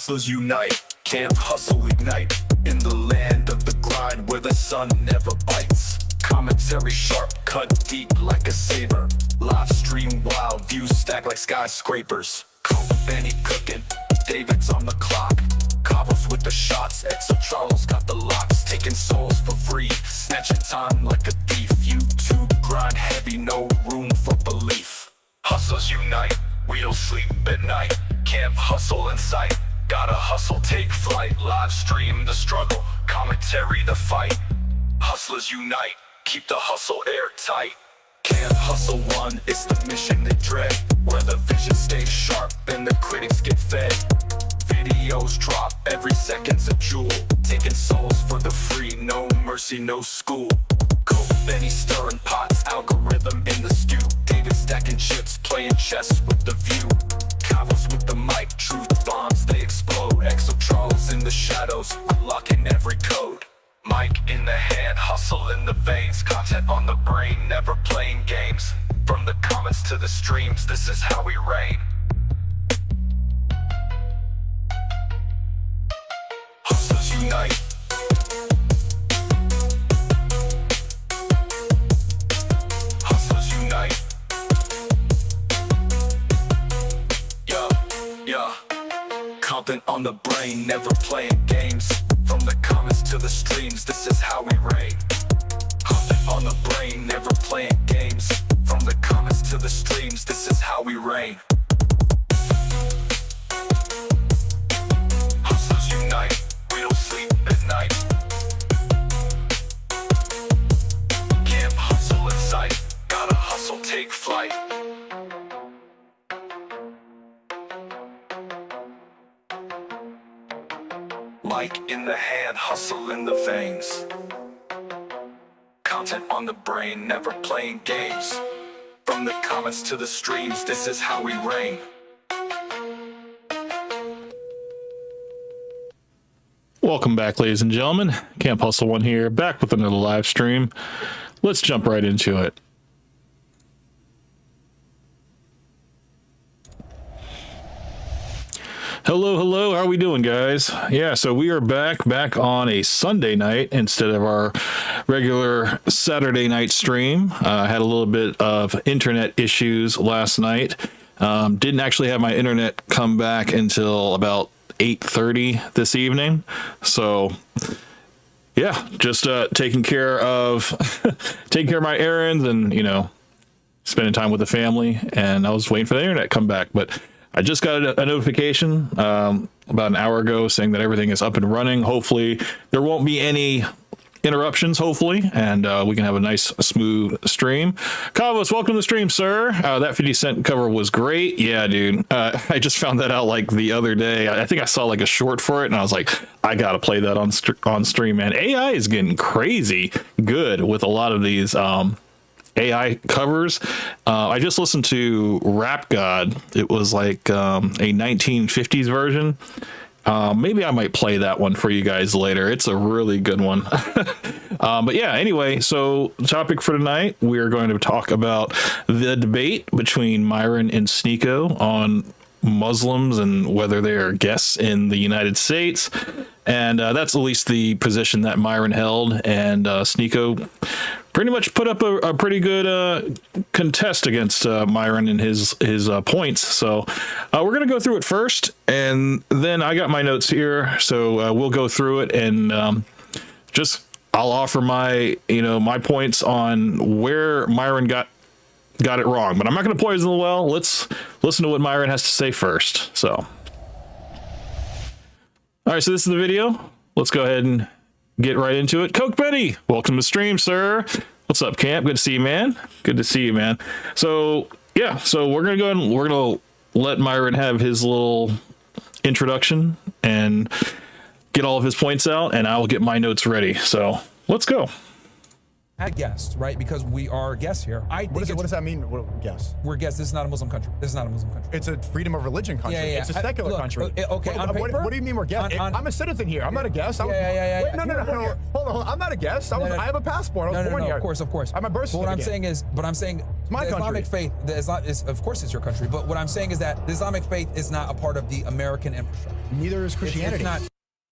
Hustlers unite, can't hustle ignite. In the land of the grind where the sun never bites. Commentary sharp, cut deep like a saber. Live stream wild, views stack like skyscrapers. Benny cooking, David's on the clock. Cobbles with the shots, Exo Charles got the locks. Taking souls for free, snatching time like a thief. YouTube grind heavy, no room for belief. Hustlers unite, we don't sleep at night. Camp hustle in sight, gotta hustle, take flight. Live stream the struggle, commentary the fight. Hustlers unite, keep the hustle airtight. Can't hustle one, it's the mission they dread. Where the vision stays sharp and the critics get fed. Videos drop, every second's a jewel. Taking souls for the free, no mercy, no school. Coke Benny stirring pots, algorithm in the stew. David stacking chips, playing chess with the view. Cavos with the mic, truth bombs, they explode. Exo Charles in the shadows, unlocking every code. Mic in the hand, hustle in the veins. Content on the brain, never playing games. From the comments to the streams, this is how we reign. Hustlers unite. Hustlers unite. Yeah. Content on the brain, never playing games. From the comments to the streams, this is how we reign. Content on the brain, never playing games. From the comments to the streams, this is how we reign. Hustlers unite, we don't sleep at night. Camp hustle in sight, gotta hustle, take flight. Mic in the hand, hustle in the veins. Content on the brain, never playing games. From the comments to the streams, this is how we reign. Welcome back, ladies and gentlemen. Camp Hustle One here, back with another live stream. Let's jump right into it. Hello, how are we doing, guys? Yeah, so we are back on a Sunday night instead of our regular Saturday night stream. Had a little bit of internet issues last night. Didn't actually have my internet come back until about 8:30 this evening. So yeah, just taking care of my errands and, spending time with the family, and I was waiting for the internet to come back, but I just got a notification about an hour ago saying that everything is up and running. Hopefully there won't be any interruptions, hopefully, and we can have a nice smooth stream. Kavos, welcome to the stream, sir. That 50 Cent cover was great. Yeah, dude. I just found that out like the other day. I think I saw like a short for it, and I was like, I gotta play that on stream, man. AI is getting crazy good with a lot of these AI covers. I just listened to Rap God. It was like a 1950s version. Maybe I might play that one for you guys later. It's a really good one. But yeah, anyway, so the topic for tonight, we're going to talk about the debate between Myron and Sneeko on Muslims and whether they are guests in the United States. And that's at least the position that Myron held, and Sneeko pretty much put up a pretty good contest against Myron and his points. So we're going to go through it first, and then I got my notes here, so we'll go through it, and I'll offer my my points on where Myron got it wrong. But I'm not going to poison the well. Let's listen to what Myron has to say first. So all right, so this is the video. Let's go ahead and get right into it. Coke Benny, welcome to the stream, sir. What's up, Camp? Good to see you, man. Good to see you, man. So yeah, so we're gonna go ahead and we're gonna let Myron have his little introduction and get all of his points out, and I will get my notes ready. So let's go. At guests, right? Because we are guests here. What does that mean? Guests? We're guests. This is not a Muslim country. This is not a Muslim country. It's a freedom of religion country. Yeah. It's a secular country. Okay, on paper. What do you mean we're guests? I'm a citizen here. I'm not a guest. Yeah. Wait, no. Hold on. I'm not a guest. I have a passport. I was born here. Of course. I'm a birth certificate. What I'm saying, it's my the country. Islamic faith, of course it's your country, but what I'm saying is that the Islamic faith is not a part of the American infrastructure. Neither is Christianity. It's not.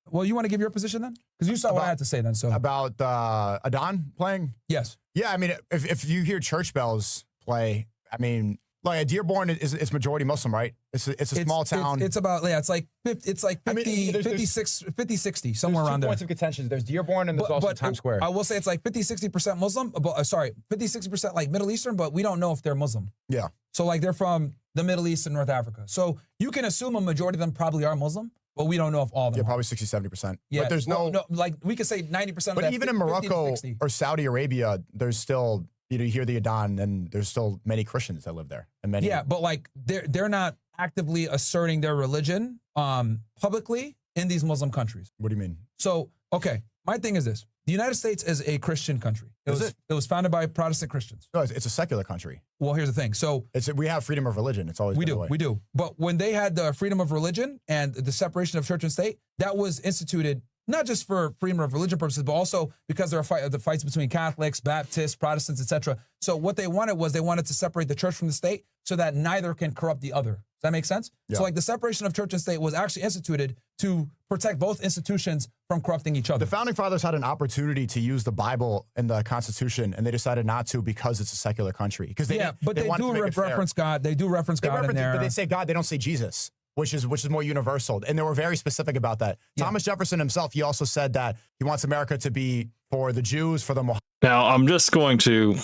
Well, you want to give your position then? Because you saw what I had to say then. So about Adon playing. Yes. Yeah, I mean, if you hear church bells play, I mean, like Dearborn is majority Muslim, right? It's a small town. It's about it's like 50, 50, 60 somewhere around there. Points of contention. There's Dearborn and there's also Times Square. I will say it's like 50-60% Muslim. But 50-60% like Middle Eastern, but we don't know if they're Muslim. Yeah. So like they're from the Middle East and North Africa. So you can assume a majority of them probably are Muslim, but we don't know if all of them. Yeah, are. probably 60-70%. Yeah, but there's no like we could say 90%. But of that, even in Morocco or Saudi Arabia, there's still you hear the Adhan, and there's still many Christians that live there, and many. Yeah, but like they're not actively asserting their religion publicly in these Muslim countries. What do you mean? So okay, my thing is this: the United States is a Christian country. It was founded by Protestant Christians. No, it's a secular country. Well, here's the thing. So we have freedom of religion. It's always we been do, the way. we do. But when they had the freedom of religion and the separation of church and state, that was instituted not just for freedom of religion purposes, but also because there are the fights between Catholics, Baptists, Protestants, etc. So what they wanted to separate the church from the state so that neither can corrupt the other. Does that make sense? Yeah. So like the separation of church and state was actually instituted to protect both institutions from corrupting each other. The founding fathers had an opportunity to use the Bible and the Constitution, and they decided not to because it's a secular country. Because they do reference God. They do reference God in there. But they say God. They don't say Jesus, which is more universal. And they were very specific about that. Yeah. Thomas Jefferson himself, he also said that he wants America to be for the Jews, for the Mohammedans. Now, I'm just going to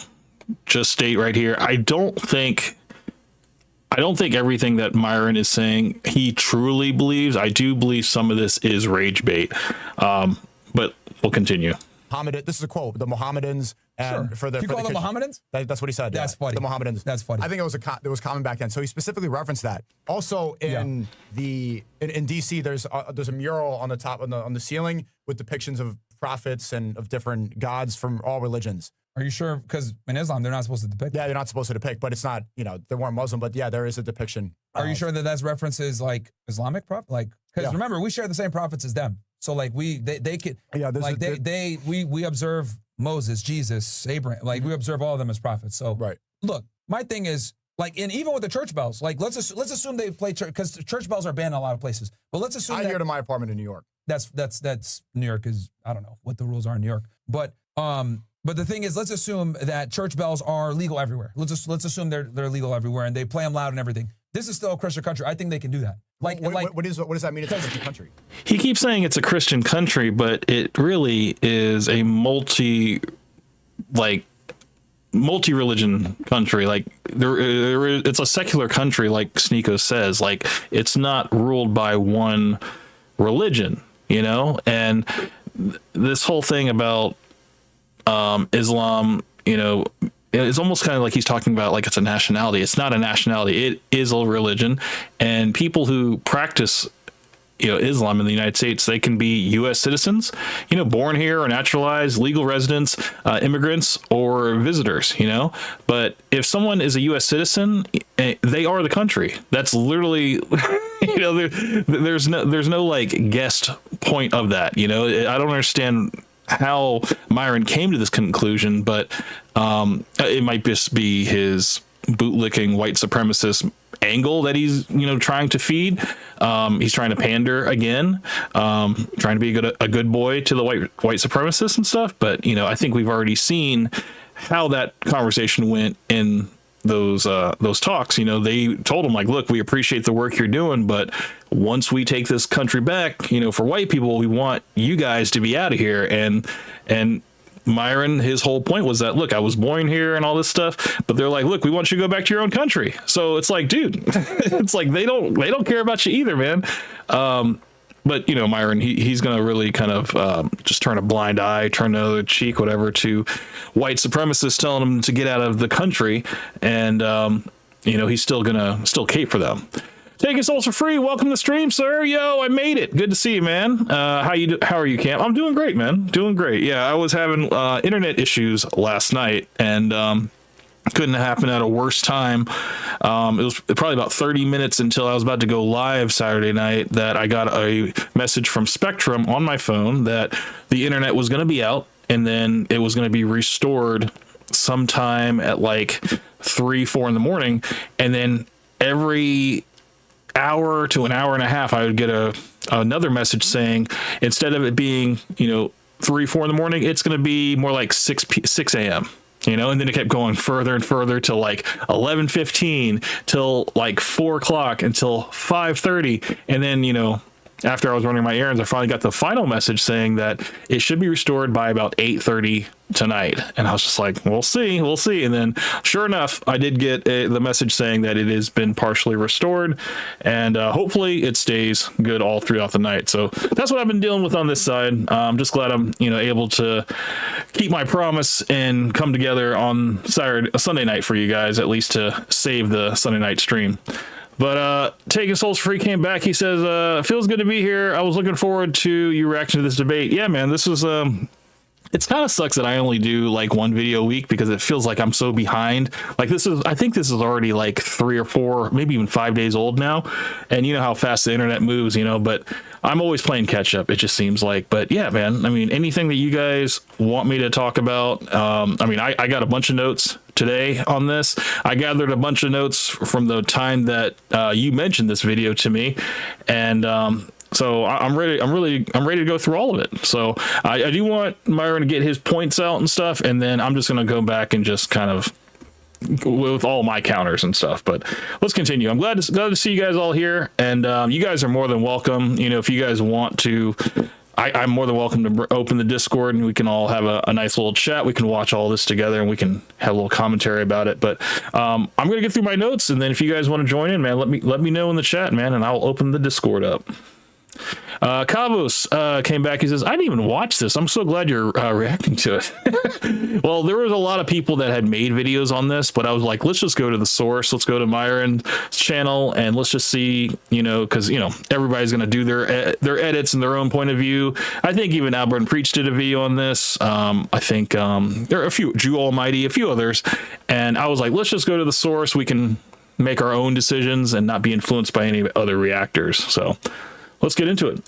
state right here, I don't think everything that Myron is saying he truly believes. I do believe some of this is rage bait, but we'll continue. This is a quote: the Mohammedans, and sure. for the you call them Mohammedans? That's what he said. That's funny. The Mohammedans. That's funny. I think it was common back then. So he specifically referenced that. Also in DC, there's a mural on the top on the ceiling with depictions of prophets and of different gods from all religions. Are you sure? Because in Islam, they're not supposed to depict. Yeah, they're not supposed to depict, but it's not, they weren't Muslim, but yeah, there is a depiction. Are you sure that that's references like Islamic prophet? Like, because remember, we share the same prophets as them. So like they could, we observe Moses, Jesus, Abraham, like we observe all of them as prophets. So look, my thing is like, and even with the church bells, like let's assume they play church, because church bells are banned in a lot of places. But let's assume I hear to my apartment in New York. That's New York is, I don't know what the rules are in New York, but the thing is, let's assume that church bells are legal everywhere. Let's assume they're legal everywhere and they play them loud and everything. This is still a Christian country. I think they can do that. Like, what does that mean? It's a Christian country. He keeps saying it's a Christian country, but it really is a multi-religion country. Like it's a secular country, like Sneeko says. Like it's not ruled by one religion, And this whole thing about Islam, it's almost kind of like he's talking about like it's a nationality. It's not a nationality. It is a religion, and people who practice, Islam in the United States, they can be U.S. citizens, born here or naturalized, legal residents, immigrants, or visitors, But if someone is a U.S. citizen, they are the country. That's literally, there's no like guessed point of that. I don't understand how Myron came to this conclusion, but it might just be his bootlicking white supremacist angle that he's trying to feed. He's trying to pander again, trying to be a good boy to the white supremacists and stuff. But I think we've already seen how that conversation went in those talks. They told him like, look, we appreciate the work you're doing, but once we take this country back, for white people, we want you guys to be out of here. And Myron, his whole point was that, look, I was born here and all this stuff, but they're like, look, we want you to go back to your own country. So it's like, dude, it's like they don't care about you either, man. But Myron, he's going to really kind of just turn a blind eye, turn the other cheek, whatever, to white supremacists telling him to get out of the country, and he's still cape for them. Take us also free. Welcome to the stream, sir. Yo, I made it. Good to see you, man. How are you, Cam? I'm doing great, man. Doing great. Yeah, I was having internet issues last night, and couldn't happen at a worse time. It was probably about 30 minutes until I was about to go live Saturday night that I got a message from Spectrum on my phone that the internet was going to be out, and then it was going to be restored sometime at like 3-4 in the morning, and then every hour to an hour and a half, I would get another message saying, instead of it being, 3, 4 in the morning, it's going to be more like 6 a.m. And then it kept going further and further till like 11:15, till like 4 o'clock, until 5:30. And then, after I was running my errands, I finally got the final message saying that it should be restored by about 8:30 tonight. And I was just like, we'll see. And then sure enough, I did get the message saying that it has been partially restored, and hopefully it stays good all throughout the night. So that's what I've been dealing with on this side. I'm just glad I'm, able to keep my promise and come together on Sunday night for you guys, at least to save the Sunday night stream. But Taking Souls Free came back. He says, feels good to be here. I was looking forward to your reaction to this debate. Yeah, man, this was it's kind of sucks that I only do like one video a week, because it feels like I'm so behind. Like I think this is already like 3 or 4, maybe even 5 days old now. And you know how fast the internet moves, but I'm always playing catch up, it just seems like. But yeah, man, I mean, anything that you guys want me to talk about. I got a bunch of notes today on this. I gathered a bunch of notes from the time that you mentioned this video to me. And, so I'm ready to go through all of it. So I do want Myron to get his points out and stuff, and then I'm just going to go back and just kind of with all my counters and stuff. But let's continue. I'm glad to see you guys all here, and you guys are more than welcome. If you guys want to, I'm more than welcome to open the Discord, and we can all have a nice little chat. We can watch all this together, and we can have a little commentary about it. But I'm going to get through my notes, and then if you guys want to join in, man, let me know in the chat, man, and I'll open the Discord up. Kavos came back. He says, I didn't even watch this. I'm so glad you're reacting to it. Well, there was a lot of people that had made videos on this, but I was like, let's just go to the source. Let's go to Myron's channel, and let's just see, because, everybody's going to do their edits and their own point of view. I think even Albert and Preach did a video on this. I think there are a few, Jew Almighty, a few others. And I was like, let's just go to the source. We can make our own decisions and not be influenced by any other reactors. So let's get into it.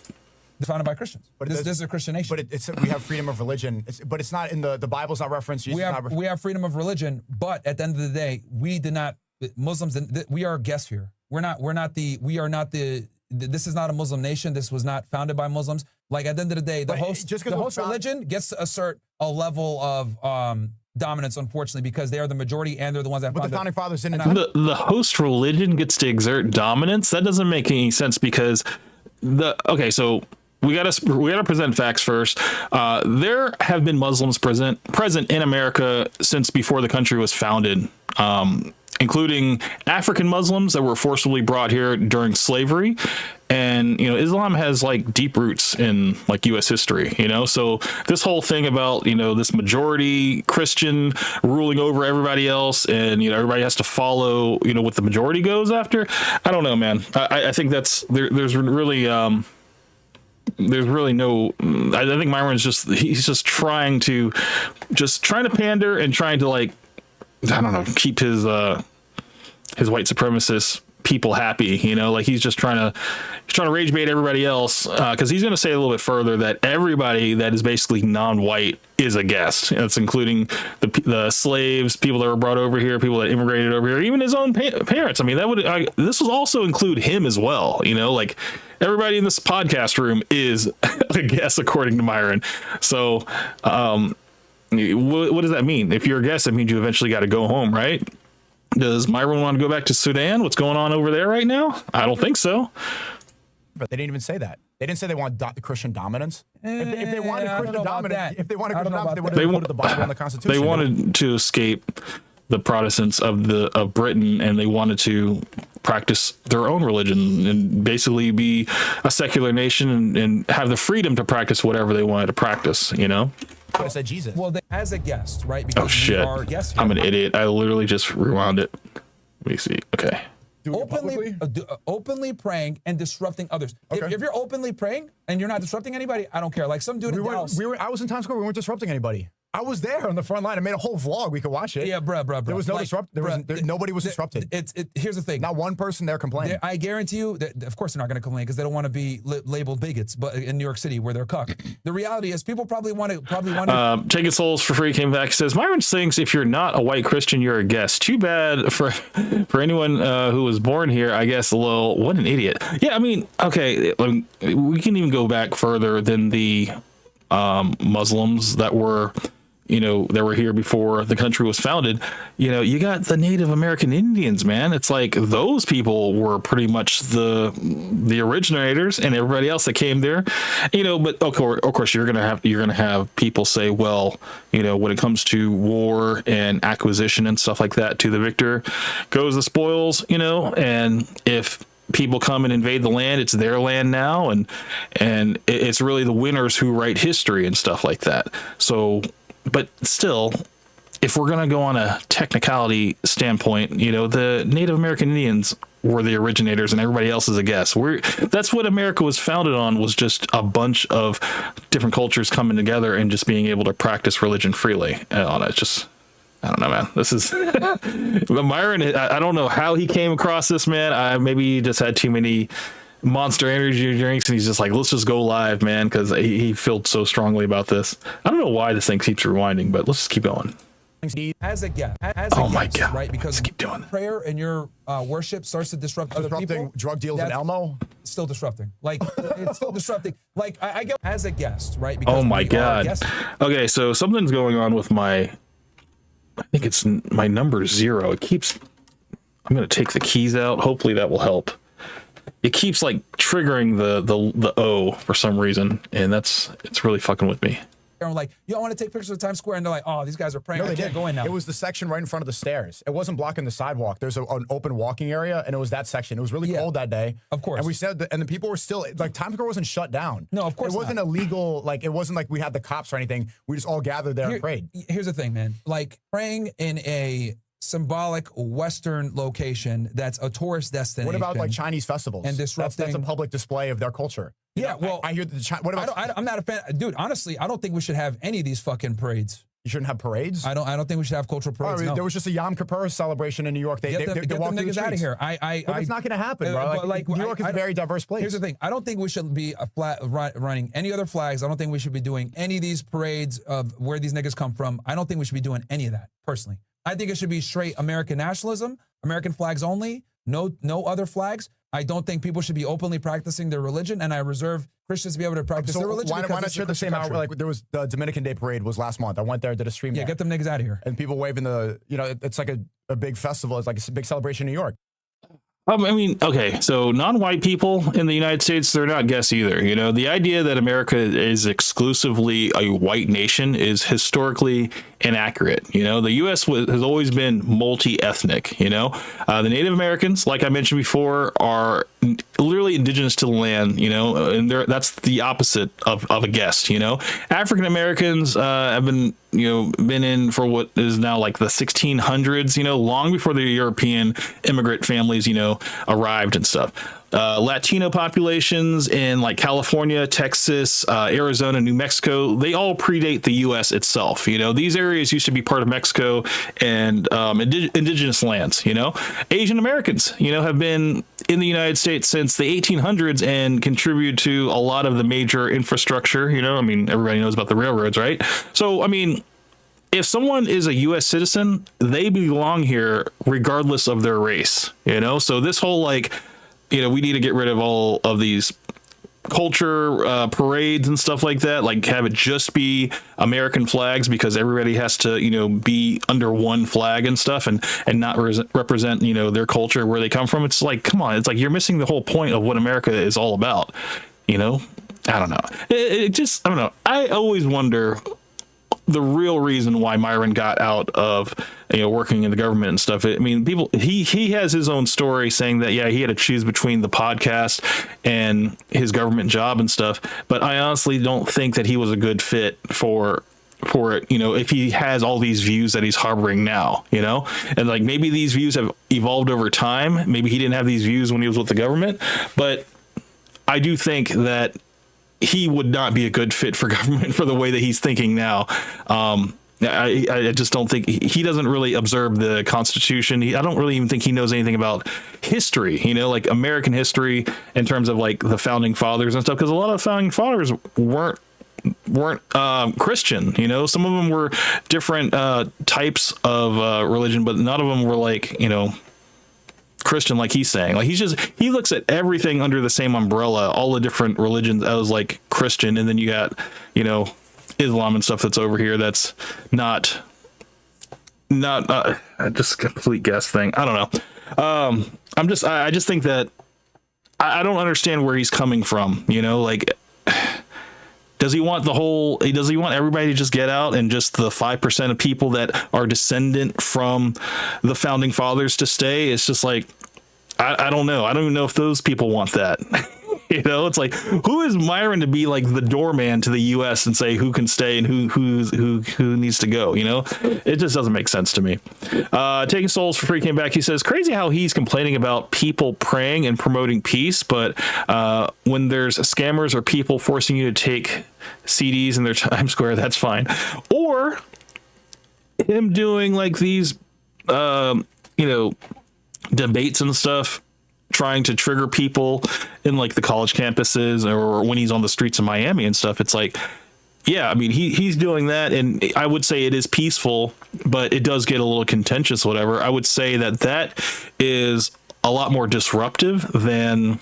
Founded by Christians. But this is a Christian nation. But it's we have freedom of religion. But it's not in the Bible's not referenced. We have freedom of religion, but at the end of the day, we did not. Muslims. We are guests here. We are not the. This is not a Muslim nation. This was not founded by Muslims. Like at the end of the day, the host religion gets to assert a level of dominance, unfortunately, because they are the majority and they're the ones that. But the founding fathers didn't. The host religion gets to exert dominance. That doesn't make any sense, because so we gotta present facts first. There have been Muslims present in America since before the country was founded, including African Muslims that were forcibly brought here during slavery. And, Islam has like deep roots in like U.S. history, so this whole thing about, this majority Christian ruling over everybody else, and, everybody has to follow, what the majority goes after. I don't know, man. I think there's really no, I think Myron's he's trying to pander and trying to, like, I don't know, keep his white supremacist people happy, like he's just trying to rage bait everybody else, because he's going to say a little bit further that everybody that is basically non-white is a guest. That's including the slaves, people that were brought over here, people that immigrated over here, even his own parents. I mean, this will also include him as well. Like everybody in this podcast room is a guest according to Myron. So what does that mean? If you're a guest, that means you eventually got to go home, right? Does Myron want to go back to Sudan? What's going on over there right now? I don't think so. But they didn't even say that. They didn't say they want Christian dominance. If they wanted Christian dominance, they would have included the Bible and the Constitution. They wanted to escape the Protestants of Britain, and they wanted to practice their own religion and basically be a secular nation and have the freedom to practice whatever they wanted to practice. I said Jesus. Well, as a guest, right? Because shit! we are guests here. I'm an idiot. I literally just rewound it. Let me see. Okay. Openly praying and disrupting others. Okay. If you're openly praying and you're not disrupting anybody, I don't care. Like some dude in Dallas. I was in Times Square. We weren't disrupting anybody. I was there on the front line. I made a whole vlog. We could watch it. Yeah, bro. There was no nobody was disrupted. Here's the thing. Not one person there complained. I guarantee you that, of course, they're not going to complain because they don't want to be labeled bigots. But in New York City, where they're cucked, the reality is people probably want to. Taking Souls for free came back. Says Myron thinks if you're not a white Christian, you're a guest. Too bad for anyone who was born here. I guess. Lol, what an idiot. Yeah, I mean, okay, we can even go back further than the Muslims that were here before the country was founded. You got the Native American Indians, man. It's like those people were pretty much the originators, and everybody else that came there, but of course you're gonna have people say, well, when it comes to war and acquisition and stuff like that, to the victor goes the spoils, and if people come and invade the land, it's their land now, and it's really the winners who write history and stuff like that. So, but still, if we're going to go on a technicality standpoint, the Native American Indians were the originators and everybody else is a guest. That's what America was founded on, was just a bunch of different cultures coming together and just being able to practice religion freely. It's just, I don't know, man. This is but Myron, I don't know how he came across this, man. Maybe he just had too many Monster energy drinks and he's just like, let's just go live, man, because he felt so strongly about this. I don't know why this thing keeps rewinding, but let's just keep going. As a guest, my God, right? Because let's keep doing it. Prayer and your worship starts to disrupt other people. Drug deals in Elmo. Still disrupting. Like, it's still disrupting. Like, I go as a guest, right? Because oh my God. Okay, so something's going on with I think it's my number 0. It keeps. I'm gonna take the keys out. Hopefully that will help. It keeps like triggering the O for some reason, and it's really fucking with me. I'm like, yo, I want to take pictures of Times Square, and they're like, oh, these guys are praying. No, I can't go in now. It was the section right in front of the stairs. It wasn't blocking the sidewalk. There's an open walking area, and it was that section. It was really cold that day. Of course. And we said, and the people were still, like, Times Square wasn't shut down. No, of course it wasn't illegal. Like, it wasn't like we had the cops or anything. We just all gathered there and prayed. Here's the thing, man. Like, praying in a symbolic Western location that's a tourist destination. What about like Chinese festivals? And disrupting. That's a public display of their culture. Yeah, well, I hear what about? I'm not a fan, dude. Honestly, I don't think we should have any of these fucking parades. You shouldn't have parades. I don't think we should have cultural parades. No. There was just a Yom Kippur celebration in New York. They get them niggas out of here. But it's not going to happen, bro. Like New York is a very diverse place. Here's the thing. I don't think we should be running any other flags. I don't think we should be doing any of these parades of where these niggas come from. I don't think we should be doing any of that, personally. I think it should be straight American nationalism, American flags only, no other flags. I don't think people should be openly practicing their religion, and I reserve Christians to be able to practice their religion. Why not share the same hour? Like there was the Dominican Day Parade was last month. I went there, did a stream. Yeah, get them niggas out of here. And people waving it's like a big festival. It's like a big celebration in New York. I mean, okay, so non-white people in the United States, they're not guests either. The idea that America is exclusively a white nation is historically inaccurate. The U.S. has always been multi-ethnic. The Native Americans, like I mentioned before, are literally indigenous to the land. And that's the opposite of a guest. African Americans have been in for what is now like the 1600s, long before the European immigrant families, arrived and stuff. Latino populations in like California, Texas, Arizona, New Mexico, they all predate the U.S. itself. These areas used to be part of Mexico and indigenous lands. Asian Americans, have been in the United States since the 1800s and contribute to a lot of the major infrastructure. Everybody knows about the railroads, right? So, if someone is a U.S. citizen, they belong here regardless of their race. So this whole we need to get rid of all of these culture parades and stuff like that, like have it just be American flags because everybody has to be under one flag and stuff and not represent their culture, where they come from. It's like, come on, it's like you're missing the whole point of what America is all about. I don't know. I don't know. I always wonder the real reason why Myron got out of working in the government and stuff. He has his own story saying that he had to choose between the podcast and his government job and stuff, but I honestly don't think that he was a good fit for it, if he has all these views that he's harboring now, and like maybe these views have evolved over time. Maybe he didn't have these views when he was with the government, but I do think that he would not be a good fit for government for the way that he's thinking now. I just don't think he doesn't really observe the Constitution. I don't really even think he knows anything about history, like American history in terms of like the founding fathers and stuff. Because a lot of founding fathers weren't Christian. Some of them were different types of religion, but none of them were like Christian, like he's saying. Like he looks at everything under the same umbrella, all the different religions as like Christian, and then you got Islam and stuff that's over here that's not just a complete guess thing. I don't know. I just think that I don't understand where he's coming from. Like, does he want everybody to just get out and just the 5% of people that are descendant from the founding fathers to stay? It's just like, I don't know. I don't even know if those people want that. It's like, who is Myron to be like the doorman to the U.S. and say who can stay and who needs to go? It just doesn't make sense to me. Taking Souls for Free came back. He says, crazy how he's complaining about people praying and promoting peace, but when there's scammers or people forcing you to take CDs in their Times Square, that's fine. Or him doing like these, debates and stuff, trying to trigger people in like the college campuses or when he's on the streets of Miami and stuff. It's like, yeah, I mean, he's doing that, and I would say it is peaceful, but it does get a little contentious, whatever. I would say that is a lot more disruptive than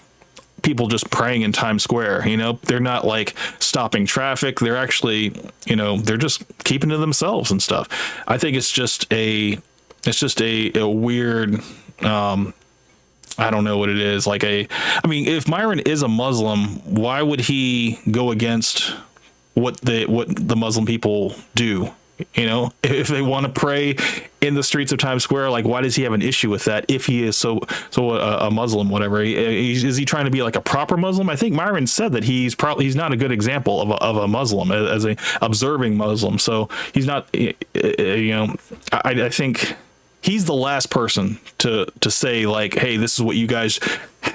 people just praying in Times Square. They're not like stopping traffic. They're actually, they're just keeping to themselves and stuff. I think it's just a weird, I don't know what it is. If Myron is a Muslim, why would he go against what the Muslim people do? If they want to pray in the streets of Times Square, like, why does he have an issue with that? If he is so a Muslim, whatever, is he trying to be like a proper Muslim? I think Myron said that he's not a good example of a Muslim as a observing Muslim. So he's not. I think he's the last person to say like, hey, this is what you guys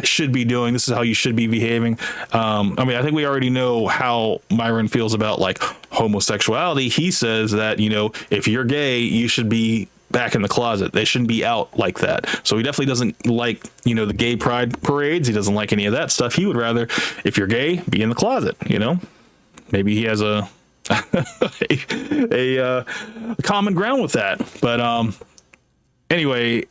should be doing. This is how you should be behaving. I think we already know how Myron feels about like homosexuality. He says that, if you're gay, you should be back in the closet. They shouldn't be out like that. So he definitely doesn't like, the gay pride parades. He doesn't like any of that stuff. He would rather, if you're gay, be in the closet, maybe he has a common ground with that. But, anyway,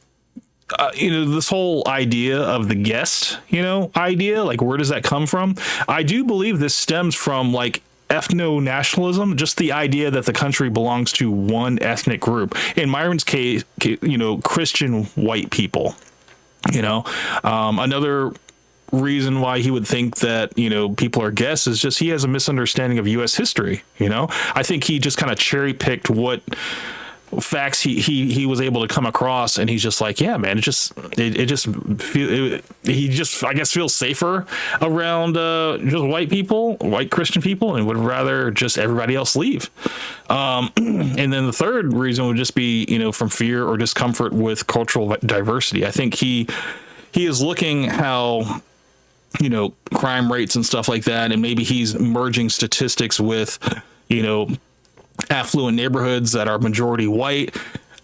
this whole idea of the guest, idea, like, where does that come from? I do believe this stems from like ethno-nationalism, just the idea that the country belongs to one ethnic group. In Myron's case, Christian white people. Another reason why he would think that people are guests is just he has a misunderstanding of U.S. history. I think he just kind of cherry picked what facts he was able to come across, and he's just like, yeah, man, he just I guess feels safer around just white Christian people, and would rather just everybody else leave. And then the third reason would just be from fear or discomfort with cultural diversity. I think he is looking how crime rates and stuff like that, and maybe he's merging statistics with affluent neighborhoods that are majority white.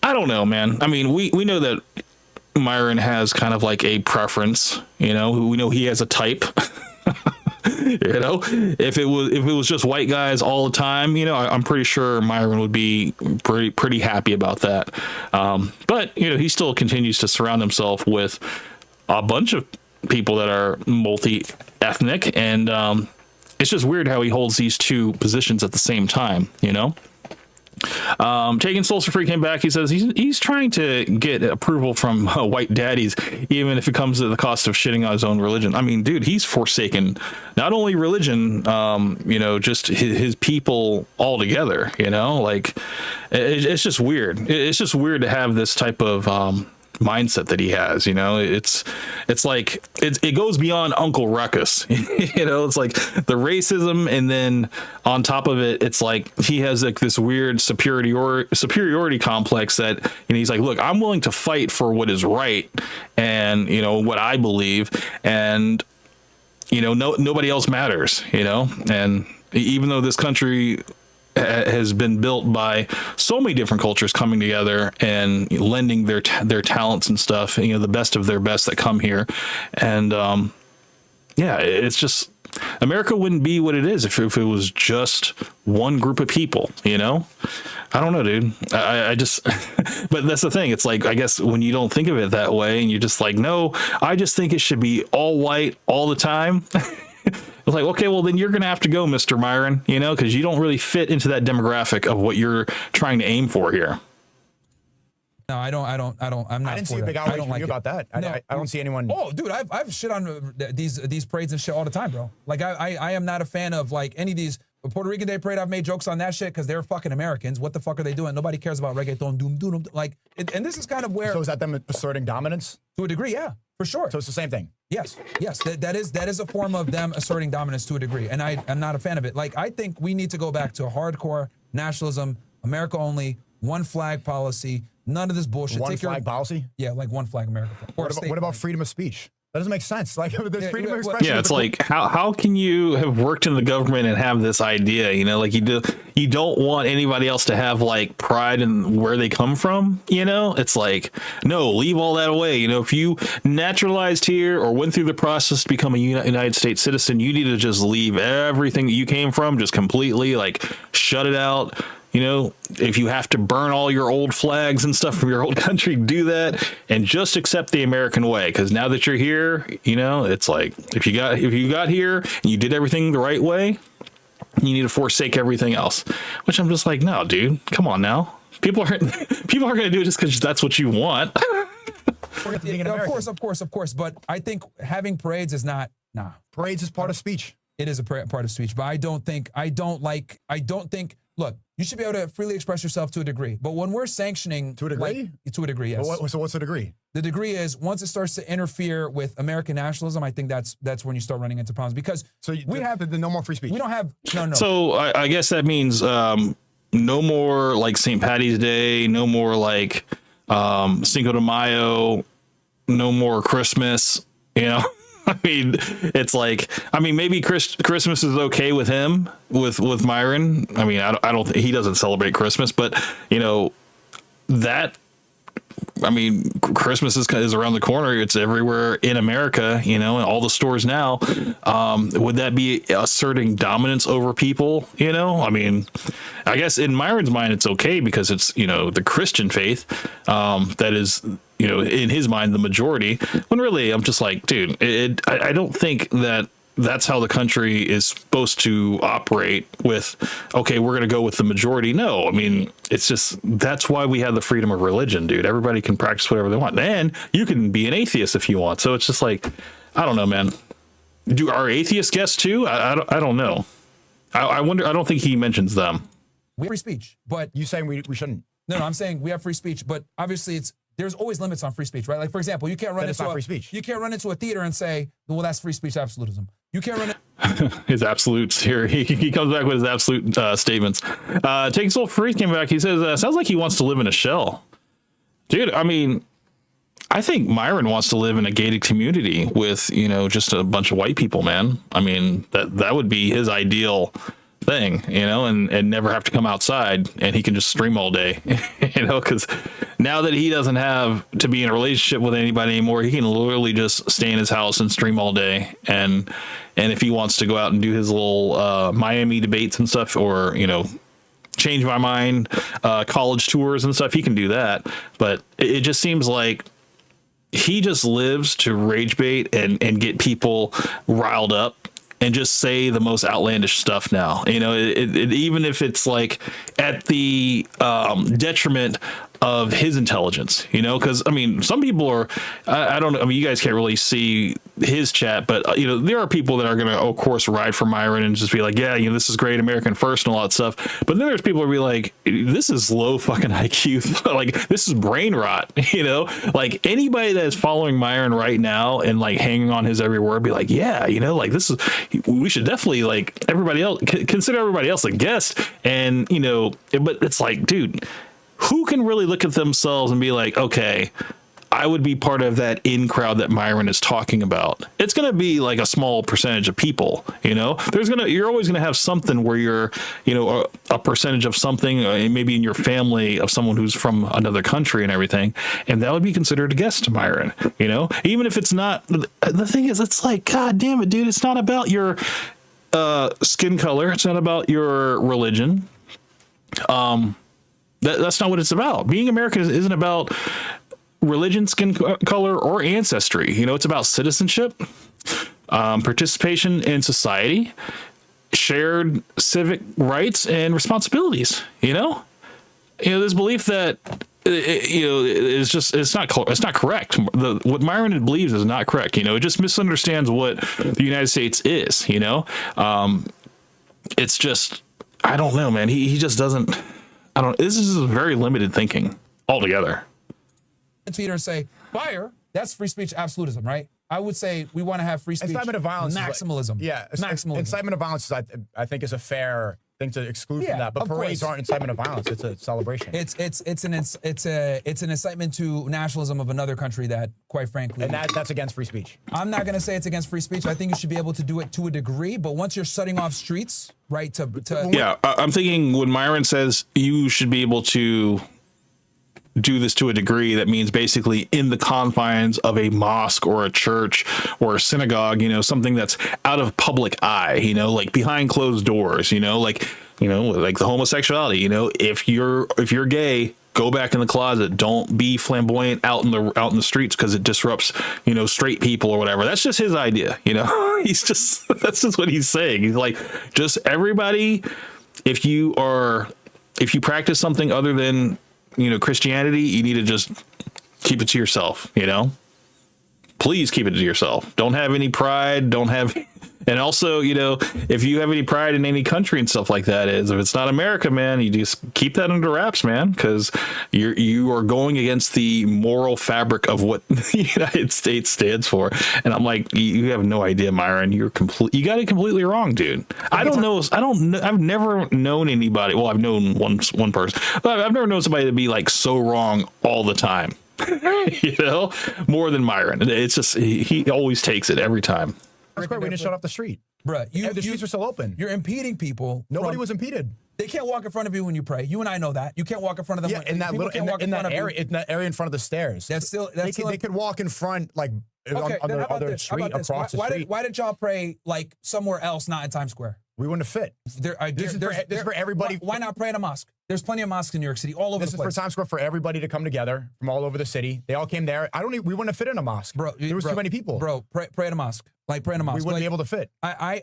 I don't know, man. I mean, we know that Myron has kind of like a preference, we know he has a type. If it was just white guys all the time, I'm pretty sure Myron would be pretty happy about that. But he still continues to surround himself with a bunch of people that are multi-ethnic, and it's just weird how he holds these two positions at the same time, Taking Souls for Free came back. He says he's trying to get approval from white daddies, even if it comes at the cost of shitting on his own religion. I mean, dude, he's forsaken not only religion, just his people altogether. Like it's just weird. It's just weird to have this type of mindset that he has. It's like it goes beyond Uncle Ruckus. It's like the racism, and then on top of it, it's like he has like this weird superiority complex that he's like, look, I'm willing to fight for what is right and what I believe, and nobody else matters. And even though this country has been built by so many different cultures coming together and lending their talents and stuff, the best of their best that come here. And yeah, it's just, America wouldn't be what it is if it was just one group of people, I don't know, dude. I just, but that's the thing. It's like, I guess when you don't think of it that way and you're just like, no, I just think it should be all white all the time. It's like, okay, well then you're going to have to go, Mr. Myron, because you don't really fit into that demographic of what you're trying to aim for here. No, I'm not. I didn't see a big outrage from you about that. No. I don't see anyone. Oh, dude, I've shit on these parades and shit all the time, bro. Like I am not a fan of like any of these. Puerto Rican Day Parade, I've made jokes on that shit because they're fucking Americans. What the fuck are they doing? Nobody cares about reggaeton, doom, doom. Like, and this is kind of where. So is that them asserting dominance? To a degree, yeah, for sure. So it's the same thing. Yes. That is a form of them asserting dominance to a degree, and I'm not a fan of it. Like, I think we need to go back to hardcore nationalism, America only, one flag policy, none of this bullshit. One flag policy? Yeah, like one flag America. What about freedom of speech? That doesn't make sense. Like, there's freedom of expression. Yeah, it's like, how can you have worked in the government and have this idea, like you don't want anybody else to have like pride in where they come from, it's like, no, leave all that away. If you naturalized here or went through the process to become a United States citizen, you need to just leave everything that you came from, just completely like shut it out. If you have to burn all your old flags and stuff from your old country, do that and just accept the American way. Because now that you're here, it's like if you got here and you did everything the right way, you need to forsake everything else. Which I'm just like, no, dude, come on now. People aren't going to do it just because that's what you want. Of course. But I think having parades is not. Nah, parades is part of speech. It is a part of speech, but I don't think. Look, you should be able to freely express yourself to a degree. But when we're sanctioning... To a degree? To a degree, yes. So what's the degree? The degree is once it starts to interfere with American nationalism, I think that's when you start running into problems. Because we have... no more free speech. We don't have... No. So I guess that means no more like St. Patty's Day, no more like Cinco de Mayo, no more Christmas, I mean, it's like, maybe Christmas is okay with him, with Myron. I mean, I don't think he doesn't celebrate Christmas, but Christmas is around the corner. It's everywhere in America, in all the stores now. Would that be asserting dominance over people? I guess in Myron's mind, it's okay because it's, the Christian faith that is, in his mind, the majority. When really, I'm just like, dude, I don't think that's how the country is supposed to operate with, okay, we're going to go with the majority. No, it's just, that's why we have the freedom of religion, dude. Everybody can practice whatever they want. Then you can be an atheist if you want. So it's just like, I don't know, man. Do our atheist guests too? I don't know. I wonder, I don't think he mentions them. We have free speech, but... You saying we shouldn't? No, I'm saying we have free speech, but obviously there's always limits on free speech, right? Like, for example, you can't run into free speech. You can't run into a theater and say, well, that's free speech absolutism. You can't run his absolutes here. He comes back with his absolute statements. Taking Soul Free came back. He says, sounds like he wants to live in a shell. Dude, I think Myron wants to live in a gated community with, just a bunch of white people, man. That would be his ideal thing, and never have to come outside, and he can just stream all day, because now that he doesn't have to be in a relationship with anybody anymore, he can literally just stay in his house and stream all day. And if he wants to go out and do his little Miami debates and stuff, or change my mind, college tours and stuff, he can do that. But it just seems like he just lives to rage bait and get people riled up and just say the most outlandish stuff now. Even if it's like at the detriment of his intelligence, because some people are, I don't know, you guys can't really see his chat, but there are people that are going to, of course, ride for Myron and just be like, yeah, this is great, American first and all that stuff. But then there's people who be like, this is low fucking IQ, like this is brain rot, like anybody that is following Myron right now and like hanging on his every word, be like, yeah, like this is, we should definitely like everybody else, consider everybody else a guest. And but it's like, dude, who can really look at themselves and be like, okay, I would be part of that in crowd that Myron is talking about. It's going to be like a small percentage of people, you know. You're always going to have something where you're, you know, a percentage of something, maybe in your family of someone who's from another country and everything, and that would be considered a guest to Myron, you know. Even if it's not, the thing is, it's like, God damn it, dude, it's not about your skin color, it's not about your religion. That's not what it's about. Being American isn't about religion, skin color, or ancestry. You know, it's about citizenship, participation in society, shared civic rights and responsibilities. You know, this belief that it's not correct. What Myron believes is not correct. You know, it just misunderstands what the United States is. You know, it's just, I don't know, man. He just doesn't. This is very limited thinking altogether. Twitter and say, fire, that's free speech absolutism, right? I would say we want to have free speech. Incitement of violence. Maximalism. Maximalism. Incitement of violence, I think, is a fair thing to exclude from that. But parades aren't incitement of violence. It's a celebration. It's an incitement to nationalism of another country that, quite frankly, and that's against free speech. I'm not going to say it's against free speech. I think you should be able to do it to a degree. But once you're shutting off streets, right? I'm thinking when Myron says you should be able to do this to a degree, that means basically in the confines of a mosque or a church or a synagogue, you know, something that's out of public eye, you know, like behind closed doors, you know, like the homosexuality, you know, if you're gay, go back in the closet. Don't be flamboyant out in the streets, because it disrupts, you know, straight people or whatever. That's just his idea, you know. That's just what he's saying. He's like, just everybody, if you practice something other than, you know, Christianity, you need to just keep it to yourself, you know. Please keep it to yourself. Don't have any pride. And also, you know, if you have any pride in any country and stuff like that, if it's not America, man, you just keep that under wraps, man, because you are going against the moral fabric of what the United States stands for. And I'm like, you have no idea, Myron. You got it completely wrong, dude. I've never known anybody. Well, I've known one person, but I've never known somebody to be like so wrong all the time. You know, more than Myron. It's just he always takes it every time. That's why we didn't shut off the street. Bruh, the streets were still open. You're impeding people. Nobody was impeded. They can't walk in front of you when you pray. You and I know that. You can't walk in front of them. Yeah, in that area in front of the stairs. They could walk in front, like, on the other street, across the street. Why did y'all pray like somewhere else, not in Times Square? We wouldn't have fit. This is for everybody. Why not pray in a mosque? There's plenty of mosques in New York City, all over the place. This is for Times Square, for everybody to come together from all over the city. They all came there. We wouldn't have fit in a mosque. There was too many people. Bro, pray in a mosque. Like, pray in a mosque. We wouldn't be able to fit. I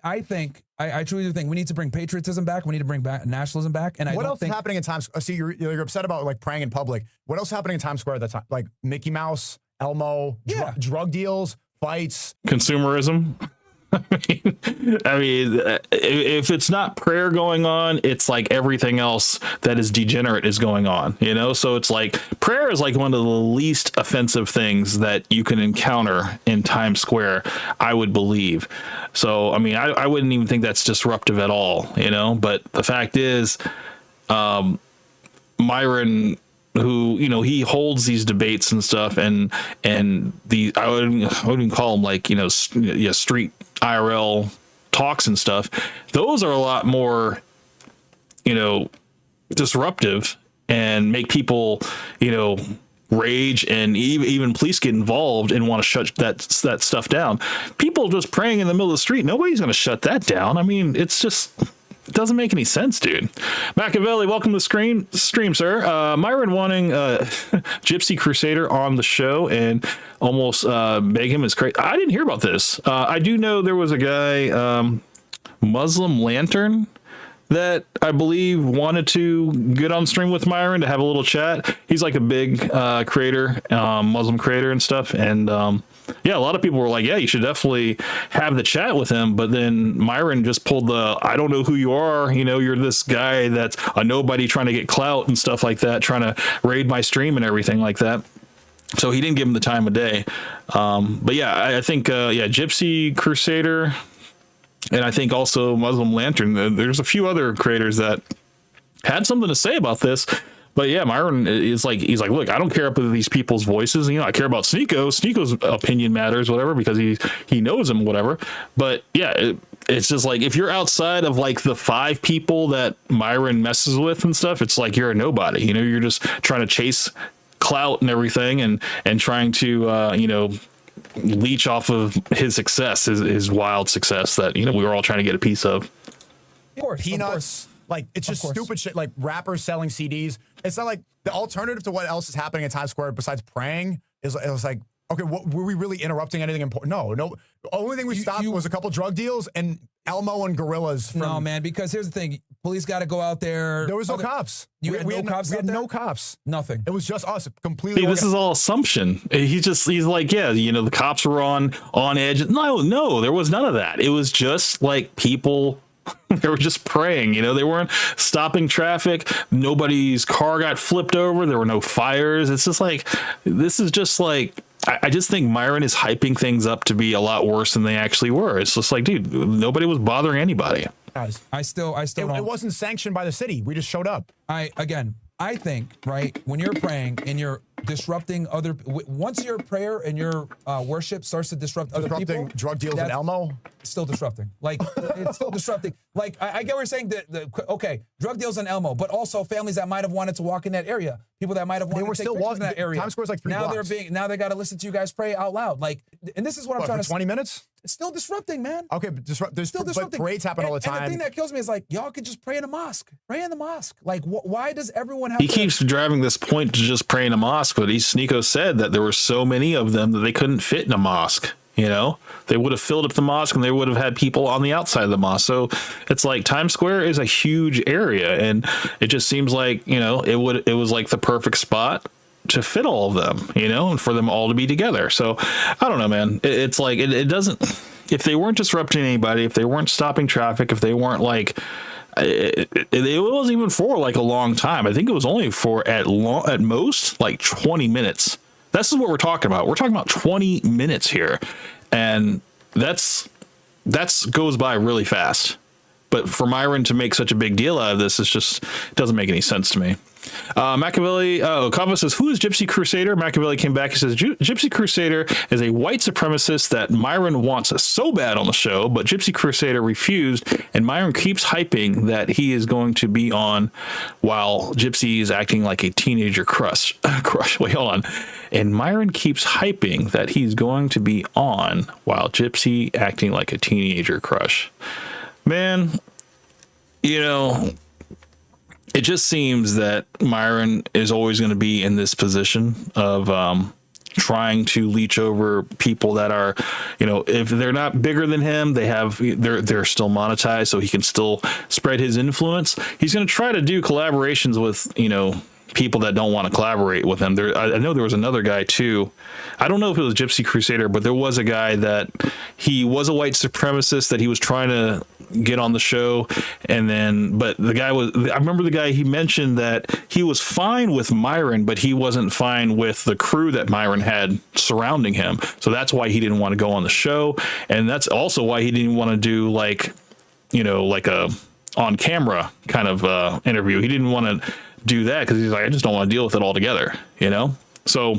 truly do think we need to bring patriotism back. We need to bring back nationalism back. And what else is happening in Times Square? See, you're upset about like praying in public. What else is happening in Times Square at that time? Like Mickey Mouse, Elmo, drug deals, fights, consumerism. I mean, if it's not prayer going on, it's like everything else that is degenerate is going on, you know? So it's like prayer is like one of the least offensive things that you can encounter in Times Square, I would believe. So, I mean, I wouldn't even think that's disruptive at all, you know? But the fact is, Myron, who, you know, he holds these debates and stuff, and I wouldn't call them like, you know, street IRL talks and stuff. Those are a lot more, you know, disruptive and make people, you know, rage, and even police get involved and want to shut that stuff down. People just praying in the middle of the street, nobody's going to shut that down. I mean, it doesn't make any sense, dude. Machiavelli, welcome to the stream, sir. Myron wanting Gypsy Crusader on the show and almost beg him is crazy. I didn't hear about this. I do know there was a guy, Muslim Lantern, that I believe wanted to get on stream with Myron to have a little chat. He's like a big creator, Muslim creator and stuff. And yeah, a lot of people were like, yeah, you should definitely have the chat with him. But then Myron just pulled the, I don't know who you are. You know, you're this guy that's a nobody trying to get clout and stuff like that, trying to raid my stream and everything like that. So he didn't give him the time of day. But yeah, I think, Gypsy Crusader, and I think also Muslim Lantern. There's a few other creators that had something to say about this, But yeah, Myron is like, he's like, look, I don't care about these people's voices. You know, I care about Sneeko. Sneeko's opinion matters, whatever, because he knows him, whatever. But yeah, it's just like, if you're outside of like the 5 people that Myron messes with and stuff, it's like you're a nobody. You know, you're just trying to chase clout and everything, and trying to you know, leech off of his success, his wild success that, you know, we were all trying to get a piece of. Of course, Peanuts. Like, it's just stupid shit. Like, rappers selling CDs. It's not like the alternative to what else is happening in Times Square besides praying is, it was like, okay, were we really interrupting anything important? No. The only thing we stopped was a couple drug deals and Elmo and gorillas. No, man, because here's the thing. Police got to go out there. There was no cops. We had no cops. Nothing. It was just us. Completely. See, this is all assumption. He's like, yeah, you know, the cops were on edge. No, there was none of that. It was just like people. They were just praying, you know, they weren't stopping traffic. Nobody's car got flipped over. There were no fires. It's just like, this is just like, I just think Myron is hyping things up to be a lot worse than they actually were. It's just like, dude, nobody was bothering anybody. Guys, I still don't. It wasn't sanctioned by the city. We just showed up. I think, right, when you're praying and you're disrupting once your prayer and your worship starts to disrupt other people, drug deals in Elmo, still disrupting. Like, it's still disrupting. Like, I get what you're saying. Okay, drug deals in Elmo, but also families that might have wanted to walk in that area, people that might have wanted to take pictures in that area. Times Square's like 3 blocks. Now they got to listen to you guys pray out loud. Like, and this is what I'm trying to say. 20 minutes? It's still disrupting, man. Okay, but there's still disrupting. But parades happen all the time. And the thing that kills me is like, y'all could just pray in a mosque. Pray in the mosque. Like, why does everyone have He keeps driving this point to just pray in a mosque, but Sneeko said that there were so many of them that they couldn't fit in a mosque. You know, they would have filled up the mosque and they would have had people on the outside of the mosque. So it's like Times Square is a huge area, and it just seems like, you know, it was like the perfect spot to fit all of them, you know, and for them all to be together. So I don't know, man. It's like, it doesn't, if they weren't disrupting anybody, if they weren't stopping traffic, if they weren't like, it wasn't even for like a long time. I think it was only for at most like 20 minutes. This is what we're talking about. We're talking about 20 minutes here, and that's goes by really fast. But for Myron to make such a big deal out of this, it doesn't make any sense to me. Machiavelli, Kava says, who is Gypsy Crusader? Machiavelli came back. He says, Gypsy Crusader is a white supremacist that Myron wants so bad on the show, but Gypsy Crusader refused, and Myron keeps hyping that he is going to be on while Gypsy is acting like a teenager crush. Wait, hold on. And Myron keeps hyping that he's going to be on while Gypsy acting like a teenager crush. Man, you know, it just seems that Myron is always going to be in this position of trying to leech over people that are, you know, if they're not bigger than him, they're still monetized, so he can still spread his influence. He's going to try to do collaborations with, you know, people that don't want to collaborate with him. I know there was another guy too. I don't know if it was Gypsy Crusader, but there was a guy that he was a white supremacist that he was trying to get on the show. And then, but the guy I remember the guy, he mentioned that he was fine with Myron, but he wasn't fine with the crew that Myron had surrounding him. So that's why he didn't want to go on the show. And that's also why he didn't want to do like, you know, like a on camera kind of interview. He didn't want to do that because he's like, I just don't want to deal with it altogether, you know? So,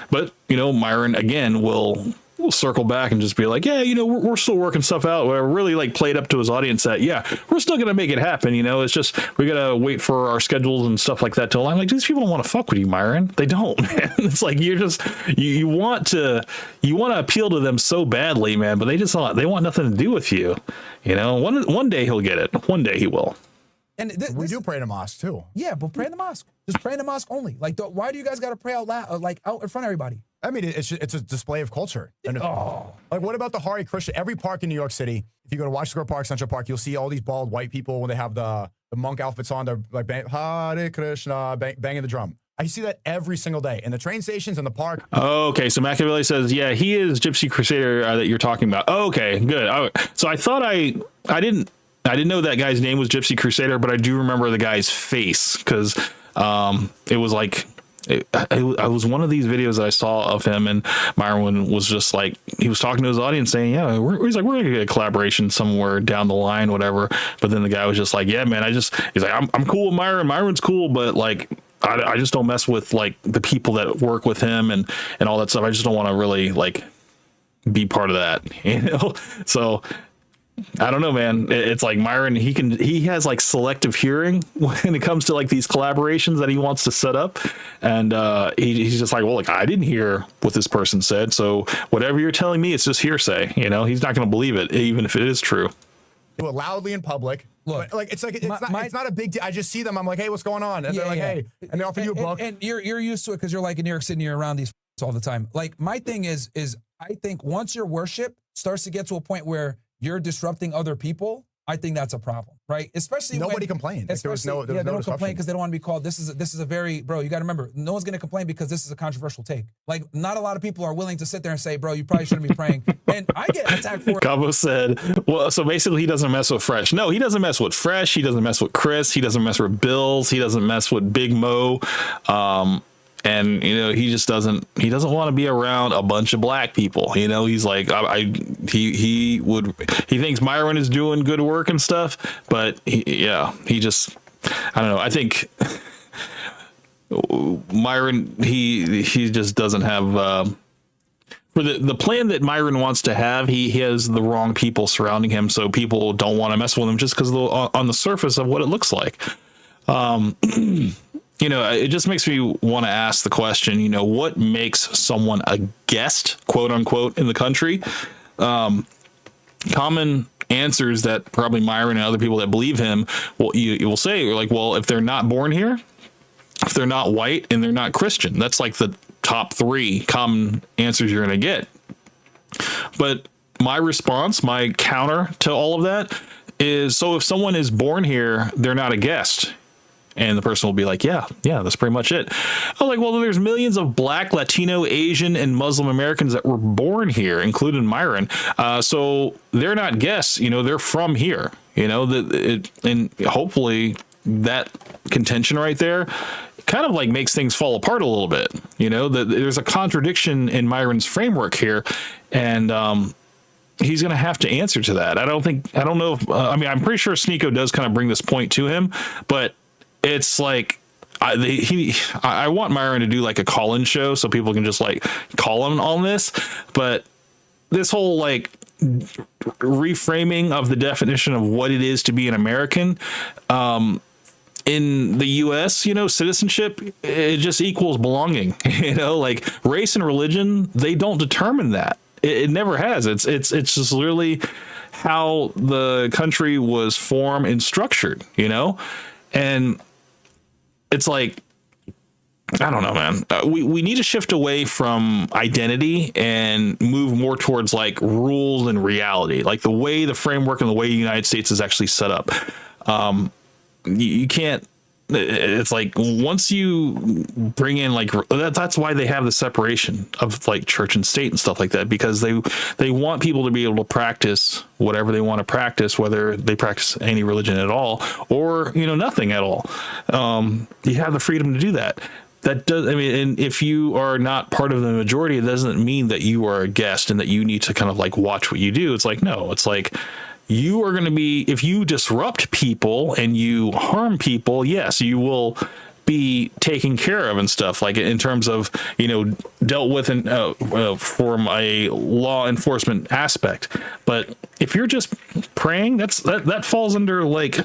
but, you know, Myron again will circle back and just be like, yeah, you know, we're still working stuff out. Whatever. Really like played up to his audience that, yeah, we're still going to make it happen. You know, it's just, we got to wait for our schedules and stuff like that to align. Like, these people don't want to fuck with you, Myron. They don't, man. It's like, you're just, you want to appeal to them so badly, man, but they want nothing to do with you. You know, one day he'll get it. One day he will. And we do pray in a mosque too. Yeah, but pray in the mosque. Just pray in the mosque only. Like, why do you guys got to pray out loud, like out in front of everybody? I mean, it's a display of culture. And like, what about the Hare Krishna? Every park in New York City, if you go to Washington Square Park, Central Park, you'll see all these bald white people when they have the monk outfits on. They're like, Hare Krishna, banging the drum. I see that every single day in the train stations and the park. Oh, okay, so Machiavelli says, yeah, he is Gypsy Crusader that you're talking about. Oh, okay, good. So I thought I didn't know that guy's name was Gypsy Crusader, but I do remember the guy's face because it was like, it was one of these videos that I saw of him, and Myron was just like, he was talking to his audience saying, yeah, he's like, we're gonna get a collaboration somewhere down the line, whatever. But then the guy was just like, yeah, man, he's like, I'm cool with Myron. Myron's cool, but like, I just don't mess with like the people that work with him and all that stuff. I just don't want to really like be part of that, you know? So I don't know, man. It's like Myron, he has like selective hearing when it comes to like these collaborations that he wants to set up. And he's just like, well, like I didn't hear what this person said. So whatever you're telling me, it's just hearsay. You know, he's not going to believe it, even if it is true. Do it loudly in public. Look, but, like it's not a big deal. I just see them. I'm like, hey, what's going on? And they're like, hey, and they offer you a book. And you're used to it because you're like in New York City, you're around these all the time. Like my thing is I think once your worship starts to get to a point where you're disrupting other people, I think that's a problem, right? Especially nobody complained. Like, they don't complain because they don't want to be called. This is a very, bro. You got to remember, no one's going to complain because this is a controversial take. Like, not a lot of people are willing to sit there and say, bro, you probably shouldn't be praying. And I get attacked for it. Cabo said, well, so basically he doesn't mess with Fresh. No, he doesn't mess with Fresh. He doesn't mess with Chris. He doesn't mess with Bills. He doesn't mess with Big Mo. And you know, he doesn't want to be around a bunch of black people. You know, he's like, he thinks Myron is doing good work and stuff, but he just, I don't know. I think Myron, he just doesn't have, for the plan that Myron wants to have, he has the wrong people surrounding him. So people don't want to mess with him just because on the surface of what it looks like. You know, it just makes me want to ask the question, you know, what makes someone a guest, quote unquote, in the country? Common answers that probably Myron and other people that believe him, well, you will say, like, well, if they're not born here, if they're not white and they're not Christian, that's like the top 3 common answers you're going to get. But my response, my counter to all of that is, so if someone is born here, they're not a guest. And the person will be like, yeah, that's pretty much it. I'm like, well, there's millions of Black, Latino, Asian, and Muslim Americans that were born here, including Myron. So they're not guests, you know, they're from here, you know, and hopefully that contention right there kind of like makes things fall apart a little bit. You know, there's a contradiction in Myron's framework here. And, he's going to have to answer to that. I don't know if, I mean, I'm pretty sure Sneeko does kind of bring this point to him, but it's like I want Myron to do like a call-in show so people can just like call him on this. But this whole like reframing of the definition of what it is to be an American in the U.S., you know, citizenship, it just equals belonging. You know, like race and religion, they don't determine that. It never has. It's just literally how the country was formed and structured. You know, and it's like, I don't know, man. We need to shift away from identity and move more towards like rules and reality, like the way the framework and the way the United States is actually set up. You can't. It's like once you bring in like that's why they have the separation of like church and state and stuff like that, because they want people to be able to practice whatever they want to practice, whether they practice any religion at all or, you know, nothing at all. You have the freedom to do that. That does, I mean, and if you are not part of the majority, it doesn't mean that you are a guest and that you need to kind of like watch what you do. It's like, no, it's like, you are going to be, if you disrupt people and you harm people, yes, you will be taken care of and stuff, like in terms of, you know, dealt with from a law enforcement aspect. But if you're just praying, that falls under like,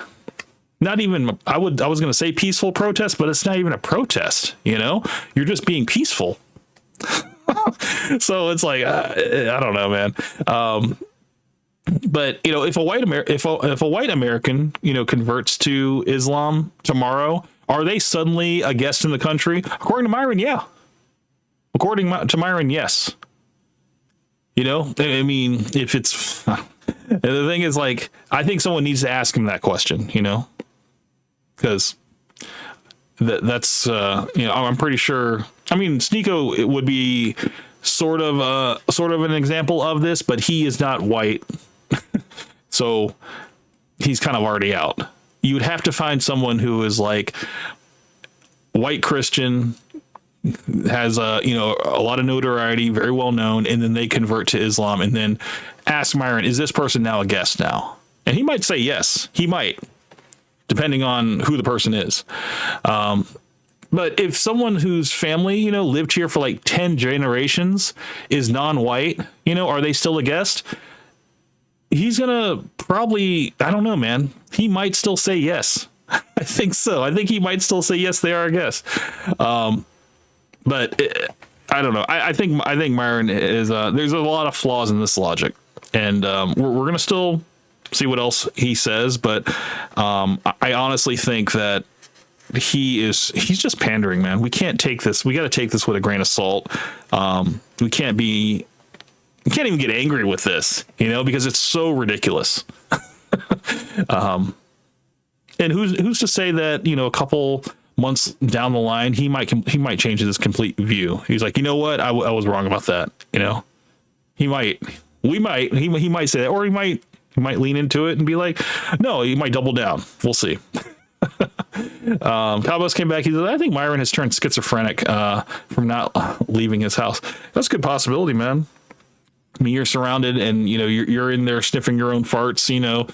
not even, I was going to say peaceful protest, but it's not even a protest, you know, you're just being peaceful. So it's like, I don't know, man. But, you know, if a white American, you know, converts to Islam tomorrow, are they suddenly a guest in the country? According to Myron, yeah. According to Myron, yes. You know, I mean, if it's the thing is, like, I think someone needs to ask him that question, you know, because that's, you know, I'm pretty sure. I mean, Sneeko, it would be sort of an example of this, but he is not white. So he's kind of already out. You would have to find someone who is like white Christian, has a lot of notoriety, very well known, and then they convert to Islam, and then ask Myron, is this person now a guest now? And he might say yes. He might, depending on who the person is. But But if someone whose family, you know, lived here for like 10 generations is non-white, you know, are they still a guest? He's gonna probably, I don't know, man. He might still say yes. I think so. I think he might still say yes, they are a guest. But I don't know. I think Myron is. There's a lot of flaws in this logic, and we're gonna still see what else he says. But I honestly think that he's just pandering, man. We can't take this. We got to take this with a grain of salt. We can't even get angry with this, you know, because it's so ridiculous. And who's to say that, you know, a couple months down the line, he might change his complete view. He's like, you know what? I was wrong about that. You know, he might say that, or he might lean into it and be like, no, he might double down. We'll see. Cabos came back. He said, I think Myron has turned schizophrenic from not leaving his house. That's a good possibility, man. I mean, you're surrounded and, you know, you're in there sniffing your own farts, you know,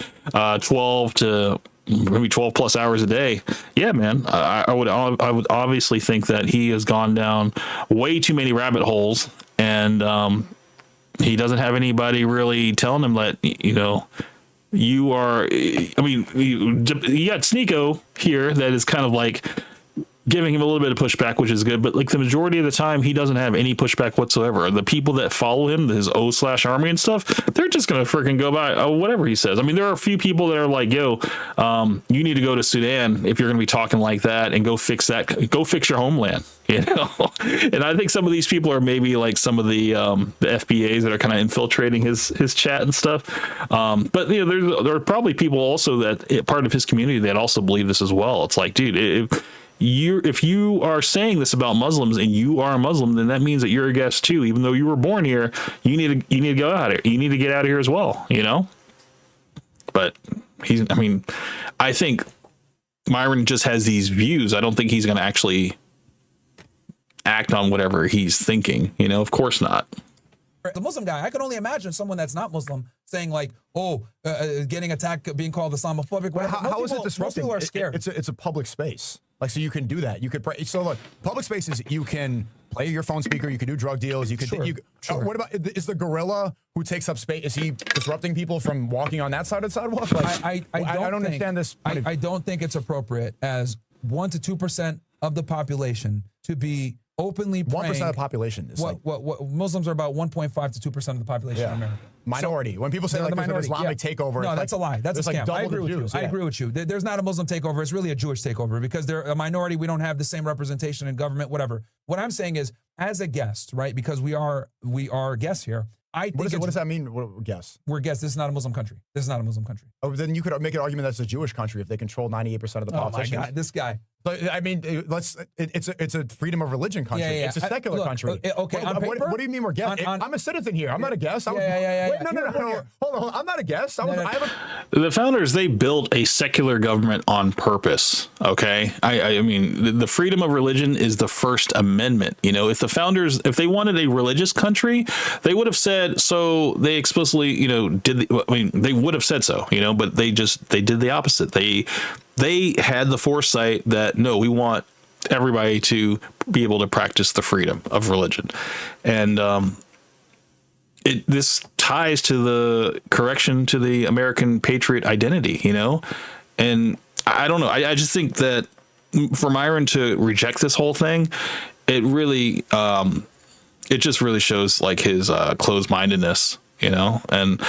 12 to maybe 12 plus hours a day. Yeah, man. I would obviously think that he has gone down way too many rabbit holes, and he doesn't have anybody really telling him that, you know, you are, I mean, you got Sneeko here that is kind of like giving him a little bit of pushback, which is good, but like the majority of the time, he doesn't have any pushback whatsoever. The people that follow him, his O/army and stuff, they're just gonna freaking go by whatever he says. I mean, there are a few people that are like, "Yo, you need to go to Sudan if you're gonna be talking like that, and go fix that. Go fix your homeland." You know, and I think some of these people are maybe like some of the FBAs that are kind of infiltrating his chat and stuff. But you know, there are probably people also that part of his community that also believe this as well. It's like, dude, if you are saying this about Muslims and you are a Muslim, then that means that you're a guest too. Even though you were born here, you need to go out here. You need to get out of here as well, you know? But I think Myron just has these views. I don't think he's going to actually act on whatever he's thinking, you know? Of course not. The Muslim guy, I can only imagine someone that's not Muslim saying like, getting attacked, being called Islamophobic. How is it disrupting? Most people are scared. It's a public space. Like, so you can do that. You could pray. So look, public spaces, you can play your phone speaker. You can do drug deals. You could. Sure. What about, is the gorilla who takes up space, is he disrupting people from walking on that side of the sidewalk? Like, I don't understand this. I don't think it's appropriate as 1 to 2% of the population to be openly praying. 1% of the population is what Muslims are about 1.5 to 2% of the population in America. Minority. So, when people say like there's an Islamic takeover, no, that's a lie. That's a scam. I agree with you. I agree with you. There's not a Muslim takeover. It's really a Jewish takeover because they're a minority. We don't have the same representation in government. Whatever. What I'm saying is, as a guest, right? Because we are guests here. I think what does that mean? Guess. We're guests. This is not a Muslim country. This is not a Muslim country. Oh, then you could make an argument that's a Jewish country if they control 98% of the politicians. Oh my God, this guy. But I mean, it's a freedom of religion country. Yeah. It's a secular country. Okay, what do you mean we're guests? I'm a citizen here. I'm not a guest. No. Hold on. I'm not a guest. The founders, they built a secular government on purpose. Okay, I mean, the freedom of religion is the First Amendment. You know, if the founders, if they wanted a religious country, they would have said so. They explicitly, you know, they would have said so. You know, but they did the opposite. They had the foresight that, no, we want everybody to be able to practice the freedom of religion. And this ties to the correction to the American patriot identity, you know? And I don't know. I just think that for Myron to reject this whole thing, it really, it just really shows like his closed-mindedness, you know, and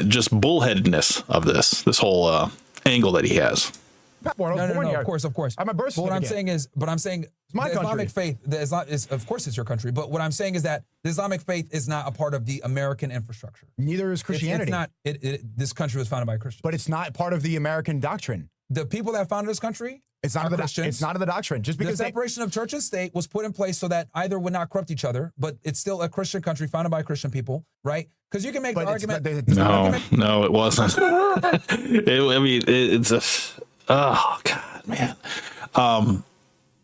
just bullheadedness of this whole angle that he has. No, of course. I'm a birth certificate. What I'm saying, my the Islamic faith, of course it's your country, but what I'm saying is that the Islamic faith is not a part of the American infrastructure. Neither is Christianity. It's not. This country was founded by Christians. But it's not part of the American doctrine. The people that founded this country, it's not of the doctrine. Just because the separation of church and state was put in place so that either would not corrupt each other, but it's still a Christian country founded by Christian people, right? Because you can make the argument. No, it wasn't. It's a. Oh God, man.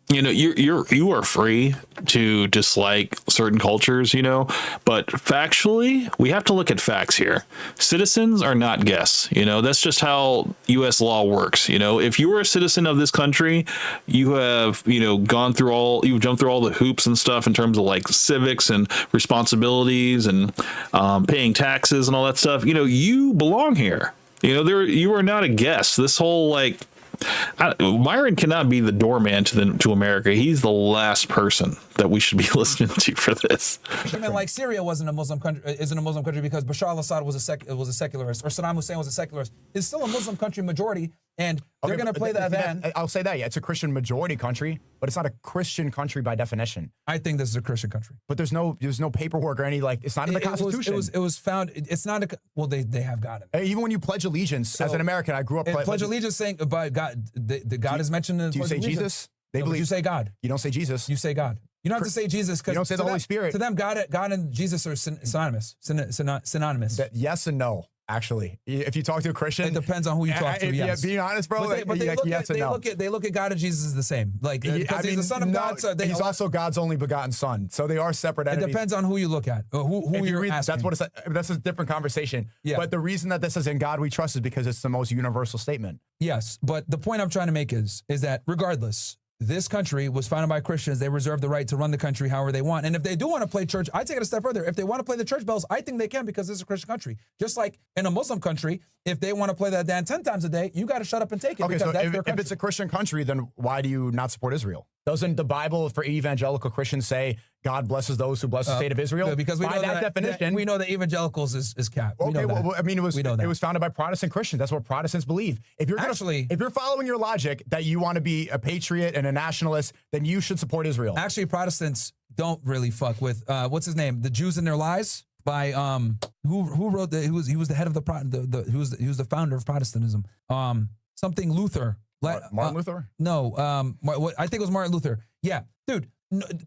you know, you are free to dislike certain cultures, you know, but factually, we have to look at facts here. Citizens are not guests, you know. That's just how U.S. law works. You know, if you are a citizen of this country, you have, you know, you've jumped through all the hoops and stuff in terms of like civics and responsibilities and paying taxes and all that stuff. You know, you belong here. You know, you are not a guest. This whole like. Myron cannot be the doorman to America. He's the last person that we should be listening to for this. Even like Syria wasn't a Muslim country, isn't a Muslim country because Bashar al-Assad was a secularist, or Saddam Hussein was a secularist. It's still a Muslim country majority, and they're going to play that van. I'll say that, yeah, it's a Christian majority country, but it's not a Christian country by definition. I think this is a Christian country. But there's no paperwork or any, like, it's not in the Constitution. It was found, it's not well, they have God in it. Even when you pledge allegiance, as an American, I grew up pledge allegiance saying about God, the God is mentioned in the Pledge of Allegiance. Do you say Jesus? They believe. You say God. You don't say Jesus. You say God. You don't have to say Jesus because you don't say the Holy Spirit. To them, God and Jesus are synonymous. Synonymous. Yes and no. Actually, if you talk to a Christian, it depends on who you talk to. Yes. Yeah, being honest, bro. They look at God and Jesus as the same. Like, because he's the Son of God. So he's also God's only begotten Son. So they are separate entities. It depends on who you look at, who you're asking. That's a different conversation. Yeah. But the reason that this is in God we trust is because it's the most universal statement. Yes, but the point I'm trying to make is that regardless, this country was founded by Christians. They reserve the right to run the country however they want. And if they do want to play church, I take it a step further. If they want to play the church bells, I think they can because this is a Christian country. Just like in a Muslim country, if they want to play that Dan 10 times a day, you got to shut up and take it. Okay, so if it's a Christian country, then why do you not support Israel? Doesn't the Bible for evangelical Christians say God blesses those who bless the state of Israel? Because we by know that definition, we know that evangelicals is cap. Okay, well, I mean, it was founded by Protestant Christians. That's what Protestants believe. If you're following your logic that you want to be a patriot and a nationalist, then you should support Israel. Actually, Protestants don't really fuck with what's his name, The Jews and Their Lies by who wrote he was the head of he was the founder of Protestantism. Something Luther. Martin Luther? No, I think it was Martin Luther. Yeah, dude.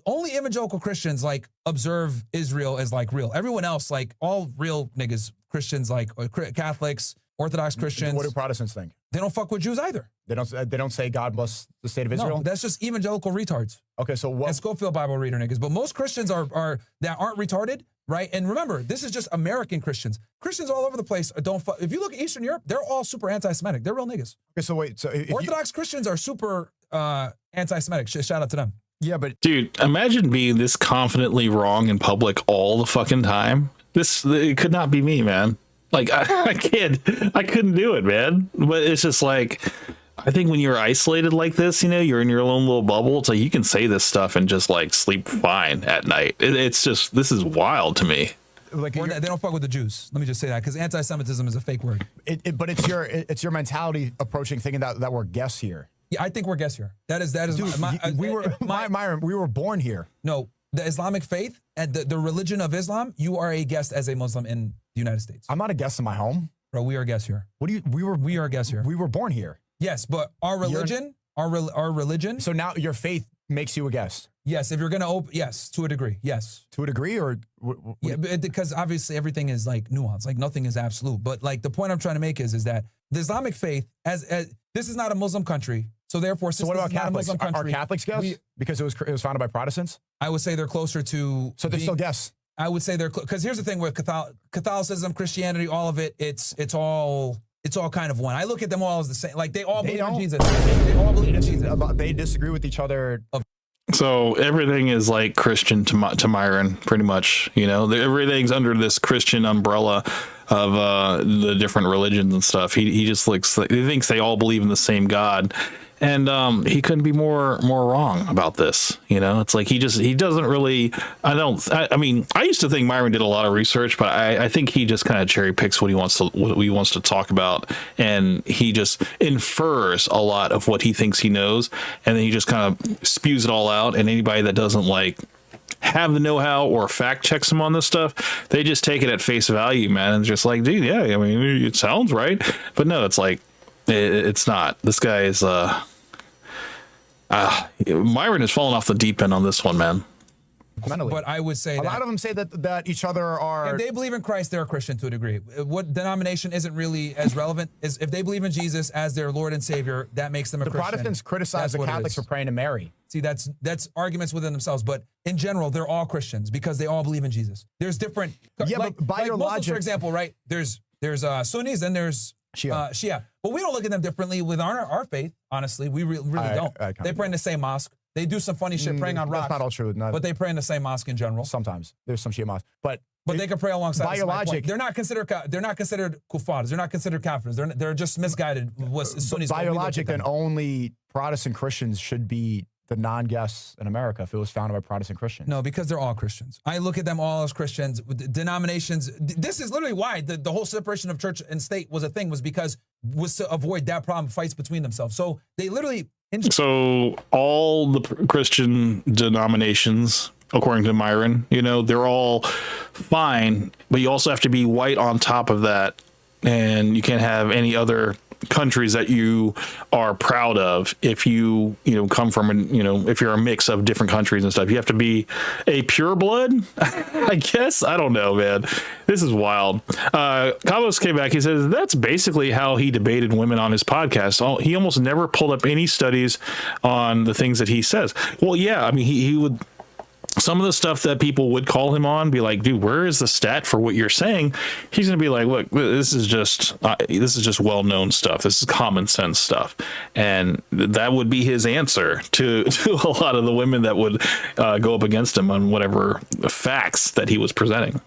Only evangelical Christians like observe Israel as like real. Everyone else, like all real niggas, Christians, like Catholics, Orthodox Christians. What do Protestants think? They don't fuck with Jews either. They don't say God bless the state of Israel. No, that's just evangelical retards. Okay, so what? And Schofield Bible reader niggas, but most Christians are that aren't retarded, right? And remember, this is just American Christians. Christians all over the place don't fuck. If you look at Eastern Europe, they're all super anti-Semitic. They're real niggas. Okay, so wait, so Orthodox Christians are super anti-Semitic. Shout out to them. Yeah, but dude, imagine being this confidently wrong in public all the fucking time. It could not be me, man. Like I couldn't do it, man. But it's just like, I think when you're isolated like this, you know, you're in your own little bubble. It's like you can say this stuff and just like sleep fine at night. It's just, this is wild to me. Like they don't fuck with the Jews. Let me just say that because anti-Semitism is a fake word. But it's your mentality approaching thinking that we're guests here. Yeah, I think we're guests here. That is. Dude, Myron, we were born here. No, the Islamic faith and the religion of Islam. You are a guest as a Muslim in the United States. I'm not a guest in my home, bro. We are guests here. We are guests here. We were born here. Yes, but our religion, our religion. So now your faith makes you a guest. Yes, if you're gonna open, yes, to a degree, yes. To a degree, or yeah, because obviously everything is like nuanced, like nothing is absolute. But like the point I'm trying to make is that the Islamic faith, as this is not a Muslim country, so therefore, so what about Catholics? Are Catholics guests? Because it was founded by Protestants. I would say they're closer to. So they're still guests. I would say they're because here's the thing with Catholicism, Christianity, all of it, it's all kind of one. I look at them all as the same. Like they all believe in Jesus. They all believe in Jesus. They disagree with each other. So everything is like Christian to Myron, pretty much. You know, everything's under this Christian umbrella of the different religions and stuff. He just looks like he thinks they all believe in the same God. And he couldn't be more wrong about this. You know, it's like he doesn't really. I mean, I used to think Myron did a lot of research, but I think he just kind of cherry picks what he wants to talk about, and he just infers a lot of what he thinks he knows, and then he just kind of spews it all out. And anybody that doesn't like have the know-how or fact checks him on this stuff, they just take it at face value, man, and just like, dude, yeah, I mean, it sounds right, but no, it's like. It's not. This guy is Myron has fallen off the deep end on this one, man. Mentally. But I would say a lot of them say that each other are. If they believe in Christ, they're a Christian to a degree. What denomination isn't really as relevant is if they believe in Jesus as their Lord and Savior, that makes them a Christian. The Protestants criticize the Catholics for praying to Mary. See, that's arguments within themselves. But in general, they're all Christians because they all believe in Jesus. There's different. Yeah, but by your Muslims, logic, for example, right? There's Sunnis and there's Shia. But we don't look at them differently with our faith. Honestly, we really don't. They pray in the same mosque. They do some funny shit praying on rocks. That's not all true. But they pray in the same mosque in general. Sometimes there's some Shia mosques, but they can pray alongside. By your logic, they're not considered kuffars. They're not considered kafirs. They're just misguided. By your logic, then only Protestant Christians should be the non-guests in America if it was founded by Protestant Christians. No, because they're all Christians. I look at them all as Christians. Denominations. This is literally why the whole separation of church and state was a thing, was to avoid that problem, fights between themselves. So they literally. So all the Christian denominations, according to Myron, they're all fine, but you also have to be white on top of that, and you can't have any other countries that you are proud of if you come from if you're a mix of different countries and stuff. You have to be a pure blood, I guess. I don't know, man. This is wild. Carlos came back. He says that's basically how he debated women on his podcast. He almost never pulled up any studies on the things that he says. Well, yeah, I mean, he would. Some of the stuff that people would call him on, be like, dude, where is the stat for what you're saying? He's going to be like, look, this is just well-known stuff. This is common sense stuff. And that would be his answer to a lot of the women that would go up against him on whatever facts that he was presenting.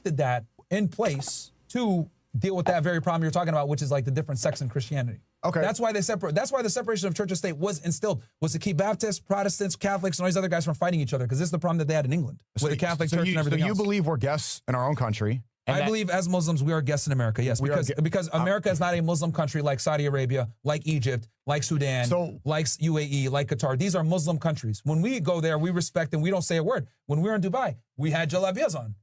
Did that in place to deal with that very problem you're talking about, which is like the different sects in Christianity. Okay. That's why they separate. That's why the separation of church and state was instilled, was to keep Baptists, Protestants, Catholics, and all these other guys from fighting each other, because this is the problem that they had in England with the Catholic Church and everything else. So you believe we're guests in our own country? I believe as Muslims we are guests in America, yes, because America is not a Muslim country like Saudi Arabia, like Egypt, like Sudan, like UAE, like Qatar. These are Muslim countries. When we go there, we respect and we don't say a word. When we were in Dubai, we had jalabiyas on.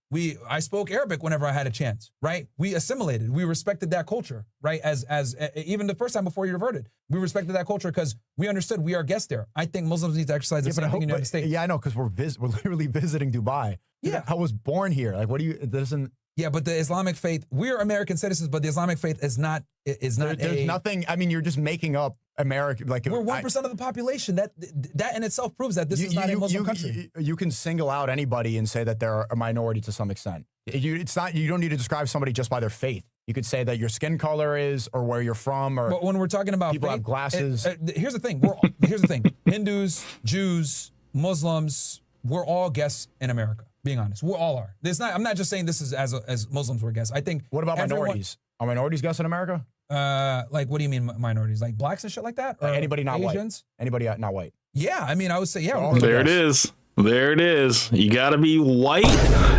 I spoke Arabic whenever I had a chance, right? We assimilated. We respected that culture, right? As even the first time before you reverted, we respected that culture because we understood we are guests there. I think Muslims need to exercise the same thing in the United States. Yeah, I know, because we're literally visiting Dubai. Yeah, I was born here. Like, what do you? It doesn't. Yeah, but the Islamic faith, we're American citizens, but the Islamic faith is not. There's nothing. I mean, you're just making up America. Like, we're 1% of the population. That in itself proves that this is not a Muslim country. You can single out anybody and say that they're a minority to some extent. It's not. You don't need to describe somebody just by their faith. You could say that your skin color is, or where you're from, or. But when we're talking about people faith, have glasses. Here's the thing. Here's the thing. Hindus, Jews, Muslims, we're all guests in America. Being honest, we all are. I'm not just saying this is as Muslims we're guests. I think. What about minorities? Are minorities guests in America? Like, what do you mean minorities? Like blacks and shit like that? Or anybody not Asians? White? Anybody not white? Yeah, I mean, I would say yeah. There it is. There it is. You got to be white.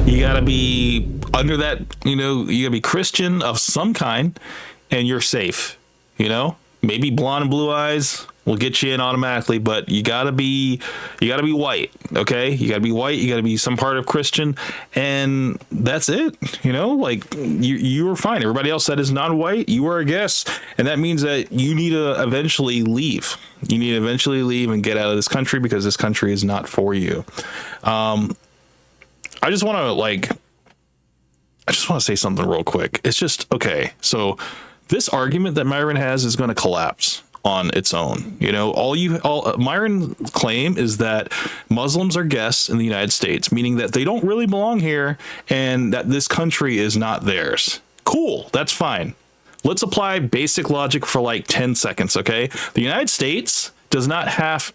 You got to be under that. You got to be Christian of some kind, and you're safe. Maybe blonde and blue eyes will get you in automatically, but you gotta be white, okay? You gotta be white. You gotta be some part of Christian, and that's it. Like you are fine. Everybody else that is non-white, you are a guest, and that means that you need to eventually leave. You need to eventually leave and get out of this country because this country is not for you. I just want to say something real quick. It's just okay. So. This argument that Myron has is going to collapse on its own. Myron's claim is that Muslims are guests in the United States, meaning that they don't really belong here and that this country is not theirs. Cool. That's fine. Let's apply basic logic for like 10 seconds. Okay. The United States does not have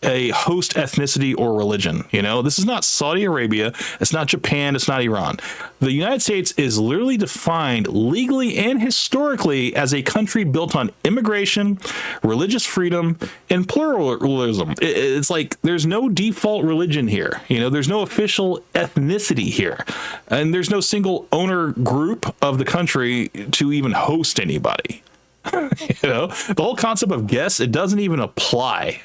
a host ethnicity or religion. This is not Saudi Arabia. It's not Japan. It's not Iran. The United States is literally defined legally and historically as a country built on immigration, religious freedom, and pluralism. It's like there's no default religion here. There's no official ethnicity here, and there's no single owner group of the country to even host anybody. The whole concept of guests, it doesn't even apply,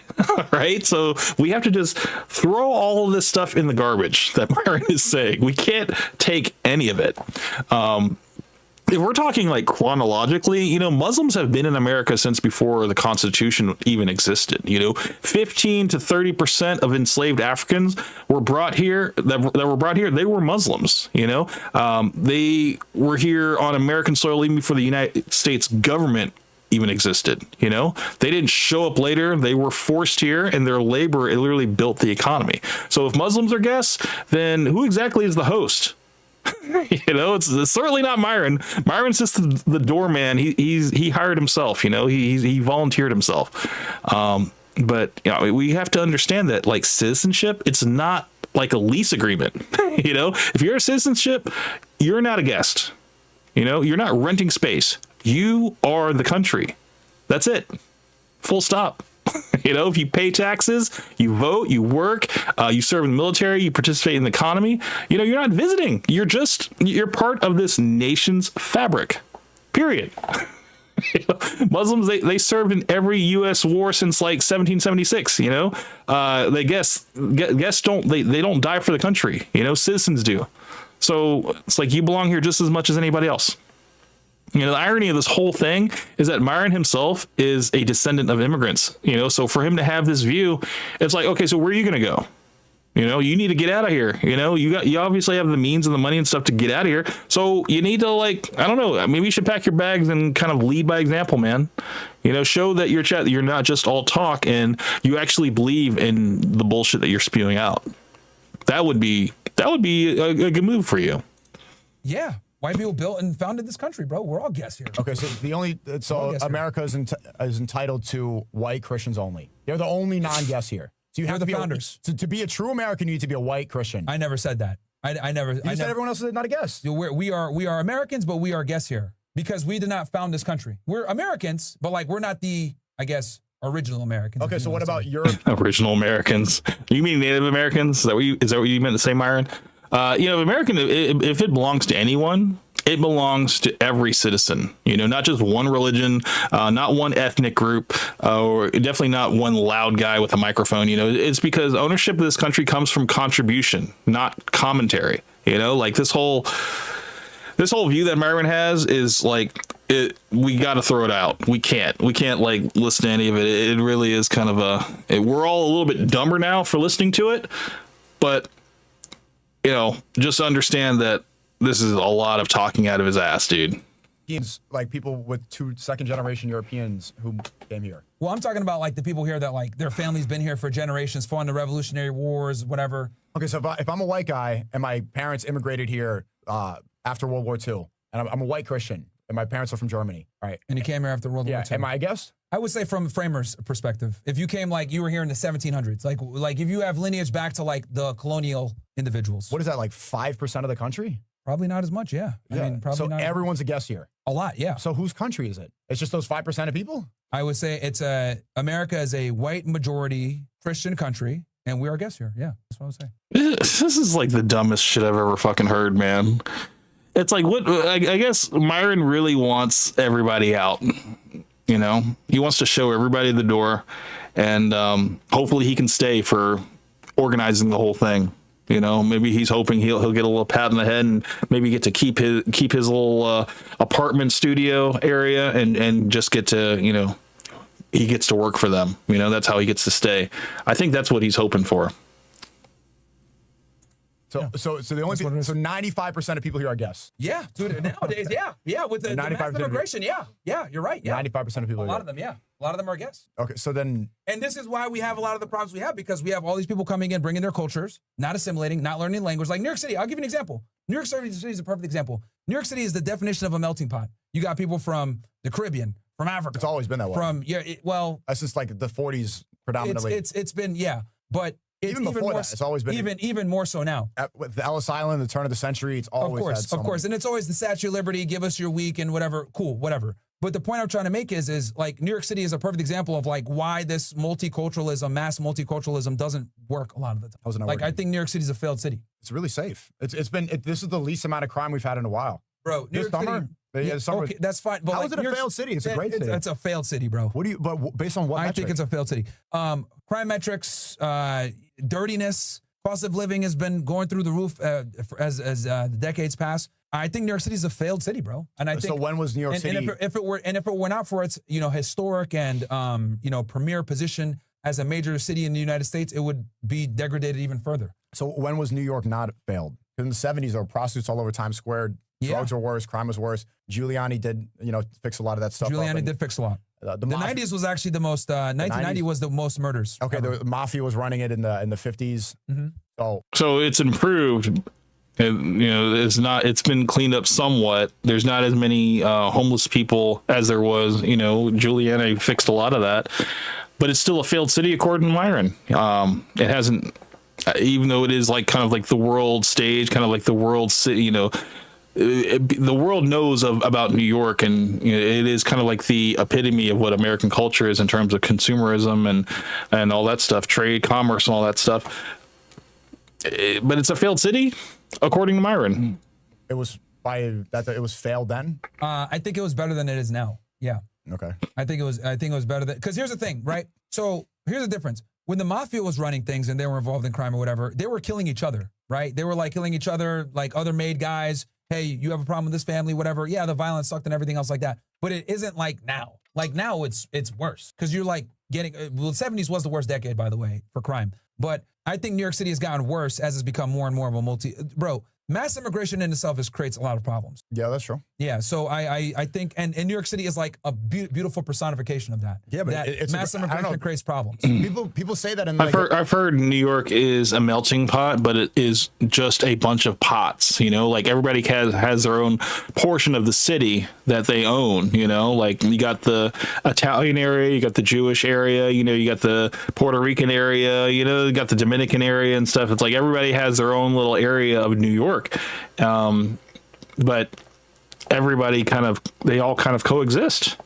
right? So we have to just throw all of this stuff in the garbage that Myron is saying. We can't take any of it. if we're talking like chronologically, you know, Muslims have been in America since before the Constitution even existed. You know, 15 to 30% of enslaved Africans were brought here that were brought here. They were Muslims. You know, they were here on American soil even before the United States government even existed. You know, they didn't show up later. They were forced here, and their labor, it literally built the economy. So if Muslims are guests, then who exactly is the host? You know, it's certainly not Myron. Myron's just the doorman. He hired himself. You know, he volunteered himself. But you know, we have to understand that like citizenship, it's not like a lease agreement. You know, if you're a citizenship, you're not a guest. You know, you're not renting space. You are the country. That's it. Full stop. You know, if you pay taxes, you vote, you work, you serve in the military, you participate in the economy, you know, you're not visiting. You're part of this nation's fabric, period. You know, Muslims, they served in every U.S. war since like 1776, you know, guests don't die for the country, you know, citizens do. So it's like you belong here just as much as anybody else. You know, the irony of this whole thing is that Myron himself is a descendant of immigrants, you know, so for him to have this view, it's like, okay, so where are you going to go? You know, you need to get out of here. You know, you obviously have the means and the money and stuff to get out of here. So you need to, like, I don't know, maybe you should pack your bags and kind of lead by example, man. You know, show that you're not just all talk and you actually believe in the bullshit that you're spewing out. That would be a good move for you. Yeah. White people built and founded this country, bro. We're all guests here. Okay, so America is entitled to white Christians only. They're the only non-guests here. So you have to be founders. To be a true American, you need to be a white Christian. I never said that. I never. You said everyone else is not a guest. We are Americans, but we are guests here because we did not found this country. We're Americans, but like we're not the, I guess, original Americans. Okay, so what about Europe? Original Americans? You mean Native Americans? Is that what you meant to say, Myron? You know, American, if it belongs to anyone, it belongs to every citizen, you know, not just one religion, not one ethnic group, or definitely not one loud guy with a microphone. You know, it's because ownership of this country comes from contribution, not commentary. You know, like this whole view that Myron has is like, we got to throw it out. We can't like listen to any of it. It really is kind of we're all a little bit dumber now for listening to it, but you know, just understand that this is a lot of talking out of his ass, dude. Like people with second-generation Europeans who came here. Well, I'm talking about like the people here that like their family's been here for generations, fought in the Revolutionary Wars, whatever. Okay, so if I'm a white guy and my parents immigrated here after World War II, and I'm a white Christian, and my parents are from Germany, right? And you came here after World War II. Am I a guest? I would say from Framer's perspective, if you came like you were here in the 1700s, like if you have lineage back to like the colonial individuals. What is that, like 5% of the country? Probably not as much, yeah. I mean, probably so not. So everyone's a guest here? A lot, yeah. So whose country is it? It's just those 5% of people? I would say America is a white majority Christian country, and we are guests here. Yeah, that's what I would say. This is like the dumbest shit I've ever fucking heard, man. It's like, what? I guess Myron really wants everybody out. You know, he wants to show everybody the door, and hopefully he can stay for organizing the whole thing. You know, maybe he's hoping he'll get a little pat on the head and maybe get to keep his little apartment studio area and just get to, you know, he gets to work for them. You know, that's how he gets to stay. I think that's what he's hoping for. So the only 95% of people here are guests. Yeah, dude. Nowadays, yeah, with the mass immigration, yeah, you're right. Yeah, 95% of people. A lot of them, yeah, a lot of them are guests. Okay, so then, and this is why we have a lot of the problems we have because we have all these people coming in, bringing their cultures, not assimilating, not learning language. Like New York City, I'll give you an example. New York City is a perfect example. New York City is the definition of a melting pot. You got people from the Caribbean, from Africa. It's always been that way. That's since like the 40s predominantly. It's been but. Even before that, it's always been even more so now. With the Ellis Island, the turn of the century, it's always of course, and it's always the Statue of Liberty. Give us your week and whatever. Cool, whatever. But the point I'm trying to make is like New York City is a perfect example of like why this multiculturalism, mass multiculturalism, doesn't work a lot of the time. How's it not working? I think New York City is a failed city. It's really safe. This is the least amount of crime we've had in a while, bro. New York summer. City, okay, that's fine. But how is it a failed city? It's a great city. It's a failed city, bro. But based on what? I think it's a failed city. Crime metrics, dirtiness, Cost of living has been going through the roof as the decades pass. I think New York City is a failed city, bro. And I think so. When was New York City? If it were not for its historic and premier position as a major city in the United States, it would be degraded even further. So when was New York not failed? In the 70s, there were prostitutes all over Times Square. Drugs were worse. Crime was worse. Giuliani did, fix a lot of that stuff. Giuliani did fix a lot. The 90s was actually the most. 1990 was the most murders. Okay, the mafia was running it in the 50s. Mm-hmm. So it's improved. It's been cleaned up somewhat. There's not as many homeless people as there was. Giuliani fixed a lot of that, but it's still a failed city according to Myron. It hasn't, even though it is kind of like the world stage, kind of like the world city. The world knows about New York, and it is kind of like the epitome of what American culture is in terms of consumerism and all that stuff, trade, commerce, and all that stuff. But it's a failed city, according to Myron. It was it was failed then. I think it was better than it is now. Yeah. Okay. I think it was better than, because here's the thing, right? So here's the difference. When the mafia was running things and they were involved in crime or whatever, they were killing each other, right? They were killing each other, like other made guys. Hey, you have a problem with this family, whatever. Yeah, the violence sucked and everything else like that. But it isn't like now. Like now it's worse because you're getting, the 70s was the worst decade, by the way, for crime. But I think New York City has gotten worse as it's become more and more of a mass immigration in itself creates a lot of problems. Yeah, that's true. Yeah, so I think, and New York City is like a beautiful personification of that. Yeah, but it's mass immigration creates problems. People say that in I've heard New York is a melting pot, but it is just a bunch of pots. Everybody has their own portion of the city that they own. You got the Italian area, you got the Jewish area, you got the Puerto Rican area, you got the Dominican area and stuff. It's like everybody has their own little area of New York. But everybody they all kind of coexist.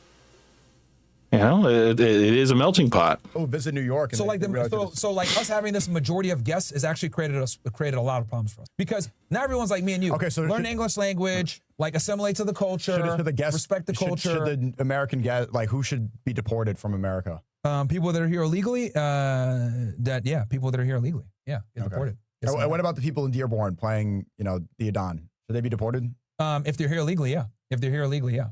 It is a melting pot. Oh, visit New York. So us having this majority of guests has actually created a lot of problems for us, because now everyone's like me and you. Okay, so learn English language, assimilate to the culture, respect the culture. Should the American guest, who should be deported from America? People that are here illegally. People that are here illegally. Yeah, get deported. What about the people in Dearborn playing, the Adon? Should they be deported? If they're here illegally, yeah.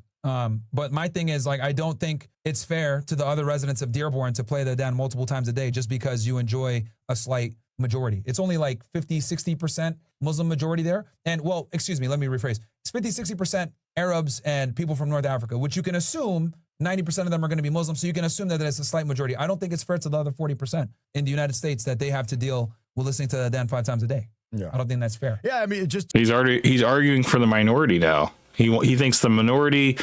But my thing is, I don't think it's fair to the other residents of Dearborn to play the Adon multiple times a day just because you enjoy a slight majority. It's only 50, 60% Muslim majority there. And, excuse me, let me rephrase. It's 50, 60% Arabs and people from North Africa, which you can assume 90% of them are going to be Muslim. So you can assume that it's a slight majority. I don't think it's fair to the other 40% in the United States that they have to deal with listening to the Adon 5 times a day. Yeah. I don't think that's fair. Yeah, I mean, he's arguing for the minority now. He thinks the minority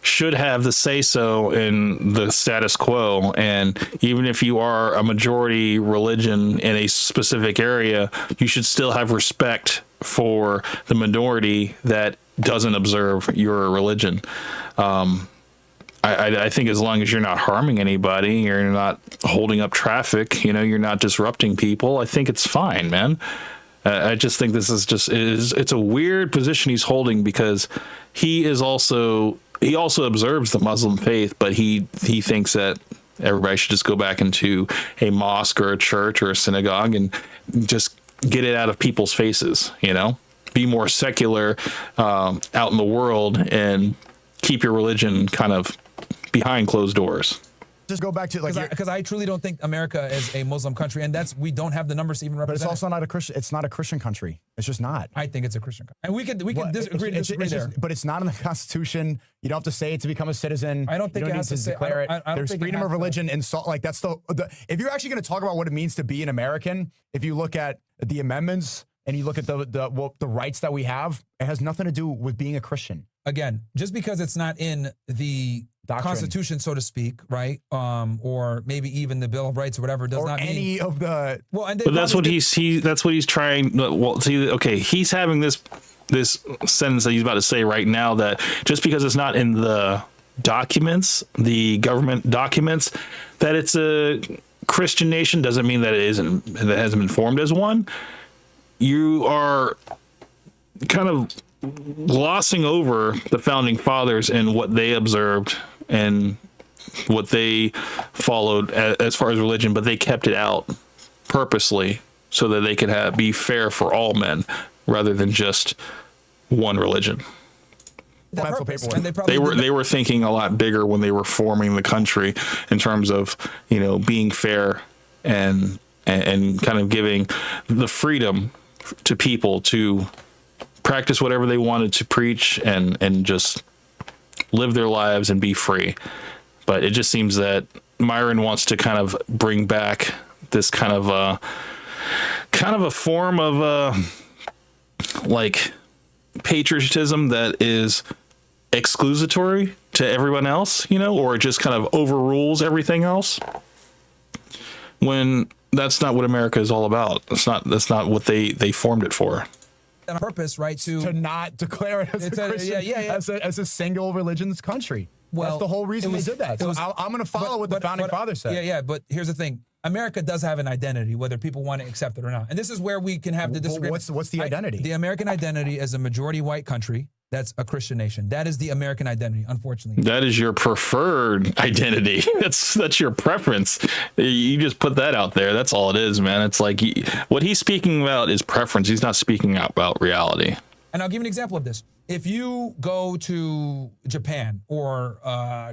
should have the say-so in the status quo, and even if you are a majority religion in a specific area, you should still have respect for the minority that doesn't observe your religion. I think as long as you're not harming anybody, you're not holding up traffic, you're not disrupting people, I think it's fine, man. I just think this is it's a weird position he's holding, because he also observes the Muslim faith, but he thinks that everybody should just go back into a mosque or a church or a synagogue and just get it out of people's faces, be more secular out in the world and keep your religion kind of behind closed doors. Just go back to because I truly don't think America is a Muslim country, and we don't have the numbers to even represent. But it's also not a Christian. It's not a Christian country. It's just not. I think it's a Christian country, and we can disagree there. But it's not in the Constitution. You don't have to say it to become a citizen. I don't think it has to declare it. There's freedom of religion and that's the. If you're actually going to talk about what it means to be an American, if you look at the amendments and you look at the rights that we have, it has nothing to do with being a Christian. Again, just because it's not in the doctrine, Constitution, so to speak, right? Or maybe even the Bill of Rights or whatever, does not any mean of the. Well, and but that's what he's trying. Well, see, okay, he's having this sentence that he's about to say right now, that just because it's not in the documents, the government documents, that it's a Christian nation doesn't mean that that hasn't been formed as one. You are kind of glossing over the founding fathers and what they observed and what they followed as far as religion, but they kept it out purposely so that they could be fair for all men rather than just one religion. And They were thinking a lot bigger when they were forming the country in terms of, you know, being fair and kind of giving the freedom to people to practice whatever they wanted to preach and just live their lives and be free. But it just seems that Myron wants to kind of bring back this kind of a form of like patriotism that is exclusatory to everyone else, you know, or it just kind of overrules everything else, when that's not what America is all about. That's not what they formed it for. On purpose, right? To not declare it as a Christian, as a single religion's country. Well, that's the whole reason they did that. So I'm going to follow what the founding fathers said. Yeah. But here's the thing: America does have an identity, whether people want to accept it or not. And this is where we can have the disagreement. What's the identity? The American identity is a majority white country that's a Christian nation. That is the American identity, unfortunately. That is your preferred identity. That's your preference. You just put that out there. That's all it is, man. It's like what he's speaking about is preference. He's not speaking about reality. And I'll give you an example of this. If you go to Japan or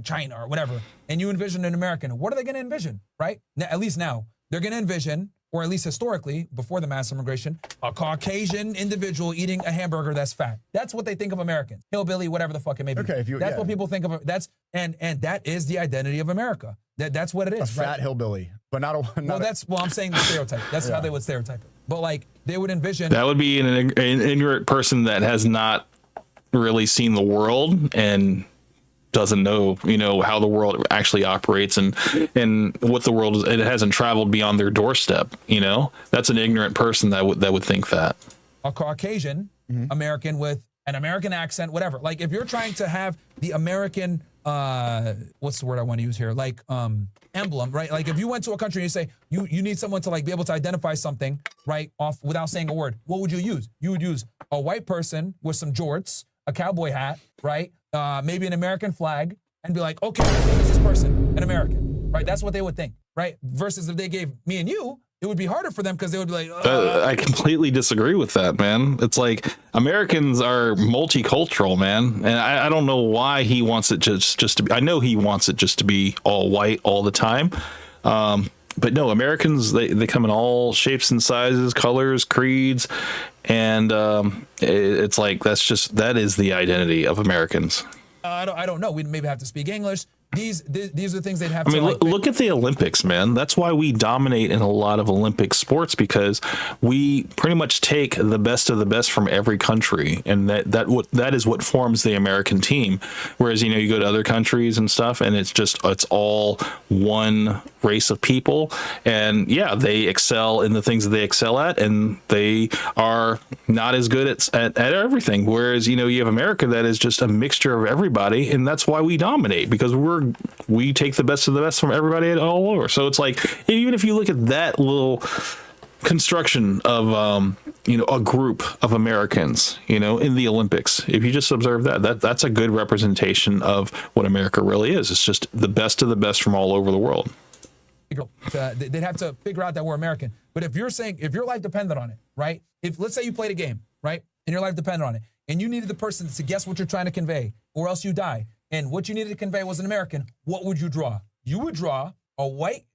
China or whatever, and you envision an American, what are they going to envision, right? At least now, they're going to envision, or at least historically, before the mass immigration, a Caucasian individual eating a hamburger that's fat. That's what they think of Americans. Hillbilly, whatever the fuck it may be. Okay, that's what people think of. And that is the identity of America. That's what it is. A fat hillbilly, but not a. I'm saying the stereotype. That's how they would stereotype it. But like they would envision. That would be an ignorant person that has not really seen the world and doesn't know, you know, how the world actually operates and what the world is. It hasn't traveled beyond their doorstep. You know, that's an ignorant person that would think that. A Caucasian American with an American accent, whatever. Like if you're trying to have the American, what's the word I want to use here? Like emblem, right? Like if you went to a country and you say you need someone to like be able to identify something right off without saying a word, what would you use? You would use a white person with some jorts, a cowboy hat, right? Maybe an American flag, and be like, okay, who's this person? An American, right? That's what they would think, right? Versus if they gave me and you, it would be harder for them because they would be like, I completely disagree with that, man. It's like Americans are multicultural, man. And I don't know why he wants it just to be, I know he wants it just to be all white all the time. But no, Americans, they come in all shapes and sizes, colors, creeds. And it's like, that is the identity of Americans. I don't know. We'd maybe have to speak English. These are the things they'd have to. I mean, look at the Olympics, man. That's why we dominate in a lot of Olympic sports, because we pretty much take the best of the best from every country, and that is what forms the American team. Whereas, you know, you go to other countries and stuff, and it's all one race of people, and yeah, they excel in the things that they excel at, and they are not as good at everything. Whereas, you know, you have America that is just a mixture of everybody, and that's why we dominate, because we take the best of the best from everybody all over. So it's like, even if you look at that little construction of you know, a group of Americans, you know, in the Olympics, if you just observe that's a good representation of what America really is. It's just the best of the best from all over the world. They'd have to figure out that we're American. But if you're saying, if your life depended on it, right? If let's say you played a game, right, and your life depended on it, and you needed the person to guess what you're trying to convey, or else you die, and what you needed to convey was an American, what would you draw? You would draw a white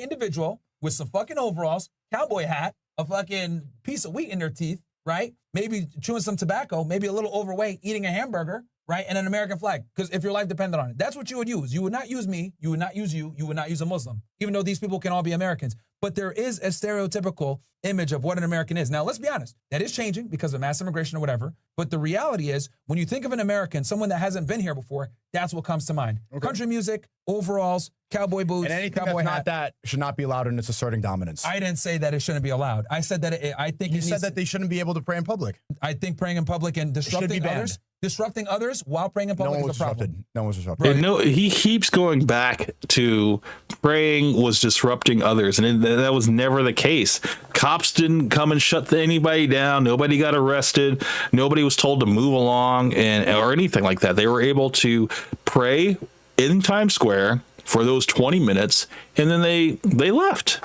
individual with some fucking overalls, cowboy hat, a fucking piece of wheat in their teeth, right? Maybe chewing some tobacco, maybe a little overweight, eating a hamburger, right? And an American flag. Because if your life depended on it, that's what you would use. You would not use me. You would not use you. You would not use a Muslim, even though these people can all be Americans. But there is a stereotypical image of what an American is. Now, let's be honest. That is changing because of mass immigration or whatever. But the reality is, when you think of an American, someone that hasn't been here before, that's what comes to mind. Okay. Country music, overalls, cowboy boots, and anything cowboy that's hat. not that should not be allowed in its asserting dominance. I didn't say that it shouldn't be allowed. I said that I think you said that they shouldn't be able to pray in public. I think praying in public and disrupting others while praying in public is a problem. No one was disrupted. Right. No, he keeps going back to praying was disrupting others, and that was never the case. Cops didn't come and shut anybody down. Nobody got arrested. Nobody was told to move along or anything like that. They were able to pray in Times Square for those 20 minutes, and then they left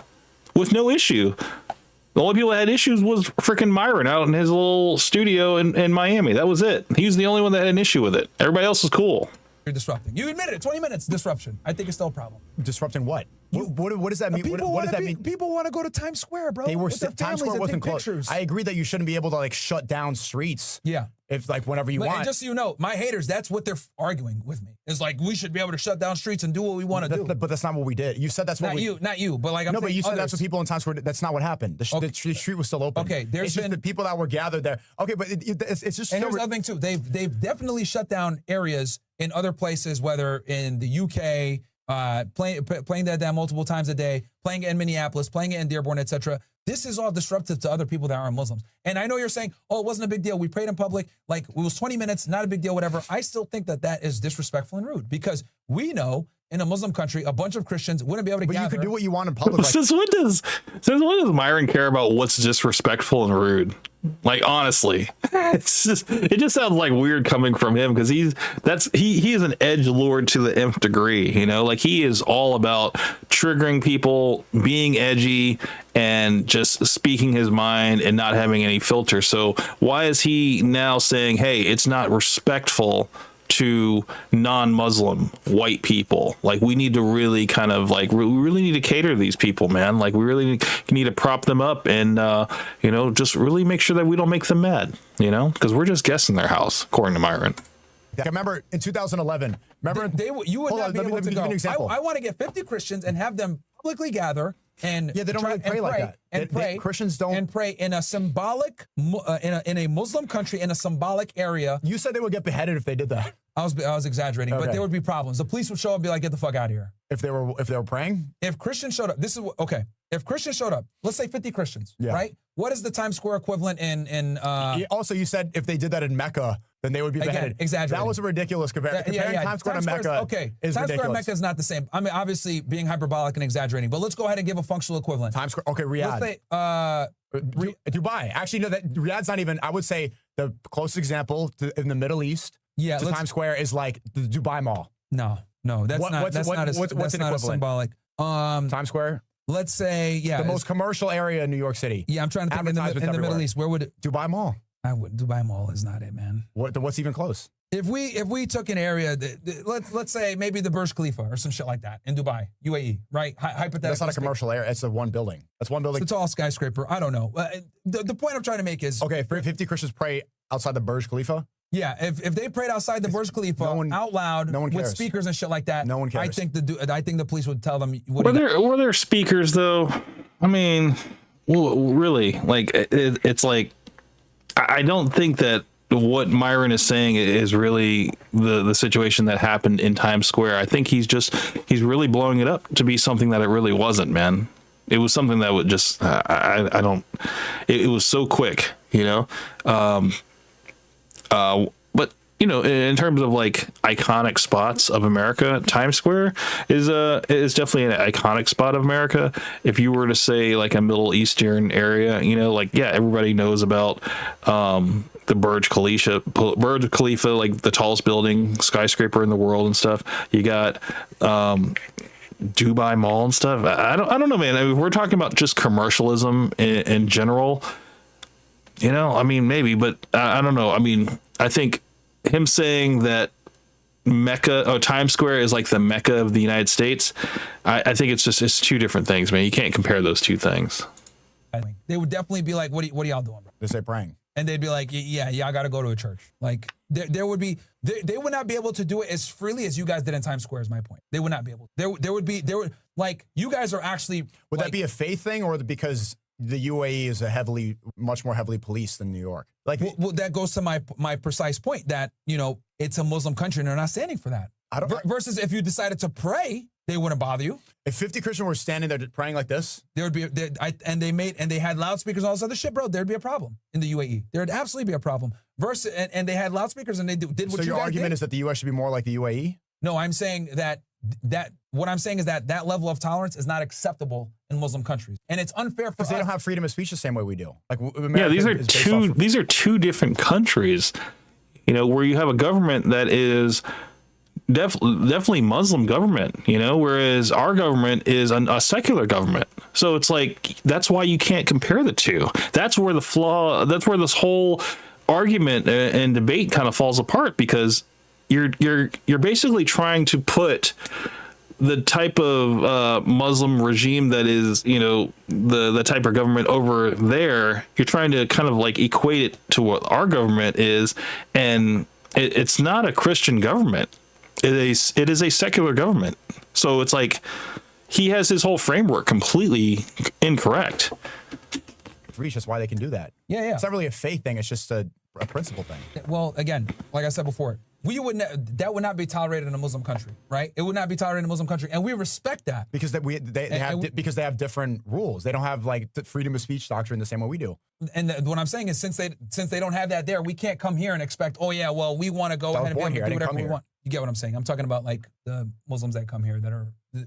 with no issue. The only people that had issues was freaking Myron out in his little studio in Miami. That was it. He was the only one that had an issue with it. Everybody else was cool. You're disrupting. You admitted it. 20 minutes disruption. I think it's still a problem. Disrupting what? What does that mean? What does that mean? People want to go to Times Square, bro. They were Times Square wasn't closed. I agree that you shouldn't be able to like shut down streets. Yeah. If like whenever you want. And just so you know, my haters, that's what they're arguing with me. It's like we should be able to shut down streets and do what we want to do. But that's not what we did. You said that's what not you, but like I'm no, but you said others. that's what people in Times Square. That's not what happened. The street was still open. Okay, it's just the people that were gathered there. Okay, but it's just. And here's the other thing too. They've definitely shut down areas in other places, whether in the UK, playing that down multiple times a day, playing it in Minneapolis, playing it in Dearborn, etc. This is all disruptive to other people that aren't Muslims. And I know you're saying, oh, it wasn't a big deal. We prayed in public. Like, it was 20 minutes, not a big deal, whatever. I still think that is disrespectful and rude because we know in a Muslim country, a bunch of Christians wouldn't be able to gather. But you could do what you want in public. Since when does Myron care about what's disrespectful and rude? Like, honestly, it just sounds like weird coming from him because he is an edgelord to the nth degree, you know, like he is all about triggering people, being edgy, and just speaking his mind and not having any filter. So why is he now saying, hey, it's not respectful to non-Muslim white people? Like, we need to really kind of like, we really need to cater to these people, man. Like, we really need to prop them up and, you know, just really make sure that we don't make them mad, you know, because we're just guessing their house, according to Myron. I remember in 2011, you would not be able to go. An example. I want to get 50 Christians and have them publicly gather and they don't really pray like that. And pray. Christians don't. And pray in a symbolic, in a Muslim country, in a symbolic area. You said they would get beheaded if they did that. I was exaggerating, but there would be problems. The police would show up and be like, get the fuck out of here. If they were praying? If Christians showed up, if Christians showed up, let's say 50 Christians, right? What is the Times Square equivalent in also, you said if they did that in Mecca, then they would be beheaded. Exaggerating. That was a ridiculous comparison. Comparing Times Square to Mecca is Times ridiculous. Square and Mecca is not the same. I mean, obviously being hyperbolic and exaggerating, but let's go ahead and give a functional equivalent. Times Square, okay, Riyadh. Let's say, Dubai. Actually, no, Riyadh's not even, I would say the closest example in the Middle East to Times Square is like the Dubai Mall. No, that's not as symbolic. Times Square? Let's say, the most commercial area in New York City. Yeah, I'm trying to think in the Middle East. Where would it? Dubai Mall. Dubai Mall is not it, man. What's even close? If we took an area, let's say maybe the Burj Khalifa or some shit like that in Dubai, UAE, right? Hypothetically. That's not a commercial area. It's one building. That's one building. It's a tall skyscraper. I don't know. The point I'm trying to make is... Okay, 50 Christians pray outside the Burj Khalifa? Yeah, if they prayed outside the Burj Khalifa out loud with speakers and shit like that, no one cares. I think the police would tell them. Were there speakers though? I mean, really, like it's like I don't think that what Myron is saying is really the situation that happened in Times Square. I think he's really blowing it up to be something that it really wasn't, man. It was something that would just it was so quick, you know. But you know, in terms of like iconic spots of America, Times Square is definitely an iconic spot of America. If you were to say like a Middle Eastern area, you know, like everybody knows about the Burj Khalifa, like the tallest building skyscraper in the world and stuff. You got Dubai Mall and stuff. I don't know, man. I mean, we're talking about just commercialism in general. You know, I mean, maybe, but I don't know. I mean, I think him saying that Times Square is like the Mecca of the United States, I think it's two different things, man. You can't compare those two things. They would definitely be like, what are y'all doing, bro? They say praying. And they'd be like, y'all got to go to a church. Like, there would be, they would not be able to do it as freely as you guys did in Times Square, is my point. They would not be able to. There would, like, you guys are actually. Would that be a faith thing or because the UAE is much more heavily policed than New York? Like, well, that goes to my precise point that, you know, it's a Muslim country and they're not standing for that. Versus if you decided to pray, they wouldn't bother you. If 50 Christians were standing there praying like this, there would be, and they had loudspeakers and all this other shit, bro, there'd be a problem in the UAE. There'd absolutely be a problem. Versus, and they had loudspeakers and they did what you guys did. So your argument is that the U.S. should be more like the UAE? No, I'm saying that what I'm saying is that level of tolerance is not acceptable in Muslim countries, and it's unfair for us. Because they don't have freedom of speech the same way we do. Like, these are two different countries. You know, where you have a government that is definitely Muslim government, whereas our government is a secular government. So it's like, that's why you can't compare the two. That's where that's where this whole argument and debate kind of falls apart, because you're basically trying to put the type of Muslim regime that is, the type of government over there, you're trying to kind of like equate it to what our government is, and it's not a Christian government. It is a secular government. So it's like he has his whole framework completely incorrect. Reach, that's why they can do that. Yeah. It's not really a faith thing. It's just a principle thing. Well, again, like I said before, that would not be tolerated in a Muslim country, right? It would not be tolerated in a Muslim country, and we respect that because because they have different rules. They don't have like the freedom of speech doctrine the same way we do. And what I'm saying is, since they don't have that there, we can't come here and expect, oh yeah, well, we want to go ahead and do whatever we want. You get what I'm saying? I'm talking about like the Muslims that come here that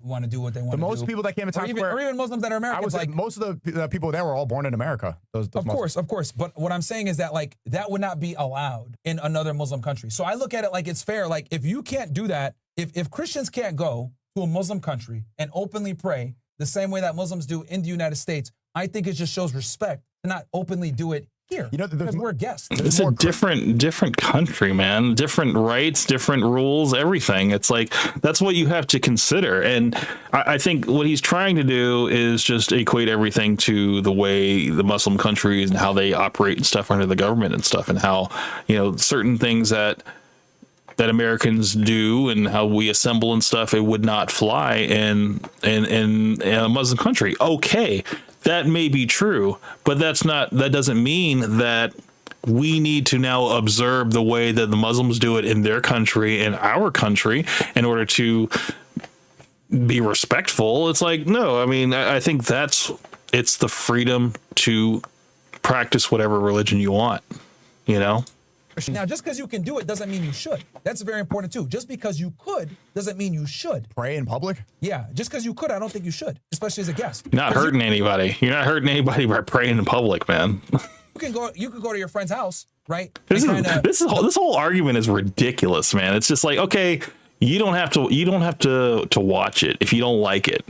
want to do what they want to do. Most people that came to Times Square, or even Muslims that are Americans, most of the people there were all born in America. Of course. But what I'm saying is that like that would not be allowed in another Muslim country. So I look at it like it's fair. Like if you can't do that, if Christians can't go to a Muslim country and openly pray the same way that Muslims do in the United States, I think it just shows respect to not openly do it here, because we're guests. It's a different country, man. Different rights, different rules, everything. It's like, that's what you have to consider. And I think what he's trying to do is just equate everything to the way the Muslim countries and how they operate and stuff under the government and stuff, and how, certain things that Americans do and how we assemble and stuff, it would not fly in a Muslim country. Okay. That may be true, but that doesn't mean that we need to now observe the way that the Muslims do it in their country and our country in order to be respectful. It's like, no, I mean, I think it's the freedom to practice whatever religion you want, Now, just because you can do it doesn't mean you should. That's very important, too. Just because you could doesn't mean you should. Pray in public? Yeah, just because you could, I don't think you should, especially as a guest. You're not hurting anybody. You're not hurting anybody by praying in public, man. You can go to your friend's house, right? This whole argument is ridiculous, man. It's just like, okay, you don't have to watch it if you don't like it,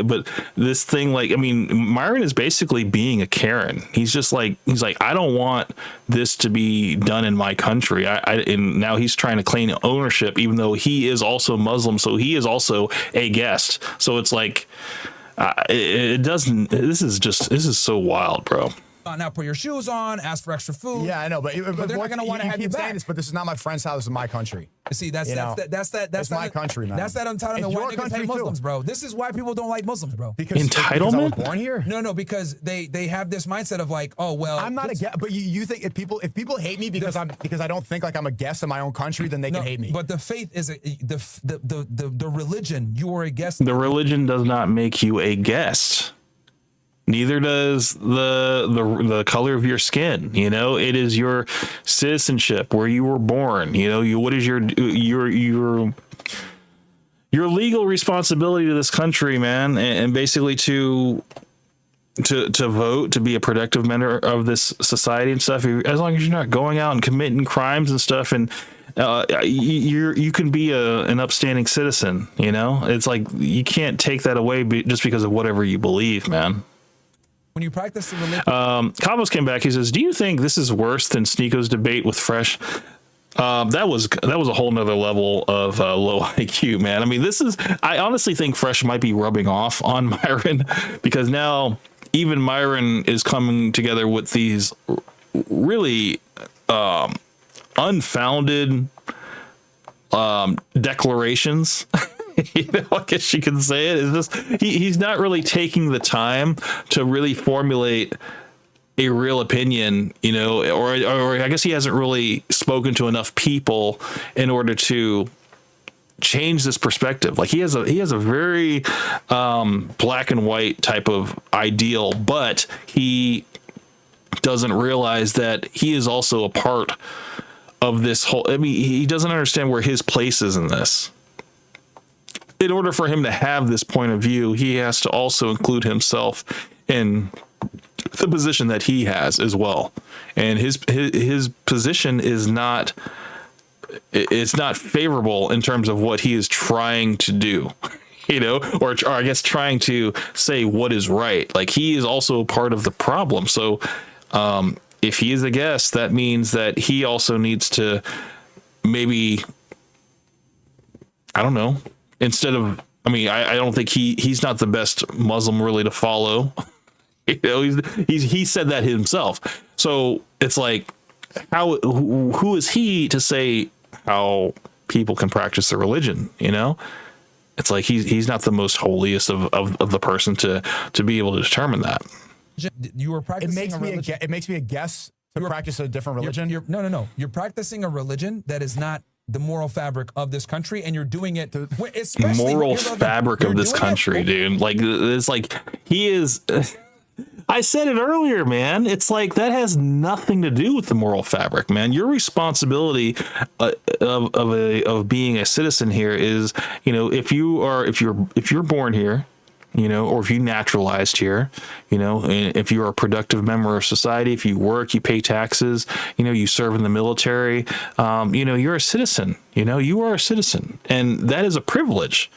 but this thing, like, I mean, Myron is basically being a Karen. He's like, I don't want this to be done in my country. And now he's trying to claim ownership, even though he is also Muslim. So he is also a guest. So it's like, this is so wild, bro. Now put your shoes on, ask for extra food. Yeah, I know, but they're not going to want to have you back. But this is not my friend's house. This is my country. See, that's my country, man. That's that entitlement. Why niggas hate Muslims, bro? This is why people don't like Muslims, bro. Because entitlement? Because I was born here? No, because they have this mindset of like, oh well. I'm not a guest, but you think if people hate me because I don't think like I'm a guest in my own country, then they can hate me. But the faith is the religion. You are a guest. The religion does not make you a guest. Neither does the color of your skin. It is your citizenship, where you were born. What is your legal responsibility to this country, man, and basically to vote, to be a productive member of this society and stuff. As long as you're not going out and committing crimes and stuff, and you can be an upstanding citizen. It's like you can't take that away just because of whatever you believe, man. When you practice the religion, Cabos came back. He says, "Do you think this is worse than Sneako's debate with Fresh?" That was a whole nother level of low IQ, man. I mean, I honestly think Fresh might be rubbing off on Myron, because now even Myron is coming together with these really unfounded declarations. I guess you can say it. It's just he's not really taking the time to really formulate a real opinion, or I guess he hasn't really spoken to enough people in order to change this perspective. Like he has a very black and white type of ideal, but he doesn't realize that he is also a part of this whole. I mean, he doesn't understand where his place is in this. In order for him to have this point of view, he has to also include himself in the position that he has as well. And his position is not it's not favorable in terms of what he is trying to do. Or I guess trying to say what is right. Like, he is also part of the problem. So if he is a guest, that means that he also needs to maybe, I don't know, instead of, I don't think he's not the best Muslim really to follow. He said that himself. So it's like, who is he to say how people can practice their religion? It's like he's not the most holiest of the person to be able to determine that. You were practicing it makes me a guess to practice a different religion. No. You're practicing a religion that is not the moral fabric of this country, and you're doing it. Moral fabric of this country, dude. Like, it's like he is. I said it earlier, man. It's like that has nothing to do with the moral fabric, man. Your responsibility of being a citizen here is, if you're born here, or if you naturalized here, and if you're a productive member of society, if you work, you pay taxes, you serve in the military, you're a citizen. You are a citizen, and that is a privilege.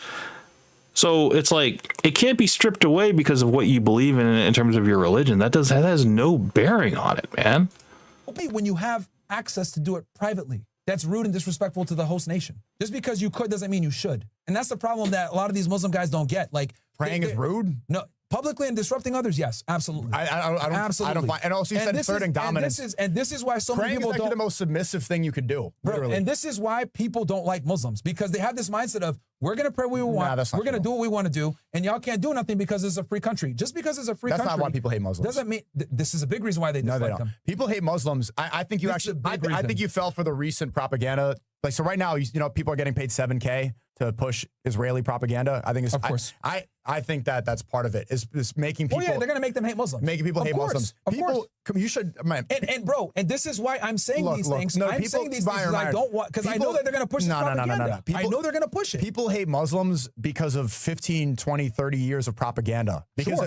So it's like, it can't be stripped away because of what you believe in terms of your religion. That has no bearing on it, man. When you have access to do it privately, that's rude and disrespectful to the host nation. Just because you could doesn't mean you should. And that's the problem that a lot of these Muslim guys don't get. Like, praying is rude? No. Publicly and disrupting others, yes, absolutely. I don't find. And also, you said asserting dominance. And this is why so many people don't. Praying is the most submissive thing you could do. Literally. And this is why people don't like Muslims, because they have this mindset of, we're going to pray what we want, we're going to do what we want to do, and y'all can't do nothing because it's a free country. Just because it's a free country. That's not why people hate Muslims. Doesn't mean this is a big reason why they dislike them. People hate Muslims. I think you actually. I think you fell for the recent propaganda. Like, so right now, people are getting paid $7,000 to push Israeli propaganda. I think it's, of course. I think that's part of it. Is making people. Oh yeah, they're gonna make them hate Muslims. Making people hate Muslims. Of course. You should. Man. And bro, and this is why I'm saying these things. No, I'm saying these things because I don't want, because I know that they're gonna push this propaganda. I know they're gonna push it. People hate Muslims because of 15, 20, 30 years of propaganda. Because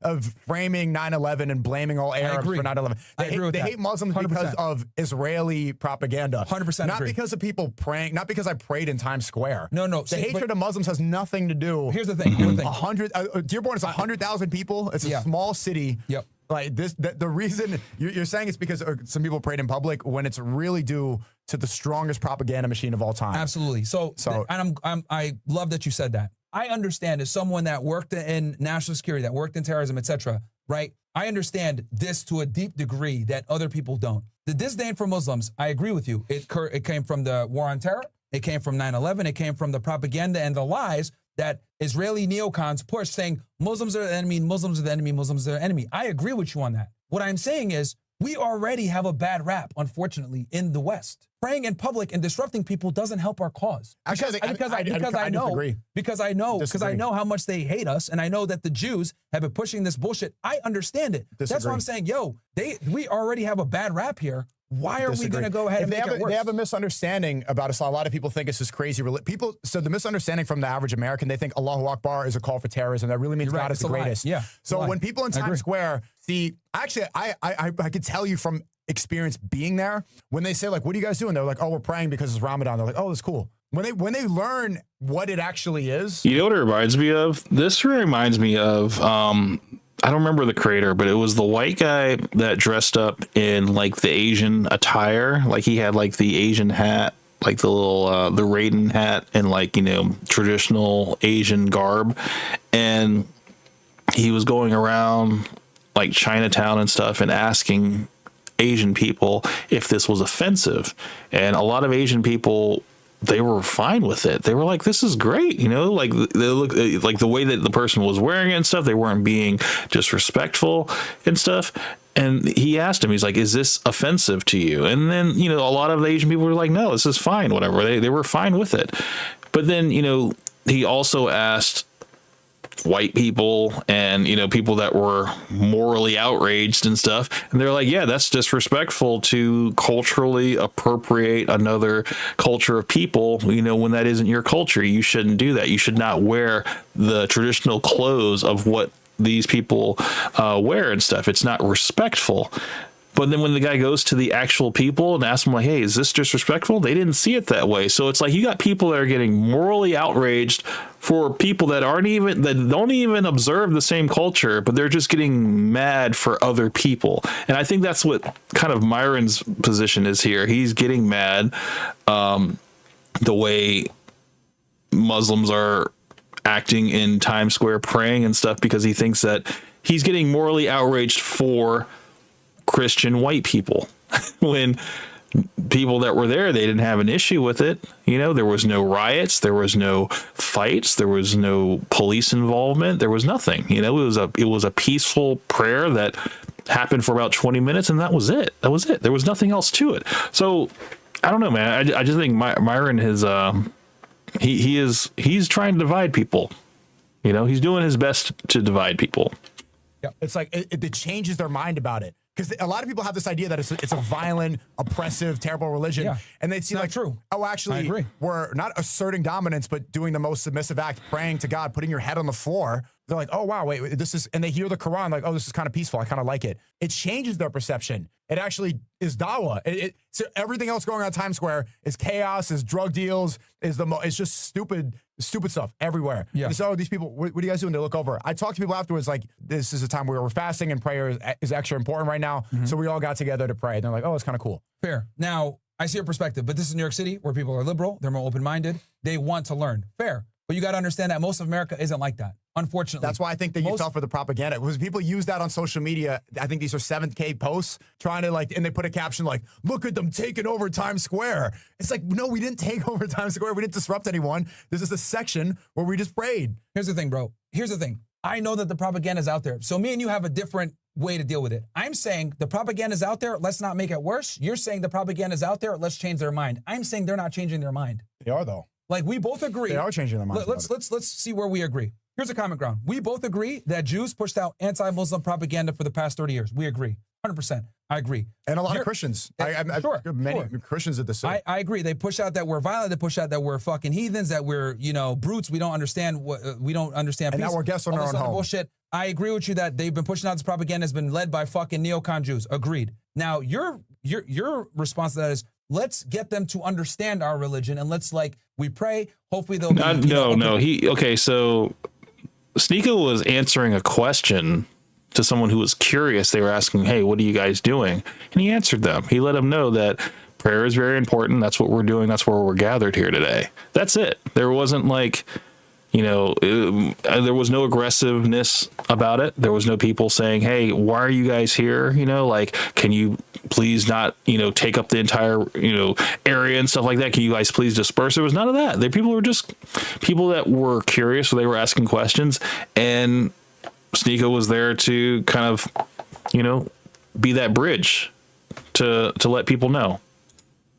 of framing 9/11 and blaming all Arabs for 9/11. They hate Muslims 100%. Because of Israeli propaganda. 100%. Not because of people praying. Not because I prayed in Times Square. No. The hatred of Muslims has nothing to do. Here's the thing. Dearborn is 100,000 people. It's a small city. Yep. Like this, the reason you're saying it's because some people prayed in public, when it's really due to the strongest propaganda machine of all time. Absolutely. So and I love that you said that. I understand, as someone that worked in national security, that worked in terrorism, etc. Right? I understand this to a deep degree that other people don't. The disdain for Muslims, I agree with you. It came from the war on terror. It came from 9/11. It came from the propaganda and the lies that Israeli neocons push, saying Muslims are the enemy, Muslims are the enemy, Muslims are the enemy. I agree with you on that. What I'm saying is, we already have a bad rap, unfortunately, in the West. Praying in public and disrupting people doesn't help our cause. Because I know how much they hate us, and I know that the Jews have been pushing this bullshit. I understand it. That's why I'm saying, we already have a bad rap here. Why are we going to go ahead and make it worse? They have a misunderstanding about Islam. A lot of people think it's this crazy religion. So the misunderstanding from the average American, they think Allahu Akbar is a call for terrorism. That really means God is the greatest. Yeah. So when people in Times Square see, actually, I could tell you from experience being there, when they say, like, what are you guys doing? They're like, oh, we're praying because it's Ramadan. They're like, oh, that's cool. When they learn what it actually is. You know what it reminds me of? This reminds me of, I don't remember the creator, but it was the white guy that dressed up in like the Asian attire. Like, he had like the Asian hat, like the little, the Raiden hat, and like, traditional Asian garb. And he was going around like Chinatown and stuff and asking Asian people if this was offensive. And a lot of Asian people, they were fine with it. They were like, this is great. Like, they look like the way that the person was wearing it and stuff. They weren't being disrespectful and stuff. And he asked him, he's like, is this offensive to you? And then, a lot of the Asian people were like, no, this is fine, whatever. They were fine with it. But then, he also asked white people and people that were morally outraged and stuff, and they're like, yeah, that's disrespectful to culturally appropriate another culture of people. When that isn't your culture, you shouldn't do that. You should not wear the traditional clothes of what these people wear and stuff. It's not respectful. But then when the guy goes to the actual people and asks them like, hey, is this disrespectful? They didn't see it that way. So it's like you got people that are getting morally outraged for people that don't even observe the same culture, but they're just getting mad for other people. And I think that's what kind of Myron's position is here. He's getting mad the way Muslims are acting in Times Square praying and stuff, because he thinks that he's getting morally outraged for Christian white people when people that were there, they didn't have an issue with it. You know, there was no riots, there was no fights, there was no police involvement, there was nothing. You know, it was a peaceful prayer that happened for about 20 minutes, and that was it. There was nothing else to it. So I don't know, man. I just think Myron is he's trying to divide people. You know, he's doing his best to divide people. Yeah, it's like it changes their mind about it. Because a lot of people have this idea that it's a violent, oppressive, terrible religion. And they see like, true. Oh, actually, we're not asserting dominance, but doing the most submissive act, praying to God, putting your head on the floor. They're like, oh, wow, wait, this is, and they hear the Quran like, oh, this is kind of peaceful. I kind of like it. It changes their perception. It actually is dawah. So everything else going on in Times Square is chaos, is drug deals, it's just stupid stuff everywhere. Yeah. So, oh, these people, what are you guys doing? They look over. I talk to people afterwards like, this is a time where we're fasting and prayer is extra important right now. So we all got together to pray. And they're like, oh, it's kind of cool. Fair. Now, I see your perspective, but this is New York City where people are liberal. They're more open-minded. They want to learn. Fair. But you got to understand that most of America isn't like that, unfortunately. That's why I think that you fell for the propaganda. Because people use that on social media. I think these are 7K posts trying to and they put a caption like, look at them taking over Times Square. It's like, no, we didn't take over Times Square. We didn't disrupt anyone. This is a section where we just prayed. Here's the thing, bro. Here's the thing. I know that the propaganda is out there. So me and you have a different way to deal with it. I'm saying the propaganda is out there. Let's not make it worse. You're saying the propaganda is out there. Let's change their mind. I'm saying they're not changing their mind. They are, though. Like, we both agree. They are changing their minds. Let's see where we agree. Here's a common ground. We both agree that Jews pushed out anti-Muslim propaganda for the past 30 years. We agree. 100%. I agree. And a lot of Christians. Many Christians did the same. I agree. They push out that we're violent. They push out that we're fucking heathens, that we're, brutes. We don't understand we don't understand peace. And now we're guests on our own home. Bullshit. I agree with you that they've been pushing out this propaganda has been led by fucking neocon Jews. Agreed. Now, your response to that is, let's get them to understand our religion, and let's we pray. Hopefully they'll be. So Sneeko was answering a question to someone who was curious. They were asking, hey, what are you guys doing? And he answered them. He let them know that prayer is very important. That's what we're doing. That's where we're gathered here today. That's it. There wasn't there was no aggressiveness about it. There was no people saying, hey, why are you guys here? Can you please not, take up the entire, area and stuff like that? Can you guys please disperse? There was none of that. People were just people that were curious. So they were asking questions, and Sneeko was there to kind of, be that bridge to let people know.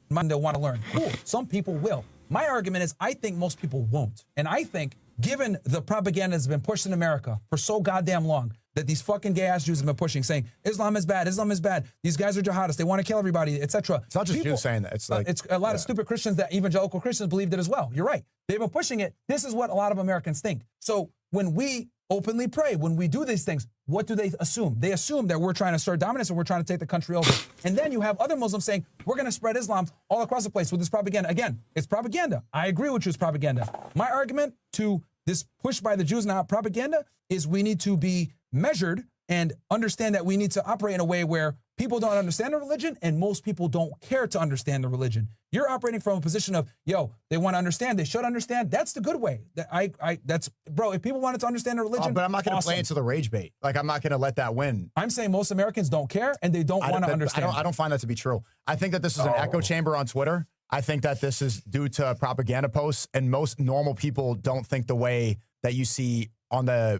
They'll want to learn. Cool. Some people will. My argument is I think most people won't. And I think given the propaganda that's been pushed in America for so goddamn long, that these fucking gay-ass Jews have been pushing, saying, Islam is bad, these guys are jihadists, they want to kill everybody, etc. It's not just Jews saying that. It's it's a lot of stupid Christians that evangelical Christians believed it as well. You're right. They've been pushing it. This is what a lot of Americans think. So when we openly pray, when we do these things, what do they assume? They assume that we're trying to assert dominance and we're trying to take the country over. And then you have other Muslims saying, we're going to spread Islam all across the place with this propaganda. Again, it's propaganda. I agree with you, it's propaganda. My argument to this push by the Jews now propaganda is we need to be measured and understand that we need to operate in a way where people don't understand the religion and most people don't care to understand the religion. You're operating from a position of, they want to understand, they should understand. That's the good way. Bro, if people wanted to understand the religion, but I'm not going to play into the rage bait. I'm not going to let that win. I'm saying most Americans don't care and they don't want to understand. I don't find that to be true. I think that this is an echo chamber on Twitter. I think that this is due to propaganda posts, and most normal people don't think the way that you see on a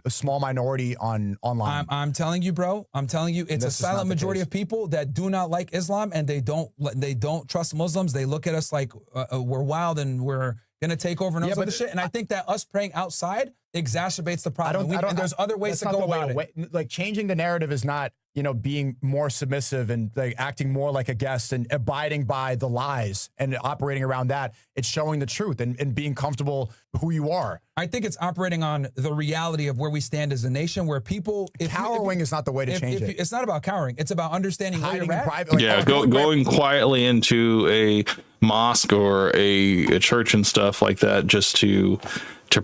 small minority online. I'm telling you, bro. It's a silent majority of people that do not like Islam, and they don't trust Muslims. They look at us like we're wild and we're gonna take over and all this other shit. And I think that us praying outside exacerbates the problem. And there's other ways to go about it. Changing the narrative is not being more submissive and like acting more like a guest and abiding by the lies and operating around that. It's showing the truth and being comfortable who you are. I think it's operating on the reality of where we stand as a nation, where people... Cowering is not the way to change it. It's not about cowering. It's about understanding where you're at. Private, going quietly into a mosque or a church and stuff like that just to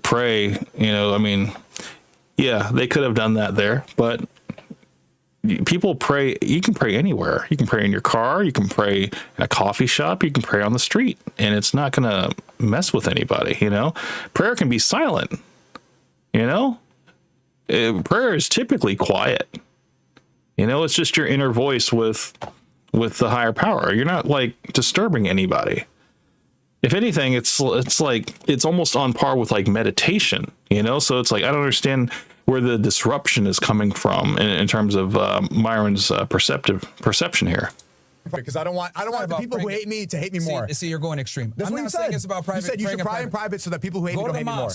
pray, I mean, yeah, they could have done that there, but people pray. You can pray anywhere. You can pray in your car. You can pray in a coffee shop. You can pray on the street, and it's not going to mess with anybody. Prayer can be silent. Prayer is typically quiet. It's just your inner voice with the higher power. You're not like disturbing anybody. If anything, it's like it's almost on par with like meditation. So it's like I don't understand where the disruption is coming from in terms of Myron's perception here. Because I don't want the people who hate me to hate me more. See, you're going extreme. That's I'm what not you saying said. it's about private. You said you should pray in private so that people who hate me don't hate me more.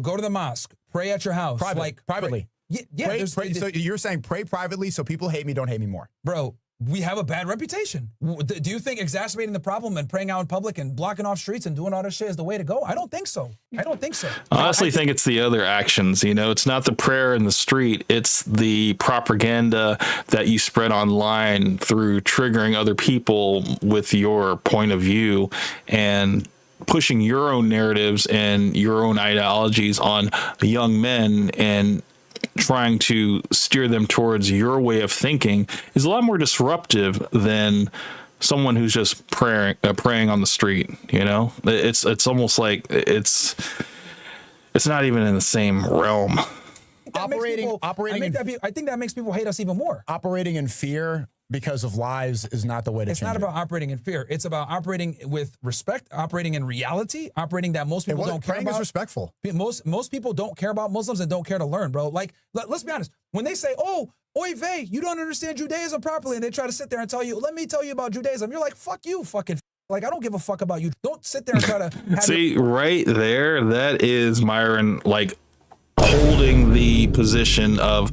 Go to the mosque. Pray at your house. Privately. Yeah. Pray, so you're saying pray privately so people hate me don't hate me more. Bro, we have a bad reputation. Do you think exacerbating the problem and praying out in public and blocking off streets and doing all this shit is the way to go? I don't think so. I honestly think it's the other actions. It's not the prayer in the street. It's the propaganda that you spread online through triggering other people with your point of view and pushing your own narratives and your own ideologies on young men and trying to steer them towards your way of thinking is a lot more disruptive than someone who's just praying on the street. It's almost like it's not even in the same realm. I think that makes people hate us even more. Operating in fear because of lies is not the way to change it. It's not about operating in fear. It's about operating with respect, operating in reality, operating that most people don't care about. Praying is respectful. Most people don't care about Muslims and don't care to learn, bro. Like, let's be honest. When they say, oh, oy vey, you don't understand Judaism properly, and they try to sit there and tell you, let me tell you about Judaism, you're like, fuck you, fucking like, I don't give a fuck about you. Don't sit there and try to see right there. That is Myron, like, holding the position of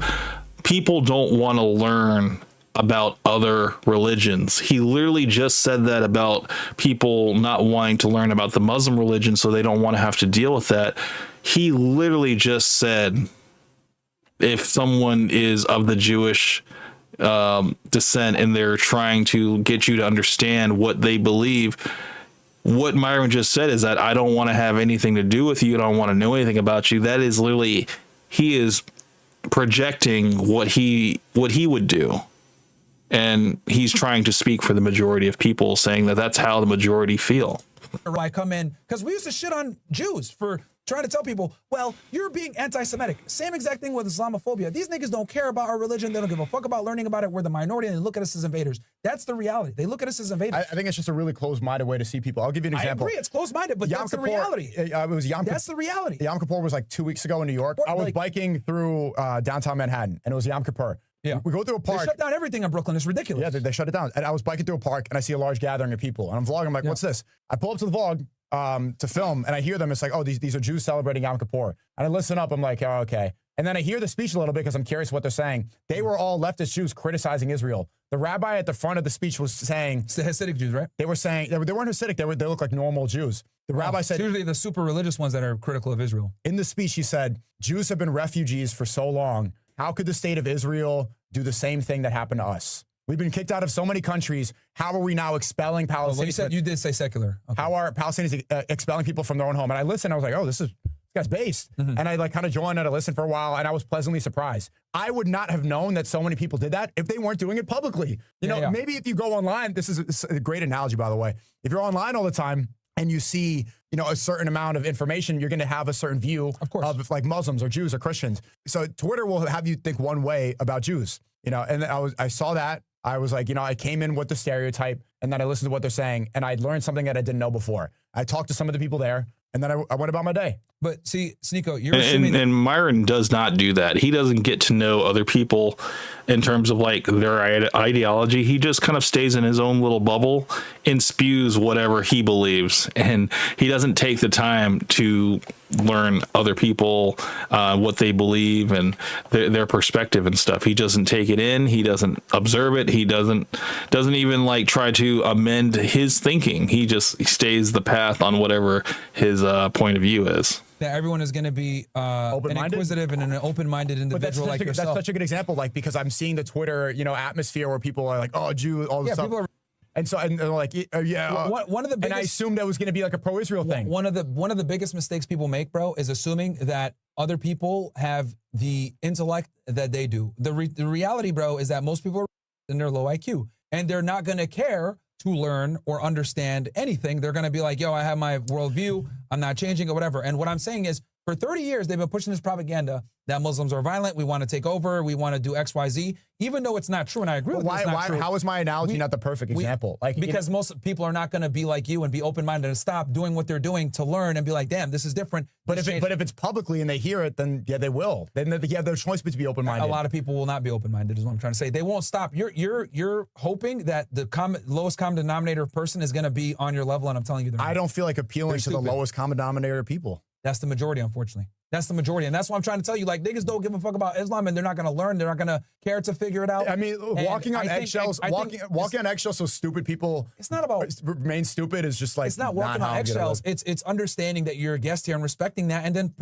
people don't want to learn about other religions. He literally just said that about people not wanting to learn about the Muslim religion so they don't want to have to deal with that. He literally just said if someone is of the Jewish descent and they're trying to get you to understand what they believe, what Myron just said is that I don't want to have anything to do with you. I don't want to know anything about you. That is literally, he is projecting what he would do. And he's trying to speak for the majority of people, saying that that's how the majority feel. I come in, because we used to shit on Jews for trying to tell people, well, you're being anti-Semitic. Same exact thing with Islamophobia. These niggas don't care about our religion. They don't give a fuck about learning about it. We're the minority, and they look at us as invaders. That's the reality. They look at us as invaders. I think it's just a really closed-minded way to see people. I'll give you an example. I agree, it's closed-minded, but that's the reality. It was Yom Kippur. That's the reality. Yom Kippur was like 2 weeks ago in New York. I was biking through downtown Manhattan, and it was Yom Kippur. Yeah. We go through a park. They shut down everything in Brooklyn. It's ridiculous. Yeah, they shut it down. And I was biking through a park, and I see a large gathering of people. And I'm vlogging. I'm like, what's this? I pull up to the vlog to film, and I hear them. It's like, oh, these are Jews celebrating Yom Kippur. And I listen up. I'm like, oh, okay. And then I hear the speech a little bit because I'm curious what they're saying. They were all leftist Jews criticizing Israel. The rabbi at the front of the speech was saying... It's the Hasidic Jews, right? They were saying... They weren't Hasidic. They look like normal Jews. The rabbi said... It's usually the super religious ones that are critical of Israel. In the speech, he said, Jews have been refugees for so long. How could the state of Israel do the same thing that happened to us? We've been kicked out of so many countries. How are we now expelling Palestinians? You did say secular. Okay. How are Palestinians expelling people from their own home? And I listened. I was like, oh, this guy's based. Mm-hmm. And I like kind of joined and I listened for a while, and I was pleasantly surprised. I would not have known that so many people did that if they weren't doing it publicly. Maybe if you go online, this is a great analogy, by the way. If you're online all the time and you see, a certain amount of information, you're going to have a certain view of like Muslims or Jews or Christians. So Twitter will have you think one way about Jews, and I saw that. I was like, I came in with the stereotype, and then I listened to what they're saying, and I learned something that I didn't know before. I talked to some of the people there, and then I went about my day. But see, Sneeko, you're assuming and Myron does not do that. He doesn't get to know other people in terms of like their ideology. He just kind of stays in his own little bubble and spews whatever he believes. And he doesn't take the time to learn other people, what they believe and their perspective and stuff. He doesn't take it in. He doesn't observe it. He doesn't even like try to amend his thinking. He stays the path on whatever his point of view is. That everyone is going to be an inquisitive and an open-minded individual like yourself. That's such a good example, like, because I'm seeing the Twitter, atmosphere where people are like, oh, Jew, all this stuff. People are, and they're like, one of the biggest, and I assumed that was going to be like a pro-Israel thing. One of the biggest mistakes people make, bro, is assuming that other people have the intellect that they do. The reality, bro, is that most people are in their low IQ, and they're not going to care to learn or understand anything. They're going to be like, yo, I have my worldview. I'm not changing or whatever. And what I'm saying is, for 30 years, they've been pushing this propaganda that Muslims are violent. We want to take over. We want to do X, Y, Z, even though it's not true. And I agree with you. It's not true. How is my analogy not the perfect example? Because most people are not going to be like you and be open-minded and stop doing what they're doing to learn and be like, damn, this is different. But if it's publicly and they hear it, then yeah, they will. Then they have their choice to be open-minded. A lot of people will not be open-minded is what I'm trying to say. They won't stop. You're hoping that the lowest common denominator person is going to be on your level, and I'm telling you, I don't feel like appealing to the lowest common denominator people. That's the majority, unfortunately. That's the majority. And that's why I'm trying to tell you, like, niggas don't give a fuck about Islam and they're not going to learn. They're not going to care to figure it out. I mean, walking on eggshells so stupid people it's not about remain stupid is just like, it's not walking on eggshells. It's understanding that you're a guest here and respecting that, and then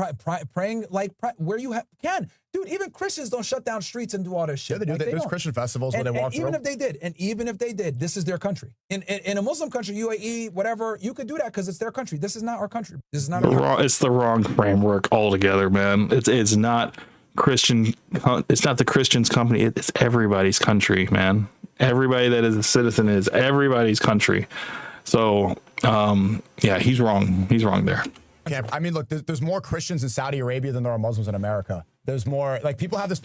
praying like where you can. Dude, even Christians don't shut down streets and do all this shit. Yeah, they do. Like, There's Christian festivals where they walk through. Even if they did, this is their country. In a Muslim country, UAE, whatever, you could do that because it's their country. This is not our country. This is not our country. It's the wrong framework altogether, man. It's not Christian. It's not the Christians' company. It's everybody's country, man. Everybody that is a citizen is everybody's country. So, yeah, he's wrong. He's wrong there. Yeah, I mean, look, there's more Christians in Saudi Arabia than there are Muslims in America. There's more, like, people have this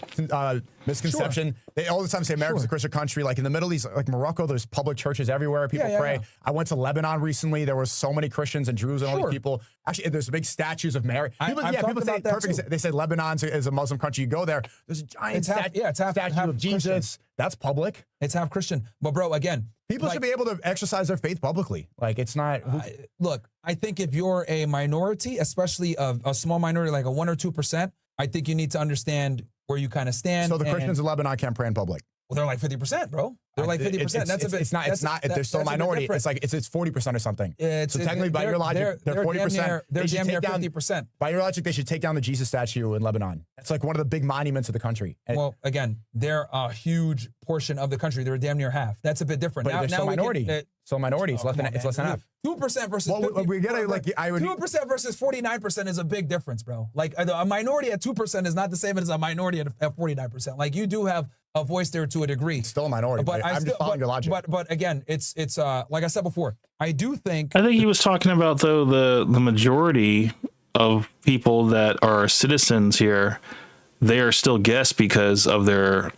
misconception. Sure. They all the time say America's a Christian country. Like, in the Middle East, like Morocco, there's public churches everywhere. People pray. Yeah. I went to Lebanon recently. There were so many Christians and Jews and all these people. Actually, there's big statues of Mary. People say perfect. They say Lebanon is a Muslim country. You go there, there's a giant statue of Jesus. Christian. That's public. It's half Christian. But, bro, again, people should be able to exercise their faith publicly. Like, it's not. Look, I think if you're a minority, especially a small minority, like a 1 or 2%, I think you need to understand where you kind of stand. So the Christians in Lebanon can't pray in public. Well, they're like 50%, bro. They're like 50%. They're still a minority. It's like it's 40% or something. So technically, by your logic, they're 40%. They're damn near 50%. By your logic, they should take down the Jesus statue in Lebanon. It's like one of the big monuments of the country. Well, again, they're a huge portion of the country. They're damn near half. That's a bit different. But they're still minority. So minority. It's less than half. 2% versus 50%. We get it. Like 2% versus 49% is a big difference, bro. Like a minority at 2% is not the same as a minority at 49%. Like, you do have a voice there to a degree. It's still a minority, but I'm just following your logic. But again, it's like I said before, I think he was talking about, though, the majority of people that are citizens here, they are still guests because of their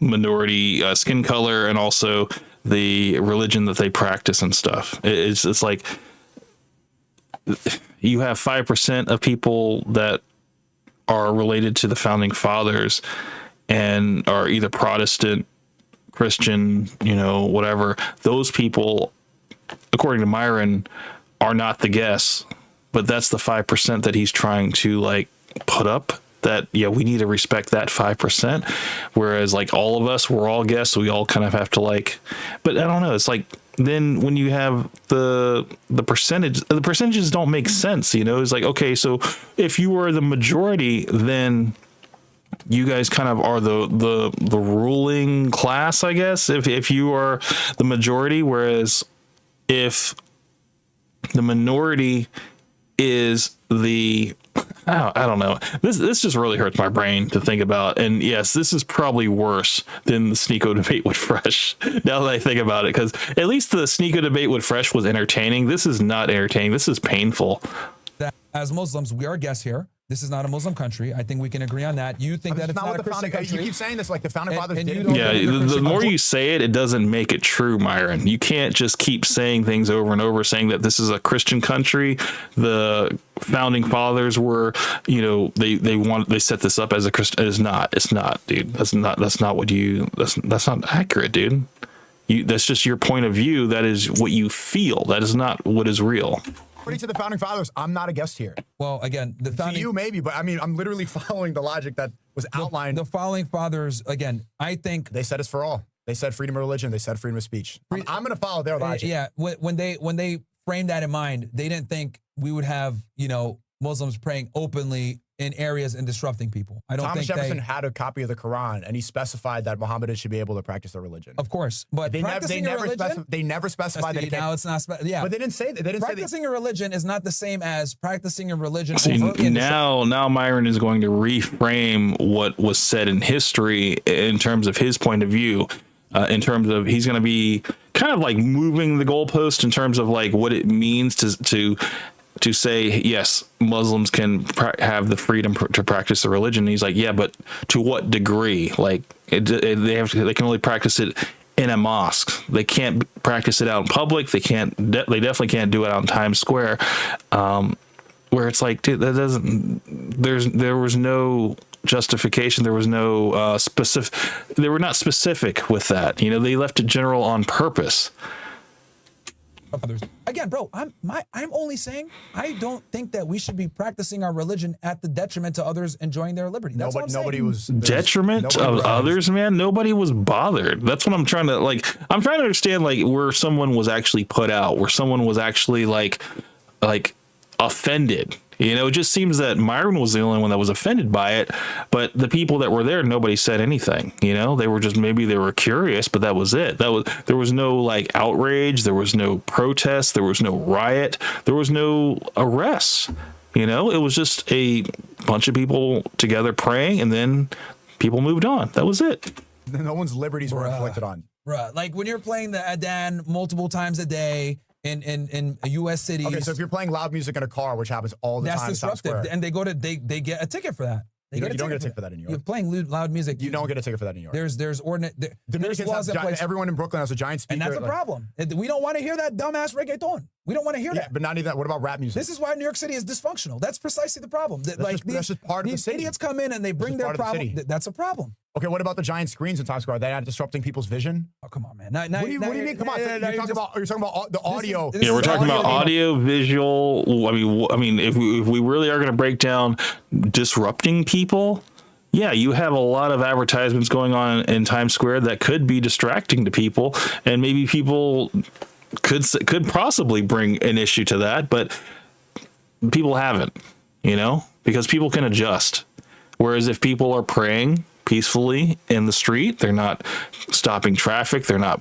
minority skin color and also the religion that they practice and stuff. It's like you have 5% of people that are related to the founding fathers and are either Protestant, Christian, whatever. Those people, according to Myron, are not the guests, but that's the 5% that he's trying to like put up. That, yeah, we need to respect that 5%. Whereas like all of us, we're all guests. So we all kind of have to like, but I don't know. It's like, then when you have the percentages don't make sense. It's like, okay, so if you were the majority, then you guys kind of are the ruling class, I guess, if you are the majority. Whereas if the minority is I don't know. This just really hurts my brain to think about. And yes, this is probably worse than the Sneeko debate with Fresh. Now that I think about it, because at least the Sneeko debate with Fresh was entertaining. This is not entertaining. This is painful. That as Muslims, we are guests here. This is not a Muslim country. I think we can agree on that. You think that it's not a Christian country. You keep saying this like the founding fathers did. Yeah, the more you say it, it doesn't make it true, Myron. You can't just keep saying things over and over, saying that this is a Christian country. The founding fathers were, they set this up as a Christian. It's not, dude. That's not accurate, dude. That's just your point of view. That is what you feel. That is not what is real. According to the founding fathers, I'm not a guest here. Well, again, the founding... To you, maybe, but I mean, I'm literally following the logic that was outlined. The founding fathers, again, I think... They said it's for all. They said freedom of religion. They said freedom of speech. I'm going to follow their logic. Yeah, when they framed that in mind, they didn't think we would have, Muslims praying openly in areas and disrupting people. I don't Thomas think Jefferson had a copy of the Quran, and he specified that Mohammedans should be able to practice their religion. Of course, but they never specified that it now it's not. Yeah, but they didn't say that. They didn't practicing a religion is not the same as practicing a religion. See, now Myron is going to reframe what was said in history in terms of his point of view. In terms of he's going to be kind of like moving the goalpost in terms of like what it means to say, yes, Muslims can have the freedom to practice the religion. And he's like, yeah, but to what degree? Like they can only practice it in a mosque. They can't practice it out in public. They definitely can't do it out in Times Square. Where it's like, dude, that doesn't, there was no justification. There was no specific, they were not specific with that. They left it general on purpose. Others. Again, bro, I'm only saying I don't think that we should be practicing our religion at the detriment to others enjoying their liberty. That's what I'm saying. Nobody was detriment of others, man. Nobody was bothered. That's what I'm trying to I'm trying to understand where someone was actually put out, where someone was actually like offended. It just seems that Myron was the only one that was offended by it, but the people that were there, nobody said anything. They were just, maybe they were curious, but that was it. There was no outrage, there was no protest, there was no riot, there was no arrests. It was just a bunch of people together praying, and then people moved on. That was it. No one's liberties were inflicted on. Right, like when you're playing the Adhan multiple times a day. In U.S. cities. Okay, so if you're playing loud music in a car, which happens all the time, that's disruptive, and they get a ticket for that. You don't get a ticket for that in New York. You're playing loud music. You don't get a ticket for that in New York. There's ordinance. There's laws in place. Everyone in Brooklyn has a giant speaker, and that's a problem. We don't want to hear that dumbass reggaeton. We don't want to hear that. But not even that. What about rap music? This is why New York City is dysfunctional. That's precisely the problem. That's just part of the city. These idiots come in and they bring their problem. That's a problem. Okay, what about the giant screens in Times Square? Are they not disrupting people's vision? Oh, come on, man. What do you mean? Come on. You're talking about the audio. Yeah, we're talking about audio, visual. I mean, if we really are going to break down disrupting people, yeah, you have a lot of advertisements going on in Times Square that could be distracting to people, and maybe people could possibly bring an issue to that, but people haven't, because people can adjust. Whereas if people are praying peacefully in the street, they're not stopping traffic, they're not,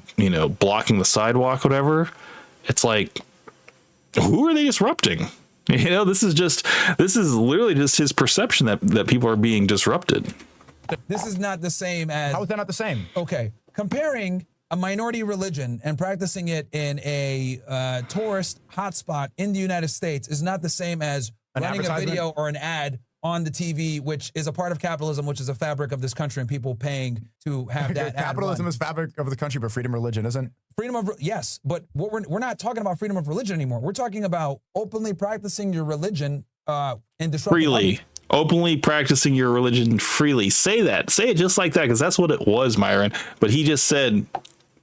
blocking the sidewalk, whatever. It's like, who are they disrupting? This is literally just his perception that people are being disrupted. This is not the same as... How is that not the same? Okay, comparing a minority religion and practicing it in a tourist hotspot in the United States is not the same as running a video or an ad on the TV, which is a part of capitalism, which is a fabric of this country, and people paying to have that. Capitalism is fabric of the country, but freedom of religion isn't. Freedom of yes, but what we're not talking about freedom of religion anymore. We're talking about openly practicing your religion and disrupting freely. Openly practicing your religion freely. Say that. Say it just like that, because that's what it was, Myron. But he just said,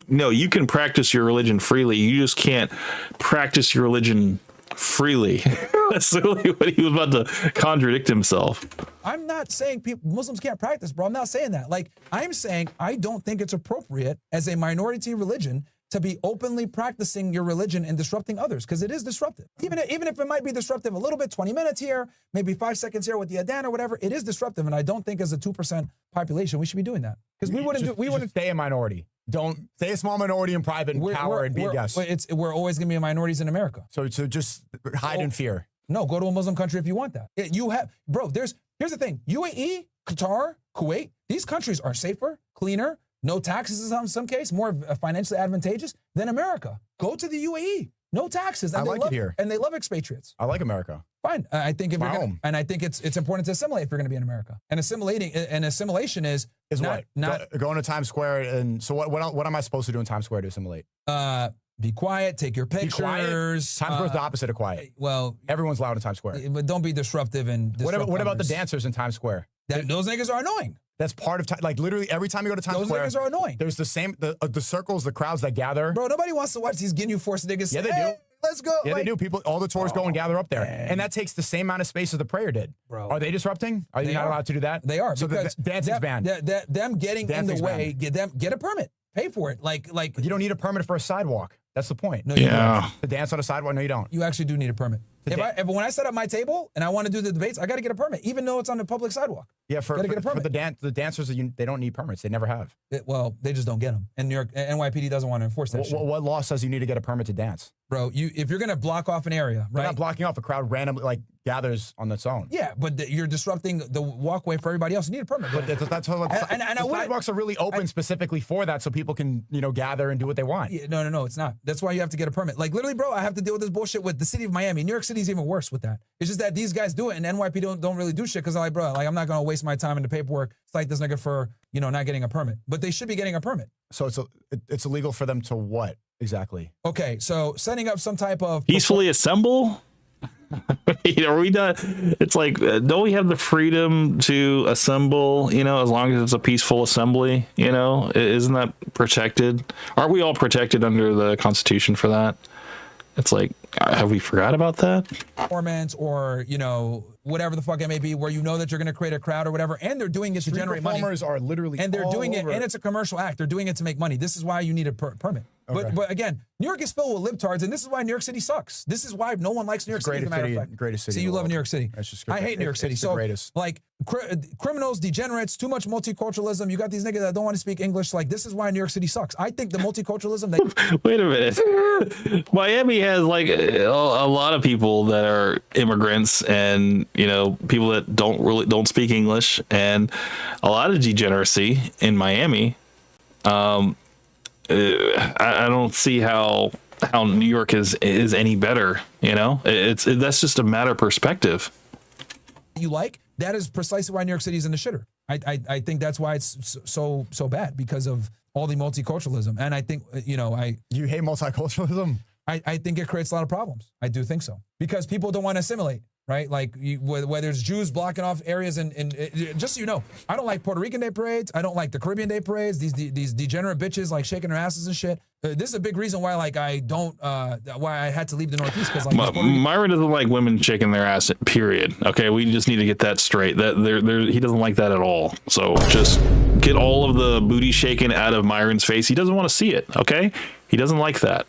no, you can practice your religion freely. You just can't practice your religion freely. That's literally what he was about to contradict himself. I'm not saying Muslims can't practice, bro. I'm not saying that. I'm saying I don't think it's appropriate as a minority religion to be openly practicing your religion and disrupting others, because it is disruptive. Even if it might be disruptive a little bit, 20 minutes here, maybe 5 seconds here with the Adhan or whatever, it is disruptive. And I don't think as a 2% population, we should be doing that. Because we wouldn't stay a minority. Don't stay a small minority in private and power and be a guest. We're always going to be minorities in America. So just hide in fear. No, go to a Muslim country if you want that. Here's the thing. UAE, Qatar, Kuwait, these countries are safer, cleaner, no taxes in some case, more financially advantageous than America. Go to the UAE. No taxes. I like it here. And they love expatriates. I like America. Fine. I think if My you're gonna, home. and I think it's important to assimilate if you're going to be in America. And assimilation is not going to Times Square. And so what am I supposed to do in Times Square to assimilate? Be quiet, take your pictures. Times Square is the opposite of quiet. Well, everyone's loud in Times Square. But don't be disruptive and what about the dancers in Times Square? Those niggas are annoying. That's part of like literally every time you go to Times Square. Those niggas are annoying. There's the same the circles, the crowds that gather. Bro, nobody wants to watch these Ginyu Force niggas. Yeah, say, they do. Hey, let's go. Yeah, they do. People, all the tourists go and gather up there, man. and that takes the same amount of space as the prayer did. Bro, are they disrupting? Are you not allowed to do that? They are. So because the dancing's banned. Them getting in the way. Get a permit. Pay for it. Like you don't need a permit for a sidewalk. That's the point. No, you don't. To dance on a sidewalk? No, you don't. You actually do need a permit. When I set up my table and I want to do the debates, I got to get a permit, even though it's on the public sidewalk. Yeah, for the dancers, they don't need permits. They never have. Well, they just don't get them. And NYPD doesn't want to enforce that shit. What law says you need to get a permit to dance? Bro, if you're gonna block off an area, right? They're not blocking off. A crowd randomly gathers on its own. Yeah, but you're disrupting the walkway for everybody else. You need a permit. But that's how the sidewalks are really open specifically for that, so people can gather and do what they want. Yeah, no, it's not. That's why you have to get a permit. Like literally, bro, I have to deal with this bullshit with the city of Miami. New York City's even worse with that. It's just that these guys do it, and NYPD don't really do shit because I'm like, bro, I'm not gonna waste my time in the paperwork. Cite this nigga for not getting a permit, but they should be getting a permit. So it's illegal for them to what exactly? Okay, so setting up some type of peacefully assemble. Are we done? It's like, don't we have the freedom to assemble? As long as it's a peaceful assembly. Isn't that protected? Aren't we all protected under the Constitution for that? It's like, have we forgot about that? Performance or whatever the fuck it may be, where that you're going to create a crowd or whatever, and they're doing it to generate money. Performers are literally, and they're doing it, and it's a commercial act. They're doing it to make money. This is why you need a permit. Okay. But again, New York is filled with libtards, and this is why New York City sucks. This is why no one likes New York City. As a matter of fact, greatest city. See, you love New York City. I hate New York City. So, like, criminals, degenerates, too much multiculturalism. You got these niggas that don't want to speak English. Like, this is why New York City sucks. I think the multiculturalism. Wait a minute. Miami has like a lot of people that are immigrants, and people that don't speak English, and a lot of degeneracy in Miami. I don't see how New York is any better. That's just a matter of perspective. That is precisely why New York City is in the shitter. I think that's why it's so bad, because of all the multiculturalism. And I think you hate multiculturalism. I think it creates a lot of problems. I do think so, because people don't want to assimilate. Right? Like whether it's Jews blocking off areas and just so you know, I don't like Puerto Rican Day parades. I don't like the Caribbean Day parades. These degenerate bitches like shaking their asses and shit. This is a big reason why why I had to leave the Northeast, because Myron doesn't like women shaking their ass. Period. Okay, we just need to get that straight. He doesn't like that at all. So just get all of the booty shaking out of Myron's face. He doesn't want to see it. Okay, he doesn't like that.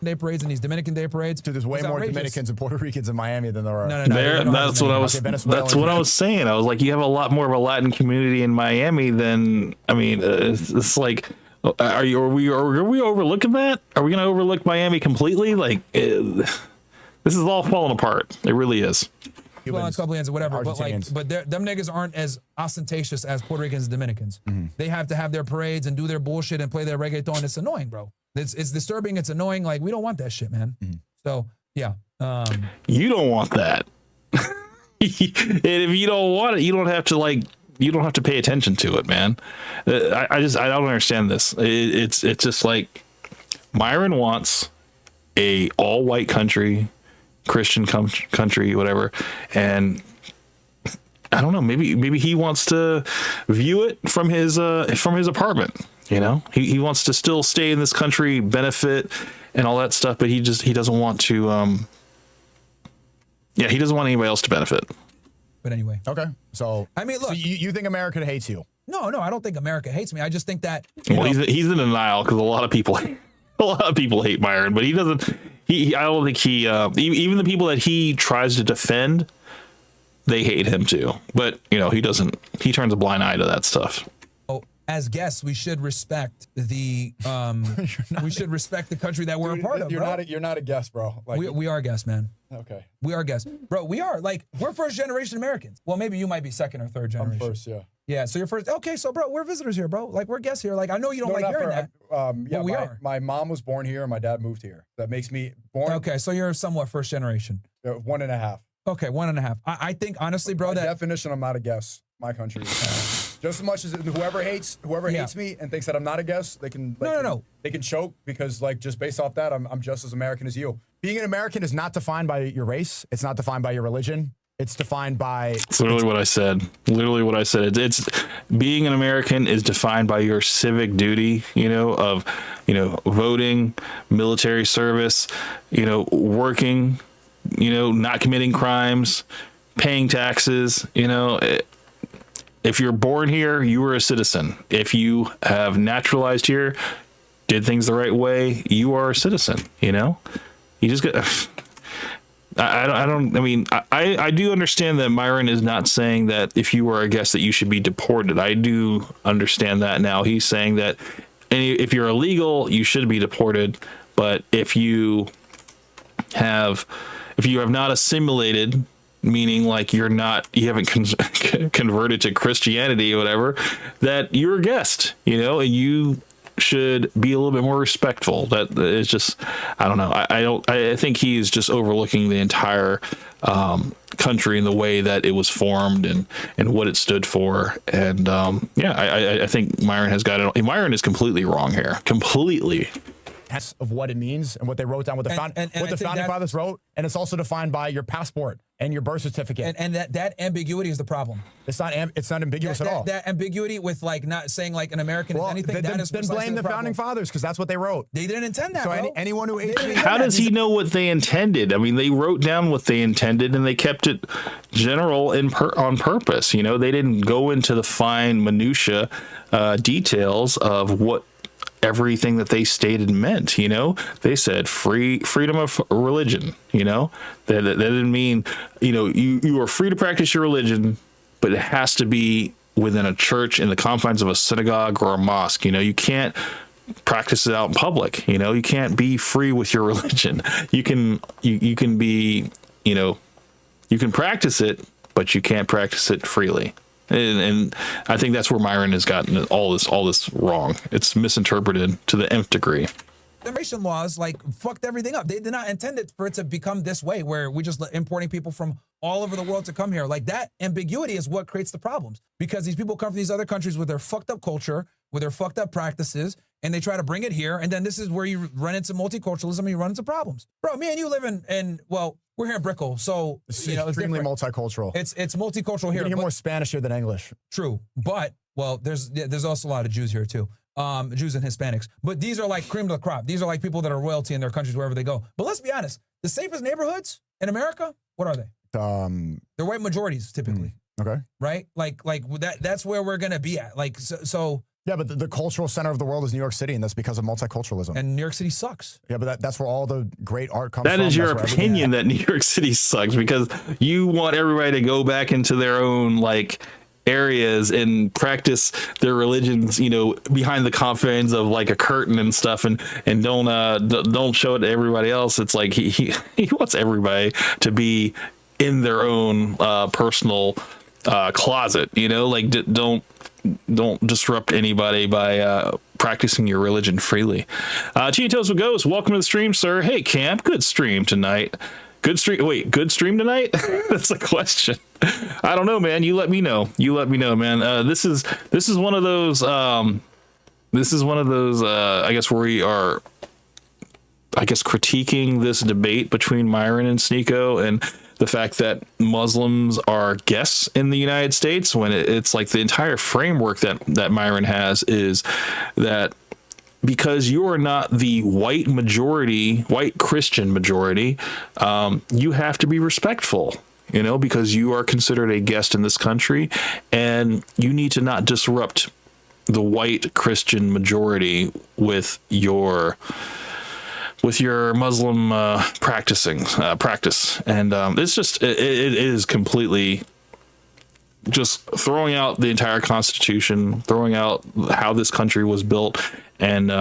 Day parades and these Dominican Day parades. Dude, there's way more Dominicans and Puerto Ricans in Miami than there are. No. That's what I was. That's what I was saying. I was like, you have a lot more of a Latin community in Miami than. I mean, it's like, are we overlooking that? Are we going to overlook Miami completely? Like, this is all falling apart. It really is. Cubans, or whatever, but them niggas aren't as ostentatious as Puerto Ricans and Dominicans. Mm-hmm. They have to have their parades and do their bullshit and play their reggaeton. It's annoying, bro. It's disturbing. It's annoying. Like, we don't want that shit, man. Mm-hmm. So yeah. You don't want that. And if you don't want it, you don't have to pay attention to it, man. I don't understand this. It's just like Myron wants a all white country, Christian country, whatever, and I don't know. Maybe he wants to view it from his apartment. He wants to still stay in this country, benefit, and all that stuff. But he doesn't want to. He doesn't want anybody else to benefit. But anyway, okay. So I mean, look, so you think America hates you? No, I don't think America hates me. I just think that. He's in denial because a lot of people hate Myron, but he doesn't. I don't think he. Even the people that he tries to defend, they hate him too. But he doesn't. He turns a blind eye to that stuff. as guests, we should respect the we should respect the country that we're a part of. You're not a guest, bro. Like, we are guests, man. Okay. We are guests, bro. We are like we're first generation Americans. Well, maybe you might be second or third generation. I'm first, yeah. Yeah, so you're first. Okay, so bro, we're visitors here, bro. Like we're guests here. Like I know you don't like hearing that. Yeah, we are. My mom was born here and my dad moved here. That makes me born. Okay, so you're somewhat first generation. 1.5. Okay, 1.5. I think honestly, bro, By that definition, I'm not a guest. My country. Just as much as whoever hates me and thinks that I'm not a guest, they can they can choke because like just based off that, I'm just as American as you. Being an American is not defined by your race. It's not defined by your religion. It's defined by. It's literally what I said. Literally what I said. It's being an American is defined by your civic duty, of, voting, military service, working, not committing crimes, paying taxes, If you're born here, you are a citizen. If you have naturalized here, did things the right way, you are a citizen, You just get. I do understand that Myron is not saying that if you were a guest that you should be deported. I do understand that now. He's saying that if you're illegal, you should be deported. But if you have not assimilated, meaning like you haven't converted to Christianity or whatever, that you're a guest, and you should be a little bit more respectful. That is just, I don't know. I think he's just overlooking the entire country and the way that it was formed and what it stood for. And I think Myron has got it. Myron is completely wrong here. Completely. Of what it means and what they wrote down, what the founding fathers wrote, and it's also defined by your passport and your birth certificate. And that ambiguity is the problem. It's not ambiguous at all. That ambiguity with like not saying like an American is anything. Then blame the founding fathers because that's what they wrote. They didn't intend that. So anyone who how does he know what they intended? I mean, they wrote down what they intended and they kept it general on purpose. They didn't go into the fine minutia details of what everything that they stated meant. They said freedom of religion. That didn't mean you are free to practice your religion, but it has to be within a church in the confines of a synagogue or a mosque. You can't practice it out in public. You can't be free with your religion. You can be you can practice it, but you can't practice it freely. And I think that's where Myron has gotten all this wrong. It's misinterpreted to the nth degree. Immigration laws like fucked everything up. They did not intend it for it to become this way, where we just importing people from all over the world to come here. Like that ambiguity is what creates the problems, because these people come from these other countries with their fucked up culture, with their fucked up practices, and they try to bring it here. And then this is where you run into multiculturalism and you run into problems. Bro, me and you live in we're here in Brickell, so it's extremely multicultural. It's multicultural here. You hear more Spanish here than English. True, but there's also a lot of Jews here too. Jews and Hispanics, but these are like cream of the crop. These are like people that are royalty in their countries wherever they go. But let's be honest, the safest neighborhoods in America, what are they? They're white majorities typically. Okay. Right? Like that's where we're gonna be at. Like so. Yeah, but the cultural center of the world is New York City, and that's because of multiculturalism. And New York City sucks. Yeah, but that's where all the great art comes from. That is your opinion that New York City sucks because you want everybody to go back into their own like areas and practice their religions, behind the confines of like a curtain and stuff, and don't show it to everybody else. It's like he wants everybody to be in their own personal closet. Like don't disrupt anybody by practicing your religion freely. Cheetos with Ghost, welcome to the stream, sir. Hey, Camp, good stream tonight. Good stream. Wait, good stream tonight? That's a question. I don't know, man. You let me know. Man. This is one of those. I guess where we are. I guess critiquing this debate between Myron and Sneeko and the fact that Muslims are guests in the United States, when it's like the entire framework that Myron has is that because you are not the white Christian majority, you have to be respectful, because you are considered a guest in this country, and you need to not disrupt the white Christian majority with your Muslim practice, and it's just it is completely just throwing out the entire Constitution, throwing out how this country was built, and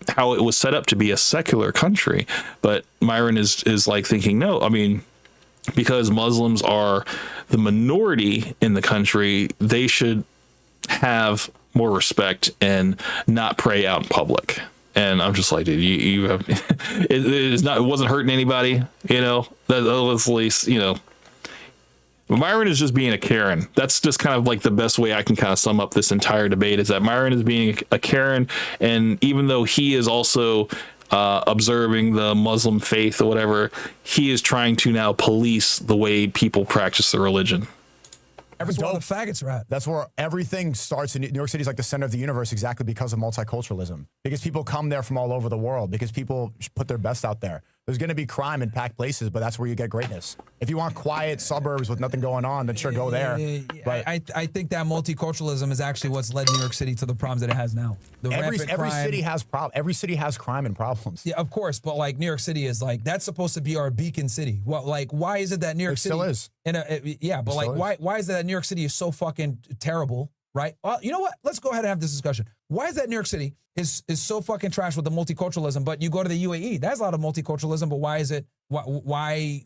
how it was set up to be a secular country. But Myron is like thinking, no, I mean, because Muslims are the minority in the country, they should have more respect and not pray out in public. And I'm just like, dude, you have it wasn't hurting anybody, you know. Let's at least, you know. Myron is just being a Karen. That's just kind of like the best way I can kind of sum up this entire debate, is that Myron is being a Karen, and even though he is also observing the Muslim faith or whatever, he is trying to now police the way people practice their religion. That's where all the faggots are at. That's where everything starts. In New York City is like the center of the universe, exactly because of multiculturalism. Because people come there from all over the world. Because people put their best out there. There's going to be crime in packed places, but that's where you get greatness. If you want quiet suburbs with nothing going on, then sure, go there. But I think that multiculturalism is actually what's led New York City to the problems that it has now. Every city has problems. Every city has crime and problems. Yeah, of course, but like New York City is like, that's supposed to be our beacon city. Well, like, why is it that New York City still is? But like, why is it that New York City is so fucking terrible? Right? Well, you know what? Let's go ahead and have this discussion. Why is that New York City is so fucking trash with the multiculturalism, but you go to the UAE, there's a lot of multiculturalism, but why is it? Why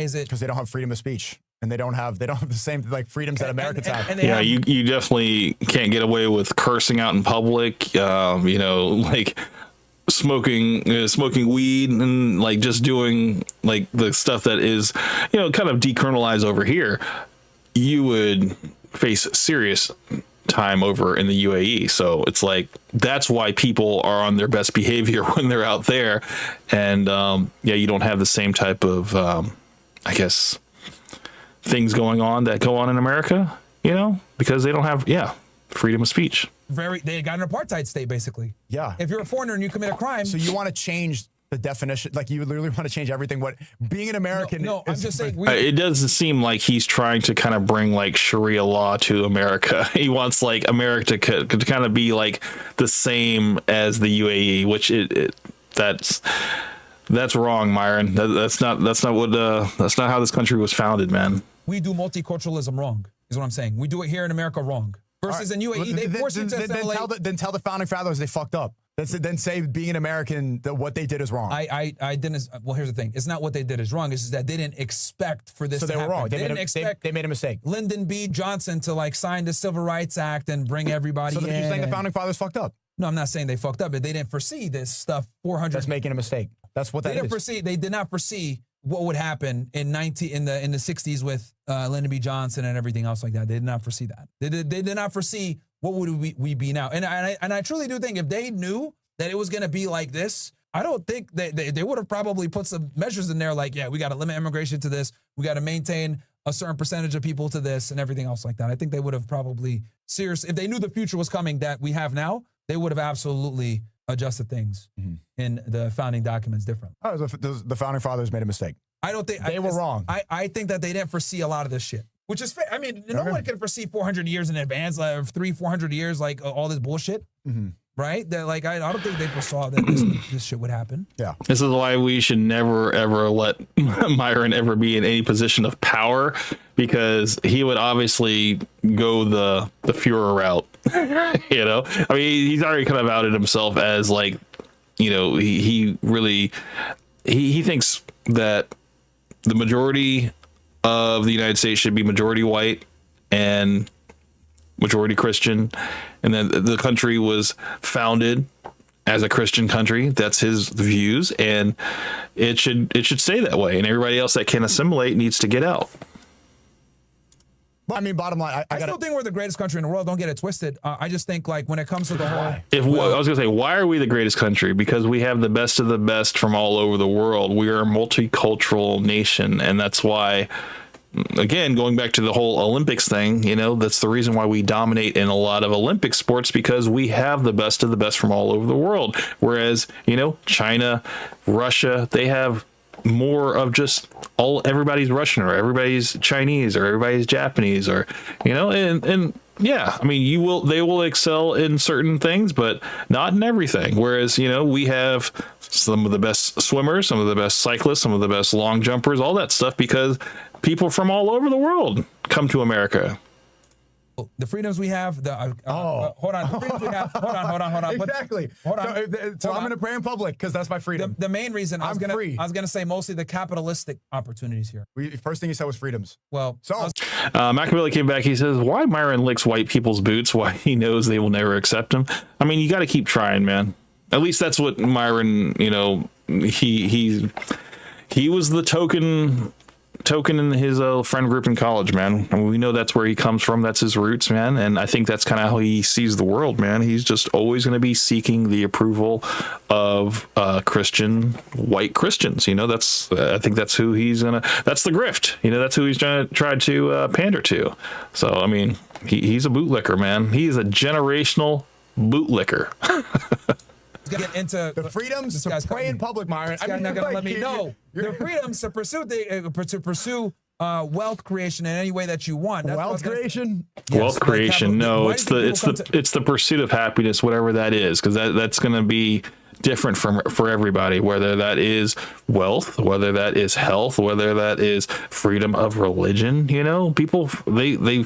is it? Because they don't have freedom of speech, and they don't have the same like freedoms that Americans have. Yeah, you definitely can't get away with cursing out in public. You know, like smoking weed and like just doing like the stuff that is, you know, kind of decriminalized over here. You would face serious time over in the UAE. So it's like, that's why people are on their best behavior when they're out there. And yeah, you don't have the same type of, I guess, things going on that go on in America, you know, because they don't have, freedom of speech. They got an apartheid state, basically. Yeah. If you're a foreigner and you commit a crime. So you want to change the definition, like you literally want to change everything. What being an American? No, I'm just saying. It doesn't seem like he's trying to kind of bring like Sharia law to America. He wants like America to kind of be like the same as the UAE, which that's wrong, Myron. That's not how this country was founded, man. We do multiculturalism wrong, is what I'm saying. We do it here in America wrong. Versus in UAE, they force you to then tell the founding fathers they fucked up. Then say being an American, that what they did is wrong. I didn't. Well, here's the thing. It's not what they did is wrong. It's just that they didn't expect for this to happen. So they were wrong. They didn't expect. They made a mistake. Lyndon B. Johnson to like sign the Civil Rights Act and bring everybody in. So you're saying the founding fathers fucked up? No, I'm not saying they fucked up, but they didn't foresee this stuff 400. That's making a mistake. That's what that is. They did not foresee what would happen in the 60s with Lyndon B. Johnson and everything else like that. They did not foresee that. They did not foresee what would we be now. And I truly do think if they knew that it was going to be like this, I don't think they would have probably put some measures in there like, yeah, we got to limit immigration to this. We got to maintain a certain percentage of people to this and everything else like that. I think they would have probably if they knew the future was coming that we have now, they would have absolutely adjusted things in the founding documents differently. Oh, the founding fathers made a mistake. I don't think they were wrong. I think that they didn't foresee a lot of this shit, which is fair. I mean, no one can foresee 400 years in advance, like 400 years, like all this bullshit. Right? That like I don't think they foresaw that this shit would happen. Yeah. This is why we should never ever let Myron ever be in any position of power, because he would obviously go the Führer route. You know? I mean, he's already kind of outed himself as like, you know, he really thinks that the majority of the United States should be majority white and majority Christian, and then the country was founded as a Christian country. That's his views, and it should stay that way. And everybody else that can assimilate needs to get out. Well, I mean, bottom line, I still think we're the greatest country in the world. Don't get it twisted. I just think like when it comes to the whole, I was gonna say, why are we the greatest country? Because we have the best of the best from all over the world. We are a multicultural nation, and that's why. Again, going back to the whole Olympics thing, you know, that's the reason why we dominate in a lot of Olympic sports, because we have the best of the best from all over the world. Whereas, you know, China, Russia, they have more of just everybody's Russian or everybody's Chinese or everybody's Japanese, or, you know, and yeah, I mean, they will excel in certain things, but not in everything. Whereas, you know, we have some of the best swimmers, some of the best cyclists, some of the best long jumpers, all that stuff, because people from all over the world come to America. The freedoms we have, hold on, the freedoms we have, hold on. Exactly. Hold on. So I'm going to pray in public because that's my freedom. The main reason I was free. gonna say mostly the capitalistic opportunities here. First thing you said was freedoms. Well, so Machiavelli came back. He saes, why Myron licks white people's boots? Why he knows they will never accept him. I mean, you got to keep trying, man. At least that's what Myron, you know, he was the token in his friend group in college, man. And we know that's where he comes from. That's his roots, man. And I think that's kind of how he sees the world, man. He's just always going to be seeking the approval of white Christians. You know, I think that's who that's the grift. You know, that's who he's trying to pander to. So, I mean, he's a bootlicker, man. He's a generational bootlicker. Get into the freedoms to pray in public, Myron. I'm not gonna let me know the freedoms to pursue wealth creation in any way that you want. Wealth creation. Yes, wealth creation. No, it's the pursuit of happiness, whatever that is, because that's going to be different for everybody, whether that is wealth, whether that is health, whether that is freedom of religion. You know, people a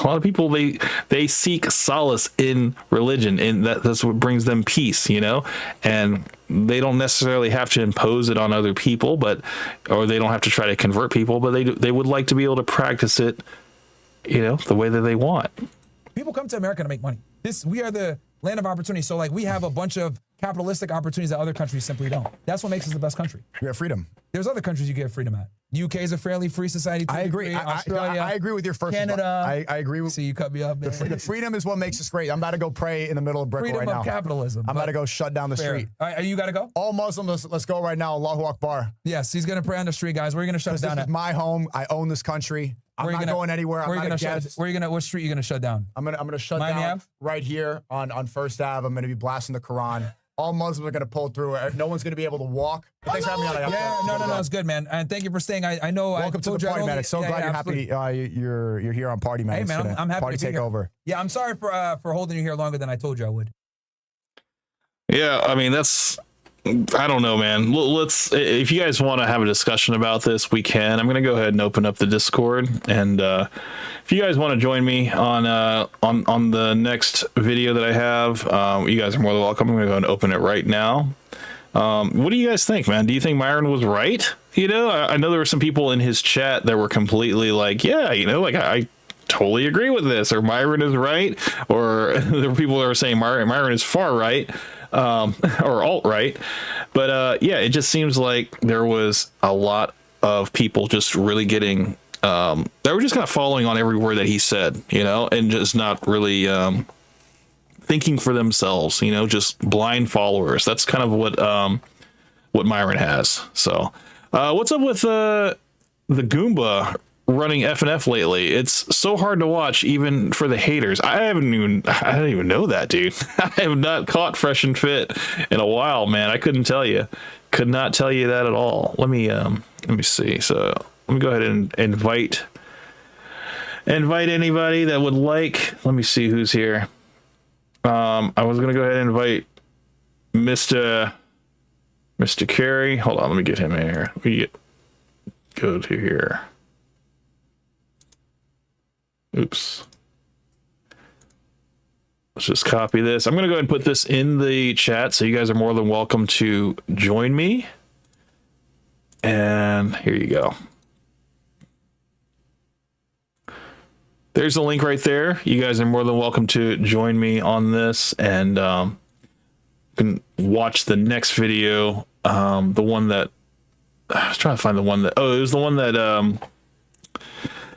lot of people they seek solace in religion, and that's what brings them peace, you know, and they don't necessarily have to impose it on other people, or they don't have to try to convert people, but they would like to be able to practice it, you know, the way that they want. People come to America to make money. We are the land of opportunity. So like we have a bunch of capitalistic opportunities that other countries simply don't. That's what makes us the best country. We have freedom. There's other countries you get freedom at. UK is a fairly free society. I agree. Australia, I agree with your first. Canada. I agree with. See, you cut me up. The freedom is what makes us great. I'm about to go pray in the middle of Brickell right now. Freedom of capitalism. I'm about to go shut down the street. All right, you got to go? All Muslims, let's go right now. Allahu Akbar. Yes, he's going to pray on the street, guys. We're going to shut down. This is my home. I own this country. I'm not going anywhere. What street are you going to shut down? I'm gonna shut Miami down Ave? right here on First Ave. I'm going to be blasting the Quran. All Muslims are going to pull through. No one's going to be able to walk. Thanks for having me on. Yeah, no, it's good, man. And thank you for staying. I know. Welcome to the party, man. I'm so glad you're happy. You're here on Party, man. Hey, man, I'm happy party to be here. takeover. Yeah, I'm sorry for holding you here longer than I told you I would. Yeah, I mean I don't know, man. Let's. If you guys want to have a discussion about this, we can. I'm going to go ahead and open up the Discord, and if you guys want to join me on the next video that I have, you guys are more than welcome. I'm going to go ahead and open it right now. What do you guys think, man? Do you think Myron was right? You know, I know there were some people in his chat that were completely like, yeah, you know, like I totally agree with this, or Myron is right, or there were people that were saying Myron is far right. Or alt-right, but yeah, it just seems like there was a lot of people just really getting they were just kind of following on every word that he said, you know, and just not really thinking for themselves, you know, just blind followers. That's kind of what Myron has. So what's up with the Goomba running FNF lately? It's so hard to watch, even for the haters. I don't even know that, dude. I have not caught Fresh and Fit in a while, man. I couldn't tell you. Could not tell you that at all. Let me see. So let me go ahead and invite anybody that would like. Let me see who's here. I was gonna go ahead and invite Mr. Carey. Hold on, let me get him in here. Go to here. Oops. Let's just copy this. I'm going to go ahead and put this in the chat, so you guys are more than welcome to join me. And here you go. There's the link right there. You guys are more than welcome to join me on this, and you can watch the next video. The one that I was trying to find the one that it was the one that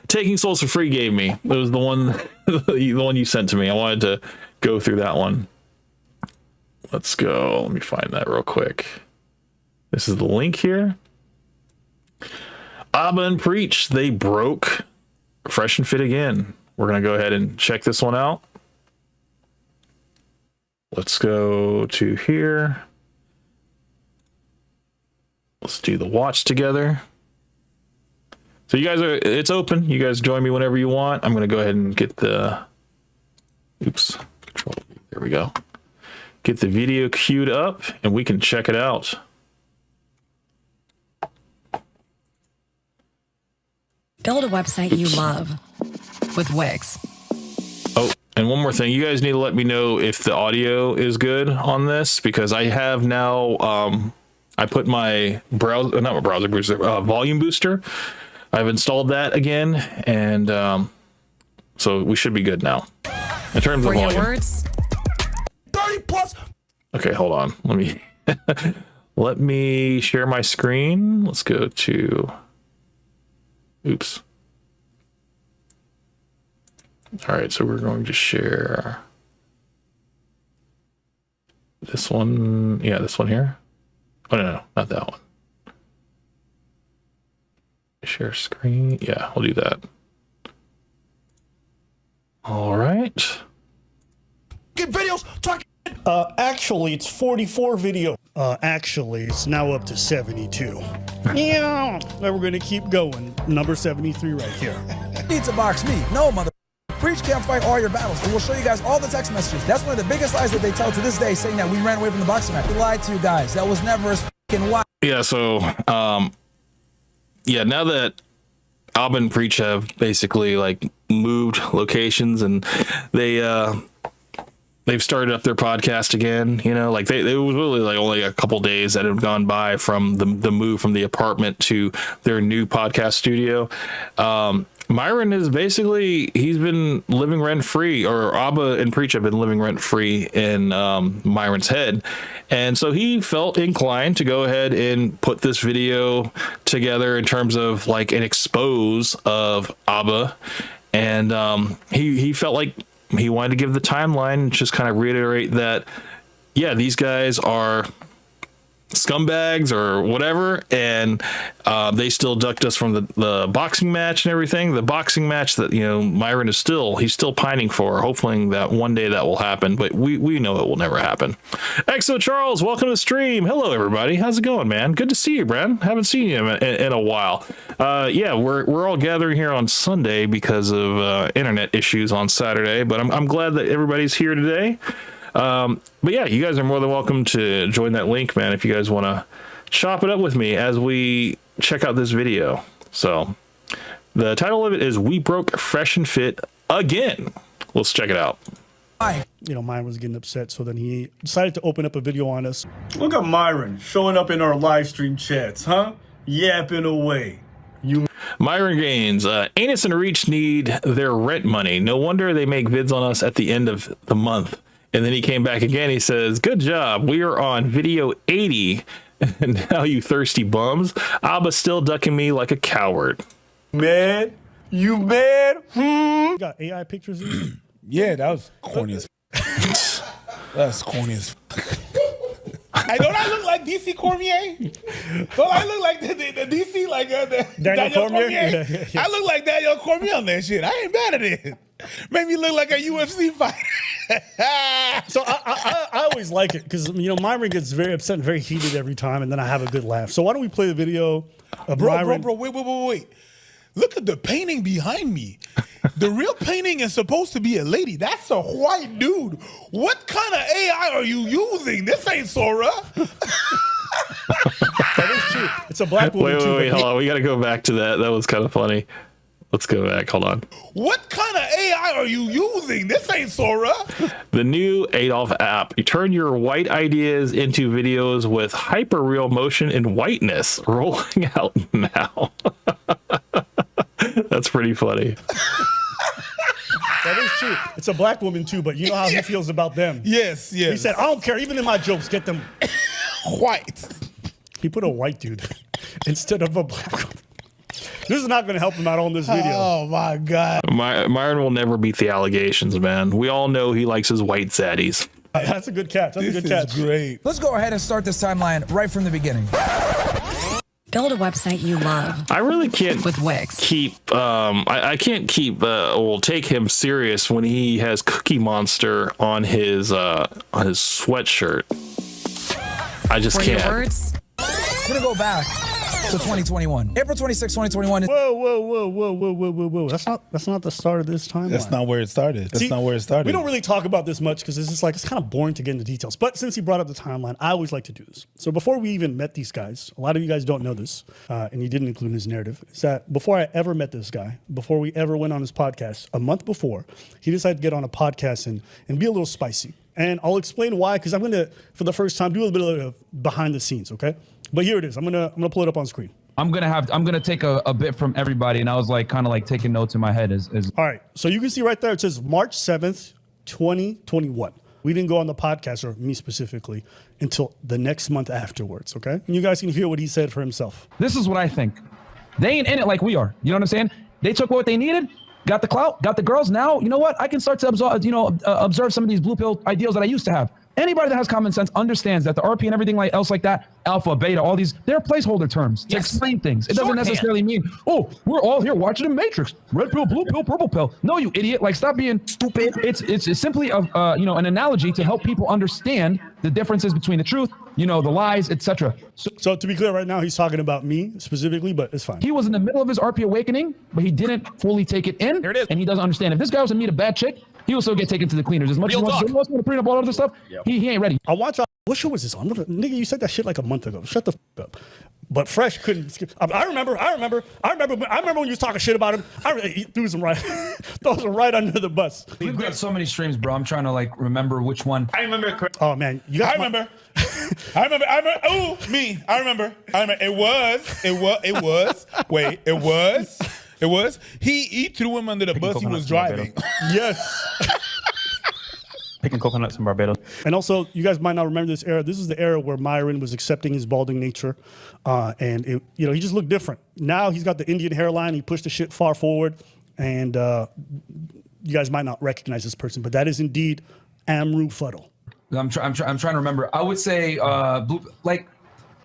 Taking Souls for Free gave me. It was the one you sent to me. I wanted to go through that one. Let's go. Let me find that real quick. This is the link here. Abba and Preach, they broke Fresh and Fit again. We're going to go ahead and check this one out. Let's go to here. Let's do the watch together. So you guys it's open. You guys join me whenever you want. I'm going to go ahead and get the, Control V. There we go. Get the video queued up and we can check it out. Build a website you love with Wix. And one more thing, you guys need to let me know if the audio is good on this, because I have now, I put my browser, not my browser booster, volume booster. I've installed that again, and so we should be good now. In terms of volume. Words? 30 plus. Okay, hold on. Let me share my screen. Let's go to, oops. All right, so we're going to share this one. Yeah, this one here. Oh, no, not that one. Share screen. Yeah, we'll do that. All right. Get videos. Talk. Actually, it's 44 video. Actually, it's now up to 72. Yeah. Then we're going to keep going. Number 73 right here. Need to box me. No, mother. Preach can't fight all your battles, and we'll show you guys all the text messages. That's one of the biggest lies that they tell to this day, saying that we ran away from the boxing match. We lied to you guys. That was never as fucking wild. Yeah, so, yeah, now that Abba and Preach have basically, like, moved locations, and they've started up their podcast again, you know, like, it was really, like, only a couple days that had gone by from the move from the apartment to their new podcast studio. Myron is basically, he's been living rent free, or Abba and Preach have been living rent free in Myron's head. And so he felt inclined to go ahead and put this video together in terms of like an expose of Abba. And he felt like he wanted to give the timeline and just kind of reiterate that, yeah, these guys are scumbags or whatever, and they still ducked us from the boxing match and everything. The boxing match that, you know, Myron is he's still pining for, hoping that one day that will happen, but we know it will never happen. Exo Charles, welcome to the stream. Hello everybody, how's it going, man? Good to see you, Brad. Haven't seen you in a while. Yeah, we're all gathering here on Sunday because of internet issues on Saturday, but I'm glad that everybody's here today. But yeah, you guys are more than welcome to join that link, man, if you guys want to chop it up with me as we check out this video. So the title of it is "We Broke Fresh and Fit Again." Let's check it out. You know, Myron was getting upset, so then he decided to open up a video on us. Look at Myron showing up in our live stream chats, huh? Yapping away. Myron Gaines, Anus and Reach need their rent money. No wonder they make vids on us at the end of the month. And then he came back again. He says, "Good job. We are on video 80. And now you thirsty bums. Abba's still ducking me like a coward." Mad? You mad? You got AI pictures in here? Yeah, that was corny as That's corny as Hey, don't I look like DC Cormier? Don't I look like the DC, like the Daniel Cormier? Yeah. I look like Daniel Cormier on that shit. I ain't mad at it. Made me look like a UFC fighter. So I always like it because, you know, Myron gets very upset and very heated every time, and then I have a good laugh. So why don't we play the video of Myron? Bro, wait. Look at the painting behind me. The real painting is supposed to be a lady. That's a white dude. What kind of AI are you using? This ain't Sora. That is true. It's a black woman. Wait, hold on. We got to go back to that. That was kind of funny. Let's go back. Hold on. What kind of AI are you using? This ain't Sora. The new Adolf app. You turn your white ideas into videos with hyper real motion and whiteness. Rolling out now. That's pretty funny. That is true. It's a black woman too, but you know how he feels about them. Yes. He said, "I don't care. Even in my jokes, get them white." He put a white dude instead of a black woman. This is not going to help him out on this video. Oh my God. Myron will never beat the allegations, man. We all know he likes his white zaddies. That's a good catch. That's a good catch. This is great. Let's go ahead and start this timeline right from the beginning. Build a website you love. I really can't With Wix. keep I can't keep take him serious when he has Cookie Monster on his sweatshirt. I just For your can't. words? I'm gonna go back to 2021. April 26, 2021. Whoa. That's not the start of this timeline. That's not where it started. See, we don't really talk about this much because it's kind of boring to get into details. But since he brought up the timeline, I always like to do this. So before we even met these guys, a lot of you guys don't know this, and he didn't include in his narrative, is that before I ever met this guy, before we ever went on his podcast, a month before, he decided to get on a podcast and be a little spicy. And I'll explain why, because I'm going to, for the first time, do a little bit of behind the scenes, okay? But here it is. I'm gonna pull it up on screen. I'm gonna take a bit from everybody, and I was like kind of like taking notes in my head as all right. So you can see right there, it says March 7th, 2021. We didn't go on the podcast, or me specifically, until the next month afterwards, okay? And you guys can hear what he said for himself. This is what I think. They ain't in it like we are. You know what I'm saying? They took what they needed, got the clout, got the girls. Now, you know what? I can start to observe some of these blue pill ideals that I used to have. Anybody that has common sense understands that the RP and everything else like that, alpha, beta, all these, they're placeholder terms to explain things. It doesn't necessarily mean, oh, we're all here watching the Matrix. Red pill, blue pill, purple pill. No, you idiot. Like, stop being stupid. It's simply an analogy to help people understand the differences between the truth, the lies, etc. So to be clear, right now he's talking about me specifically, but it's fine. He was in the middle of his RP awakening, but he didn't fully take it in. There it is. And he doesn't understand. If this guy was to meet a bad chick, he will still get taken to the cleaners. As much as he wants to bring up all of this stuff, he ain't ready. I watch. What show was this on? Nigga, you said that shit like a month ago. Shut the f up. But Fresh couldn't. I remember when you was talking shit about him. He threw some right under the bus. We've got so many streams, bro. I'm trying to remember which one. I remember. Oh man, I remember. Oh, me. I remember. It was. Wait, it was. He threw him under the bus. He was driving. Yes. Picking coconuts in Barbados. And also, you guys might not remember this era. This is the era where Myron was accepting his balding nature, and he just looked different. Now he's got the Indian hairline. He pushed the shit far forward, and you guys might not recognize this person, but that is indeed Amru Fuddle. I'm trying to remember. I would say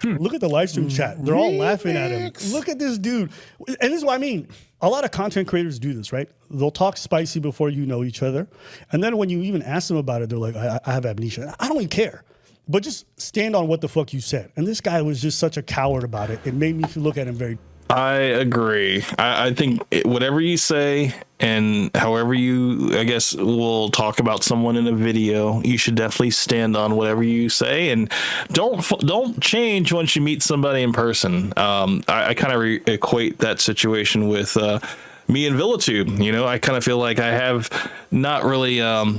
Look at the live stream chat. They're all laughing at him. Look at this dude. And this is what I mean. A lot of content creators do this, right? They'll talk spicy before you know each other. And then when you even ask them about it, they're like, I have amnesia. I don't even care. But just stand on what the fuck you said. And this guy was just such a coward about it. It made me look at him very... I agree. I think whatever you say and however you, I guess, will talk about someone in a video, you should definitely stand on whatever you say and don't change once you meet somebody in person. I kind of equate that situation with me and Villatube. I kind of feel like I have not really, I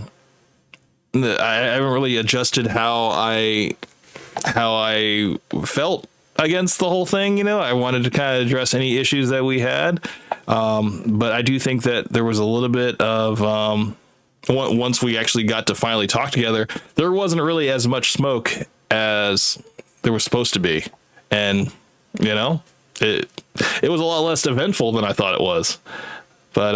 haven't really adjusted how I felt against the whole thing. I wanted to kind of address any issues that we had, but I do think that there was a little bit of once we actually got to finally talk together, there wasn't really as much smoke as there was supposed to be, and it was a lot less eventful than I thought it was. But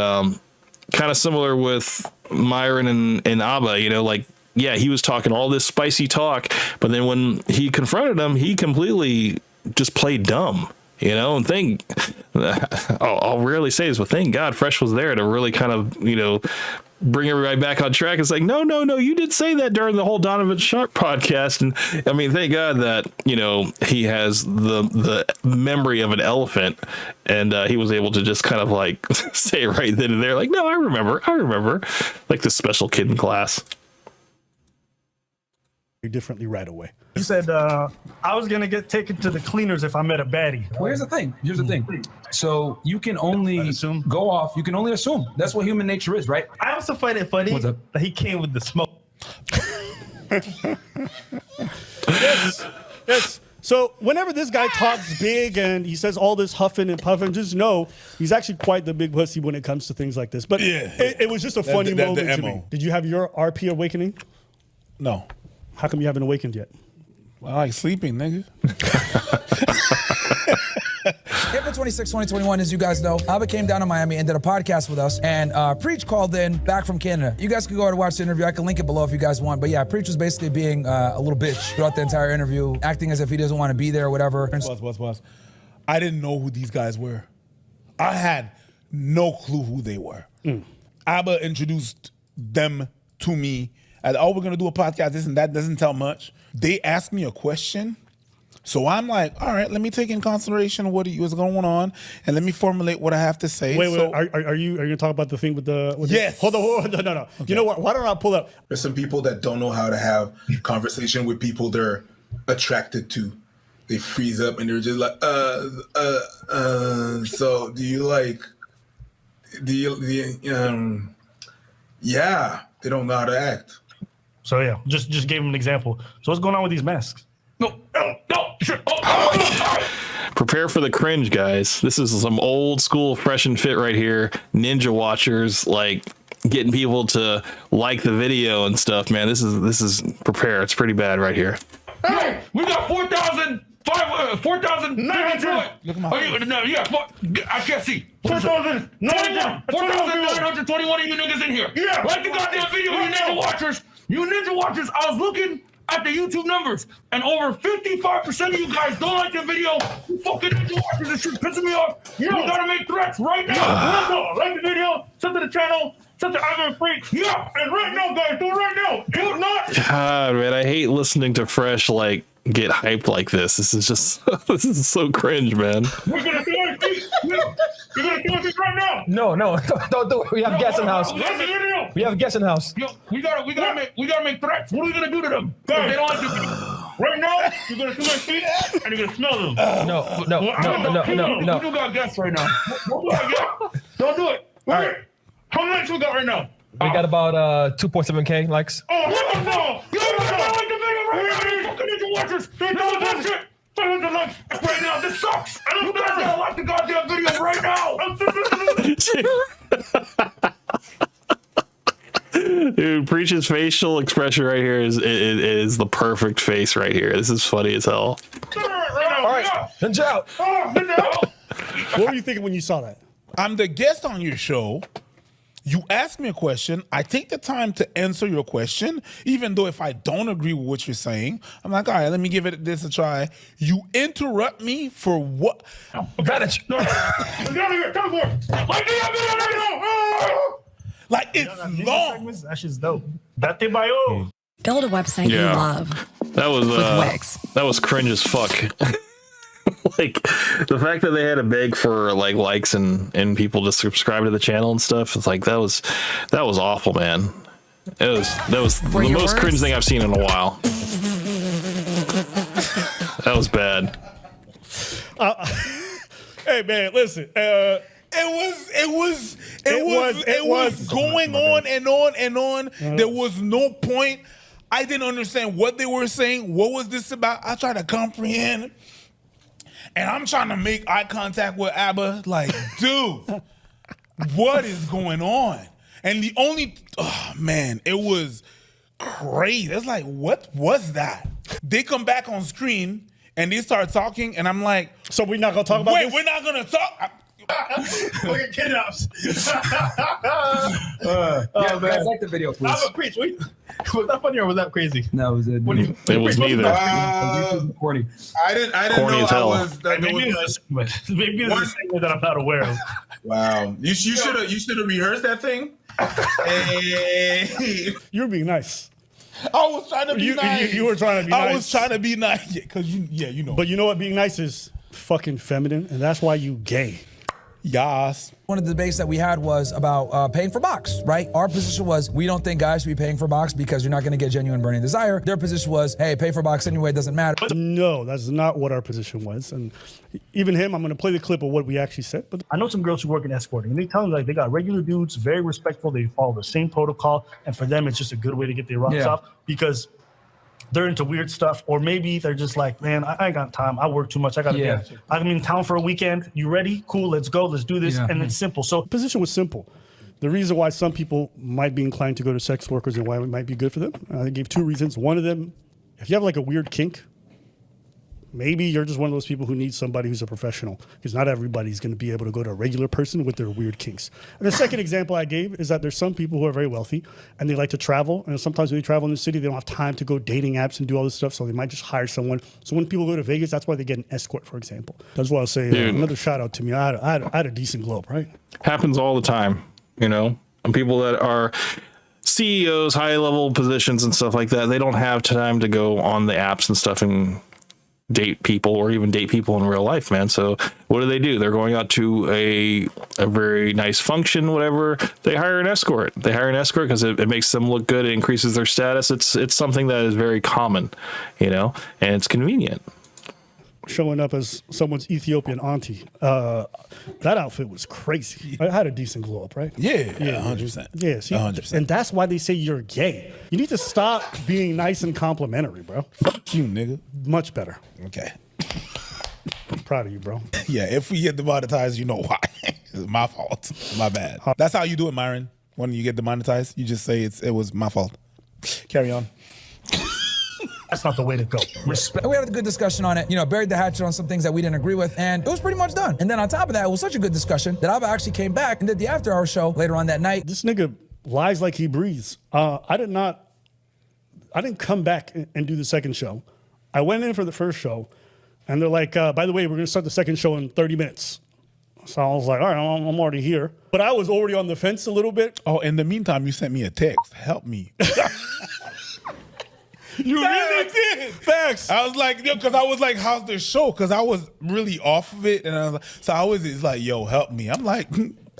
kind of similar with Myron and Abba, yeah, he was talking all this spicy talk, but then when he confronted him, he completely just played dumb, and I'll rarely say this, but thank God Fresh was there to really kind of, bring everybody back on track. It's like, no, you did say that during the whole Donovan Sharp podcast. And I mean, thank God that, he has the memory of an elephant, and he was able to just kind of say it right then and there, like, no, I remember, like the special kid in class. Differently right away. You said I was gonna get taken to the cleaners if I met a baddie. Well, here's the thing. So you can only go off. You can only assume. That's what human nature is, right? I also find it funny that he came with the smoke. Yes. So whenever this guy talks big and he says all this huffing and puffing, just know he's actually quite the big pussy when it comes to things like this. But it was just a funny moment to me. Did you have your RP awakening? No. How come you haven't awakened yet? Well, I like sleeping, nigga. April 26, 2021, as you guys know, Abba came down to Miami and did a podcast with us, and Preach called in back from Canada. You guys can go ahead and watch the interview. I can link it below if you guys want. But yeah, Preach was basically being a little bitch throughout the entire interview, acting as if he doesn't want to be there or whatever. Boss. I didn't know who these guys were. I had no clue who they were. Abba introduced them to me. We're going to do a podcast, this and that, doesn't tell much. They asked me a question So I'm like, all right, let me take in consideration what was going on, and let me formulate what I have to say. Wait, so, are you going to talk about the thing with the? Yes. Hold on. No. Okay. You know what? Why don't I pull up? There's some people that don't know how to have conversation with people they're attracted to. They freeze up and they're just like, so do you like, yeah, they don't know how to act. So yeah, just gave him an example. So what's going on with these masks? No, shit. Prepare for the cringe, guys. This is some old school fresh and fit right here. Ninja watchers, like getting people to like the video and stuff, man. This is prepare. It's pretty bad right here. Hey, we got 4,900. Look at my No, yeah, I can't see. 4,921 of you niggas in here. Yeah. Like the goddamn video, you ninja watchers. You ninja watchers, I was looking at the YouTube numbers, and over 55% of you guys don't like the video. You fucking ninja watchers, this shit pissing me off. You gotta make threats right now. Like the video, sub to the channel, sub to Ivan Freak. Yeah, And right now, guys, do it right now. Do it not. God, man, I hate listening to Fresh like get hyped like this. This is just this is so cringe, man. We're gonna do it. You're gonna do it right now. No, don't do it. We have guests in the house. Like the video. We have guests in the house. Yo, we gotta make threats. What are we gonna do to them? If they don't like the video. Right now, you're gonna see my feet and you're gonna smell them. No. You do got guests right now. Don't do it. All right. How many likes we got right now? We got about 2.7K likes. Oh, what the fuck? You don't like the video right now. Fucking ninja watchers. They don't that shit. 500 likes right now. This sucks. You guys gotta like the goddamn video right now. Dude, Preach's facial expression right here is the perfect face right here. This is funny as hell. All right. Ninja out. What were you thinking when you saw that? I'm the guest on your show. You ask me a question. I take the time to answer your question, even though if I don't agree with what you're saying, I'm like, all right, let me give this a try. You interrupt me for what? Advantage. Get out of here. Come for it. Like, it's long. That shit's dope. Date bio. Build a website you love. That was Wix. that was cringe as fuck. Like the fact that they had to beg for like likes and people to subscribe to the channel and stuff. It's like that was awful, man. That was the most cringe thing I've seen in a while. That was bad. Hey man, listen. It was going on and on and on. There was no point. I didn't understand what they were saying. What was this about? I tried to comprehend. And I'm trying to make eye contact with Abba. Like, dude, what is going on? And the only, oh man, it was crazy. It's like, what was that? They come back on screen and they start talking, and I'm like, so we're not gonna talk about this? We're not gonna talk. Look at kidnaps. Guys, like the video, please. I'm a preach. Was that funny or was that crazy? No, it was It was neither. corny. I didn't Corny know as hell. Maybe there's a segment that I'm not aware of. Wow. You should have rehearsed that thing. Hey. You were being nice. I was trying to be nice. You were trying to be nice. I was trying to be nice. Yeah, because you know. But you know what? Being nice is fucking feminine, and that's why you gay. Yas. One of the debates that we had was about paying for box, right? Our position was we don't think guys should be paying for box because you're not going to get genuine burning desire. Their position was, hey, pay for box anyway, it doesn't matter. No, that's not what our position was. And even him, I'm going to play the clip of what we actually said. But I know some girls who work in escorting, and they tell me like they got regular dudes, very respectful. They follow the same protocol, and for them, it's just a good way to get their rocks off because they're into weird stuff, or maybe they're just like, man, I ain't got time. I work too much. I got to be. I'm in town for a weekend. You ready? Cool. Let's go. Let's do this. And it's simple. So the position was simple. The reason why some people might be inclined to go to sex workers and why it might be good for them, I gave two reasons. One of them, if you have like a weird kink, maybe you're just one of those people who needs somebody who's a professional, because not everybody's going to be able to go to a regular person with their weird kinks. And the second example I gave is that there's some people who are very wealthy and they like to travel. And sometimes when they travel in the city, they don't have time to go dating apps and do all this stuff. So they might just hire someone. So when people go to Vegas, that's why they get an escort, for example. That's why I'll say another shout out to me. I had a decent globe, right? Happens all the time, you know, and people that are CEOs, high level positions and stuff like that, they don't have time to go on the apps and stuff and date people or even date people in real life, man. So what do? They're going out to a very nice function, whatever. They hire an escort. They hire an escort because it makes them look good. It increases their status. It's something that is very common, you know, and it's convenient. Showing up as someone's Ethiopian auntie. That outfit was crazy. I had a decent glow up, right? Yeah, 100%. Yeah, see, 100%. and that's why they say you're gay. You need to stop being nice and complimentary, bro. Fuck you, nigga. Much better. Okay. I'm proud of you, bro. Yeah, if we get demonetized, you know why. It's my fault. My bad. That's how you do it, Myron. When you get demonetized, you just say it was my fault. Carry on. That's not the way to go. Respect. We had a good discussion on it. You know, buried the hatchet on some things that we didn't agree with, and it was pretty much done. And then on top of that, it was such a good discussion that Abba actually came back and did the after-hour show later on that night. This nigga lies like he breathes. I didn't come back and do the second show. I went in for the first show, and they're like, by the way, we're gonna start the second show in 30 minutes. So I was like, all right, I'm already here. But I was already on the fence a little bit. Oh, in the meantime, you sent me a text. Help me. You really did. Facts. I was like, yo, because I was like, how's the show? Because I was really off of it. And I was like, so I was it's like, yo, help me. I'm like,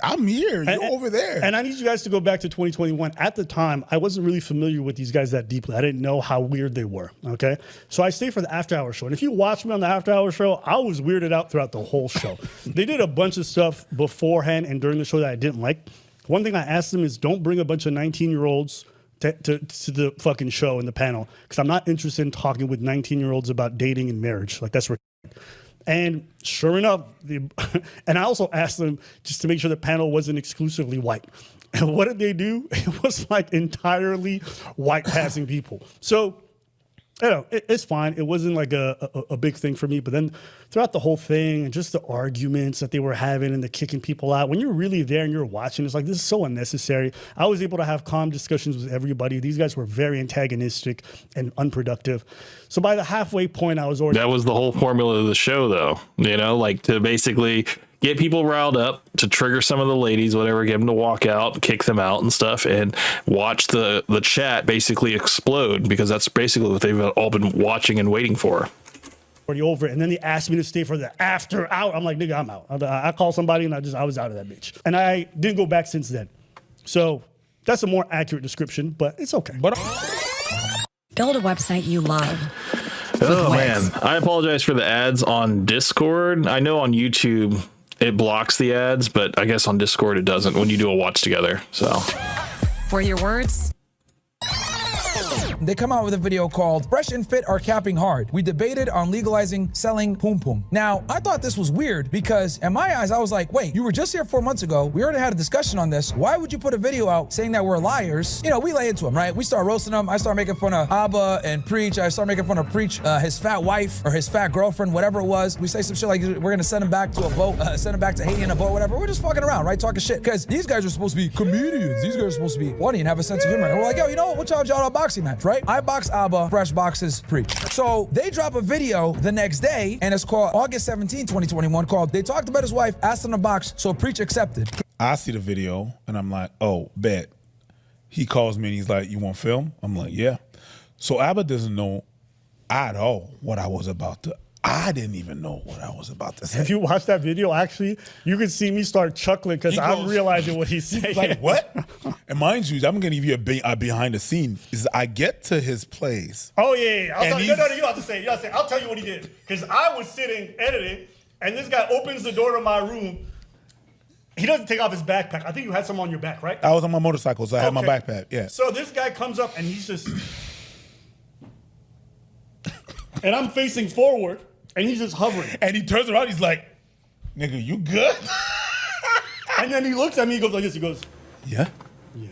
I'm here. You're over there. And I need you guys to go back to 2021. At the time, I wasn't really familiar with these guys that deeply. I didn't know how weird they were, okay? So I stayed for the after hour show. And if you watch me on the after hour show, I was weirded out throughout the whole show. They did a bunch of stuff beforehand and during the show that I didn't like. One thing I asked them is don't bring a bunch of 19-year-olds to the fucking show in the panel, because I'm not interested in talking with 19-year-olds about dating and marriage. Like, that's ridiculous. And sure enough, and I also asked them just to make sure the panel wasn't exclusively white. And what did they do? It was like entirely white passing people. So, you know, it's fine. It wasn't like a big thing for me. But then throughout the whole thing and just the arguments that they were having and the kicking people out, when you're really there and you're watching, it's like, this is so unnecessary. I was able to have calm discussions with everybody. These guys were very antagonistic and unproductive. So by the halfway point, I was already... That was the whole formula of the show, though. You know, like to basically get people riled up, to trigger some of the ladies, whatever, get them to walk out, kick them out and stuff, and watch the chat basically explode, because that's basically what they've all been watching and waiting for. Already over it. And then they asked me to stay for the after hour. I'm like, nigga, I'm out. I called somebody and I was out of that bitch. And I didn't go back since then. So that's a more accurate description, but it's okay. Build a website you love. Oh, man. I apologize for the ads on Discord. I know on YouTube it blocks the ads, but I guess on Discord it doesn't when you do a watch together. So, For your words, They come out with a video called Fresh and Fit Are Capping Hard. We debated on legalizing selling Poom Poom. Now, I thought this was weird because in my eyes, I was like, wait, you were just here 4 months ago. We already had a discussion on this. Why would you put a video out saying that we're liars? You know, we lay into them, right? We start roasting them. I start making fun of Abba and Preach. I start making fun of Preach, his fat wife or his fat girlfriend, whatever it was. We say some shit like we're going to send him back to a boat, send him back to Haiti in a boat, whatever. We're just fucking around, right? Talking shit. Because these guys are supposed to be comedians. These guys are supposed to be funny and have a sense of humor. And we're like, yo, you know what? We'll challenge y'all to a boxing match, right? I box Abba, Fresh boxes Preach. So they drop a video the next day, and it's called August 17, 2021, called They Talked About His Wife, Asked Him to Box, so Preach accepted. I see the video, and I'm like, oh, bet. He calls me, and he's like, you want film? I'm like, yeah. So Abba doesn't know at all what I was about to. I didn't even know what I was about to say. If you watch that video, actually, you can see me start chuckling because I'm realizing what he's saying. He's like, what? And mind you, I'm going to give you a behind the scene. Is I get to his place. Oh, yeah. I'll tell you. No, you have to say. I'll tell you what he did. Because I was sitting editing, and this guy opens the door to my room. He doesn't take off his backpack. I think you had some on your back, right? I was on my motorcycle, so I had my backpack. Yeah. So this guy comes up, and he's just... and I'm facing forward. And he's just hovering. And he turns around, he's like, nigga, you good? And then he looks at me, he goes like this, he goes, yeah? Yeah.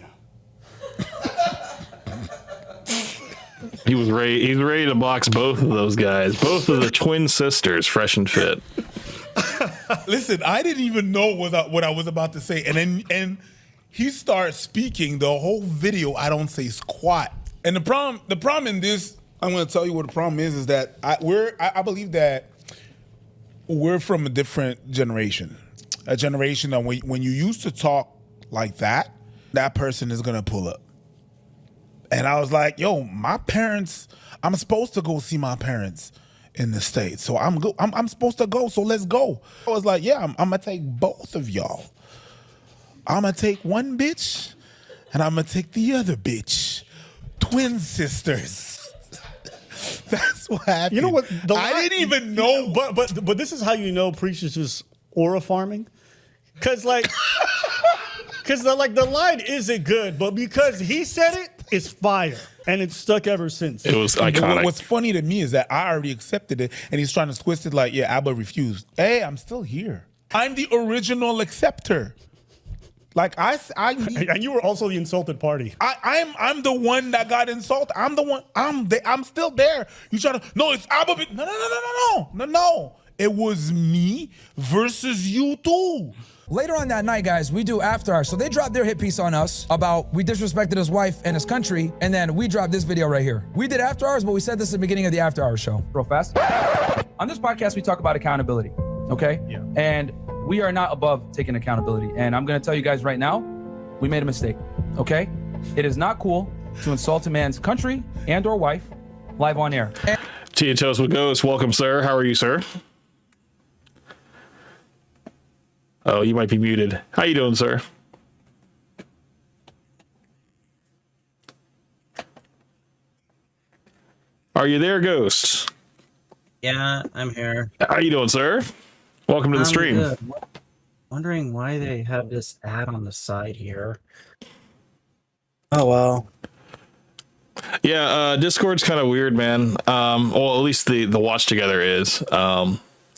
he's ready to box both of those guys, both of the twin sisters, Fresh and Fit. Listen, I didn't even know what I was about to say. And he starts speaking the whole video, I don't say squat. And the problem in this, I'm going to tell you what the problem is that I believe that we're from a different generation. A generation that when you used to talk like that person is going to pull up. And I was like, yo, my parents, I'm supposed to go see my parents in the States. So I'm supposed to go. So let's go. I was like, yeah, I'm gonna take both of y'all. I'm gonna take one bitch, and I'm gonna take the other bitch. Twin sisters. That's what happened. You know what? I didn't even know. But this is how you know Preach is just aura farming, because like the line isn't good, but because he said it, it's fire, and it's stuck ever since. It was iconic. What's funny to me is that I already accepted it, and he's trying to twist it like, yeah, Abba refused. Hey, I'm still here. I'm the original acceptor. Like and you were also the insulted party. I'm the one that got insulted. I'm the one. I'm still there. You trying to? No, it's Abba. No. It was me versus you two. Later on that night, guys, we do after hours. So they dropped their hit piece on us about we disrespected his wife and his country, and then we dropped this video right here. We did after hours, but we said this at the beginning of the after hours show. Real fast. On this podcast, we talk about accountability. Okay. Yeah. And we are not above taking accountability. And I'm going to tell you guys right now, we made a mistake. Okay. It is not cool to insult a man's country and or wife live on air. Tia Toast with Ghost. Welcome, sir. How are you, sir? Oh, you might be muted. How you doing, sir? Are you there, Ghost? Yeah, I'm here. How you doing, sir? Welcome to the stream. Good. Wondering why they have this ad on the side here. Oh, well. Yeah, Discord's kind of weird, man. Well, at least the watch together is.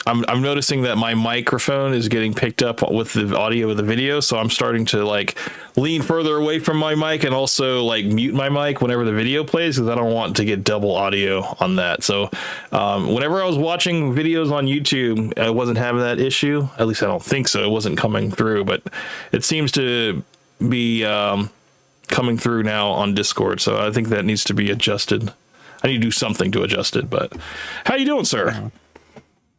I'm noticing that my microphone is getting picked up with the audio of the video, so I'm starting to like lean further away from my mic and also like mute my mic whenever the video plays because I don't want to get double audio on that. So whenever I was watching videos on YouTube, I wasn't having that issue. At least I don't think so. It wasn't coming through, but it seems to be coming through now on Discord. So I think that needs to be adjusted. I need to do something to adjust it. But how you doing, sir?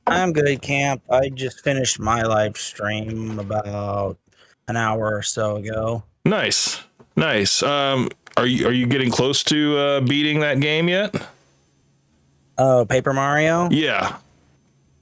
I'm good, Camp. I just finished my live stream about an hour or so ago. Nice. Are you getting close to beating that game yet? Oh, Paper Mario? Yeah.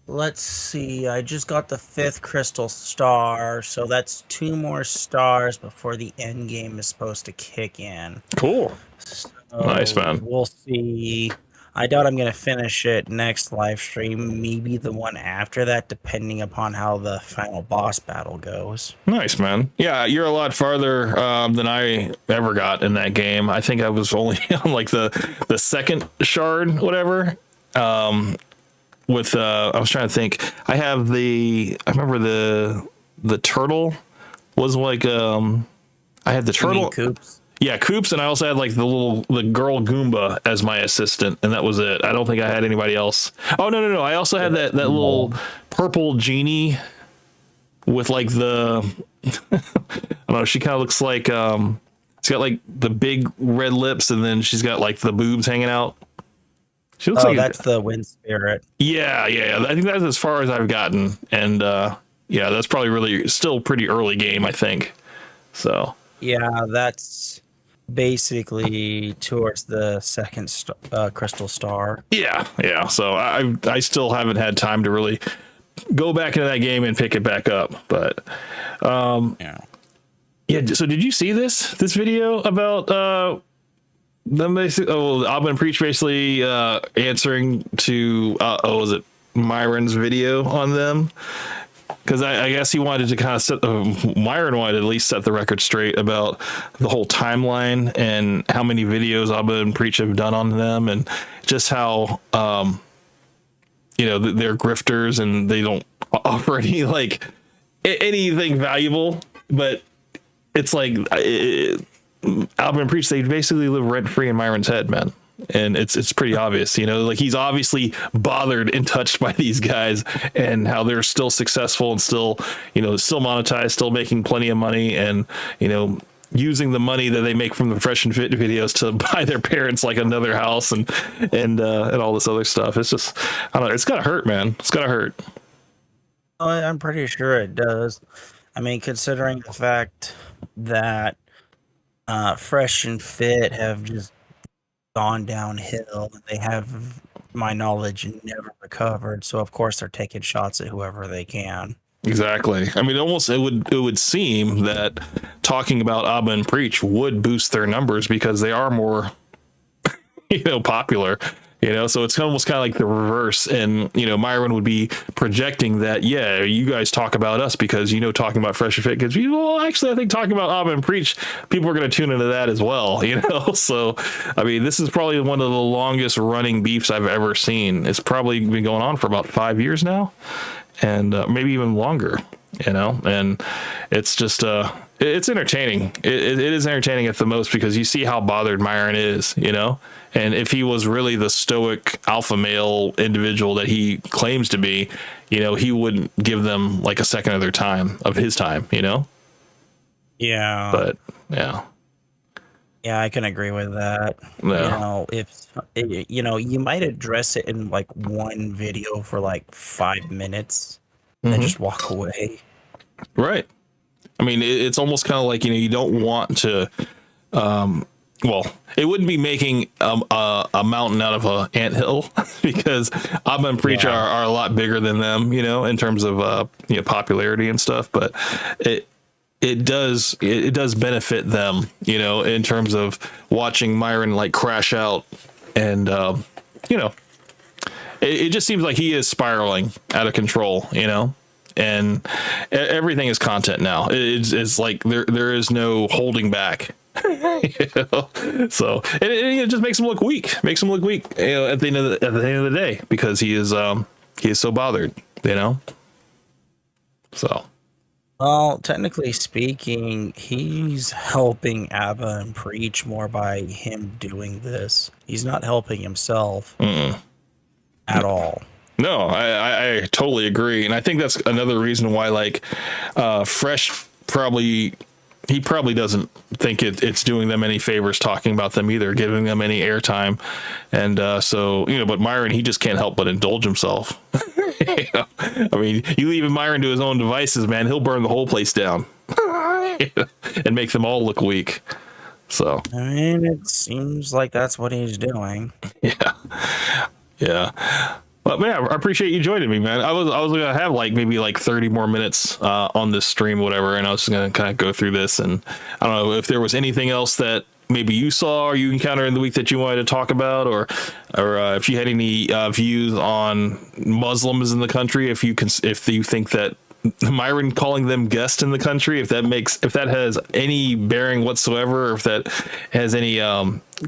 Let's see. I just got the 5th crystal star, so that's 2 more stars before the end game is supposed to kick in. Cool. So nice, man. We'll see. I doubt I'm going to finish it next live stream, maybe the one after that, depending upon how the final boss battle goes. Nice, man. Yeah, you're a lot farther than I ever got in that game. I think I was only on like the second shard, whatever. I was trying to think. I remember the turtle was like, I had the turtle. You mean Coops? Yeah, Coops, and I also had like the girl Goomba as my assistant, and that was it. I don't think I had anybody else. Oh no! I also had that little purple genie with like the I don't know. She kind of looks like she's got like the big red lips, and then she's got like the boobs hanging out. She looks like that's the wind spirit. Yeah. I think that's as far as I've gotten, and yeah, that's probably really still pretty early game, I think. So yeah, that's basically towards the 2nd crystal star. Yeah. So I still haven't had time to really go back into that game and pick it back up. But yeah. So did you see this video about them basically? Oh, Abba and Preach basically answering to was it Myron's video on them? Because I guess he wanted to kind of Myron wanted to at least set the record straight about the whole timeline and how many videos Abba and Preach have done on them, and just how they're grifters and they don't offer any like anything valuable. But it's like Abba and Preach, they basically live rent free in Myron's head, man. And it's pretty obvious, like he's obviously bothered and touched by these guys and how they're still successful and still, still monetized, still making plenty of money, and, using the money that they make from the Fresh and Fit videos to buy their parents like another house and all this other stuff. It's just, I don't know. It's gotta hurt, man. It's gotta hurt. Oh, I'm pretty sure it does. I mean, considering the fact that Fresh and Fit have just gone downhill. They have my knowledge, never recovered. So of course they're taking shots at whoever they can. Exactly. I mean, it would seem that talking about Abba and Preach would boost their numbers because they are more, popular. So it's almost kind of like the reverse. And, Myron would be projecting that, yeah, you guys talk about us because, talking about Fresh and Fit gives you, well, actually, I think talking about Abba and Preach, people are going to tune into that as well, So, I mean, this is probably one of the longest running beefs I've ever seen. It's probably been going on for about 5 years now, and maybe even longer, and it's just, it's entertaining. It is entertaining at the most because you see how bothered Myron is, and if he was really the stoic alpha male individual that he claims to be, he wouldn't give them like a second of their time, of his time, Yeah. But yeah. Yeah, I can agree with that. Yeah. If you might address it in like one video for like 5 minutes and then just walk away. Right. I mean, it's almost kind of like, you don't want to, well, it wouldn't be making a mountain out of a anthill because Abba and Preach are a lot bigger than them, in terms of popularity and stuff. But it does benefit them, in terms of watching Myron like crash out, and it just seems like he is spiraling out of control, and everything is content now. It's like there is no holding back. So it just makes him look weak. At the end of the day, because he is so bothered. So. Well, technically speaking, he's helping Abba and Preach more by him doing this. He's not helping himself at all. No, I totally agree, and I think that's another reason why Fresh probably doesn't think it's doing them any favors talking about them either, giving them any airtime, and so but Myron, he just can't help but indulge himself. I mean, you leave Myron to his own devices, man, he'll burn the whole place down and make them all look weak. So I mean, it seems like that's what he's doing. Yeah. But man, I appreciate you joining me, man. I was gonna have maybe 30 more minutes on this stream, or whatever, and I was just gonna kind of go through this, and I don't know if there was anything else that maybe you saw or you encountered in the week that you wanted to talk about, or if you had any views on Muslims in the country, if you think that Myron calling them guests in the country, if that has any bearing whatsoever, or if that has any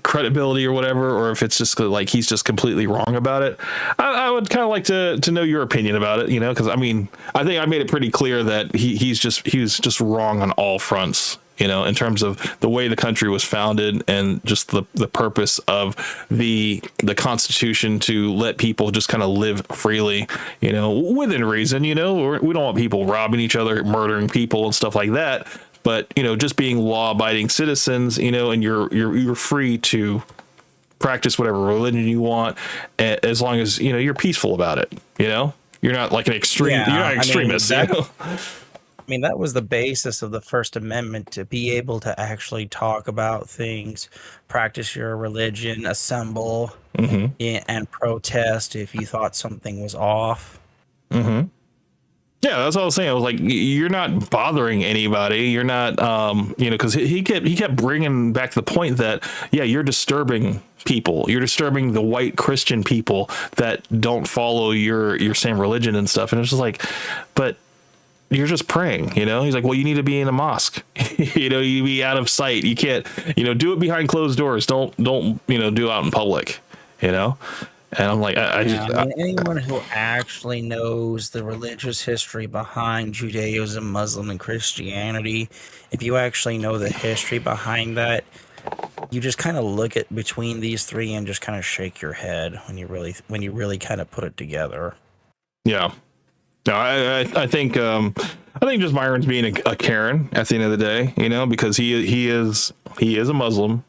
credibility or whatever, or if it's just he's just completely wrong about it. I would kind of like to know your opinion about it, because I mean, I think I made it pretty clear that he was just wrong on all fronts, in terms of the way the country was founded and just the purpose of the Constitution to let people just kind of live freely, within reason. We don't want people robbing each other, murdering people and stuff like that. But, just being law-abiding citizens, and you're free to practice whatever religion you want, as long as, you're peaceful about it, You're not like an extreme, you're not an extremist, I mean, that was the basis of the First Amendment, to be able to actually talk about things, practice your religion, assemble, and protest if you thought something was off. Mm-hmm. Yeah, that's what I was saying. I was like, you're not bothering anybody. You're not, because he kept bringing back the point that, yeah, you're disturbing people. You're disturbing the white Christian people that don't follow your same religion and stuff. And it's just like, but you're just praying, He's like, well, you need to be in a mosque. You be out of sight. You can't, do it behind closed doors. Don't do it out in public, And I'm like, anyone who actually knows the religious history behind Judaism, Muslim, and Christianity, if you actually know the history behind that, you just kind of look at between these three and just kind of shake your head when you really kind of put it together. Yeah. No, I think just Myron's being a Karen at the end of the day, because he is a Muslim,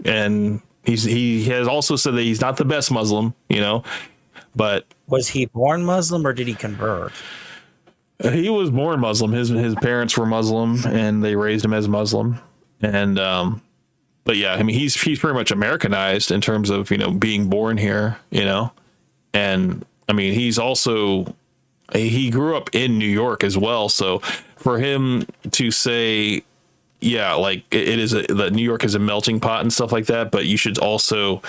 and he has also said that he's not the best Muslim, but was he born Muslim or did he convert? He was born Muslim. His parents were Muslim and they raised him as Muslim. And but yeah, I mean he's pretty much Americanized in terms of, being born here, And I mean, he grew up in New York as well. So for him to say, yeah, like it is that New York is a melting pot and stuff like that, but you should also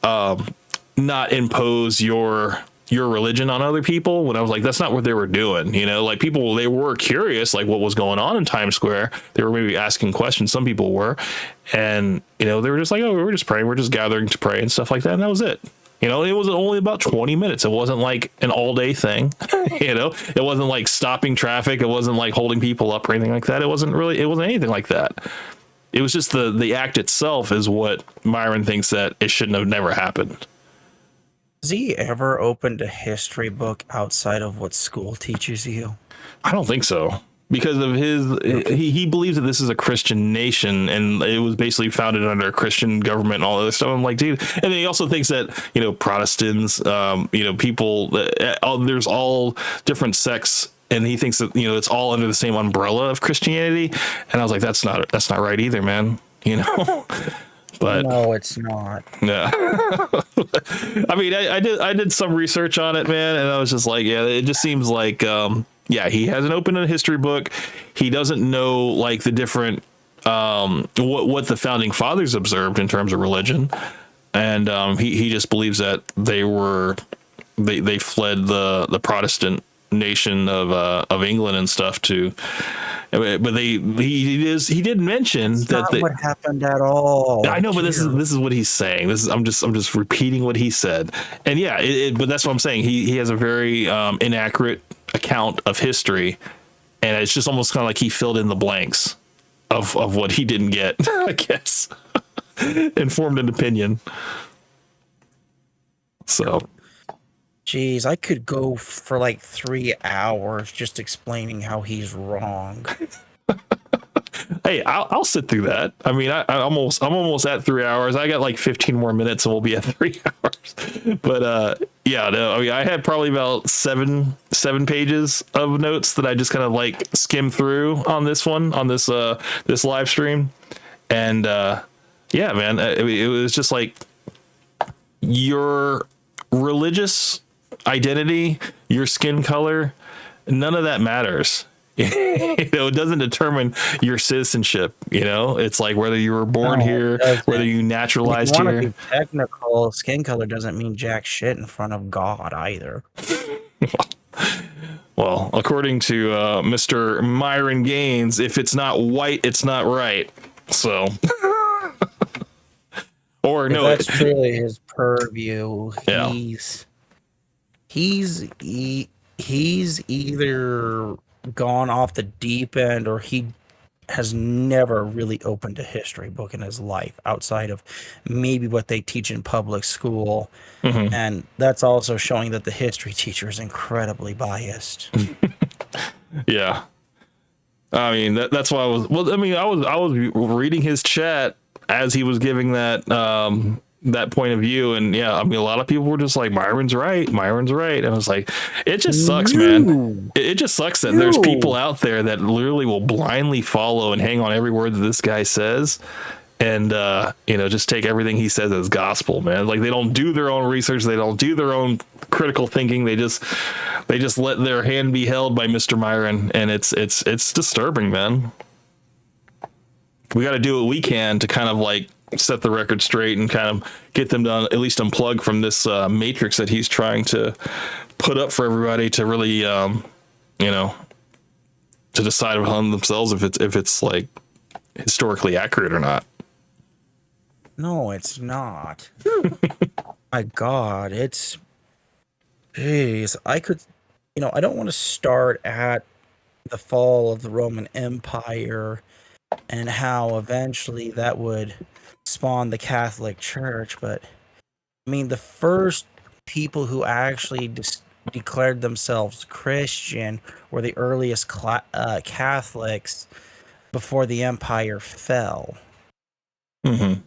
not impose your religion on other people. When I was like, that's not what they were doing, you know, like people, they were curious, like what was going on in Times Square. They were maybe asking questions. Some people were, and, you know, they were just like, oh, we're just praying. We're just gathering to pray and stuff like that. And that was it. You know, it was only about 20 minutes. It wasn't like an all day thing. You know, it wasn't like stopping traffic. It wasn't like holding people up or anything like that. It wasn't anything like that. It was just the act itself is what Myron thinks that it shouldn't have never happened. Has he ever opened a history book outside of what school teaches you? I don't think so. Because of he believes that this is a Christian nation and it was basically founded under a Christian government and all that stuff. I'm like, dude. And then he also thinks that, you know, Protestants, you know, people, there's all different sects. And he thinks that, you know, it's all under the same umbrella of Christianity. And I was like, that's not right either, man. You know. But no, it's not. Yeah. I mean, I did some research on it, man, and I was just like, yeah, it just seems like, yeah, he hasn't opened a history book. He doesn't know like the different what the founding fathers observed in terms of religion, and he just believes that they fled the Protestant nation of England and stuff to. But he did mention that what happened at all. I know, but this is what he's saying. I'm just repeating what he said, and yeah, but that's what I'm saying. He has a very inaccurate account of history, and it's just almost kind of like he filled in the blanks of what he didn't get. I guess informed an opinion. So. Jeez, I could go for like 3 hours just explaining how he's wrong. Hey, I'll sit through that. I mean, I'm almost at 3 hours. I got like 15 more minutes, and we'll be at 3 hours. But yeah, no, I mean, I had probably about seven pages of notes that I just kind of like skimmed through on this this live stream, and yeah, man, it was just like your religious identity, your skin color, none of that matters. You know, it doesn't determine your citizenship. You know, it's like whether you were born here, whether you naturalized here. To be technical, skin color doesn't mean jack shit in front of God either. Well, according to Mr. Myron Gaines, if it's not white, it's not right. So, or no, that's truly his purview. Yeah. He's either gone off the deep end or he has never really opened a history book in his life outside of maybe what they teach in public school. Mm-hmm. And that's also showing that the history teacher is incredibly biased. Yeah. I mean, that's why I was reading his chat as he was giving that point of view, and yeah, I mean, a lot of people were just like, Myron's right, and I was like, it just sucks, man. It just sucks that there's people out there that literally will blindly follow and hang on every word that this guy says, and you know, just take everything he says as gospel, man. Like, they don't do their own research, they don't do their own critical thinking, they just let their hand be held by Mr. Myron, and it's disturbing, man. We got to do what we can to kind of like set the record straight and kind of get them to at least unplug from this matrix that he's trying to put up for everybody to really, you know, to decide upon themselves if it's like historically accurate or not. No, it's not. My God, jeez, I could, you know, I don't want to start at the fall of the Roman Empire and how eventually that would spawn the Catholic Church, but I mean, the first people who actually declared themselves Christian were the earliest Catholics before the empire fell. Mm-hmm.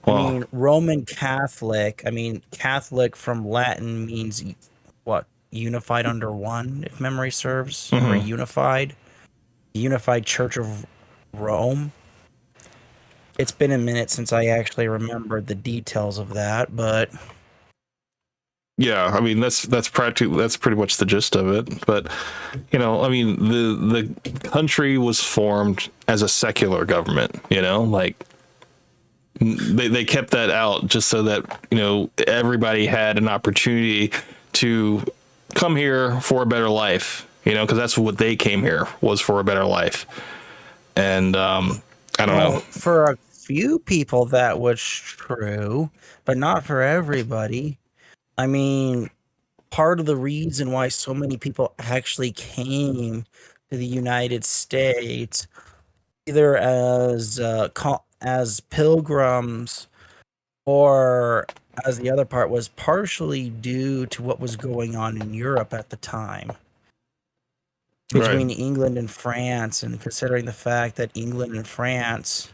Wow. I mean, Roman Catholic, Catholic from Latin means what? Unified under one, if memory serves, mm-hmm. or unified Church of Rome. It's been a minute since I actually remembered the details of that, but Yeah, I mean that's pretty much the gist of it. But you know, I mean the country was formed as a secular government. You know, like they kept that out just so that you know everybody had an opportunity to come here for a better life. You know, because that's what they came here was for a better life. And I don't know. For a few people that was true, but not for everybody. I mean, part of the reason why so many people actually came to the United States, either as pilgrims or as the other part, was partially due to what was going on in Europe at the time between England and France, and considering the fact that England and France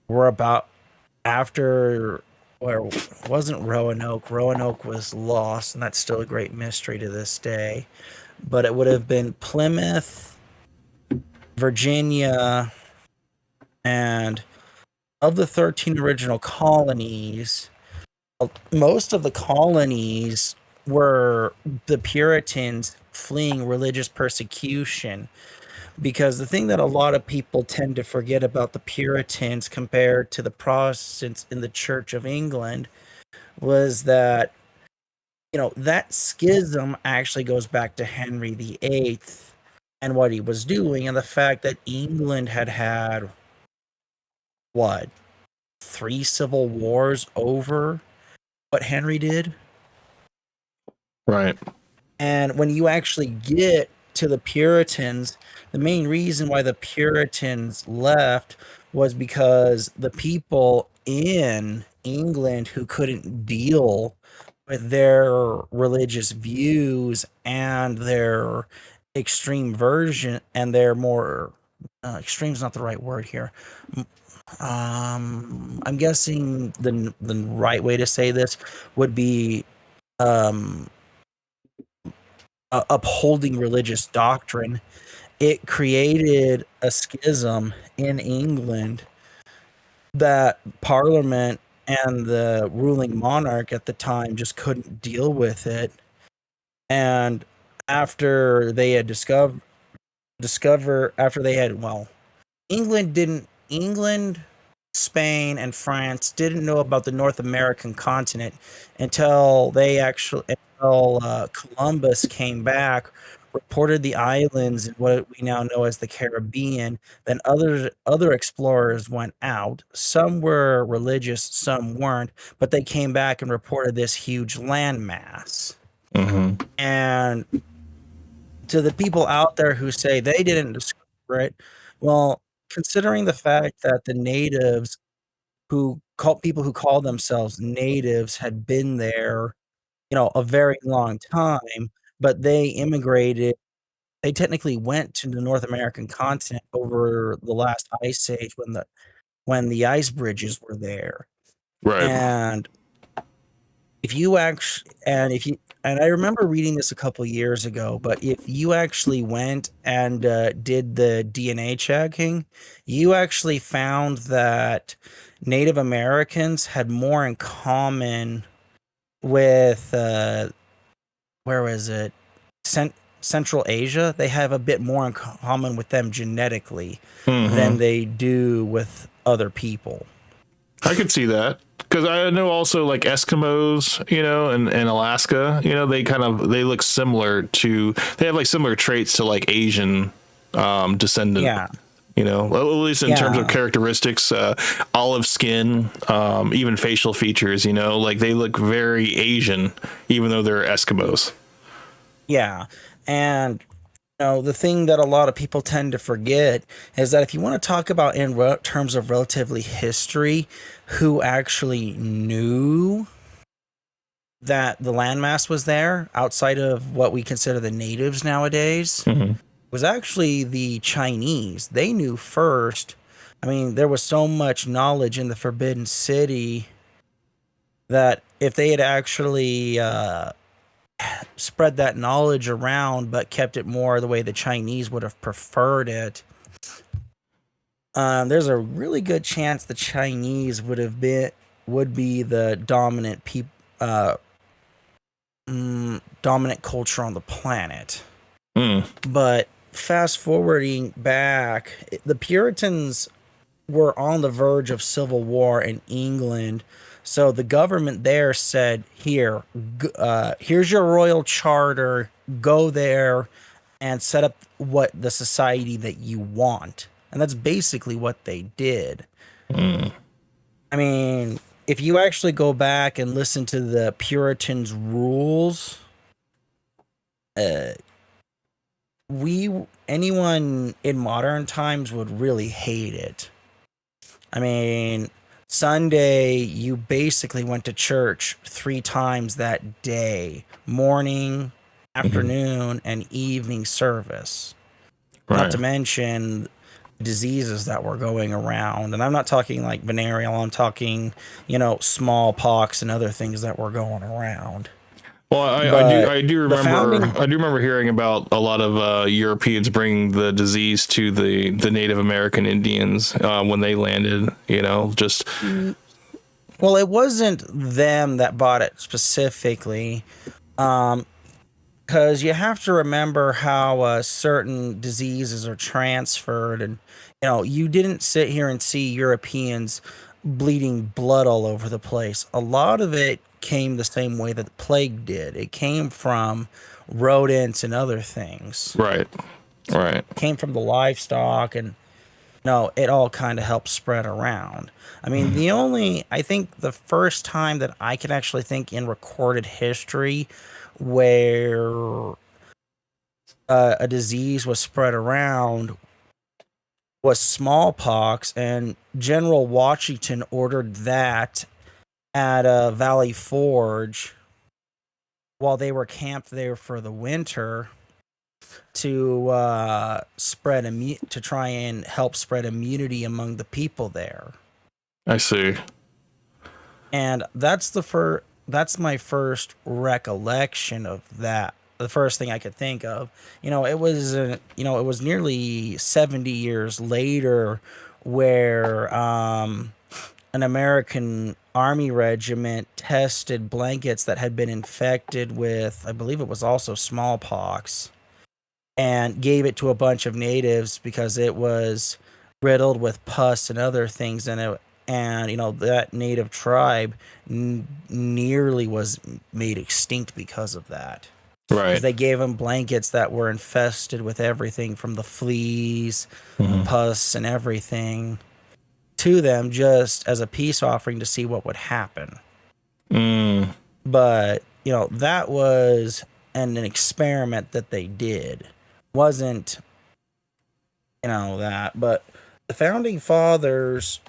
were about after. Or wasn't Roanoke. Roanoke was lost, and that's still a great mystery to this day. But it would have been Plymouth, Virginia, and of the 13 original colonies, most of the colonies were the Puritans fleeing religious persecution. Because the thing that a lot of people tend to forget about the Puritans compared to the Protestants in the Church of England was that, you know, that schism actually goes back to Henry VIII and what he was doing, and the fact that England had what, 3 civil wars over what Henry did. Right. And when you actually get to the Puritans, the main reason why the Puritans left was because the people in England who couldn't deal with their religious views and their extreme version and their more extreme is not the right word here. I'm guessing the right way to say this would be upholding religious doctrine. It created a schism in England that Parliament and the ruling monarch at the time just couldn't deal with it. And after they had England, Spain, and France didn't know about the North American continent until Columbus came back, reported the islands in what we now know as the Caribbean. Then other explorers went out. Some were religious, some weren't, but they came back and reported this huge landmass. Mm-hmm. And to the people out there who say they didn't discover it, well, considering the fact that the natives people who call themselves natives had been there, you know, a very long time, but they immigrated. They technically went to the North American continent over the last ice age when the ice bridges were there. Right. And I remember reading this a couple years ago, but if you actually went and did the DNA checking, you actually found that Native Americans had more in common with where was it? Central Asia. They have a bit more in common with them genetically than they do with other people. I could see that. Because I know also like Eskimos, you know, and Alaska, you know, they look similar they have like similar traits to like Asian descendant. Yeah. You know, at least in terms of characteristics, olive skin, even facial features, you know, like they look very Asian, even though they're Eskimos. Yeah. And the thing that a lot of people tend to forget is that if you want to talk about in terms of relatively history, who actually knew that the landmass was there outside of what we consider the natives nowadays, was actually the Chinese. They knew first. I mean, there was so much knowledge in the Forbidden City that if they had actually spread that knowledge around but kept it more the way the Chinese would have preferred it, there's a really good chance the Chinese would be the dominant dominant culture on the planet. But fast forwarding back, the Puritans were on the verge of civil war in England. So the government there said, here's your royal charter, go there and set up what the society that you want. And that's basically what they did. I mean, if you actually go back and listen to the Puritans' rules, anyone in modern times would really hate it. I mean, Sunday, you basically went to church 3 times that day: morning, afternoon, and evening service. Not to mention diseases that were going around. And I'm not talking like venereal, I'm talking, smallpox and other things that were going around. Well, I do remember hearing about a lot of Europeans bringing the disease to the Native American Indians when they landed. Well, it wasn't them that bought it specifically, because you have to remember how certain diseases are transferred, and you didn't sit here and see Europeans bleeding blood all over the place. A lot of it came the same way that the plague did. It came from rodents and other things. Right. It came from the livestock, and it all kind of helped spread around. I mean, I think the first time that I can actually think in recorded history where a disease was spread around was smallpox, and General Washington ordered that at Valley Forge while they were camped there for the winter to try and help spread immunity among the people there. I see. And that's my first recollection of that. The first thing I could think of, it was nearly 70 years later where an American Army regiment tested blankets that had been infected with, I believe it was also smallpox, and gave it to a bunch of natives because it was riddled with pus and other things in it. And, that native tribe nearly was made extinct because of that. Right. Because they gave them blankets that were infested with everything from the fleas, pus, and everything to them just as a peace offering to see what would happen. But, that was an experiment that they did. Wasn't, that. But the Founding Fathers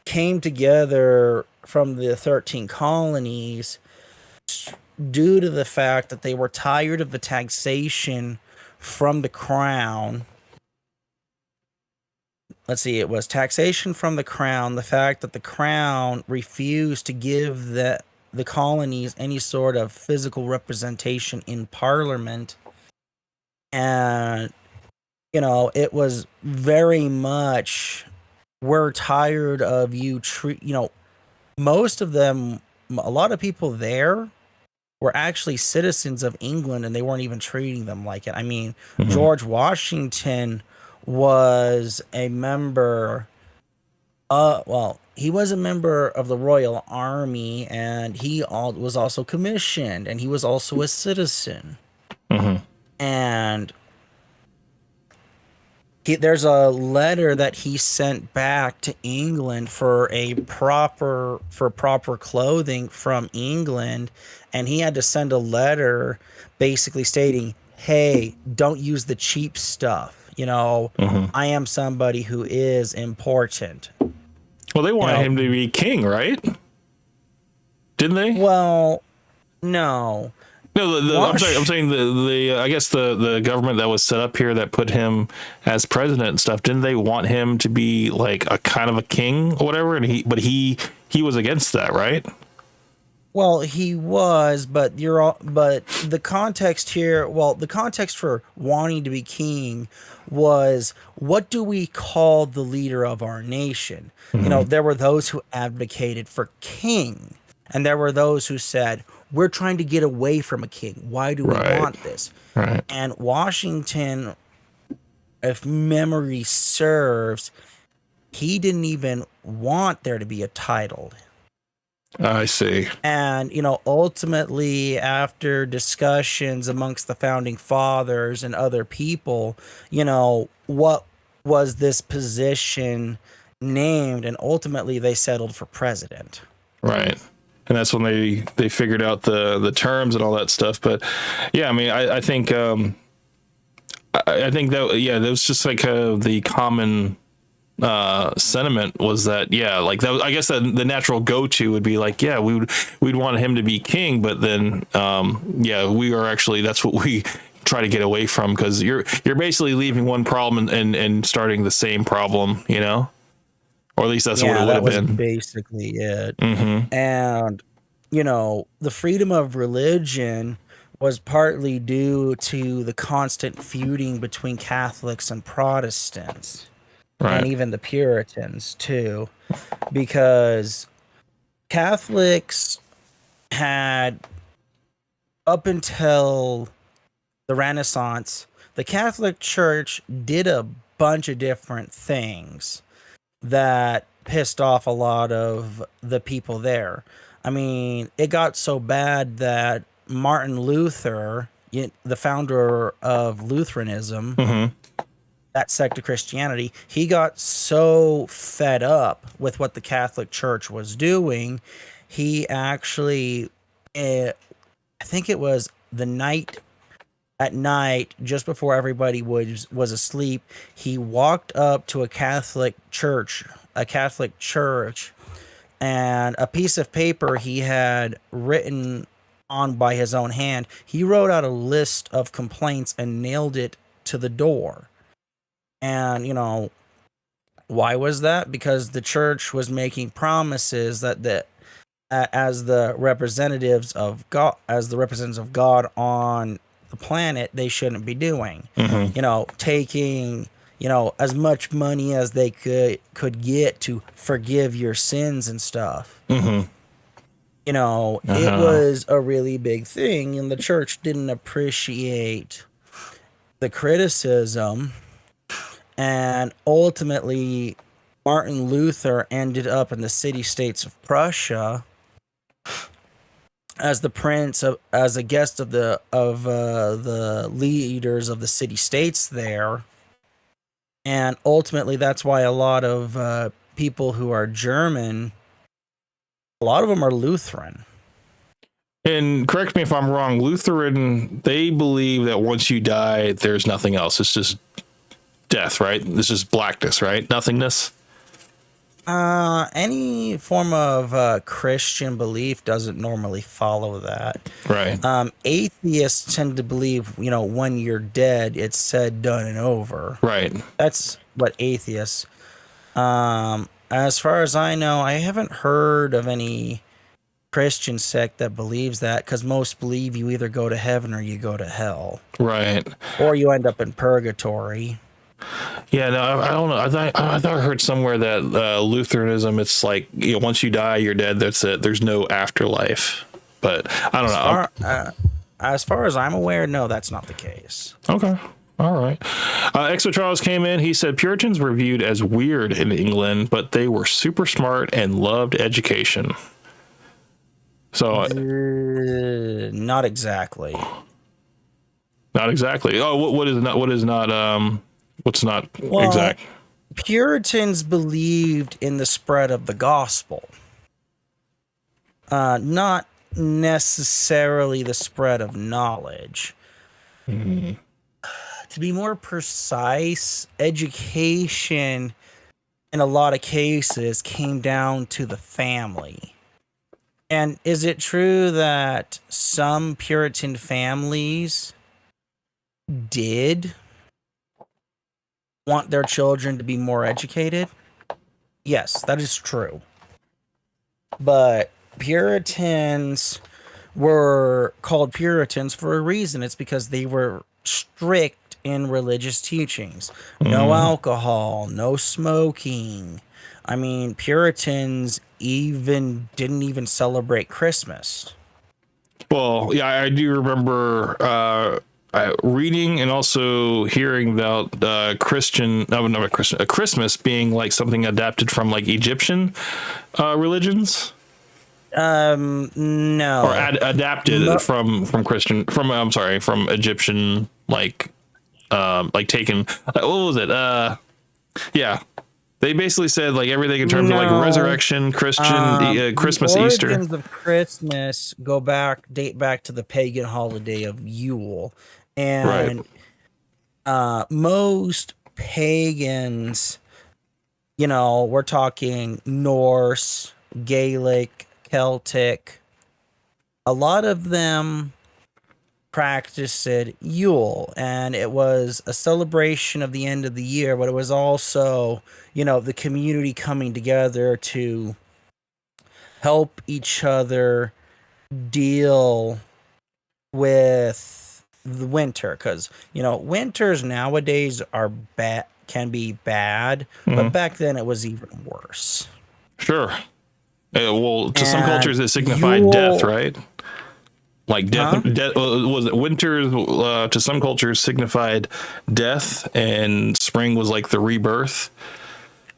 came together from the 13 colonies due to the fact that they were tired of the taxation from the crown. Let's see, it was taxation from the crown, the fact that the crown refused to give the colonies any sort of physical representation in Parliament. And, it was very much, we're tired of you most of them, a lot of people there were actually citizens of England, and they weren't even treating them like it. I mean, George Washington was a member, he was a member of the Royal Army, and he was also commissioned, and he was also a citizen. And there's a letter that he sent back to England for proper clothing from England, and he had to send a letter basically stating, hey, don't use the cheap stuff. I am somebody who is important. Well, they wanted him to be king, right? Didn't they? Well, no. No, I'm saying I guess the government that was set up here that put him as president and stuff, didn't they want him to be like a kind of a king or whatever? And he was against that, right? Well, he was, but but the context here, well, the context for wanting to be king was, what do we call the leader of our nation? You know, there were those who advocated for king, and there were those who said, we're trying to get away from a king. Why do we want this? Right. And Washington, if memory serves, he didn't even want there to be a title. I see. And, you know, ultimately, after discussions amongst the founding fathers and other people, you know, what was this position named? And ultimately, they settled for president. Right. And that's when they figured out the terms and all that stuff. But yeah, I mean, I think I think that, yeah, that was just like the common sentiment was that, yeah, like that was, I guess that the natural go-to would be like, yeah, we'd want him to be king, but then yeah, we are actually, that's what we try to get away from, because you're basically leaving one problem and starting the same problem, you know, or at least that's what it would have been. Basically it. Mm-hmm. And, you know, the freedom of religion was partly due to the constant feuding between Catholics and Protestants. Right. And even the Puritans too, because Catholics had, up until the Renaissance, the Catholic Church did a bunch of different things that pissed off a lot of the people there. I mean, it got so bad that Martin Luther, the founder of Lutheranism, that sect of Christianity, he got so fed up with what the Catholic Church was doing, he actually, I think it was at night, just before everybody was asleep, he walked up to a Catholic church, and a piece of paper he had written on by his own hand, he wrote out a list of complaints and nailed it to the door. And, you know, why was that? Because the church was making promises that as the representatives of God on the planet, they shouldn't be doing. You know, taking, you know, as much money as they could get to forgive your sins and stuff. You know, it was a really big thing, and the church didn't appreciate the criticism. And ultimately, Martin Luther ended up in the city-states of Prussia as as a guest of the leaders of the city-states there. And ultimately, that's why a lot of people who are German, a lot of them are Lutheran. And correct me if I'm wrong, Lutheran, they believe that once you die, there's nothing else. It's just death, right? This is blackness, right? Nothingness. Any form of Christian belief doesn't normally follow that. Right. Atheists tend to believe, you know, when you're dead, it's said, done, and over. Right. That's what atheists. As far as I know, I haven't heard of any Christian sect that believes that, because most believe you either go to heaven or you go to hell. Right. Or you end up in purgatory. Yeah, no, I don't know. I thought I heard somewhere that Lutheranism, it's like, you know, once you die, you're dead. That's it. There's no afterlife. But I don't know. As far as I'm aware, no, that's not the case. Okay. All right. Exo Charles came in. He said Puritans were viewed as weird in England, but they were super smart and loved education. So not exactly. Not exactly. Oh, what's not exact? Puritans believed in the spread of the gospel, not necessarily the spread of knowledge. To be more precise, education in a lot of cases came down to the family. And is it true that some Puritan families did want their children to be more educated? Yes, that is true. But Puritans were called Puritans for a reason. It's because they were strict in religious teachings. No alcohol, no smoking. I mean, Puritans didn't even celebrate Christmas. Well, yeah, I do remember reading and also hearing about Christmas being like something adapted from like Egyptian religions. No. Or adapted from Egyptian, like taken, what was it? Yeah. They basically said like everything in terms of like resurrection, Christian, Christmas, the Easter. Origins of Christmas date back to the pagan holiday of Yule. And most pagans, we're talking Norse, Gaelic, Celtic, a lot of them practiced Yule, and it was a celebration of the end of the year, but it was also, the community coming together to help each other deal with the winter, because winters nowadays can be bad, but back then it was even worse. Sure. Well, to some cultures it signified death, right? Like death, was it winters? To some cultures signified death, and spring was like the rebirth.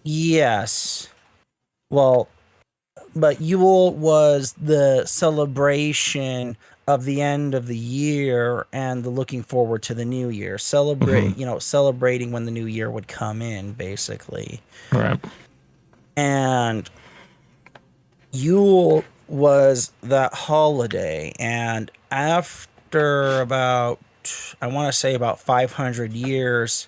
Yes. Well, but Yule was the celebration of the end of the year and the looking forward to the new year. Celebrating when the new year would come in, basically. Right. And Yule was that holiday, and after about 500 years,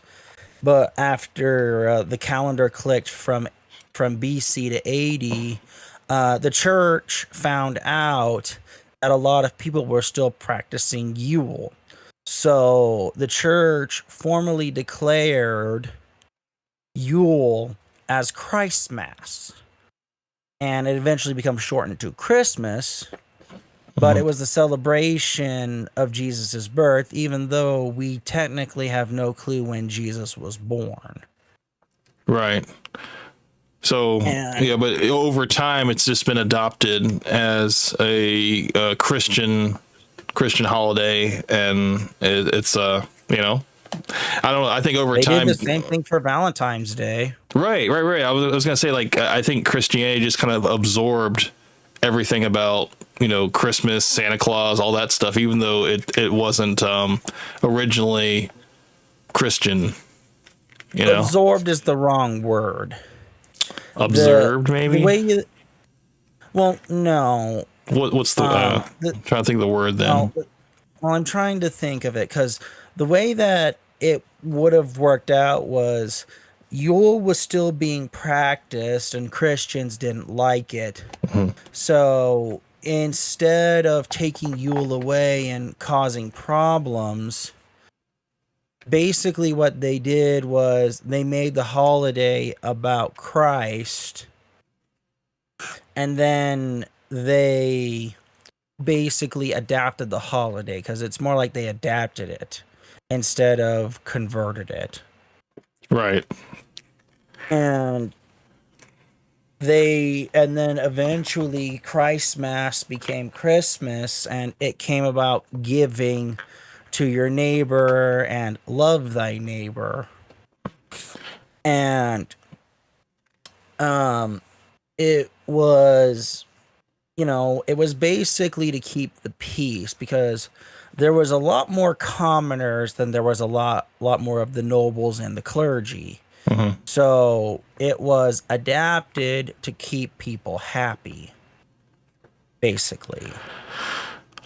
but after the calendar clicked from BC to AD, the church found out that a lot of people were still practicing Yule. So the church formally declared Yule as Christmas. And it eventually becomes shortened to Christmas, but it was the celebration of Jesus's birth, even though we technically have no clue when Jesus was born. Right. So, but over time, it's just been adopted as a Christian holiday, and it's I don't know. I think over time they did the same thing for Valentine's Day. Right. I was gonna say, like, I think Christianity just kind of absorbed everything about Christmas, Santa Claus, all that stuff, even though it wasn't originally Christian. Absorbed is the wrong word. Observed, maybe. The way no. What's the? I'm trying to think of the word then. Well, I'm trying to think of it, because the way that it would have worked out was Yule was still being practiced and Christians didn't like it. So instead of taking Yule away and causing problems, basically what they did was they made the holiday about Christ, and then they basically adapted the holiday, because it's more like they adapted it instead of converted it. Right. And then eventually Christmas became Christmas, and it came about giving to your neighbor and love thy neighbor. And it was it was basically to keep the peace, because there was a lot more commoners than there was a lot more of the nobles and the clergy. So it was adapted to keep people happy, basically.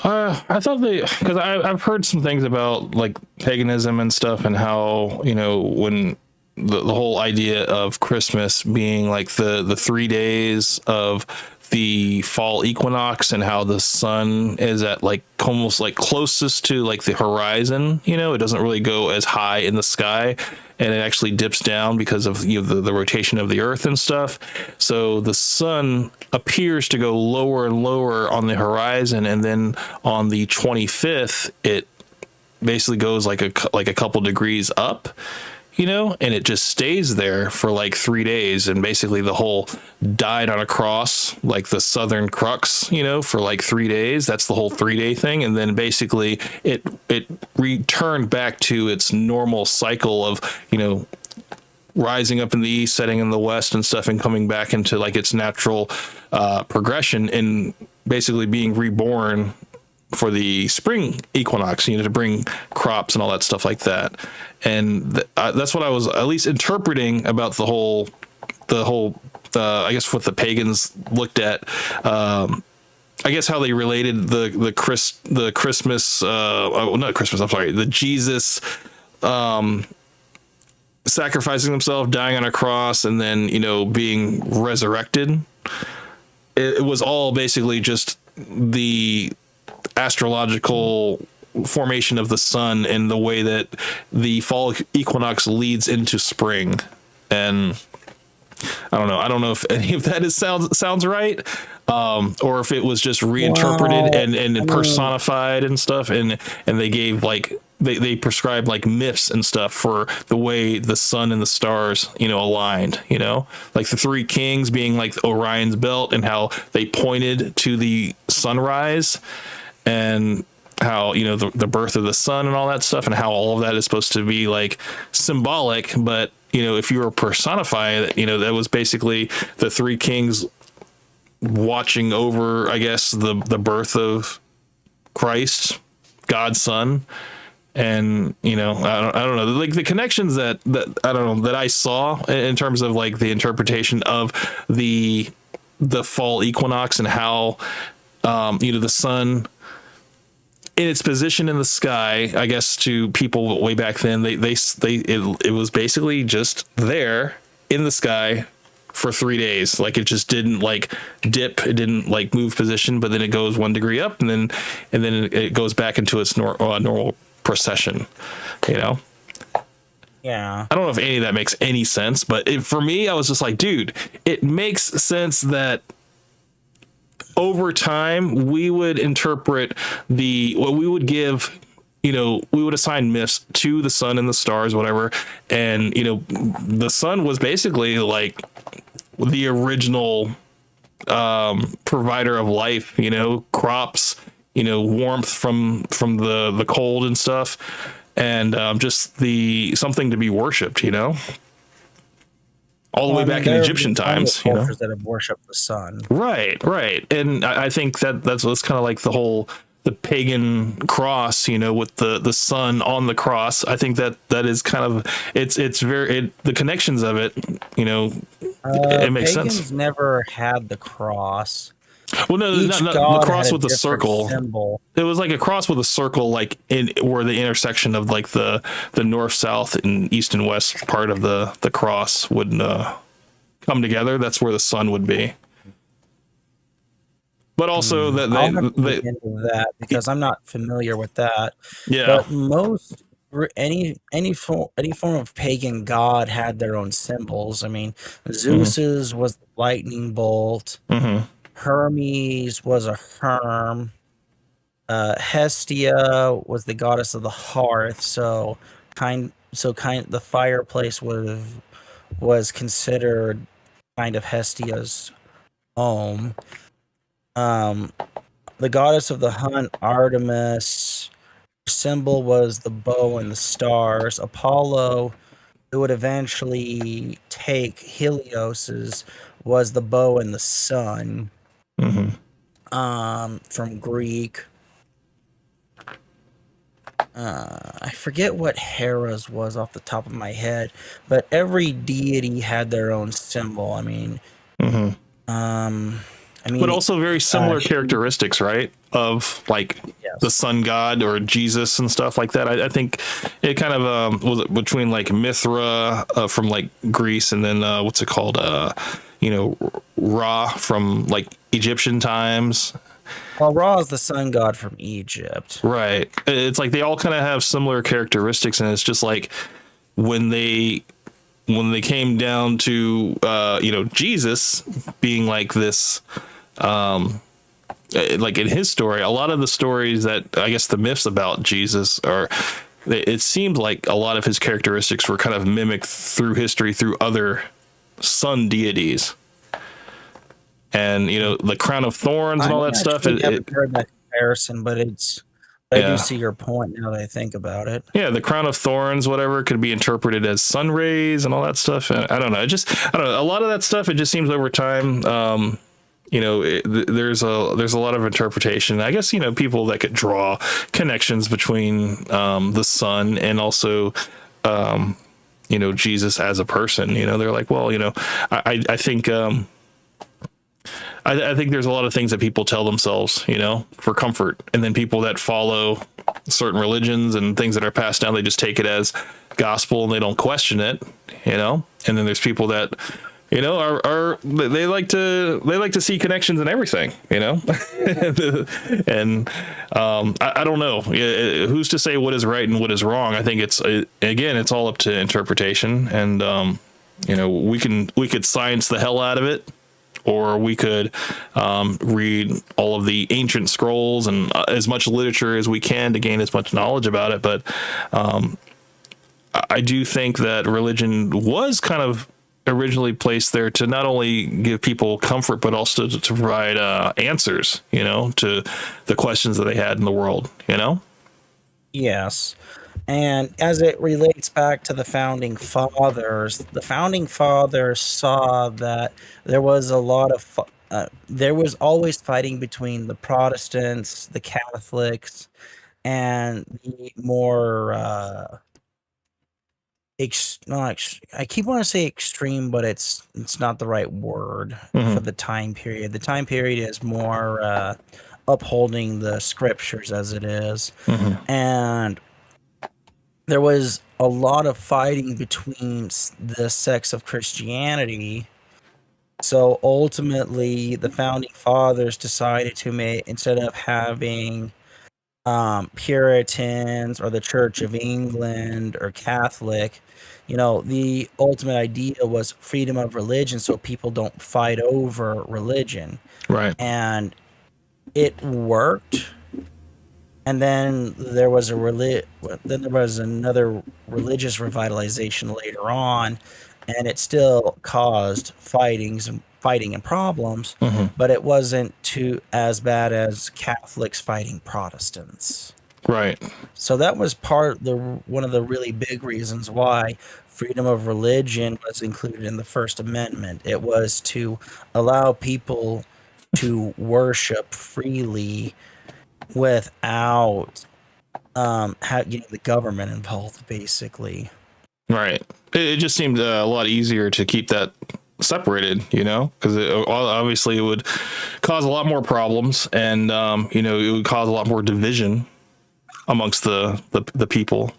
I thought because I've heard some things about like paganism and stuff, and how when the whole idea of Christmas being like the 3 days of the fall equinox and how the sun is at like almost like closest to like the horizon. You know, it doesn't really go as high in the sky, and it actually dips down because of the rotation of the earth and stuff. So the sun appears to go lower and lower on the horizon, and then on the 25th it basically goes like a couple degrees up, you know, and it just stays there for like 3 days. And basically the whole died on a cross, like the Southern Crux, you know, for like 3 days. That's the whole 3-day thing. And then basically it returned back to its normal cycle of, you know, rising up in the east, setting in the west and stuff, and coming back into like its natural progression, and basically being reborn for the spring equinox, you know, to bring crops and all that stuff like that. And that's what I was at least interpreting about the whole I guess what the pagans looked at. I guess how they related the Christmas, not Christmas, I'm sorry, the Jesus sacrificing himself, dying on a cross, and then, you know, being resurrected. It was all basically just the astrological formation of the sun and the way that the fall equinox leads into spring. And I don't know if any of that sounds right, or if it was just reinterpreted and personified and stuff, and they gave like they prescribed like myths and stuff for the way the sun and the stars, you know, aligned, you know, like the three kings being like Orion's belt, and how they pointed to the sunrise, and how, you know, the birth of the sun and all that stuff, and how all of that is supposed to be like symbolic. But, you know, if you were personifying it, you know, that was basically the three kings watching over, I guess, the birth of Christ, God's son. And, you know, I don't know, like the connections that I don't know, that I saw in terms of like the interpretation of the fall equinox, and how, you know, the sun in its position in the sky, I guess to people way back then, it was basically just there in the sky for 3 days. Like it just didn't like dip, it didn't like move position, but then it goes 1 degree up, and then it goes back into its normal procession, you know? Yeah. I don't know if any of that makes any sense, but for me, I was just like, dude, it makes sense that over time we would interpret we would give, you know, we would assign myths to the sun and the stars, whatever. And, you know, the sun was basically like the original provider of life, you know, crops, you know, warmth from the cold and stuff, and just something to be worshipped, you know, all the way back in Egyptian times, you know, that have worshipped the sun. Right. And I think that's kind of like the pagan cross, you know, with the sun on the cross. I think that is kind of, it's very, the connections of it, you know, it makes sense. Pagans never had the cross. Well, no, not the cross with the circle. Symbol. It was like a cross with a circle, like in where the intersection of like the north, south, and east and west part of the cross would come together. That's where the sun would be. But also I'll have to look into that because I'm not familiar with that. Yeah. But any form of pagan god had their own symbols. I mean, Zeus's was the lightning bolt. Mm-hmm. Hermes was a herm. Hestia was the goddess of the hearth. So the fireplace was considered kind of Hestia's home. The goddess of the hunt, Artemis, her symbol was the bow and the stars. Apollo, who would eventually take Helios's, was the bow and the sun. Mm-hmm. From Greek. I forget what Hera's was off the top of my head, but every deity had their own symbol. I mean, but also very similar characteristics, right? Of like the sun god or Jesus and stuff like that. I think it kind of was between like Mithra from like Greece, and then what's it called? Ra from like Egyptian times. Well, Ra is the sun god from Egypt. Right. It's like they all kind of have similar characteristics, and it's just like when they came down to Jesus being like this, like in his story, a lot of the stories that I guess the myths about Jesus are, it seemed like a lot of his characteristics were kind of mimicked through history through other sun deities. And the crown of thorns and all that stuff. I haven't heard that comparison, but I do see your point now that I think about it. Yeah, the crown of thorns, whatever, could be interpreted as sun rays and all that stuff. I don't know. I don't know. A lot of that stuff, it just seems over time, there's a lot of interpretation. I guess people that could draw connections between the sun and also Jesus as a person. They're like, well, I think. I think there's a lot of things that people tell themselves, for comfort. And then people that follow certain religions and things that are passed down, they just take it as gospel and they don't question it, And then there's people that, are they like to see connections in everything, and I don't know. Who's to say what is right and what is wrong? I think it's all up to interpretation, and we could science the hell out of it. Or we could read all of the ancient scrolls and as much literature as we can to gain as much knowledge about it. But I do think that religion was kind of originally placed there to not only give people comfort, but also to provide answers, to the questions that they had in the world, Yes. And as it relates back to the founding fathers saw that there was a lot of there was always fighting between the Protestants, the Catholics, and the more I keep wanting to say extreme, but it's not the right word for the time period. The time period is more upholding the scriptures as it is, and there was a lot of fighting between the sects of Christianity. So ultimately, the founding fathers decided to make, instead of having Puritans or the Church of England or Catholic, the ultimate idea was freedom of religion, so people don't fight over religion. Right. And it worked. And then there was another religious revitalization later on, and it still caused fighting and problems, but it wasn't as bad as Catholics fighting Protestants. Right. So that was one of the really big reasons why freedom of religion was included in the First Amendment. It was to allow people to worship freely without getting the government involved, basically. Right. It just seemed a lot easier to keep that separated, because obviously it would cause a lot more problems, and it would cause a lot more division amongst the people,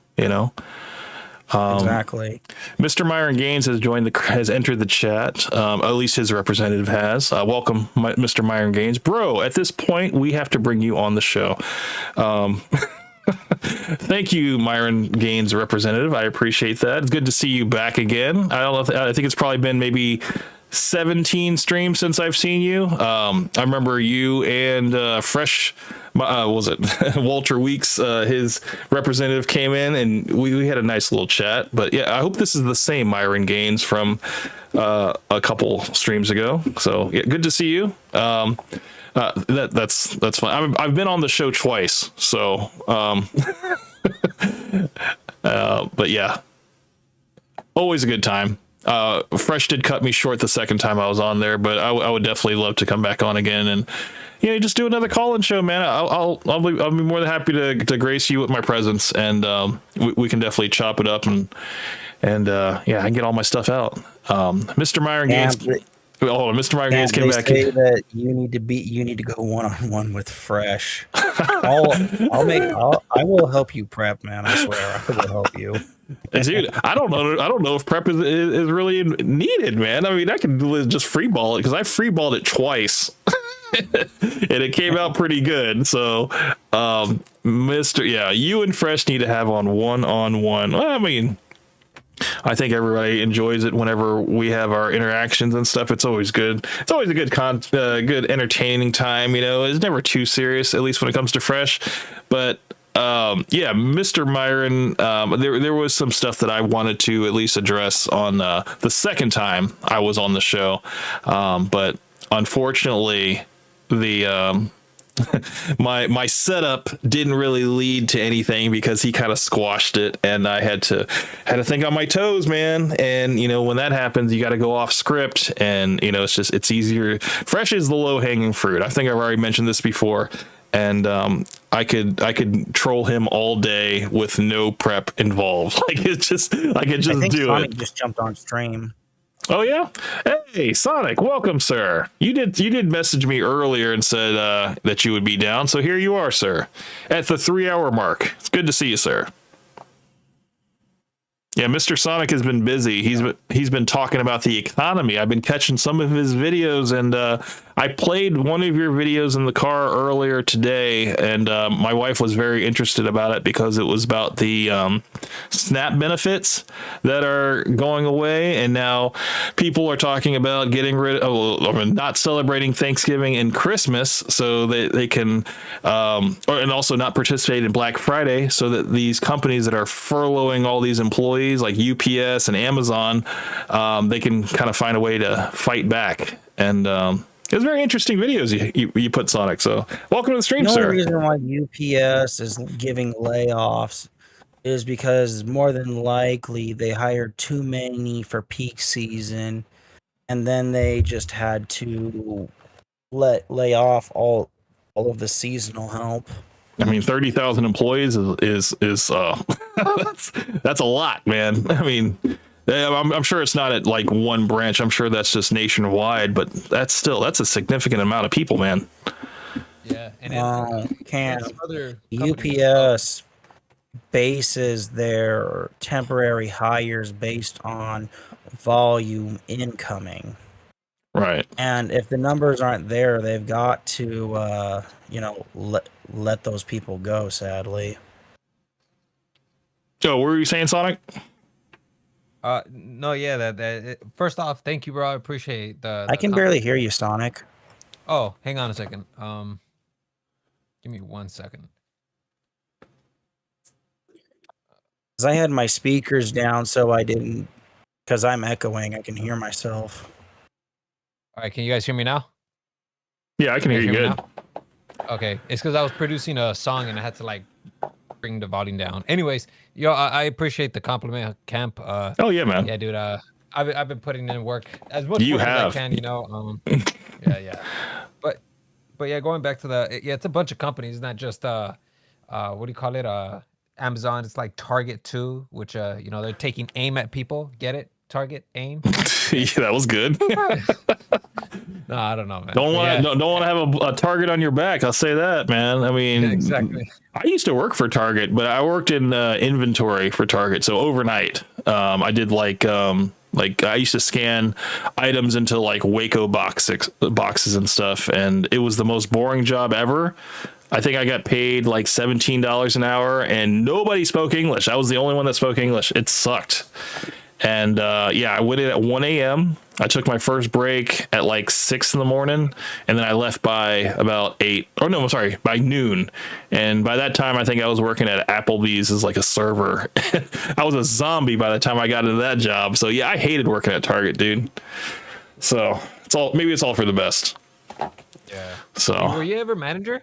Exactly. Mr. Myron Gaines has entered the chat. At least his representative has. Welcome, Mr. Myron Gaines. Bro, at this point, we have to bring you on the show. Thank you, Myron Gaines representative. I appreciate that. It's good to see you back again. I think it's probably been maybe 17 streams since I've seen you. I remember you and Fresh, was it Walter Weeks, his representative came in and we had a nice little chat. But yeah, I hope this is the same Myron Gaines from a couple streams ago. So yeah, good to see you. That's fine. I've been on the show twice, so but yeah, always a good time. Fresh did cut me short the second time I was on there, but I would definitely love to come back on again and just do another call-in show, man. I'll be more than happy to grace you with my presence, and we can definitely chop it up and I can get all my stuff out. Mr. Myron Gaines. Mr. Myron Gaines came back. Say that you need to go one-on-one with Fresh. I will help you prep, man. I swear, I will help you. Dude, I don't know if prep is really needed, man. I mean, I can just freeball it because I freeballed it twice. And it came out pretty good. So, you and Fresh need to have on one-on-one. Well, I mean, I think everybody enjoys it whenever we have our interactions and stuff. It's always good. It's always a good good entertaining time. You know, it's never too serious, at least when it comes to Fresh. But Mr. Myron, there was some stuff that I wanted to at least address on the second time I was on the show. But unfortunately, the my setup didn't really lead to anything because he kind of squashed it, and I had to think on my toes, man. And you know, when that happens, you got to go off script, and you know, it's easier. Fresh is the low hanging fruit. I think I've already mentioned this before, and I could troll him all day with no prep involved. Like I could just do Sonic it. Just jumped on stream. Oh yeah, hey Sonic, welcome, sir. You did message me earlier and said that you would be down, so here you are, sir, at the 3-hour mark. It's good to see you, sir. Yeah, Mr. Sonic has been busy. He's been talking about the economy. I've been catching some of his videos, and I played one of your videos in the car earlier today, and my wife was very interested about it because it was about the SNAP benefits that are going away, and now people are talking about getting rid of, not celebrating Thanksgiving and Christmas so that they can, and also not participate in Black Friday, so that these companies that are furloughing all these employees like UPS and Amazon, they can kind of find a way to fight back. And it was very interesting videos you put, Sonic. So welcome to the stream, sir. The only reason why UPS is giving layoffs is because more than likely they hired too many for peak season, and then they just had to lay off all of the seasonal help. I mean, 30,000 employees is that's a lot, man. I mean, I'm sure it's not at like one branch. I'm sure that's just nationwide, but that's a significant amount of people, man. Yeah, and UPS bases their temporary hires based on volume incoming. Right. And if the numbers aren't there, they've got to, let those people go, sadly. So, what were you saying, Sonic? No, yeah. First off, thank you, bro. I appreciate the I can barely hear you, Sonic. Oh, hang on a second. Give me 1 second. Because I had my speakers down, so I didn't. Because I'm echoing, I can hear myself. All right, can you guys hear me now? Yeah, I can hear you good. Okay, it's because I was producing a song and I had to like bring the volume down. Anyways, I appreciate the compliment, Camp. Oh yeah, man. Yeah, dude. I've been putting in work as much you work have. as I can. Yeah. But yeah, going back to it's a bunch of companies, not just what do you call it? Amazon. It's like Target too, which they're taking aim at people. Get it? Target aim. Yeah, that was good. No, I don't know, man. Don't want to have a target on your back. I'll say that, man. I mean, yeah, exactly. I used to work for Target, but I worked in inventory for Target. So overnight, I did like I used to scan items into like Waco boxes and stuff, and it was the most boring job ever. I think I got paid like $17 an hour, and nobody spoke English. I was the only one that spoke English. It sucked. And I went in at 1 a.m. I took my first break at like 6 in the morning, and then I left by about 8. Oh no, I'm sorry, by noon. And by that time, I think I was working at Applebee's as like a server. I was a zombie by the time I got into that job. So yeah, I hated working at Target, dude. So maybe it's all for the best. Yeah. So were you ever manager?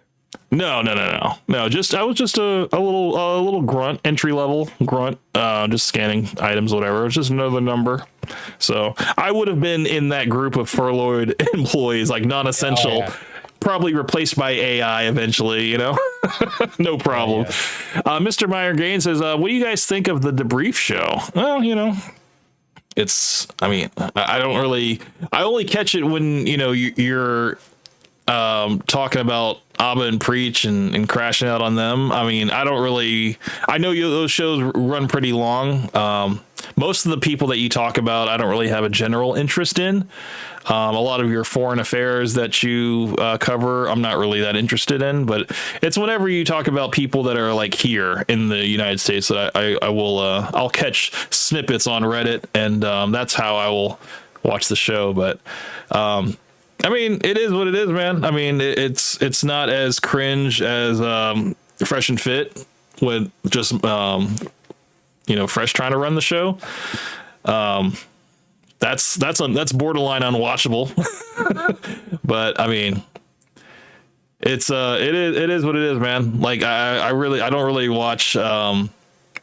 No. I was just a little grunt, entry level grunt, just scanning items, whatever. It's just another number. So I would have been in that group of furloughed employees, like non-essential, probably replaced by AI eventually. No problem. Mr. Meyer Gain says, "What do you guys think of the debrief show?" Well, I only catch it when you're talking about Abba and Preach and crashing out on them. I mean, I know those shows run pretty long. Most of the people that you talk about, I don't really have a general interest in. A lot of your foreign affairs that you cover, I'm not really that interested in, but it's whenever you talk about people that are like here in the United States that I'll catch snippets on Reddit, and that's how I will watch the show. But I mean, it is what it is, man. I mean, it's not as cringe as Fresh and Fit with just Fresh trying to run the show. That's borderline unwatchable. But I mean, it is what it is, man. Like I don't really watch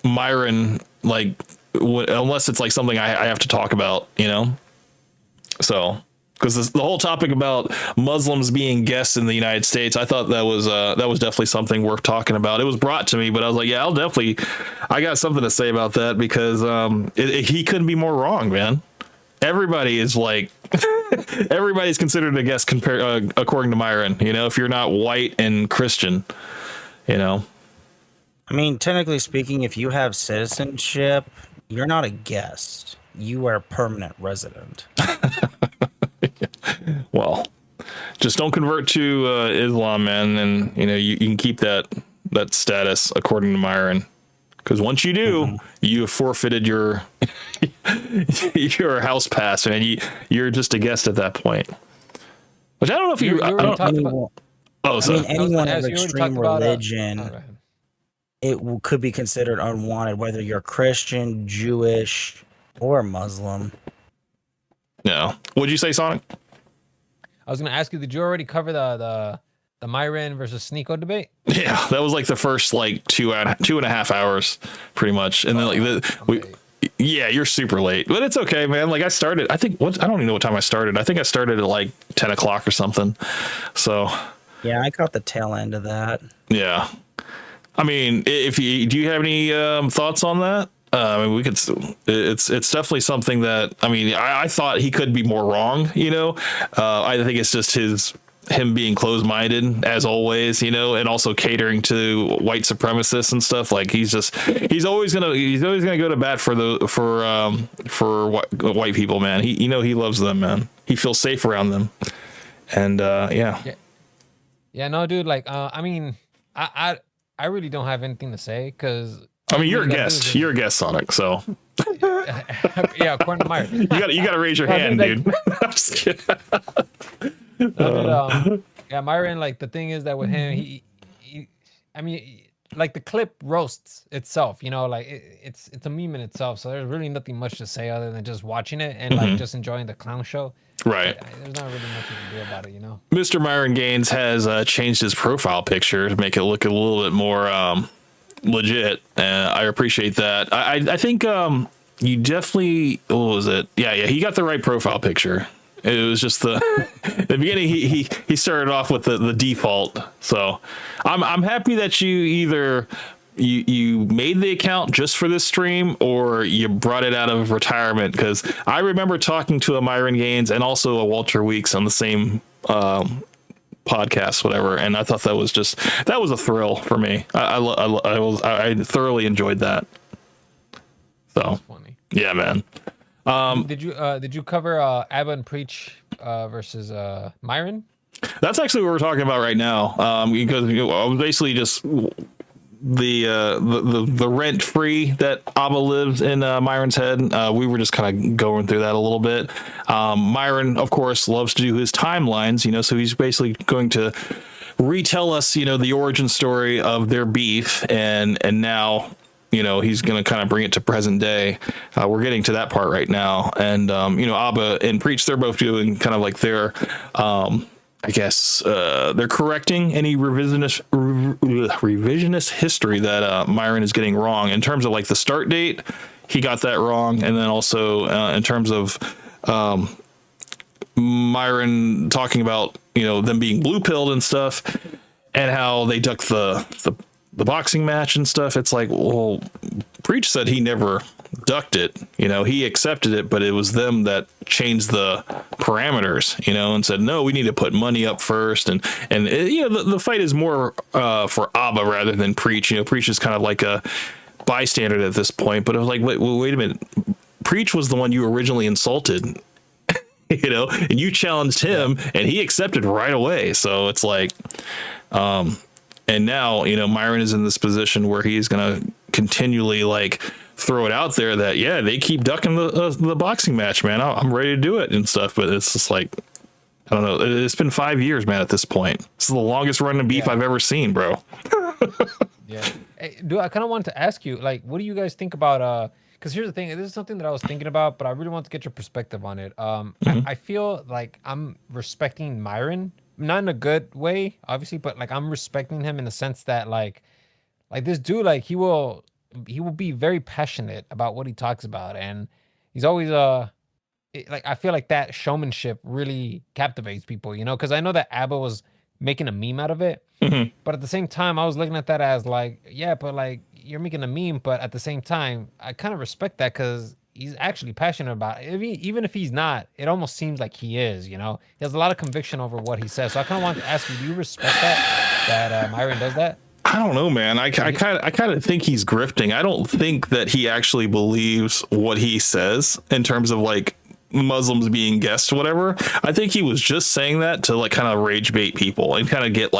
Myron unless it's like something I have to talk about, So because the whole topic about Muslims being guests in the United States, I thought that was definitely something worth talking about. It was brought to me, but I was like, yeah, I got something to say about that because he couldn't be more wrong, man. Everybody is everybody's considered a guest according to Myron, if you're not white and Christian, I mean, technically speaking, if you have citizenship, you're not a guest. You are a permanent resident. Well, just don't convert to Islam, man, and you can keep that status according to Myron. Because once you do, you have forfeited your your house pass, and you're just a guest at that point. Which I don't know if you. Anyone of extreme religion, could be considered unwanted, whether you're Christian, Jewish, or Muslim. No. What'd you say, Sonic? I was going to ask you, did you already cover the Myron versus Sneeko debate? Yeah, that was like the first 2.5 hours, pretty much, and then yeah, you're super late, but it's okay, man. Like I started, I don't even know what time I started. I think I started at 10 o'clock or something. So yeah, I caught the tail end of that. Yeah, I mean, do you have any thoughts on that? I mean, it's definitely something that, I mean, I thought he could be more wrong, I think it's just him being closed-minded as always, and also catering to white supremacists and stuff. Like he's always gonna go to bat for white people, man. He loves them, man. He feels safe around them. And yeah, no, dude, I mean, I really don't have anything to say because I mean, you're a guest. You're a guest, Sonic. So yeah, according to Myron, you got to raise your hand, dude. I'm just kidding. Yeah, Myron. The thing is that with him, he I mean, the clip roasts itself. It's a meme in itself. So there's really nothing much to say other than just watching it and just enjoying the clown show. Right. There's not really nothing to do about it, Mr. Myron Gaines has changed his profile picture to make it look a little bit more legit, and I appreciate that. I think you definitely, what was it? Yeah, he got the right profile picture. It was just the beginning. He started off with the default. So I'm happy that you either you made the account just for this stream or you brought it out of retirement, because I remember talking to a Myron Gaines and also a Walter Weeks on the same podcast, whatever, and I thought that was a thrill for me. I thoroughly enjoyed that. So that's funny. Yeah, man. Did you cover Abba and Preach versus Myron? That's actually what we're talking about right now. Because I was basically just the rent free that Abba lives in Myron's head. We were just kind of going through that a little bit. Myron, of course, loves to do his timelines, so he's basically going to retell us, the origin story of their beef, and now, he's going to kind of bring it to present day. We're getting to that part right now. And, Abba and Preach, they're both doing kind of like their, I guess, they're correcting any revisionist history that Myron is getting wrong. In terms of the start date, he got that wrong. And then also in terms of Myron talking about, them being blue-pilled and stuff, and how they ducked the boxing match and stuff. It's like, well, Preach said he never ducked it. He accepted it, but it was them that changed the parameters, you know, and said, no, we need to put money up first. And you know, the fight is more for Abba rather than Preach. You know, Preach is kind of like a bystander at this point, but it was like, wait a minute. Preach was the one you originally insulted, you know, and you challenged him and he accepted right away. So it's like, and now, you know, Myron is in this position where he's going to continually like throw it out there that, yeah, they keep ducking the boxing match, man. I'm ready to do it and stuff. But it's just like, I don't know. It's been 5 years, man, at this point. This is the longest running beef I've ever seen, bro. Yeah. Hey, dude, I kind of wanted to ask you, like, what do you guys think about, because here's the thing, this is something that I was thinking about, but I really want to get your perspective on it. I feel like I'm respecting Myron, not in a good way, obviously, but like I'm respecting him in the sense that like this dude, like he will be very passionate about what he talks about, and he's always like I feel like that showmanship really captivates people, you know, because I know that ABBA was making a meme out of it, but at the same time I was looking at that as like, yeah, but like you're making a meme, but at the same time I kind of respect that because he's actually passionate about it. Even if he's not, it almost seems like he is, you know. He has a lot of conviction over what he says. So I kind of wanted to ask you, do you respect that Myron does that? I don't know, man. I kind of think he's grifting. I don't think that he actually believes what he says in terms of like Muslims being guests, whatever. I think he was just saying that to like kind of rage bait people and kind of get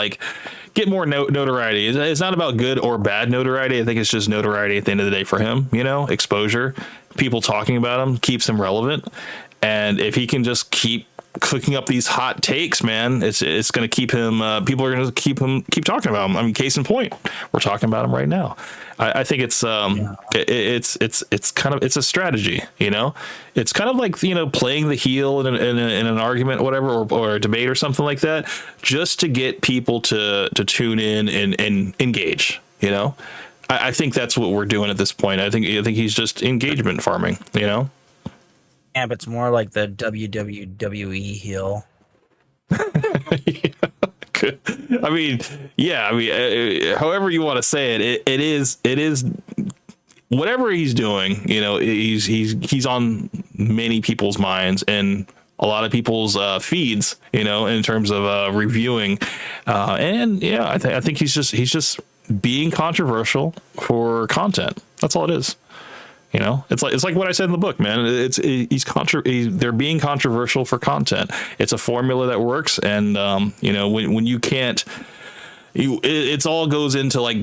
more notoriety. It's not about good or bad notoriety. I think it's just notoriety at the end of the day for him, you know, exposure, people talking about him keeps him relevant. And if he can just keep cooking up these hot takes, man, it's going to keep him, people are going to keep talking about him. I mean, case in point, we're talking about him right now. I think it's kind of, it's a strategy, you know, it's kind of like, you know, playing the heel in an argument, whatever, or a debate or something like that, just to get people to tune in and engage, you know. I think that's what we're doing at this point. I think he's just engagement farming, you know. Yeah, but it's more like the WWE heel. I mean, yeah. I mean, however you want to say it, it is whatever he's doing. You know, he's on many people's minds and a lot of people's feeds. You know, in terms of reviewing, and yeah, I think he's just being controversial for content. That's all it is. You know, it's like what I said in the book, man. They're being controversial for content. It's a formula that works, and you know, when you can't, it's all goes into like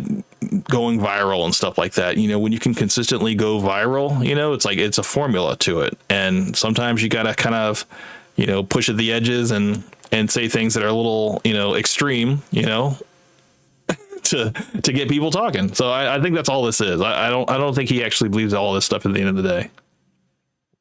going viral and stuff like that. You know, when you can consistently go viral, you know, it's like it's a formula to it, and sometimes you gotta kind of, you know, push at the edges and say things that are a little, you know, extreme, you know, to get people talking. So I think that's all this is. I don't think he actually believes all this stuff at the end of the day.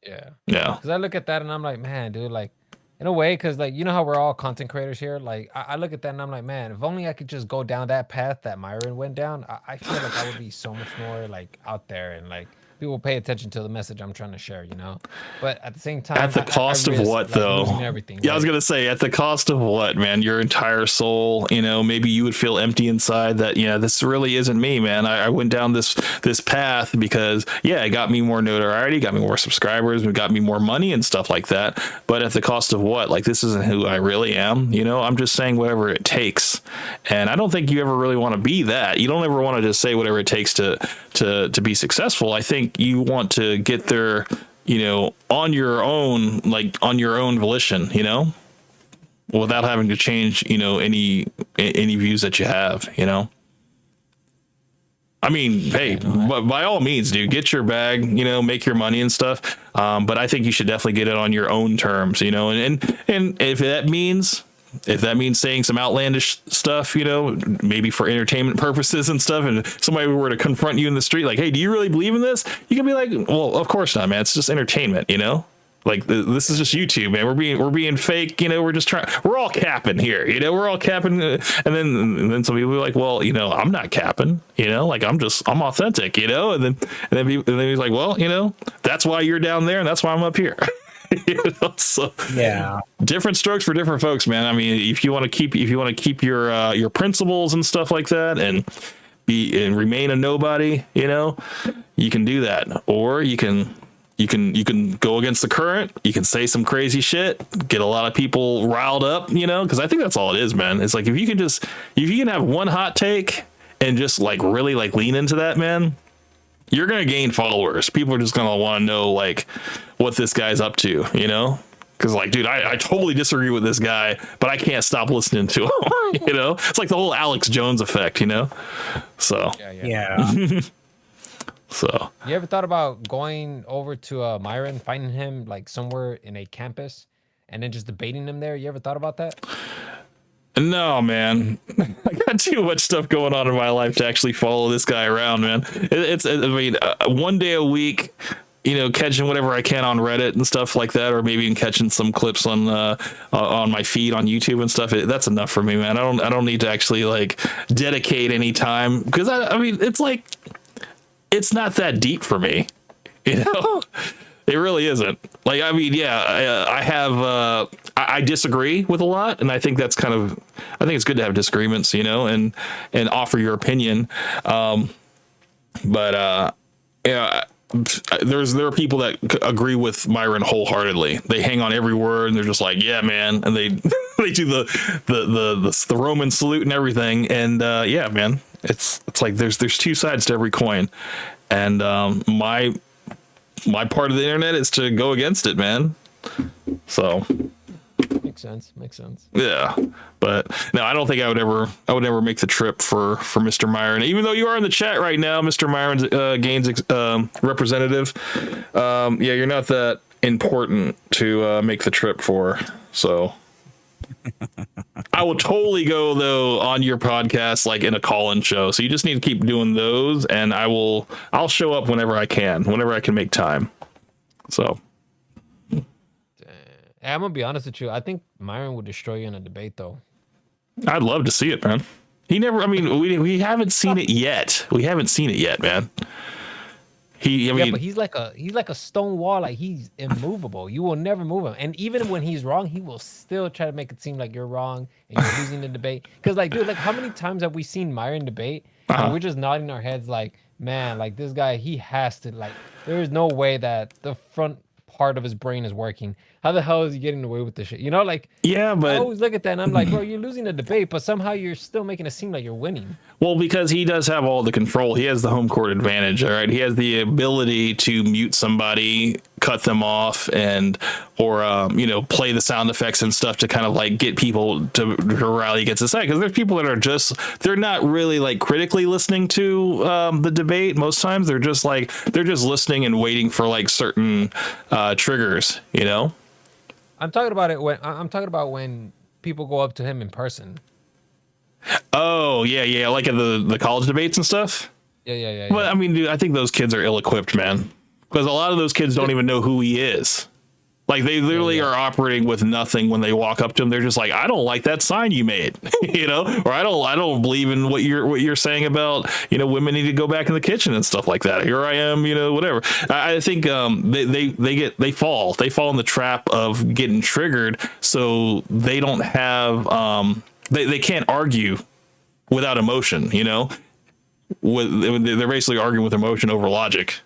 Yeah. Because I look at that and I'm like, man, dude, like in a way, because like, you know how we're all content creators here. Like I look at that and I'm like, man, if only I could just go down that path that Myron went down, I feel like I would be so much more like out there and like people pay attention to the message I'm trying to share, you know. But at the same time, at the cost of what, though? Everything, yeah, right? I was gonna say, at the cost of what, man? Your entire soul. You know, maybe you would feel empty inside. That, you know, this really isn't me, man. I went down this path because, yeah, it got me more notoriety, got me more subscribers, it got me more money and stuff like that. But at the cost of what? Like, this isn't who I really am. You know, I'm just saying whatever it takes, and I don't think you ever really want to be that. You don't ever want to just say whatever it takes to be successful. I think you want to get there, you know, on your own, like on your own volition, you know, without having to change, you know, any views that you have, you know. I mean, hey, by all means, dude, get your bag, you know, make your money and stuff. But I think you should definitely get it on your own terms, you know, and if that means saying some outlandish stuff, you know, maybe for entertainment purposes and stuff, and if somebody were to confront you in the street like, hey, do you really believe in this? You can be like, well, of course not, man. It's just entertainment, you know? Like, this is just YouTube, man. We're being fake, you know. We're all capping here, you know. We're all capping, and then some people are like, well, you know, I'm not capping, you know. Like, I'm authentic, you know. And then he's like, well, you know, that's why you're down there, and that's why I'm up here. You know, so yeah, different strokes for different folks, man. I mean, if you want to keep your principles and stuff like that, and remain a nobody, you know, you can do that, or you can You can go against the current. You can say some crazy shit, get a lot of people riled up, because I think that's all it is, man. It's like if you can have one hot take and just like really like lean into that, man, you're gonna gain followers. People are just gonna want to know like what this guy's up to, Because like, dude, I totally disagree with this guy, but I can't stop listening to him. It's like the whole Alex Jones effect, So Yeah. So you ever thought about going over to Myron, finding him like somewhere in a campus, and then just debating him there? You ever thought about that? No, man. I got too much stuff going on in my life to actually follow this guy around, man. One day a week, catching whatever I can on Reddit and stuff like that, or maybe even catching some clips on my feed on YouTube and stuff. That's enough for me, man. I don't need to actually like dedicate any time, because it's like, it's not that deep for me, It really isn't. Like, I have I disagree with a lot, and I think that's I think it's good to have disagreements, and offer your opinion. There are people that agree with Myron wholeheartedly. They hang on every word, and they're just like, yeah, man, and they they do the Roman salute and everything, and yeah, man, it's like there's two sides to every coin, and my part of the internet is to go against it, man. So makes sense. Yeah, but no, I don't think I would ever make the trip for Mr. Myron, even though you are in the chat right now, Mr. Myron's Gaines representative. Yeah, you're not that important to make the trip for, so I will totally go though on your podcast, like in a call-in show. So you just need to keep doing those, and I'll show up whenever I can make time. So I'm gonna be honest with you. I think Myron would destroy you in a debate, though. I'd love to see it, man. We haven't seen it yet. We haven't seen it yet, man. But he's like a stone wall. Like, he's immovable. You will never move him. And even when he's wrong, he will still try to make it seem like you're wrong and you're losing the debate. Because, like, dude, like, how many times have we seen Myron debate and we're just nodding our heads like, man, like, this guy, he has to, like, there is no way that the front part of his brain is working. How the hell is he getting away with this shit? Like, yeah, but I always look at that and I'm like, bro, you're losing the debate, but somehow you're still making it seem like you're winning. Well, because he does have all the control. He has the home court advantage. All right, he has the ability to mute somebody, cut them off, or play the sound effects and stuff to kind of like get people to rally against his side. Because there's people that are they're not really like critically listening to the debate. Most times they're just listening and waiting for like certain triggers. I'm talking about when people go up to him in person. Oh, yeah, like at the college debates and stuff. Yeah. But dude, I think those kids are ill-equipped, man, because a lot of those kids don't even know who he is. Like, they literally are operating with nothing when they walk up to him. They're just like, I don't like that sign you made, or I don't believe in what you're saying about, women need to go back in the kitchen and stuff like that. Here I am, whatever. I think they fall in the trap of getting triggered, so they don't have they can't argue without emotion. They're basically arguing with emotion over logic.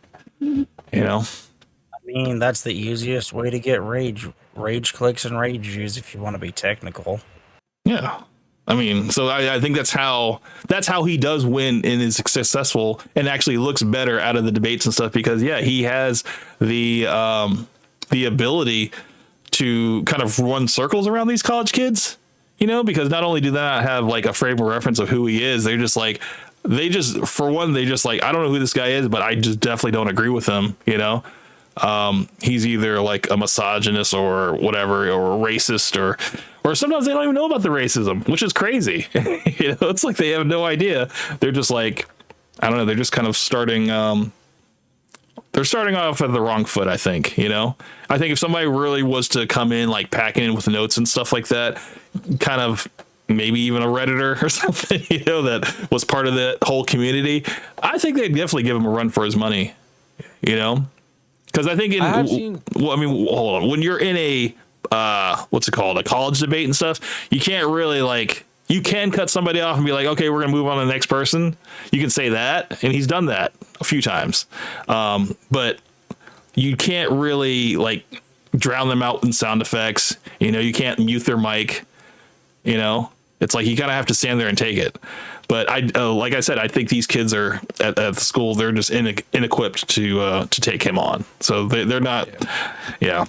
That's the easiest way to get rage clicks and rage views if you want to be technical. Yeah. So I think that's how he does win and is successful and actually looks better out of the debates and stuff, because he has the ability to kind of run circles around these college kids, because not only do they not have like a frame of reference of who he is, they just for one, I don't know who this guy is, but I just definitely don't agree with him, he's either like a misogynist or whatever, or a racist, or sometimes they don't even know about the racism, which is crazy. It's like they have no idea. They're just like, I don't know. They're just kind of starting off at the wrong foot, I think. I think if somebody really was to come in like packing in with notes and stuff like that, kind of maybe even a Redditor or something, that was part of that whole community, I think they'd definitely give him a run for his money, because I think hold on, when you're in a a college debate and stuff, you can't really you can cut somebody off and be like, okay, we're gonna move on to the next person. You can say that, and he's done that a few times. But you can't really like drown them out in sound effects. You know, you can't mute their mic. You know, it's like you kind of have to stand there and take it. But like I said, I think these kids are at the school. They're just inequipped to take him on. So they're not. Yeah.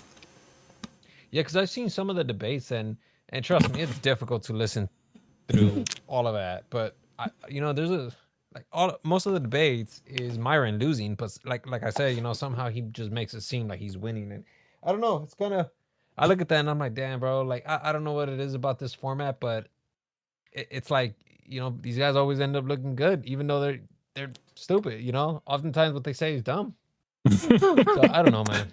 Yeah, because I've seen some of the debates, and trust me, it's difficult to listen through all of that. But there's most of the debates is Myron losing, but like I said, somehow he just makes it seem like he's winning, and I don't know. It's kind of, I look at that and I'm like, damn, bro. Like I don't know what it is about this format, but it's like these guys always end up looking good, even though they're stupid. Oftentimes what they say is dumb. So I don't know, man.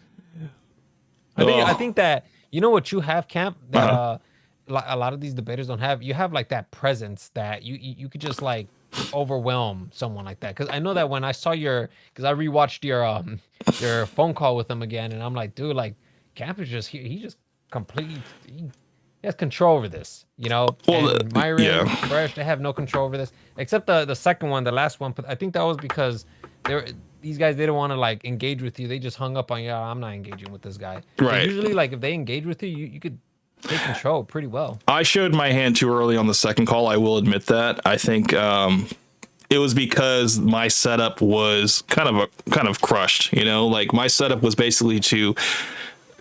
I think that what you have, Camp, that a lot of these debaters don't have. You have like that presence that you could just like overwhelm someone like that. Because I know that when I saw because I rewatched your phone call with him again, and I'm like, dude, like Camp is just he just completely he has control over this, Well, and Myron, Fresh, they have no control over this except the second one, the last one. But I think that was because these guys, they don't want to like engage with you. They just hung up on you. I'm not engaging with this guy. Right. So usually, like if they engage with you, you could take control pretty well. I showed my hand too early on the second call. I will admit that. I think it was because my setup was kind of crushed. Like my setup was basically to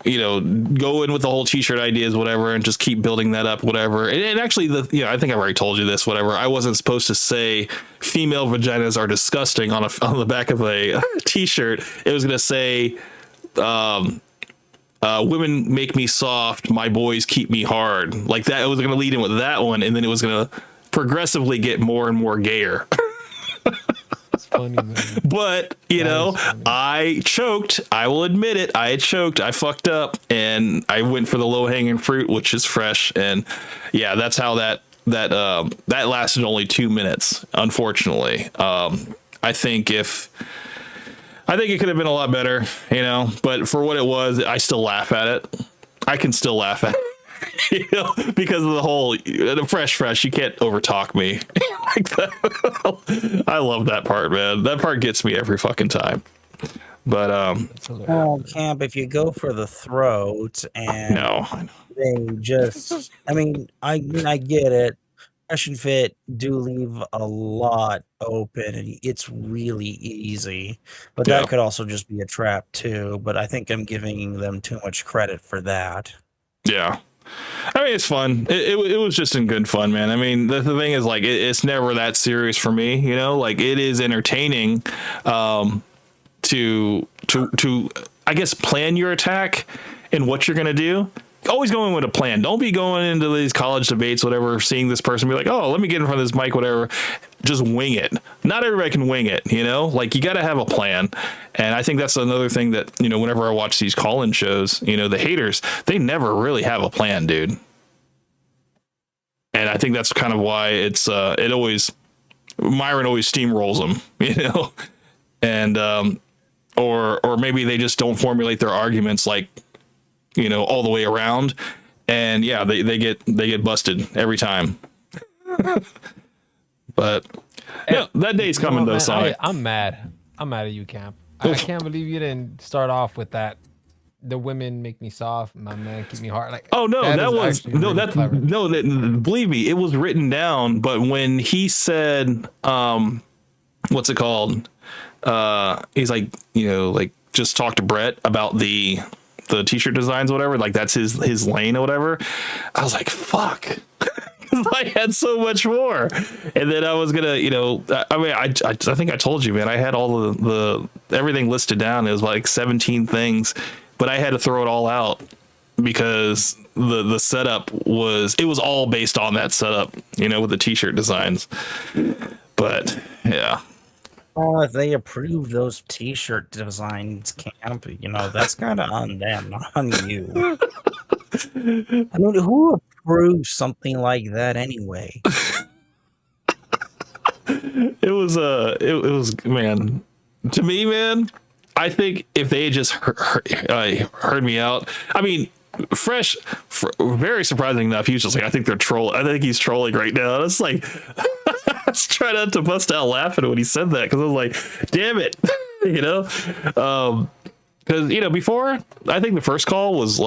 go in with the whole t-shirt ideas, whatever, and just keep building that up, whatever. And actually, I think I've already told you this, whatever. I wasn't supposed to say female vaginas are disgusting on the back of a t-shirt. It was going to say, women make me soft, my boys keep me hard. Like that. It was going to lead in with that one, and then it was going to progressively get more and more gayer. Funny, man. But I choked. I will admit it. I choked. I fucked up, and I went for the low hanging fruit, which is Fresh. And yeah, that's how that lasted only 2 minutes. Unfortunately, I think it could have been a lot better, But for what it was, I still laugh at it. I can still laugh at it. Because of the fresh, you can't overtalk me like that. I love that part, man. That part gets me every fucking time. But Camp, if you go for the throat and no, they just, I get it. Fresh and Fit do leave a lot open, and it's really easy. But that could also just be a trap too. But I think I'm giving them too much credit for that. Yeah. It's fun. It was just in good fun, man. The thing is, like, it's never that serious for me, Like, it is entertaining to I guess plan your attack and what you're gonna do. Always going with a plan. Don't be going into these college debates, whatever, seeing this person be like, oh, let me get in front of this mic, whatever. Just wing it. Not everybody can wing it, Like, you got to have a plan. And I think that's another thing that, whenever I watch these call-in shows, the haters, they never really have a plan, dude. And I think that's kind of why Myron always steamrolls them, And, or maybe they just don't formulate their arguments like, all the way around, and yeah, they get busted every time. But that day's coming though, Sonic. I'm mad at you, Camp. I can't believe you didn't start off with that. The women make me soft, my man keep me hard. Like, oh no, believe me, it was written down. But when he said, what's it called? He's like, like just talk to Brett about the t-shirt designs, whatever, like that's his lane or whatever. I was like, fuck. I had so much more, and then I was gonna, I think I told you, man, I had all the everything listed down. It was like 17 things, but I had to throw it all out because the setup was all based on that setup, with the t-shirt designs. But yeah. Well, if they approve those t-shirt designs, Camp, that's kind of on them, not on you. Who approves something like that anyway? It was man. To me, man, I think if they had just heard me out, Fresh, very surprising enough, he was just like, I think they're trolling. I think he's trolling right now. And it's like, I was trying not to bust out laughing when he said that, because I was like, damn it, Because, before, I think the first call was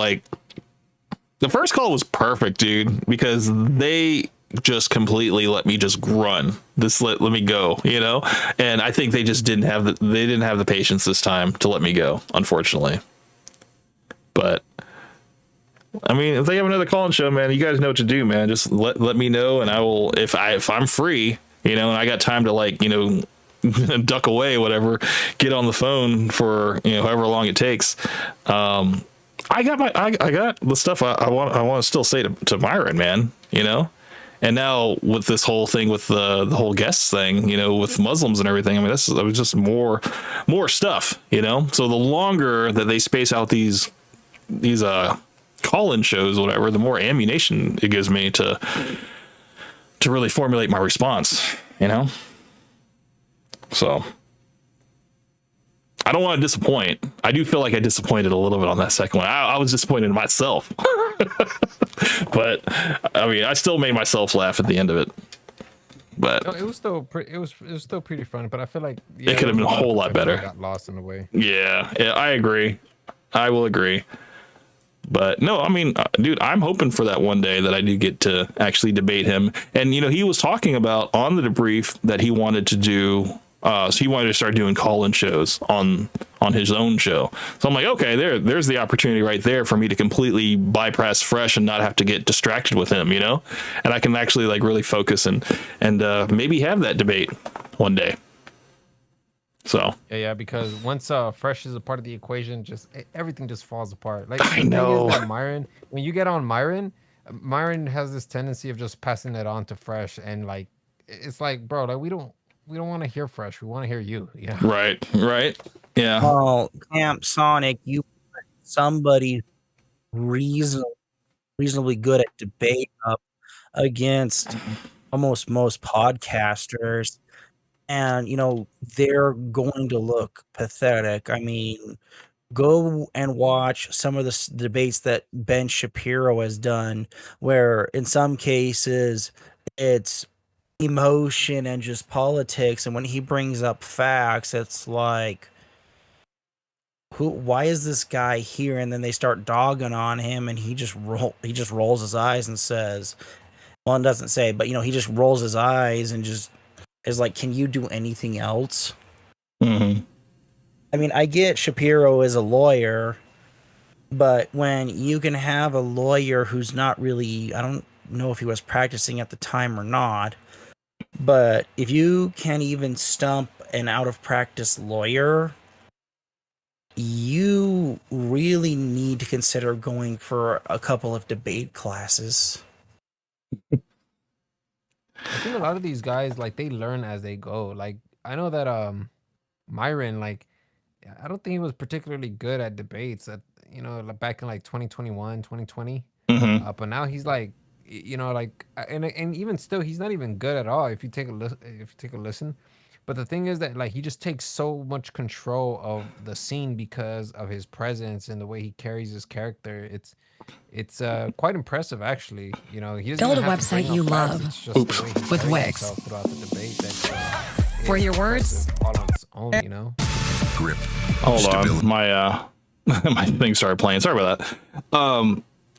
perfect, dude, because they just completely let me just run. Let me go, and I think they just didn't have the patience this time to let me go, unfortunately. But I mean, if they have another call-in show, man, you guys know what to do, man. Just let me know, and I will, if I'm free, and I got time to duck away, whatever, get on the phone for however long it takes. I got the stuff I want to still say to Myron, man, and now with this whole thing with the whole guests thing, with Muslims and everything, I mean, that was just more stuff, so the longer that they space out these call-in shows, whatever, the more ammunition it gives me to really formulate my response, So I don't want to disappoint. I do feel like I disappointed a little bit on that second one. I was disappointed in myself, but I mean, I still made myself laugh at the end of it. But no, it was still pretty. It was still pretty fun. But I feel like it could have been a whole lot better. Got lost in the way. Yeah, I agree. I will agree. But no, I mean, dude, I'm hoping for that one day that I do get to actually debate him. And he was talking about on the debrief that he wanted to do. So he wanted to start doing call-in shows on his own show. So I'm like, okay, there's the opportunity right there for me to completely bypass Fresh and not have to get distracted with him, and I can actually really focus and maybe have that debate one day. So yeah, because once Fresh is a part of the equation, everything just falls apart. Like I know that Myron, when you get on Myron has this tendency of just passing it on to Fresh, and it's like, bro, we don't want to hear Fresh. We want to hear you. Yeah. Right. Yeah. Oh, Camp Sonic, you put somebody reasonably good at debate up against almost most podcasters, and they're going to look pathetic. I mean, go and watch some of the debates that Ben Shapiro has done, where in some cases it's emotion and just politics, and when he brings up facts, it's like, why is this guy here? And then they start dogging on him, and he just rolls his eyes and says, well, it doesn't say, but he just rolls his eyes and just is like, can you do anything else? Mm-hmm. I mean, I get Shapiro is a lawyer, but when you can have a lawyer who's not really, I don't know if he was practicing at the time or not, but if you can't even stump an out-of-practice lawyer, you really need to consider going for a couple of debate classes. I think a lot of these guys, they learn as they go. I know that Myron, I don't think he was particularly good at debates back in 2021, 2020. Mm-hmm. But now he's and even still, he's not even good at all if you take a listen. But the thing is that he just takes so much control of the scene because of his presence and the way he carries his character. It's quite impressive, actually. He doesn't Build a have to bring website up you facts, love it's just the way he with carries Wix. himself throughout the debate For your words, all on its own, Grip. Hold on, my my thing started playing. Sorry about that.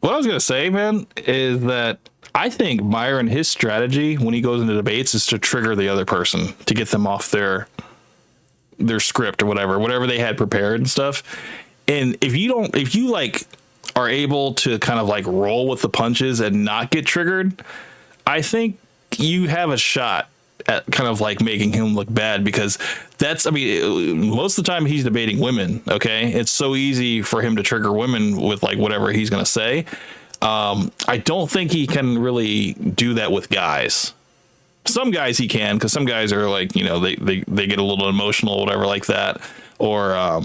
What I was gonna say, man, is that I think Myron, his strategy when he goes into debates is to trigger the other person, to get them off their script or whatever they had prepared and stuff. And if you are able to kind of roll with the punches and not get triggered, I think you have a shot at kind of making him look bad, because most of the time he's debating women. Okay. It's so easy for him to trigger women with whatever he's going to say. I don't think he can really do that with guys. Some guys he can, because some guys are they get a little emotional or whatever like that. Or,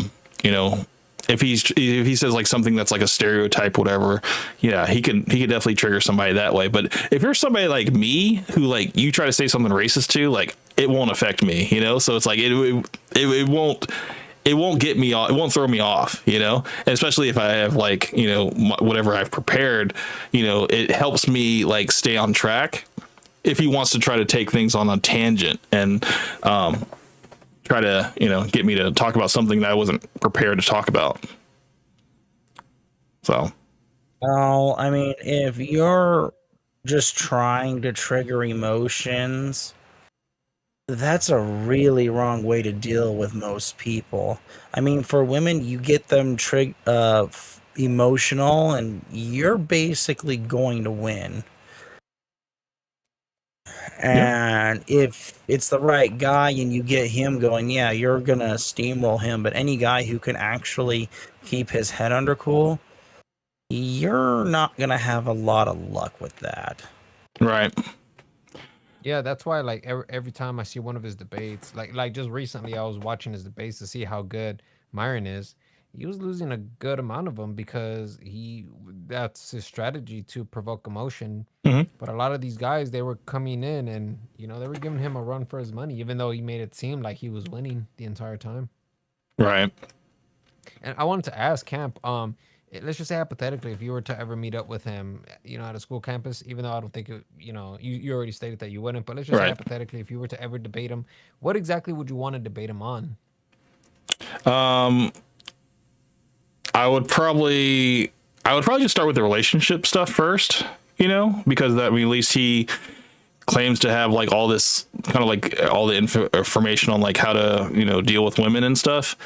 if he says something that's a stereotype, whatever, yeah, he could definitely trigger somebody that way. But if you're somebody like me who you try to say something racist to, it won't affect me, so it's it won't get me off. It won't throw me off, and especially if I have whatever I've prepared, it helps me stay on track if he wants to try to take things on a tangent. And try to, get me to talk about something that I wasn't prepared to talk about. So. Well, I mean, if you're just trying to trigger emotions, that's a really wrong way to deal with most people. I mean, for women, you get them emotional, and you're basically going to win. And if it's the right guy and you get him going, yeah, you're going to steamroll him. But any guy who can actually keep his head under cool, you're not going to have a lot of luck with that. Right. Yeah, that's why like every time I see one of his debates, like just recently I was watching his debates to see how good Myron is. He was losing a good amount of them because that's his strategy to provoke emotion. But a lot of these guys, they were coming in and, they were giving him a run for his money, even though he made it seem like he was winning the entire time. Right. And I wanted to ask Camp, let's just say hypothetically, if you were to ever meet up with him, at a school campus, even though I don't think, you already stated that you wouldn't, but let's just say hypothetically, if you were to ever debate him, what exactly would you want to debate him on? I would probably just start with the relationship stuff first, because at least he claims to have like all this kind of like all the information on like how to, deal with women and stuff,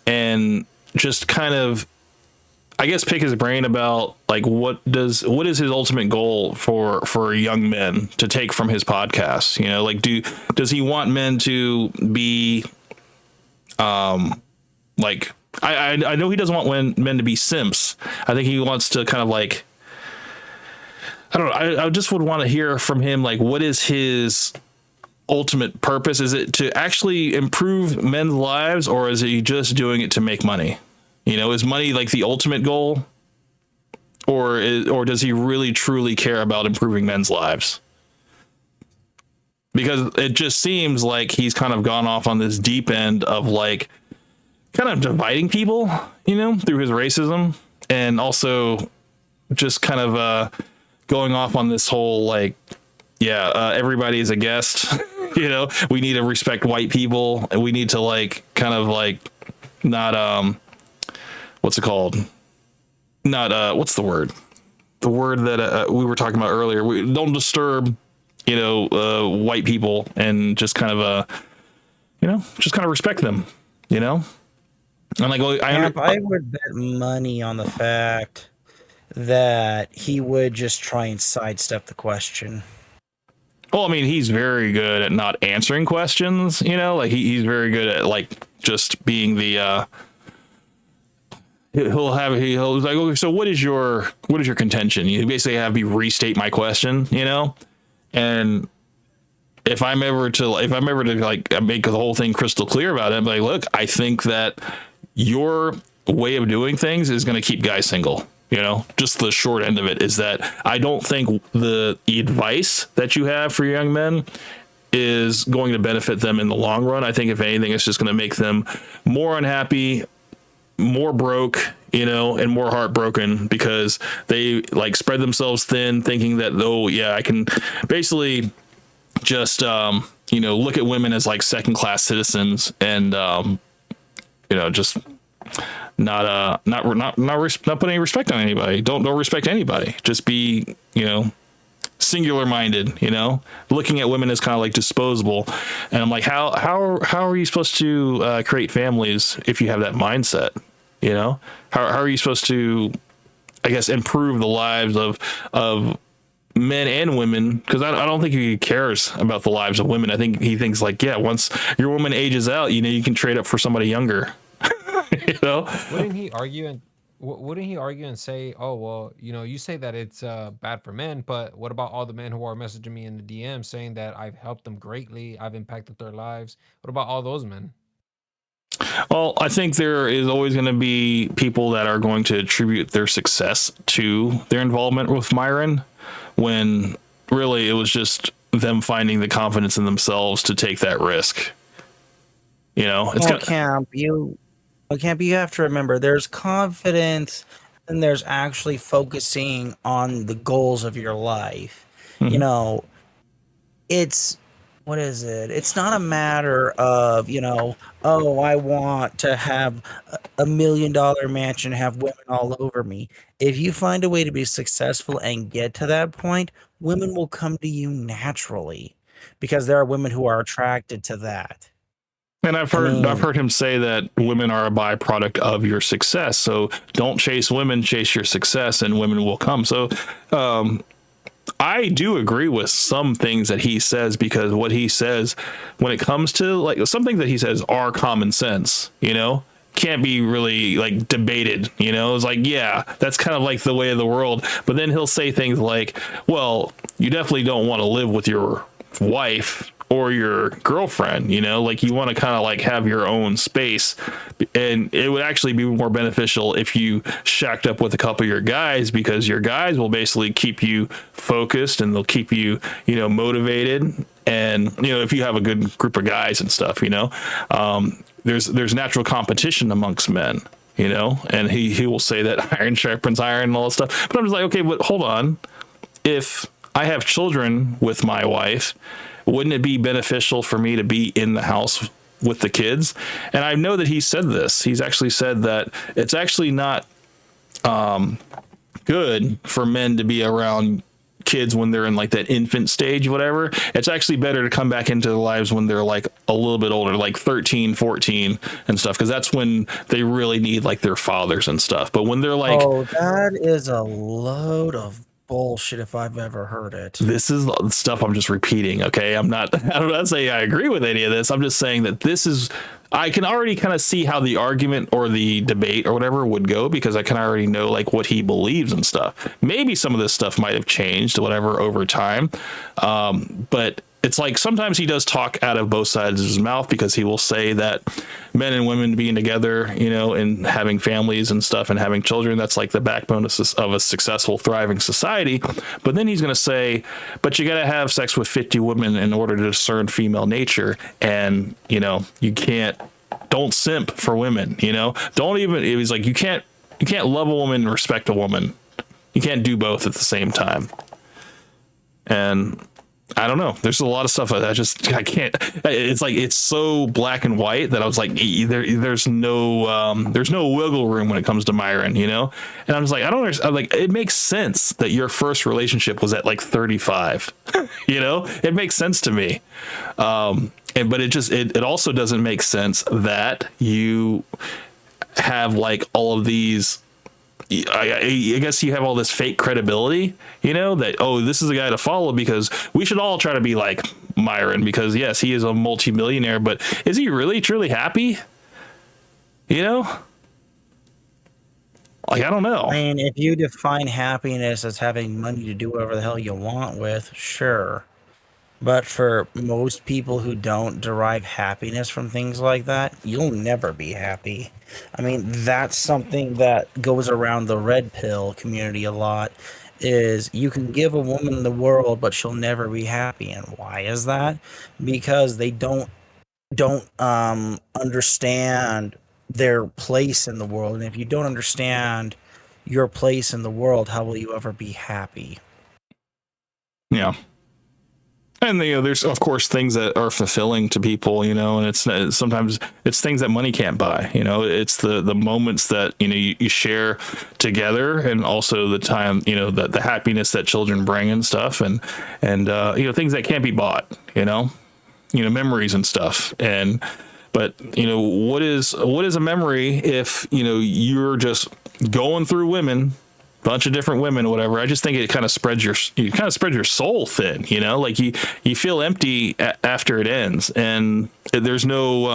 and just kind of, I guess, pick his brain about like what is his ultimate goal for young men to take from his podcast? Like does he want men to be like I know he doesn't want men to be simps. I think he wants to kind of like, I don't know. I just would want to hear from him like what is his ultimate purpose? Is it to actually improve men's lives, or is he just doing it to make money? Is money like the ultimate goal, or does he really truly care about improving men's lives? Because it just seems like he's kind of gone off on this deep end of like kind of dividing people, through his racism, and also just kind of going off on this whole like, everybody is a guest. We need to respect white people, and we need to like kind of like not what's it called? Not what's the word? The word that we were talking about earlier. We don't disturb, white people, and just kind of just kind of respect them, And like, I would bet money on the fact that he would just try and sidestep the question. Well, I mean, he's very good at not answering questions, like he's very good at like just being the he'll like, okay, so what is your contention? You basically have me restate my question, and if I'm ever to like make the whole thing crystal clear about it, I'm like, look, I think that your way of doing things is going to keep guys single. Just the short end of it is that I don't think the advice that you have for young men is going to benefit them in the long run. I think if anything, it's just going to make them more unhappy, more broke, and more heartbroken, because they like spread themselves thin, thinking that, I can basically just, look at women as like second class citizens, and, just not putting any respect on anybody. Don't respect anybody. Just be, singular minded, looking at women as kind of like disposable. And I'm like, how are you supposed to create families if you have that mindset? How are you supposed to, I guess, improve the lives of men and women? Because I don't think he cares about the lives of women. I think he thinks like, once your woman ages out, you can trade up for somebody younger. Wouldn't he argue and say, oh well, you say that it's bad for men, but what about all the men who are messaging me in the DM saying that I've helped them greatly, I've impacted their lives? What about all those men? Well, I think there is always going to be people that are going to attribute their success to their involvement with Myron, when really it was just them finding the confidence in themselves to take that risk. Camp, you have to remember, there's confidence and there's actually focusing on the goals of your life. Mm-hmm. It's what is it? It's not a matter of, oh, I want to have a $1 million mansion, have women all over me. If you find a way to be successful and get to that point, women will come to you naturally because there are women who are attracted to that. And I've heard him say that women are a byproduct of your success. So don't chase women, chase your success, and women will come. So I do agree with some things that he says, because what he says when it comes to like some things that he says are common sense, can't be really like debated, it's like, yeah, that's kind of like the way of the world. But then he'll say things like, well, you definitely don't want to live with your wife or your girlfriend, like you want to kind of like have your own space, and it would actually be more beneficial if you shacked up with a couple of your guys, because your guys will basically keep you focused and they'll keep you, motivated. And, if you have a good group of guys and stuff, there's natural competition amongst men, and he will say that iron sharpens iron and all that stuff. But I'm just like, okay, but hold on. If I have children with my wife, wouldn't it be beneficial for me to be in the house with the kids? And I know that he said this. He's actually said that it's actually not good for men to be around kids when they're in like that infant stage, whatever. It's actually better to come back into their lives when they're like a little bit older, like 13, 14 and stuff, because that's when they really need like their fathers and stuff. But when they're like, oh, that is a load of bullshit if I've ever heard it. This is stuff I'm just repeating. Okay. I'm not saying I agree with any of this. I'm just saying that I can already kind of see how the argument or the debate or whatever would go, because I can already know like what he believes and stuff. Maybe some of this stuff might have changed, whatever, over time. But it's like sometimes he does talk out of both sides of his mouth, because he will say that men and women being together, and having families and stuff and having children, that's like the backbone of a successful, thriving society. But then he's going to say, but you got to have sex with 50 women in order to discern female nature. And, you don't simp for women, don't even, it was like, you can't love a woman and respect a woman. You can't do both at the same time. And I don't know. There's a lot of stuff I can't. It's like it's so black and white that I was like, there's no wiggle room when it comes to Myron, And I'm just like, I don't understand. I'm like, it makes sense that your first relationship was at like 35. It makes sense to me. But it also doesn't make sense that you have like all of these. I guess you have all this fake credibility, that, oh, this is a guy to follow, because we should all try to be like Myron, because yes, he is a multimillionaire, but is he really truly happy? Like, I don't know. I mean, if you define happiness as having money to do whatever the hell you want with, sure. But for most people who don't derive happiness from things like that, you'll never be happy. I mean, that's something that goes around the red pill community a lot, is you can give a woman the world, but she'll never be happy. And why is that? Because they don't understand their place in the world. And if you don't understand your place in the world, how will you ever be happy? Yeah. And there's of course things that are fulfilling to people, and it's sometimes it's things that money can't buy. It's the moments that you share together, and also the time, the happiness that children bring and stuff, and things that can't be bought. Memories and stuff. But what is a memory if you're just going through women, bunch of different women or whatever? I just think it kind of spreads your soul thin, like you feel empty after it ends, and there's no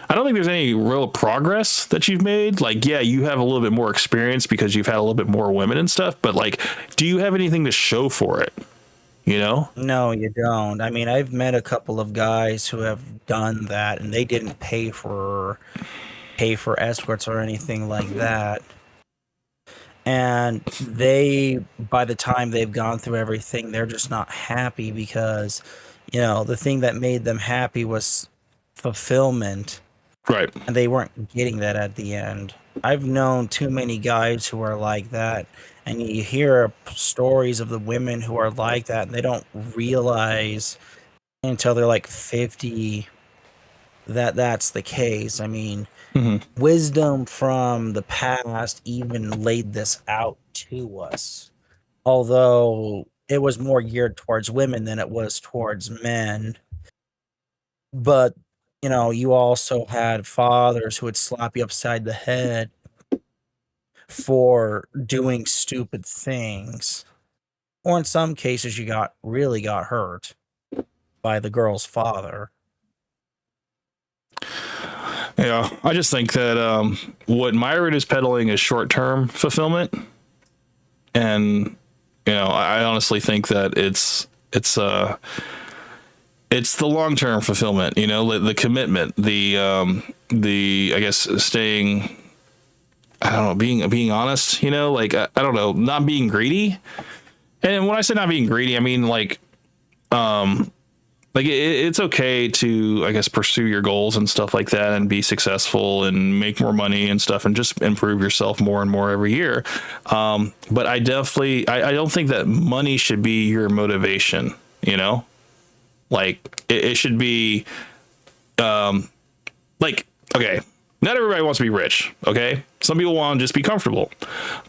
I don't think there's any real progress that you've made. Like, yeah, you have a little bit more experience because you've had a little bit more women and stuff, but like, do you have anything to show for it? No, you don't. I mean, I've met a couple of guys who have done that, and they didn't pay for escorts or anything like that. And by the time they've gone through everything, they're just not happy, because, the thing that made them happy was fulfillment. Right. And they weren't getting that at the end. I've known too many guys who are like that. And you hear stories of the women who are like that, and they don't realize until they're like 50 that that's the case. I mean, Mm-hmm. wisdom from the past even laid this out to us, although it was more geared towards women than it was towards men. But, you know, you also had fathers who would slap you upside the head for doing stupid things. Or in some cases, you really got hurt by the girl's father. Yeah, I just think that what Myron is peddling is short-term fulfillment, and I honestly think that it's the long-term fulfillment. The commitment, the I guess staying. I don't know, being honest. I don't know, not being greedy. And when I say not being greedy, I mean it's okay to, I guess, pursue your goals and stuff like that and be successful and make more money and stuff and just improve yourself more and more every year. But I don't think that money should be your motivation, it should be, okay, not everybody wants to be rich. Okay. Some people want to just be comfortable,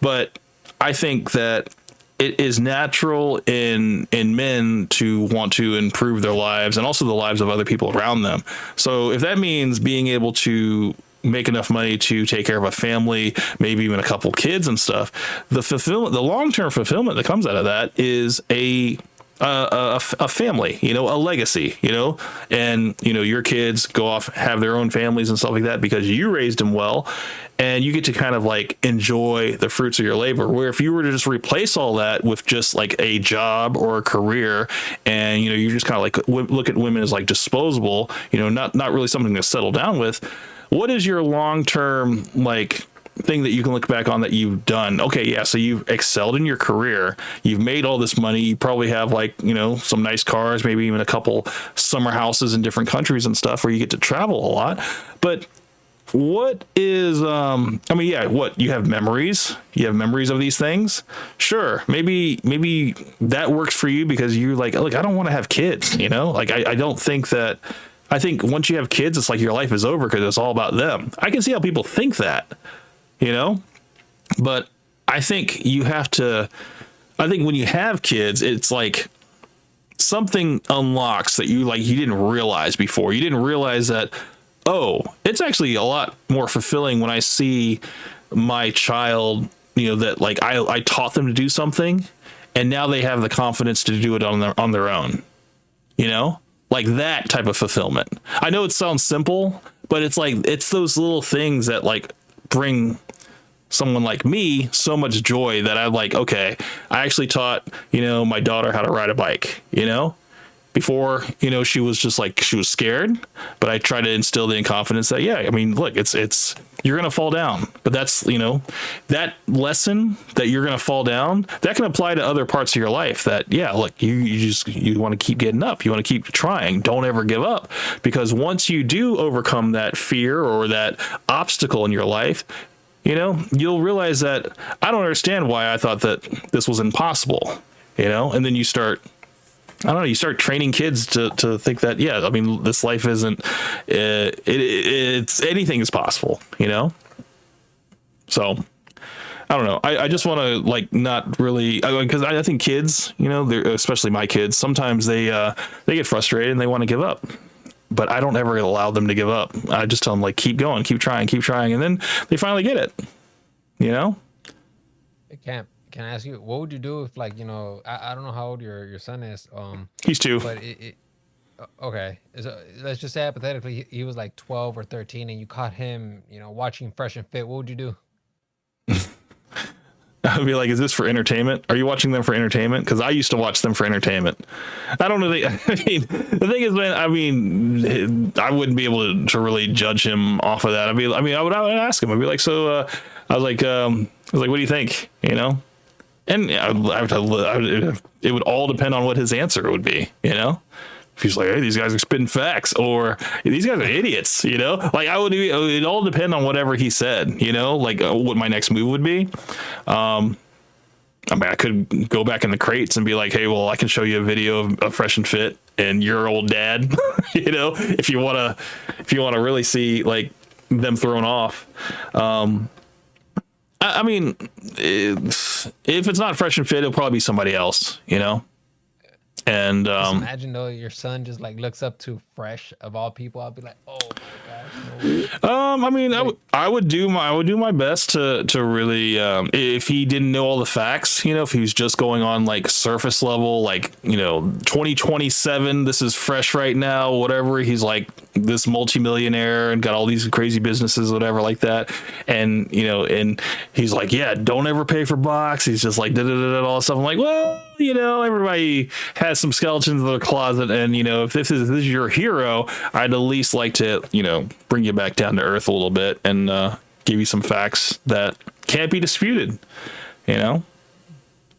but I think that it is natural in men to want to improve their lives and also the lives of other people around them. So if that means being able to make enough money to take care of a family, maybe even a couple kids and stuff, the long-term fulfillment that comes out of that is a family, a legacy, and your kids go off, have their own families and stuff like that because you raised them well, and you get to kind of like enjoy the fruits of your labor. Where if you were to just replace all that with just like a job or a career, and you just kind of like look at women as like disposable, not really something to settle down with. What is your long-term thing that you can look back on that you've done? Okay, yeah, so you've excelled in your career, you've made all this money, you probably have some nice cars, maybe even a couple summer houses in different countries and stuff where you get to travel a lot. But what is what, you have memories of these things. Sure, maybe that works for you because you're like, look, I don't want to have kids, I don't think that. I think once you have kids, it's like your life is over because it's all about them. I can see how people think that, but I think when you have kids, it's like something unlocks that you didn't realize before. You didn't realize that, it's actually a lot more fulfilling when I see my child, that I taught them to do something and now they have the confidence to do it on their own, like that type of fulfillment. I know it sounds simple, but it's those little things that bring someone like me so much joy that I'm like, okay, I actually taught, my daughter how to ride a bike, before, she was just she was scared, but I try to instill the confidence that, yeah, I mean, look, it's, you're going to fall down, but that's, that lesson that you're going to fall down, that can apply to other parts of your life that, yeah, look, you want to keep getting up. You want to keep trying. Don't ever give up, because once you do overcome that fear or that obstacle in your life, you'll realize that I don't understand why I thought that this was impossible, and then you start training kids to think that, yeah, I mean, this life isn't, it's anything is possible, So I don't know. I just want to not really, because I think kids, they're, especially my kids, sometimes they get frustrated and they want to give up. But I don't ever allow them to give up. I just tell them keep going, keep trying, and then they finally get it. Can I ask you, what would you do if I don't know how old your son is. He's 2. But okay. So let's just say hypothetically he was 12 or 13 and you caught him, watching Fresh and Fit. What would you do? I would be like, is this for entertainment? Are you watching them for entertainment? Because I used to watch them for entertainment. I don't know. The thing is, man, I wouldn't be able to really judge him off of that. I would ask him. I'd be like, so, I was like, what do you think? And it would all depend on what his answer would be, If he's like, hey, these guys are spitting facts, or these guys are idiots, it all depend on whatever he said, what my next move would be. I could go back in the crates and be like, hey, well, I can show you a video of Fresh and Fit, and your old dad. You know, if you want to really see like them thrown off. I mean, if it's not Fresh and Fit, it'll probably be somebody else, you know? And just imagine though your son just like looks up to Fresh of all people. I'll be like, oh my gosh. No. I mean, I would do my best to really if he didn't know all the facts, you know, if he was just going on like surface level, like, you know, 2027, this is Fresh right now, whatever. He's like this multimillionaire and got all these crazy businesses, whatever, like that. And you know, and he's like, yeah, don't ever pay for box. He's just like all this stuff. I'm like, well, you know, everybody has some skeletons in their closet, and you know, if this is your hero, I'd at least like to, you know, bring you back down to earth a little bit and give you some facts that can't be disputed, you know.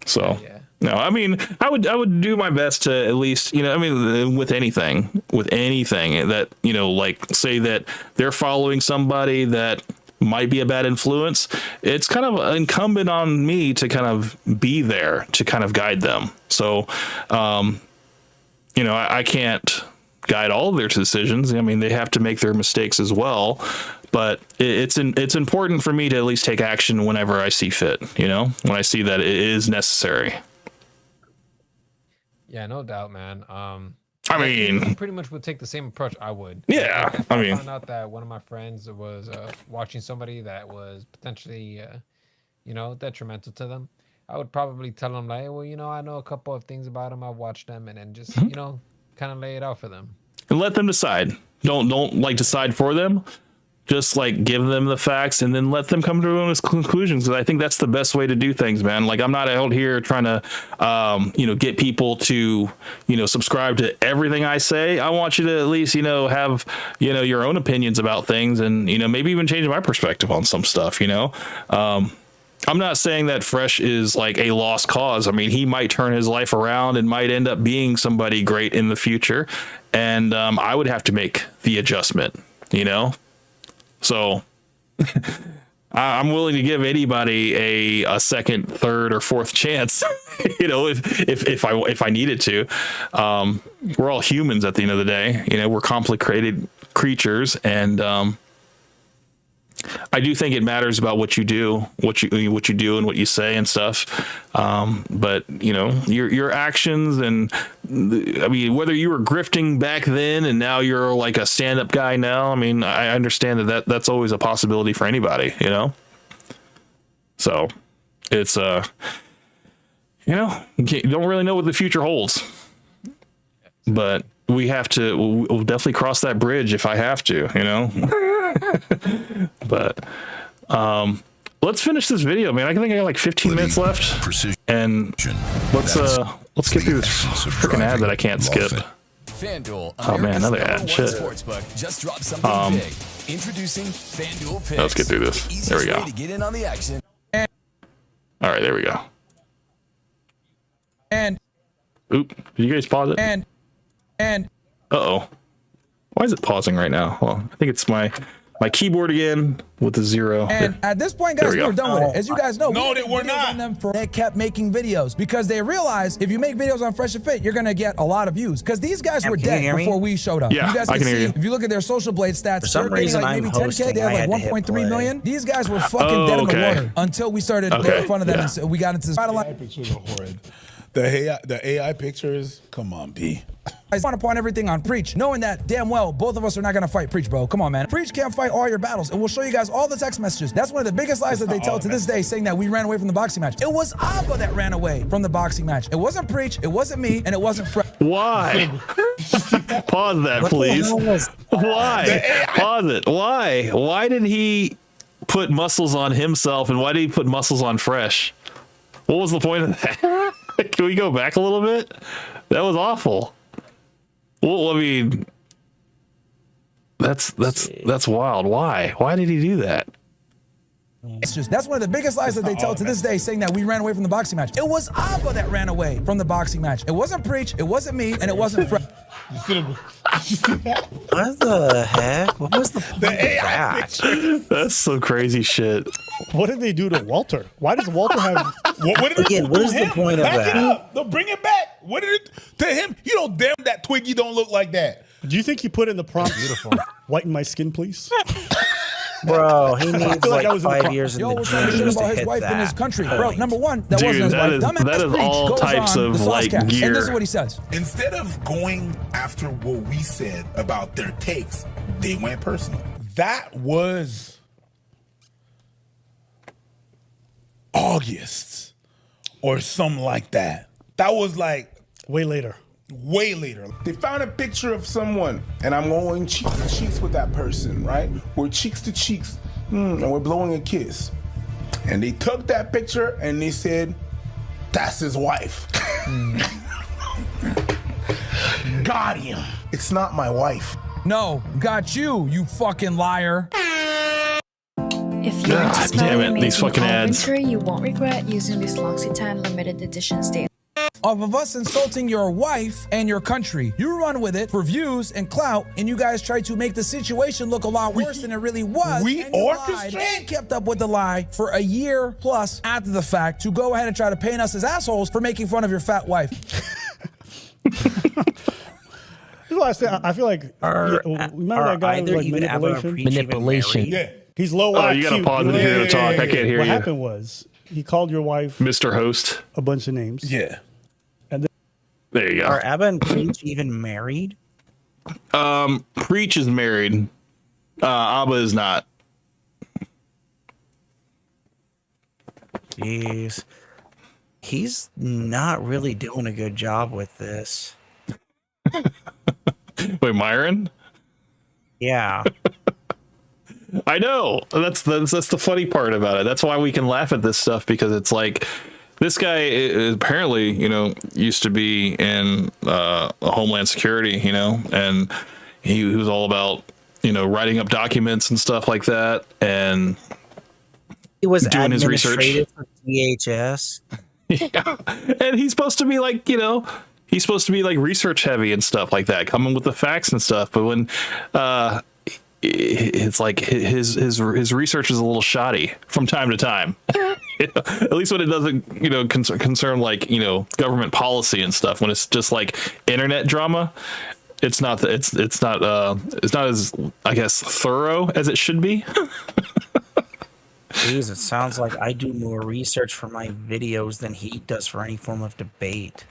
So no, I mean, I would do my best to at least, you know, I mean, with anything that, you know, like say that they're following somebody that might be a bad influence, it's kind of incumbent on me to kind of be there to kind of guide them. So, you know, I can't guide all of their decisions. I mean, they have to make their mistakes as well, but it's important for me to at least take action whenever I see fit, you know, when I see that it is necessary. Yeah, no doubt, man. I mean, he pretty much would take the same approach I would. Yeah, like, if I mean, found out that one of my friends was watching somebody that was potentially, you know, detrimental to them, I would probably tell them like, well, you know, I know a couple of things about them. I've watched them, and then just, you know, kind of lay it out for them and let them decide. Don't like decide for them. Just like give them the facts and then let them come to their own conclusions. I think that's the best way to do things, man. Like I'm not out here trying to, you know, get people to, you know, subscribe to everything I say. I want you to at least, you know, have, you know, your own opinions about things and, you know, maybe even change my perspective on some stuff, you know. I'm not saying that Fresh is like a lost cause. I mean, he might turn his life around and might end up being somebody great in the future. And I would have to make the adjustment, you know. So I'm willing to give anybody a second, third, or fourth chance, you know, if I needed to. We're all humans at the end of the day. You know, we're complicated creatures, and I do think it matters about what you do, what you do and what you say and stuff. But you know, your actions and I mean, whether you were grifting back then and now you're like a stand-up guy now, I mean, I understand that's always a possibility for anybody, you know? So it's, you know, you don't really know what the future holds, but we'll definitely cross that bridge if I have to, you know? But let's finish this video, man. I think I got like 15 minutes left, and let's get through this freaking ad that I can't skip. Oh man, another ad. Shit. Just dropped something big. Introducing FanDuel Picks. Let's get through this. There we go. To get in on the action. All right, there we go. And oop, did you guys pause it? And uh-oh. Why is it pausing right now? Well, I think it's my keyboard again with the 0. And at this point, guys, we're done with it. As you guys know, we're not. On them they kept making videos because they realized if you make videos on Fresh and Fit, you're gonna get a lot of views. Because these guys were dead before we showed up. Yeah, you guys I can hear you. If you look at their social blade stats, For some they're getting reason, like maybe I'm 10K. They have like hosting. I had to 1.3 hit million. These guys were fucking dead in the water until we started making fun of them. And we got into this. Pictures are horrid. The AI pictures, come on, B. I just want to point everything on Preach, knowing that damn well both of us are not going to fight Preach, bro. Come on, man. Preach can't fight all your battles, and we'll show you guys all the text messages. That's one of the biggest lies that they tell to this day, saying that we ran away from the boxing match. It was Abba that ran away from the boxing match. It wasn't Preach, it wasn't me, and it wasn't Fred. Why? Pause that, please. Why? Pause it. Why? Why did he put muscles on himself, and why did he put muscles on Fresh? What was the point of that? Can we go back a little bit? That was awful. Well, I mean, that's wild. Why? Why did he do that? That's one of the biggest lies that they tell to this day, saying that we ran away from the boxing match. It was Abba that ran away from the boxing match. It wasn't Preach, it wasn't me, and it wasn't Fred. What the heck? What was the point of that? That's some crazy shit. What did they do to Walter? Why does Walter have? What did Again, what is the point of Back that? it up. They'll bring it back. What did it to him? You know, damn that Twiggy don't look like that. Do you think he put in the prompt? Beautiful. Whiten my skin, please. Bro, he needs feel like like I was in the 5 years in Yo, the was trying to gym shit just to about his hit wife and his that. country. Bro, number one, that Dude, wasn't his that wife. is- Dumbass that is Breach all goes types on of, the like, Saucecast, gear. And this is what he says. Instead of going after what we said about their takes, they went personal. That was August or something like that. That was like way later. Way later. They found a picture of someone, and I'm going cheeks to cheeks with that person, right? We're cheeks to cheeks, and we're blowing a kiss. And they took that picture and they said, that's his wife. Got him. It's not my wife. No, got you, you fucking liar. If you God want to smell damn it, amazing these fucking all ads. winter, you won't regret using this L'Occitane limited edition stay. Off of us insulting your wife and your country. You run with it for views and clout, and you guys try to make the situation look a lot worse than it really was. We and you lied orchestrate? and kept up with the lie for a year plus after the fact to go ahead and try to paint us as assholes for making fun of your fat wife. I feel like remember that guy who was like manipulation. Yeah. He's low Oh, IQ. you gotta pause it here to talk. I can't hear what you. happened was he called your wife Mr. Host. a bunch of names. Yeah. And then There you go. Are Abba and Preach even married? Preach is married. Abba is not. Jeez. He's not really doing a good job with this. Wait, Myron? Yeah. I know. That's the funny part about it. That's why we can laugh at this stuff, because it's like this guy apparently, used to be in Homeland Security, and he was all about, writing up documents and stuff like that, and He was doing his research. administrative for DHS. Yeah. And he's supposed to be like, he's supposed to be like research heavy and stuff like that, coming with the facts and stuff. But when it's like his research is a little shoddy from time to time. At least when it doesn't, concern like, government policy and stuff. When it's just like internet drama, it's not it's not as, I guess, thorough as it should be. Jeez, it sounds like I do more research for my videos than he does for any form of debate.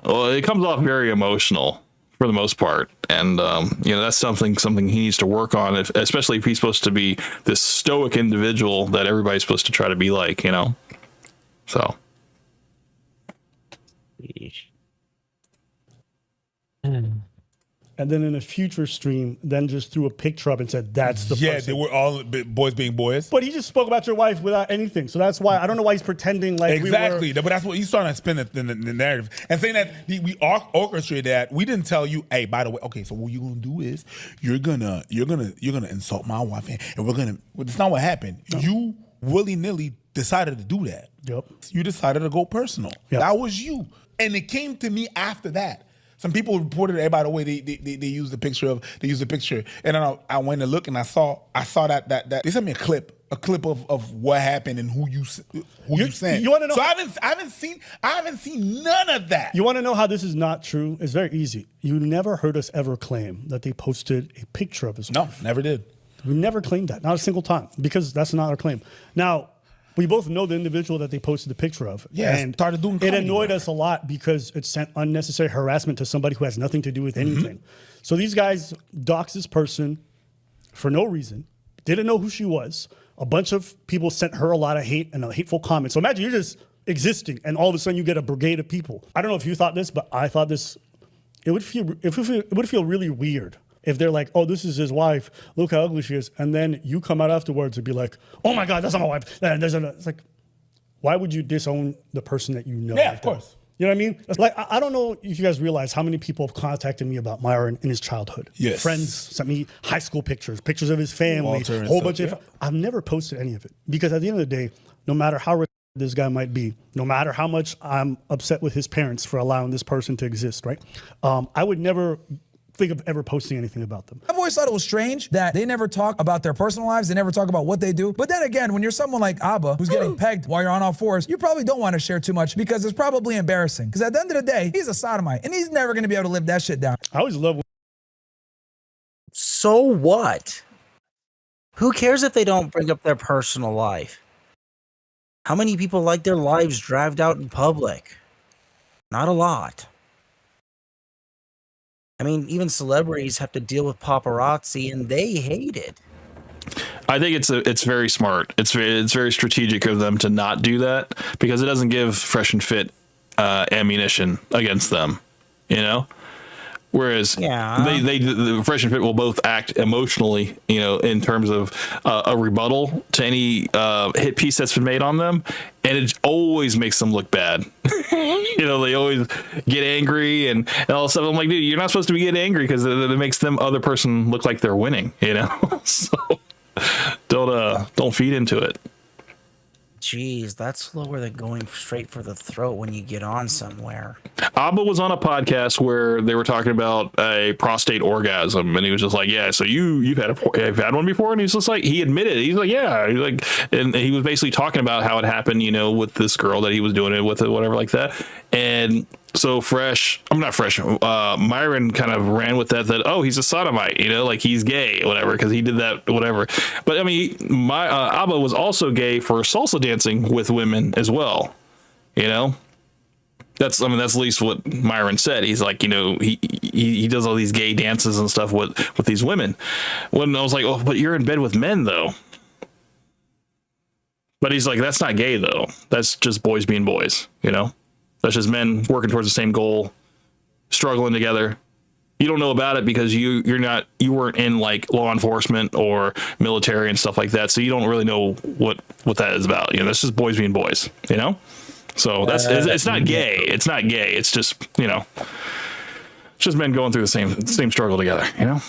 Well, it comes off very emotional for the most part, and that's something he needs to work on, especially if he's supposed to be this stoic individual that everybody's supposed to try to be like, So. And then in a future stream, then just threw a picture up and said, that's the Yeah, person. they were all boys being boys. But he just spoke about your wife without anything. So that's why I don't know why he's pretending like Exactly. But that's what he's trying to spin the narrative and saying that we orchestrated that. We didn't tell you, hey, by the way, okay, so what you're gonna do is you're gonna insult my wife, and we're gonna. Well, that's not what happened. No. You willy-nilly decided to do that. Yep. You decided to go personal. Yep. That was you, and it came to me after that. Some people reported, hey, by the way, they used the picture, and then I went to look and I saw that they sent me a clip of what happened and who you sent. You want to know? So I haven't seen none of that. You want to know how this is not true? It's very easy. You never heard us ever claim that they posted a picture of his wife. No, never did. We never claimed that, not a single time, because that's not our claim. Now, we both know the individual that they posted the picture of. Yeah, and started doing it annoyed us a lot because it sent unnecessary harassment to somebody who has nothing to do with anything. So these guys doxed this person for no reason, didn't know who she was. A bunch of people sent her a lot of hate and hateful comments. So imagine you're just existing and all of a sudden you get a brigade of people. I don't know if you thought this, but I thought this, it would feel really weird if they're like, oh, this is his wife, look how ugly she is. And then you come out afterwards and be like, oh my God, that's not my wife. It's like, why would you disown the person that you know? Yeah, of course. You know what I mean? Like, I don't know if you guys realize how many people have contacted me about Myron in his childhood. Yes. Friends sent me high school pictures of his family, Walter and whole stuff, bunch of. I've never posted any of it because at the end of the day, no matter how this guy might be, no matter how much I'm upset with his parents for allowing this person to exist, right? I would never think of ever posting anything about them. I've always thought it was strange that they never talk about their personal lives. They never talk about what they do. But then again, when you're someone like Abba, who's getting pegged while you're on all fours, you probably don't want to share too much because it's probably embarrassing. Because at the end of the day, he's a sodomite, and he's never going to be able to live that shit down. I always love. So what? Who cares if they don't bring up their personal life? How many people like their lives dragged out in public? Not a lot. I mean, even celebrities have to deal with paparazzi, and they hate it. I think it's very smart. It's very strategic of them to not do that because it doesn't give Fresh and Fit ammunition against them, you know. Whereas the Fresh and Fit will both act emotionally, you know, in terms of a rebuttal to any hit piece that's been made on them, and it always makes them look bad. You know, they always get angry and all of a sudden I'm like, dude, you're not supposed to be getting angry because it makes them other person look like they're winning, you know. So don't feed into it. Jeez, that's slower than going straight for the throat when you get on somewhere. Abba was on a podcast where they were talking about a prostate orgasm, and he was just like, "Yeah, so you've had one before?" And he's just like, he admitted, he's like, "Yeah," and he was basically talking about how it happened, you know, with this girl that he was doing it with, or whatever like that, and. So Myron kind of ran with that, oh, he's a sodomite, you know, like he's gay, whatever, because he did that, whatever. But I mean, Abba was also gay for salsa dancing with women as well, you know. That's at least what Myron said. He's like, you know, he does all these gay dances and stuff with these women. When I was like, oh, but you're in bed with men though. But he's like, that's not gay though. That's just boys being boys, you know. That's just men working towards the same goal, struggling together. You don't know about it because you weren't in like law enforcement or military and stuff like that, so you don't really know what that is about. You know, that's just boys being boys. You know, so it's not gay. It's not gay. It's just, you know, it's just men going through the same struggle together. You know,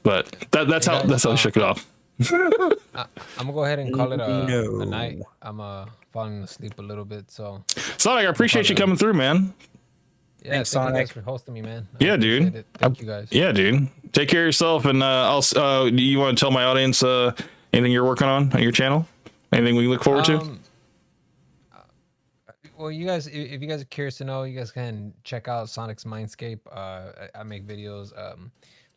but that's how I shook it off. I'm gonna go ahead and call it a night. I'm falling asleep a little bit, so Sonic, I appreciate you coming through, man. Yeah, thanks, Sonic. You guys for hosting me, man. Yeah, dude. Thank you guys. Yeah, dude. Take care of yourself, and you want to tell my audience anything you're working on your channel? Anything we can look forward to? Well, you guys, if you guys are curious to know, you guys can check out Sonic's Mindscape. I make videos.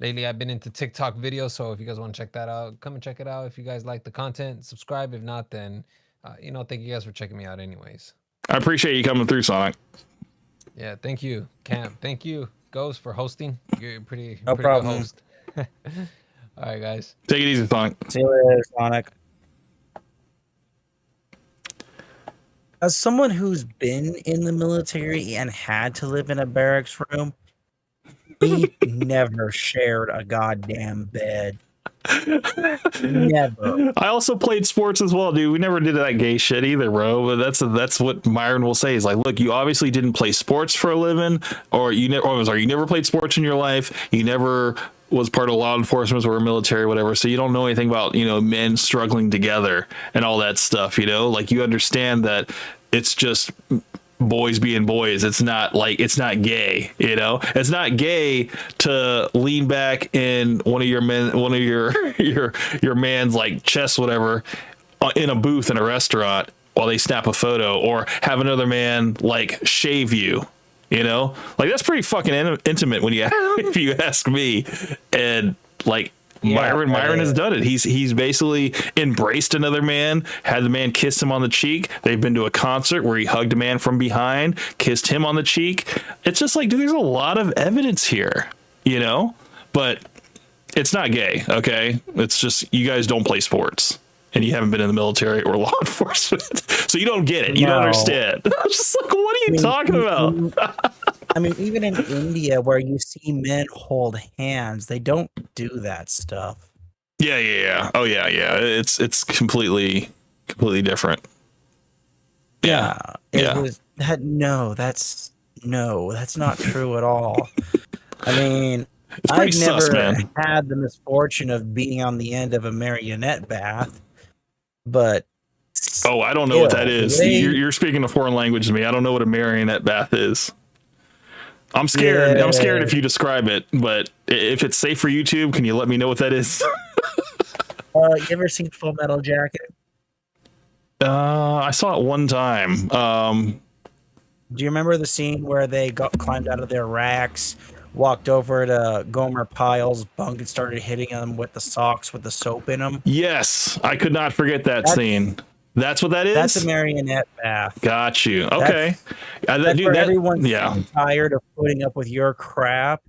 Lately, I've been into TikTok videos, so if you guys want to check that out, come and check it out. If you guys like the content, subscribe. If not, then, you know, thank you guys for checking me out anyways. I appreciate you coming through, Sonic. Yeah, thank you, Cam. Thank you, Ghost, for hosting. You're pretty problem. good host. All right, guys. Take it easy, Sonic. See you later, Sonic. As someone who's been in the military and had to live in a barracks room, we never shared a goddamn bed. Never. I also played sports as well, dude. We never did that gay shit either, bro. But that's what Myron will say. Is like, look, you obviously didn't play sports for a living, or you never played sports in your life. You never was part of law enforcement or military, whatever. So you don't know anything about, you know, men struggling together and all that stuff. You know, like you understand that it's just boys being boys. It's not gay, you know. It's not gay to lean back in one of your man's like chest, whatever, in a booth in a restaurant while they snap a photo, or have another man like shave you, you know. Like that's pretty fucking intimate when if you ask me. And like, yeah, Myron has done it. He's basically embraced another man, had the man kiss him on the cheek. They've been to a concert where he hugged a man from behind, kissed him on the cheek. It's just like, dude, there's a lot of evidence here, you know, but it's not gay. Okay. It's just, you guys don't play sports and you haven't been in the military or law enforcement. So you don't get it. You don't understand. I was just like, what are you talking about? I mean, even in India, where you see men hold hands, they don't do that stuff. Yeah. Oh yeah. It's completely different. Yeah. That's not true at all. I mean, I've never had the misfortune of being on the end of a marionette bath, but Oh, I don't know what that is. You're speaking a foreign language to me. I don't know what a marionette bath is. I'm scared. Yeah. I'm scared if you describe it, but if it's safe for YouTube, can you let me know what that is? You ever seen Full Metal Jacket? I saw it one time. Do you remember the scene where they climbed out of their racks, walked over to Gomer Pyle's bunk and started hitting him with the socks with the soap in them? Yes, I could not forget that scene. That's what that is? That's a marionette bath. Got you. Okay. That's where everyone's tired of putting up with your crap,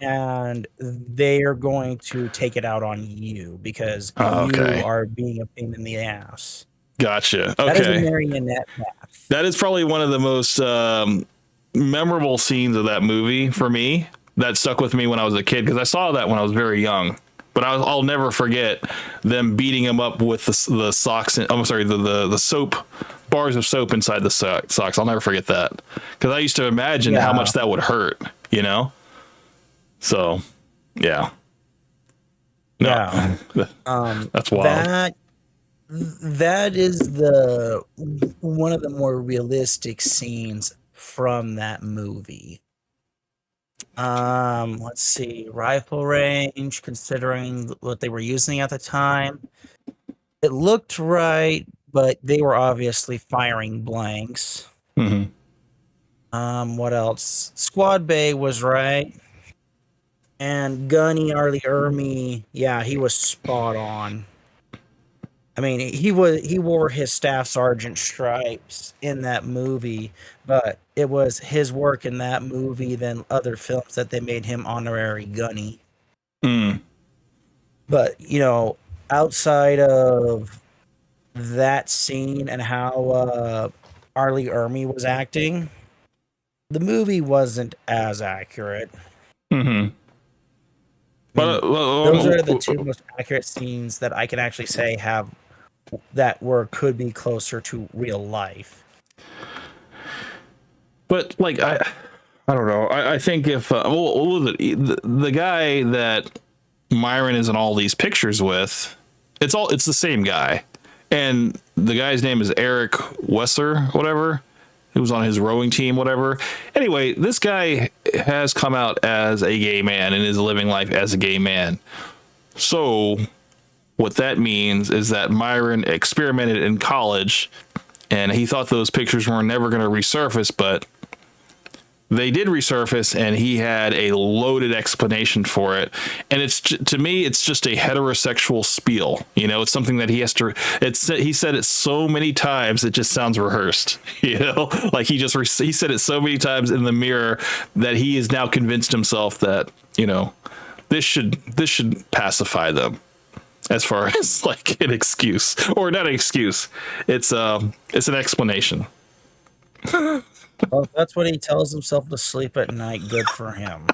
and they are going to take it out on you because you are being a pain in the ass. Gotcha. Okay. That is a marionette bath. That is probably one of the most memorable scenes of that movie for me. That stuck with me when I was a kid because I saw that when I was very young. But I'll never forget them beating him up with the socks. I'm sorry, the soap, bars of soap inside the socks. I'll never forget that because I used to imagine how much that would hurt, you know? So, yeah. No. That's wild. That is one of the more realistic scenes from that movie. Let's see, rifle range, considering what they were using at the time. It looked right, but they were obviously firing blanks. What else? Squad Bay was right. And Gunny Arlie Ermy, yeah, he was spot on. I mean, he wore his staff sergeant stripes in that movie, but it was his work in that movie than other films that they made him honorary Gunny. But, you know, outside of that scene and how Arlie Ermy was acting, the movie wasn't as accurate. But those are the two most accurate scenes that I can actually say could be closer to real life. But like I don't know. I think if the guy that Myron is in all these pictures with, it's the same guy, and the guy's name is Eric Wesser, whatever. He was on his rowing team, whatever. Anyway, this guy has come out as a gay man and is living life as a gay man. So what that means is that Myron experimented in college and he thought those pictures were never going to resurface, but they did resurface and he had a loaded explanation for it. And to me, it's just a heterosexual spiel. You know, it's something that he has to, he said it so many times, it just sounds rehearsed, you know, like he said it so many times in the mirror that he has now convinced himself that, you know, this should pacify them as far as like an excuse, or not an excuse. It's an explanation. Well, if that's what he tells himself to sleep at night, good for him.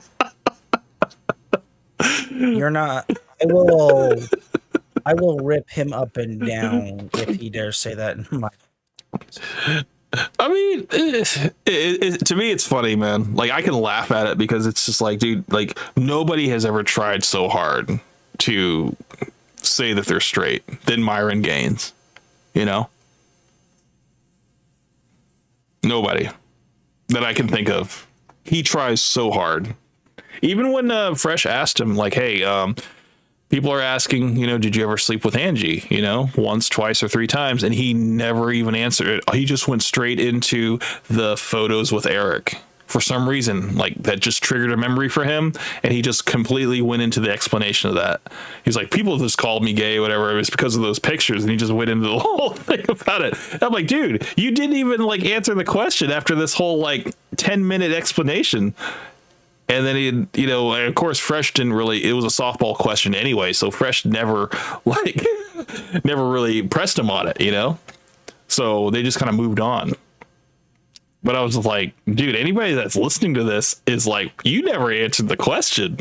You're not. I will rip him up and down if he dares say that in my. I mean, to me, it's funny, man. Like I can laugh at it because it's just like, dude, like nobody has ever tried so hard to say that they're straight than Myron Gaines. You know, nobody that I can think of. He tries so hard. Even when Fresh asked him, like, hey, people are asking, you know, did you ever sleep with Angie? You know, once, twice, or three times. And he never even answered it. He just went straight into the photos with Eric. For some reason, like that just triggered a memory for him. And he just completely went into the explanation of that. He's like, people just called me gay, whatever. It was because of those pictures. And he just went into the whole thing about it. I'm like, dude, you didn't even like answer the question after this whole like 10-minute explanation. And then he, you know, of course, Fresh didn't really, it was a softball question anyway. So Fresh never really pressed him on it, you know? So they just kind of moved on. But I was like, dude, anybody that's listening to this is like, you never answered the question.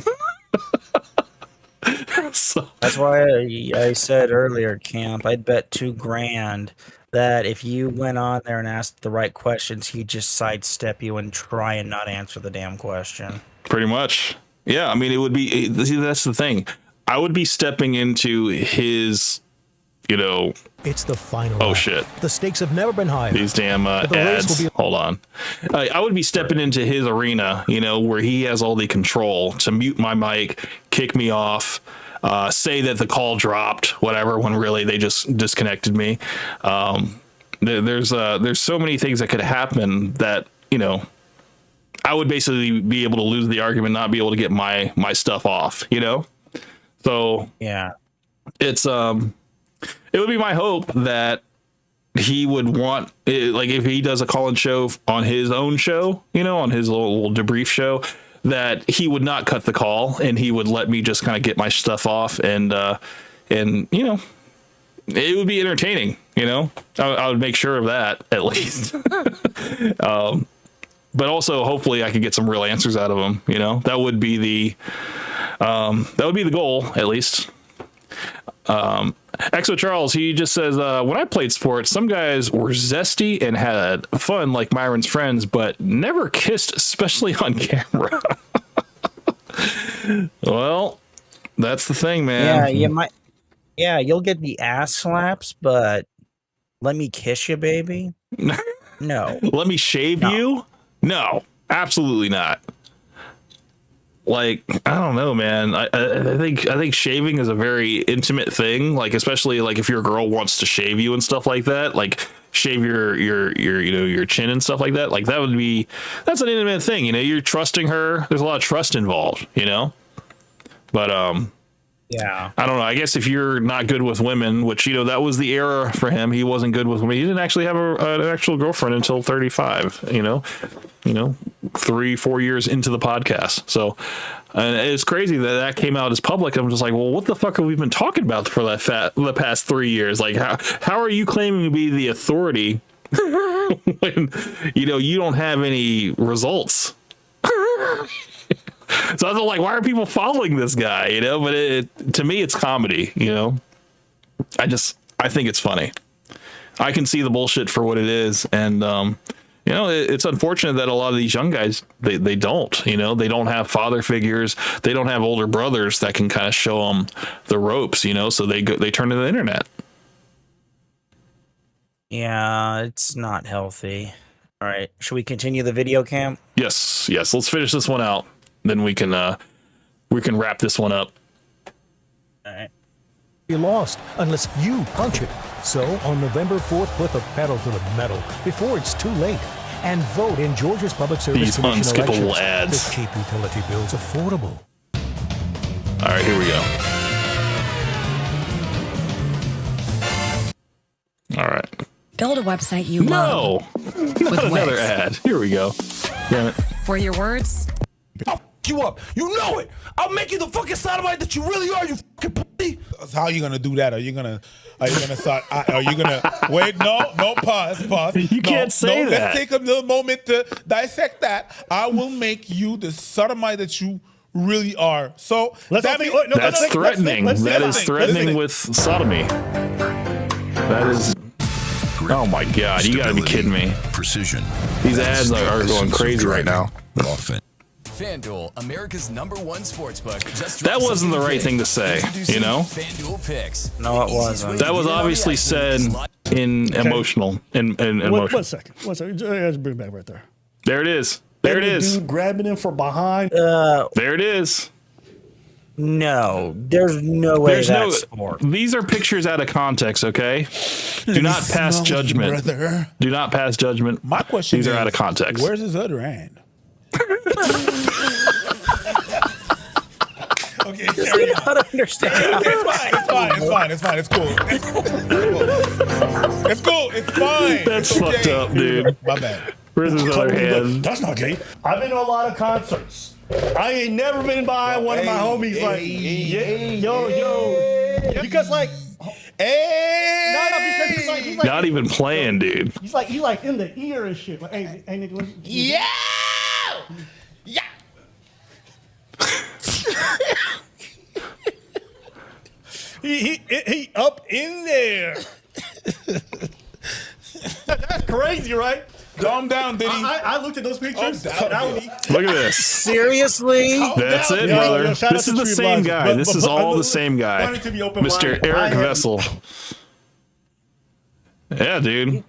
So. That's why I said earlier, Camp, I'd bet $2,000 that if you went on there and asked the right questions, he'd just sidestep you and try and not answer the damn question. Pretty much. Yeah, I mean, it would be, see, that's the thing. I would be stepping into his you know, it's the final. Oh lap. shit! The stakes have never been higher. These damn ads. Hold on. I would be stepping into his arena, you know, where he has all the control to mute my mic, kick me off, say that the call dropped, whatever, when really they just disconnected me. There's so many things that could happen that, you know, I would basically be able to lose the argument, not be able to get my stuff off, you know? So yeah, it's it would be my hope that he would want it, like if he does a call-in show on his own show, you know, on his little debrief show, that he would not cut the call and he would let me just kind of get my stuff off, and you know, it would be entertaining, you know. I would make sure of that at least. But also hopefully I could get some real answers out of him, you know. That would be the goal, at least. Exo Charles, he just says, when I played sports, some guys were zesty and had fun like Myron's friends, but never kissed, especially on camera. Well, that's the thing, man. Yeah, you might. Yeah, you'll get the ass slaps, but let me kiss you, baby. No. Let me shave you? No, absolutely not. Like, I don't know, man. I think shaving is a very intimate thing. Like, especially like if your girl wants to shave you and stuff like that, like shave your you know, your chin and stuff like that. Like that's an intimate thing. You know, you're trusting her. There's a lot of trust involved, you know? But, yeah, I don't know. I guess if you're not good with women, which, you know, that was the era for him. He wasn't good with women. He didn't actually have an actual girlfriend until 35, you know, 3-4 years into the podcast. So it's crazy that came out as public. I'm just like, well, what the fuck have we been talking about for the past 3 years? Like, how are you claiming to be the authority when, you know, you don't have any results? So I was like, why are people following this guy? You know, but to me, it's comedy. You know, I think it's funny. I can see the bullshit for what it is, and you know, it's unfortunate that a lot of these young guys they don't. You know, they don't have father figures. They don't have older brothers that can kind of show them the ropes. You know, so they turn to the internet. Yeah, it's not healthy. All right, should we continue the video cam? Yes. Let's finish this one out. Then we can wrap this one up. All right. You lost unless you punch it. So on November 4th, put the pedal to the metal before it's too late, and vote in Georgia's Public Service These Commission unskippable elections. ads. The cheap utility bills affordable. All right, here we go. All right. Build a website you love. No, not another ad. Here we go. Damn it. For your words. I'll f you up. You know it. I'll make you the fucking sodomite that you really are. You fucking pussy. How are you gonna do that? Are you gonna start? Are you gonna wait? No. Pause. You can't say that. Let's take a little moment to dissect that. I will make you the sodomite that you really are. So that's threatening. That is threatening with sodomy. That is. Oh my God! You gotta be kidding me. Precision. These ads are going crazy right now. Often. FanDuel, America's #1 sportsbook. That wasn't the right thing to say, you know? FanDuel picks. No, it wasn't. That was obviously said in emotional. In emotional. One second. I just bring it back right there. There it is. There it is. Dude grabbing him from behind. There it is. No, there's no way that's sport. These are pictures out of context, okay? Do not pass judgment. Brother. Do not pass judgment. My question These is, are out of context. Where's his other hand? Okay, I don't understand. It's fine. It's cool. It's fine. That's it's okay. fucked up, dude. My bad. Where's his other hand? That's not gay. I've been to a lot of concerts. I ain't never been by one of my homies yo. Because like, hey, because he's like not even playing, dude. He's like in the ear and shit. Like, hey nigga, yeah. he up in there. That's crazy, right? Calm down, Diddy. I looked at those pictures. Look at this. Seriously? That's it, brother. This is the same guy. This is all the same guy. Mr. Eric Vessel. Yeah, dude.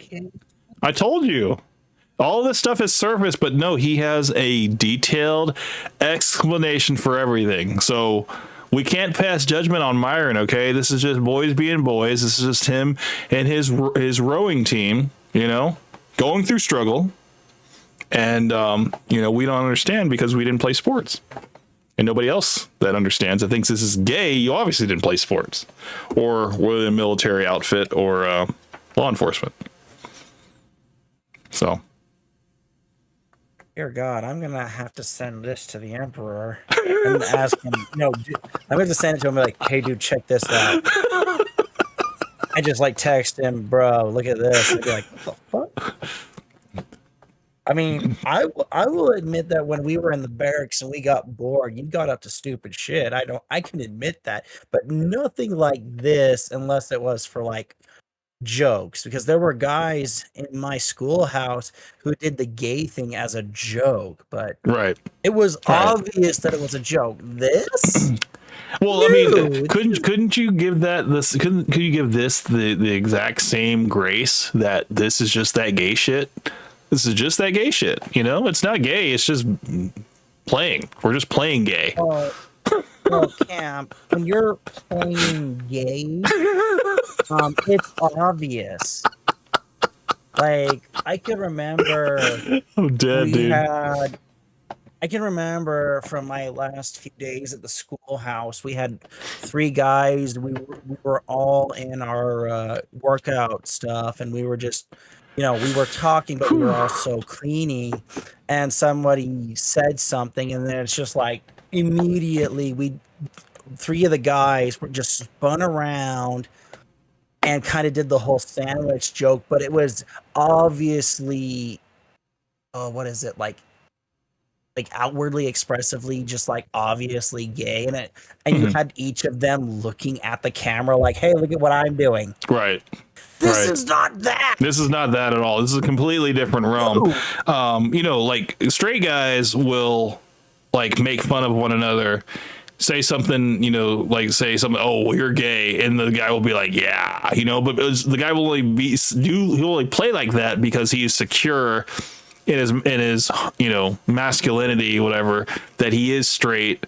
I told you. All this stuff is surface, but no, he has a detailed explanation for everything. So we can't pass judgment on Myron, okay? This is just boys being boys. This is just him and his rowing team, going through struggle. And, we don't understand because we didn't play sports. And nobody else that understands that thinks this is gay, you obviously didn't play sports. Or were in a military outfit or law enforcement. So... Dear God, I'm gonna have to send this to the Emperor and ask him. I'm gonna send it to him and be like, "Hey, dude, check this out." I just text him, bro. Look at this. And be like, "What the fuck?" I mean, I will admit that when we were in the barracks and we got bored, you got up to stupid shit. I can admit that, but nothing like this unless it was for jokes, because there were guys in my schoolhouse who did the gay thing as a joke, but it was obvious that it was a joke. This well, I mean, couldn't you give could you give this the exact same grace that this is just that gay shit? This is just that gay shit, it's not gay, it's just playing. We're just playing gay. Well, Camp, when you're playing gay, it's obvious. I can remember. I'm dead, dude. I can remember from my last few days at the schoolhouse, we had 3 guys. We were all in our workout stuff, and we were just, we were talking, but we were also cleaning. And somebody said something, and then it's just immediately 3 of the guys were just spun around and kind of did the whole sandwich joke, but it was obviously what is it, outwardly expressively just obviously gay, and you had each of them looking at the camera hey, look at what I'm doing. This is not that. This is not that at all. This is a completely different realm. Straight guys will make fun of one another, say something, say something, oh, well, you're gay, and the guy will be like, yeah, but the guy will he'll only play like that because he is secure in his masculinity, whatever, that he is straight,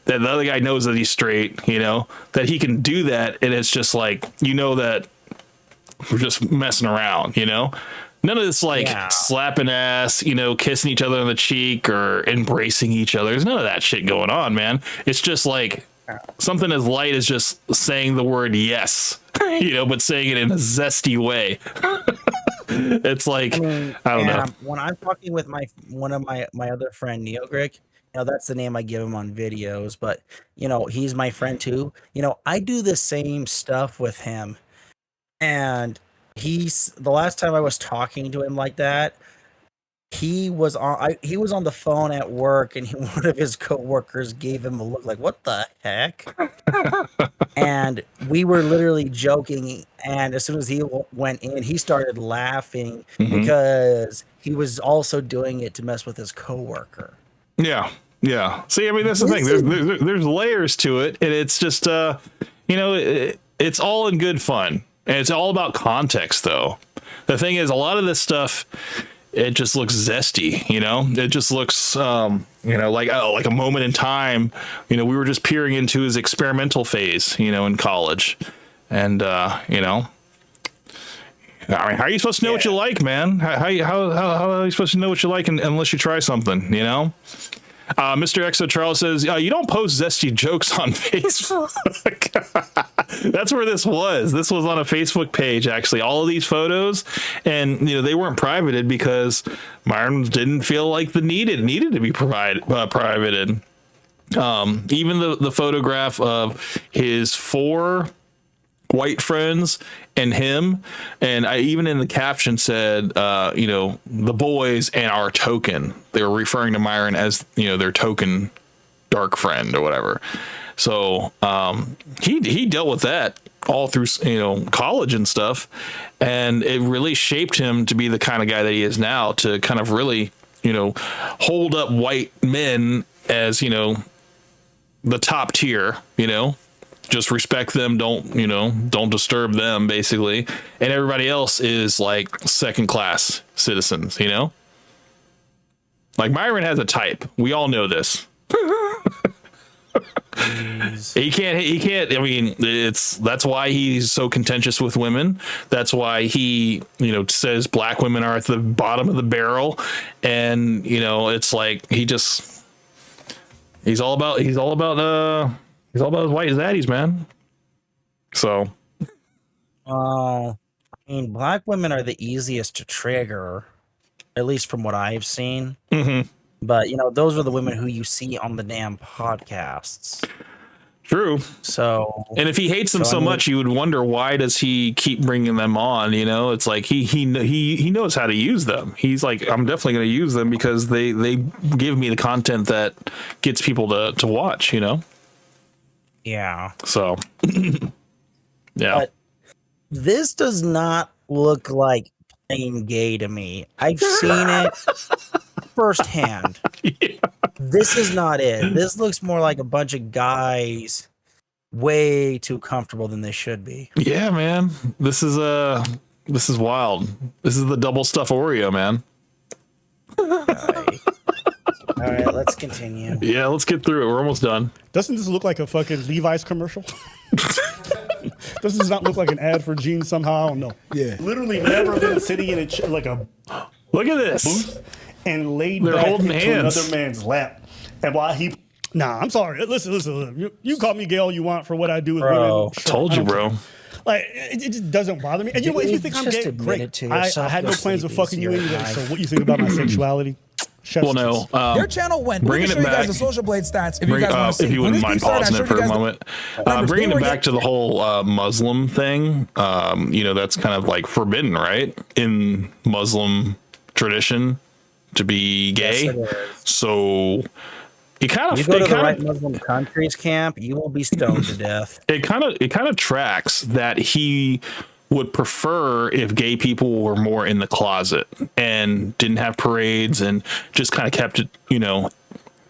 that the other guy knows that he's straight, that he can do that, and it's just that we're just messing around, None of this slapping ass, kissing each other on the cheek or embracing each other. There's none of that shit going on, man. It's just something as light as just saying the word yes, but saying it in a zesty way. It's I don't know. When I'm talking with one of my other friend, Neogric, that's the name I give him on videos, but he's my friend too. I do the same stuff with him, and the last time I was talking to him like that, he was on the phone at work, and one of his coworkers gave him a look like, what the heck? And we were literally joking, and as soon as he went in, he started laughing because he was also doing it to mess with his coworker. Yeah. See, I mean, that's the thing. There's layers to it, and it's just it's all in good fun. And it's all about context, though. The thing is, a lot of this stuff, it just looks zesty, It just looks, like a moment in time. We were just peering into his experimental phase, in college. And, I mean, how are you supposed to know what you like, man? How are you supposed to know what you like unless you try something, Mr. Exo Charles says, you don't post zesty jokes on Facebook. That's where this was. This was on a Facebook page, actually. All of these photos, and they weren't privated because Myron didn't feel like the needed to be privated. Even the photograph of his 4 white friends and him, and I even in the caption said, the boys and our token. They were referring to Myron as their token dark friend or whatever. So he dealt with that all through college and stuff, and it really shaped him to be the kind of guy that he is now, to kind of really hold up white men as the top tier, just respect them. Don't disturb them, basically. And everybody else is like second class citizens, Like Myron has a type. We all know this. He can't. I mean, that's why he's so contentious with women. That's why he, says black women are at the bottom of the barrel. And, it's like he's all about his white zaddies, man. So, I mean, black women are the easiest to trigger, at least from what I've seen. Mm-hmm. But, those are the women who you see on the damn podcasts. True. So, and if he hates them so much, you would wonder, why does he keep bringing them on? It's like he knows how to use them. He's like, I'm definitely going to use them because they give me the content that gets people to watch, Yeah. So, yeah. But this does not look like playing gay to me. I've seen it firsthand. Yeah. This is not it. This looks more like a bunch of guys way too comfortable than they should be. Yeah, man. This is wild. This is the double stuff Oreo, man. All right, let's continue. Yeah, let's get through it. We're almost done. Doesn't this look like a fucking Levi's commercial? Does this not look like an ad for jeans somehow? I don't know. Yeah. Literally never been sitting in like a look at this booth and laid They're back holding into hands. another man's lap. And while he... Nah, I'm sorry. Listen. You call me gay all you want for what I do with women. Sure, told you, bro. Like, it just doesn't bother me. And if you think I'm gay, great. I had no plans of fucking you anyway, so what you think about my sexuality? Well, no. Their channel went. Bringing it back. You guys the Social Blade stats. If you guys want to see, if you wouldn't mind pausing it for a moment, bringing it back to the whole Muslim thing. That's kind of like forbidden, right, in Muslim tradition to be gay. Yes, so it kind of. You go to the right Muslim countries camp, you will be stoned to death. It kind of tracks that he would prefer if gay people were more in the closet and didn't have parades and just kind of kept it,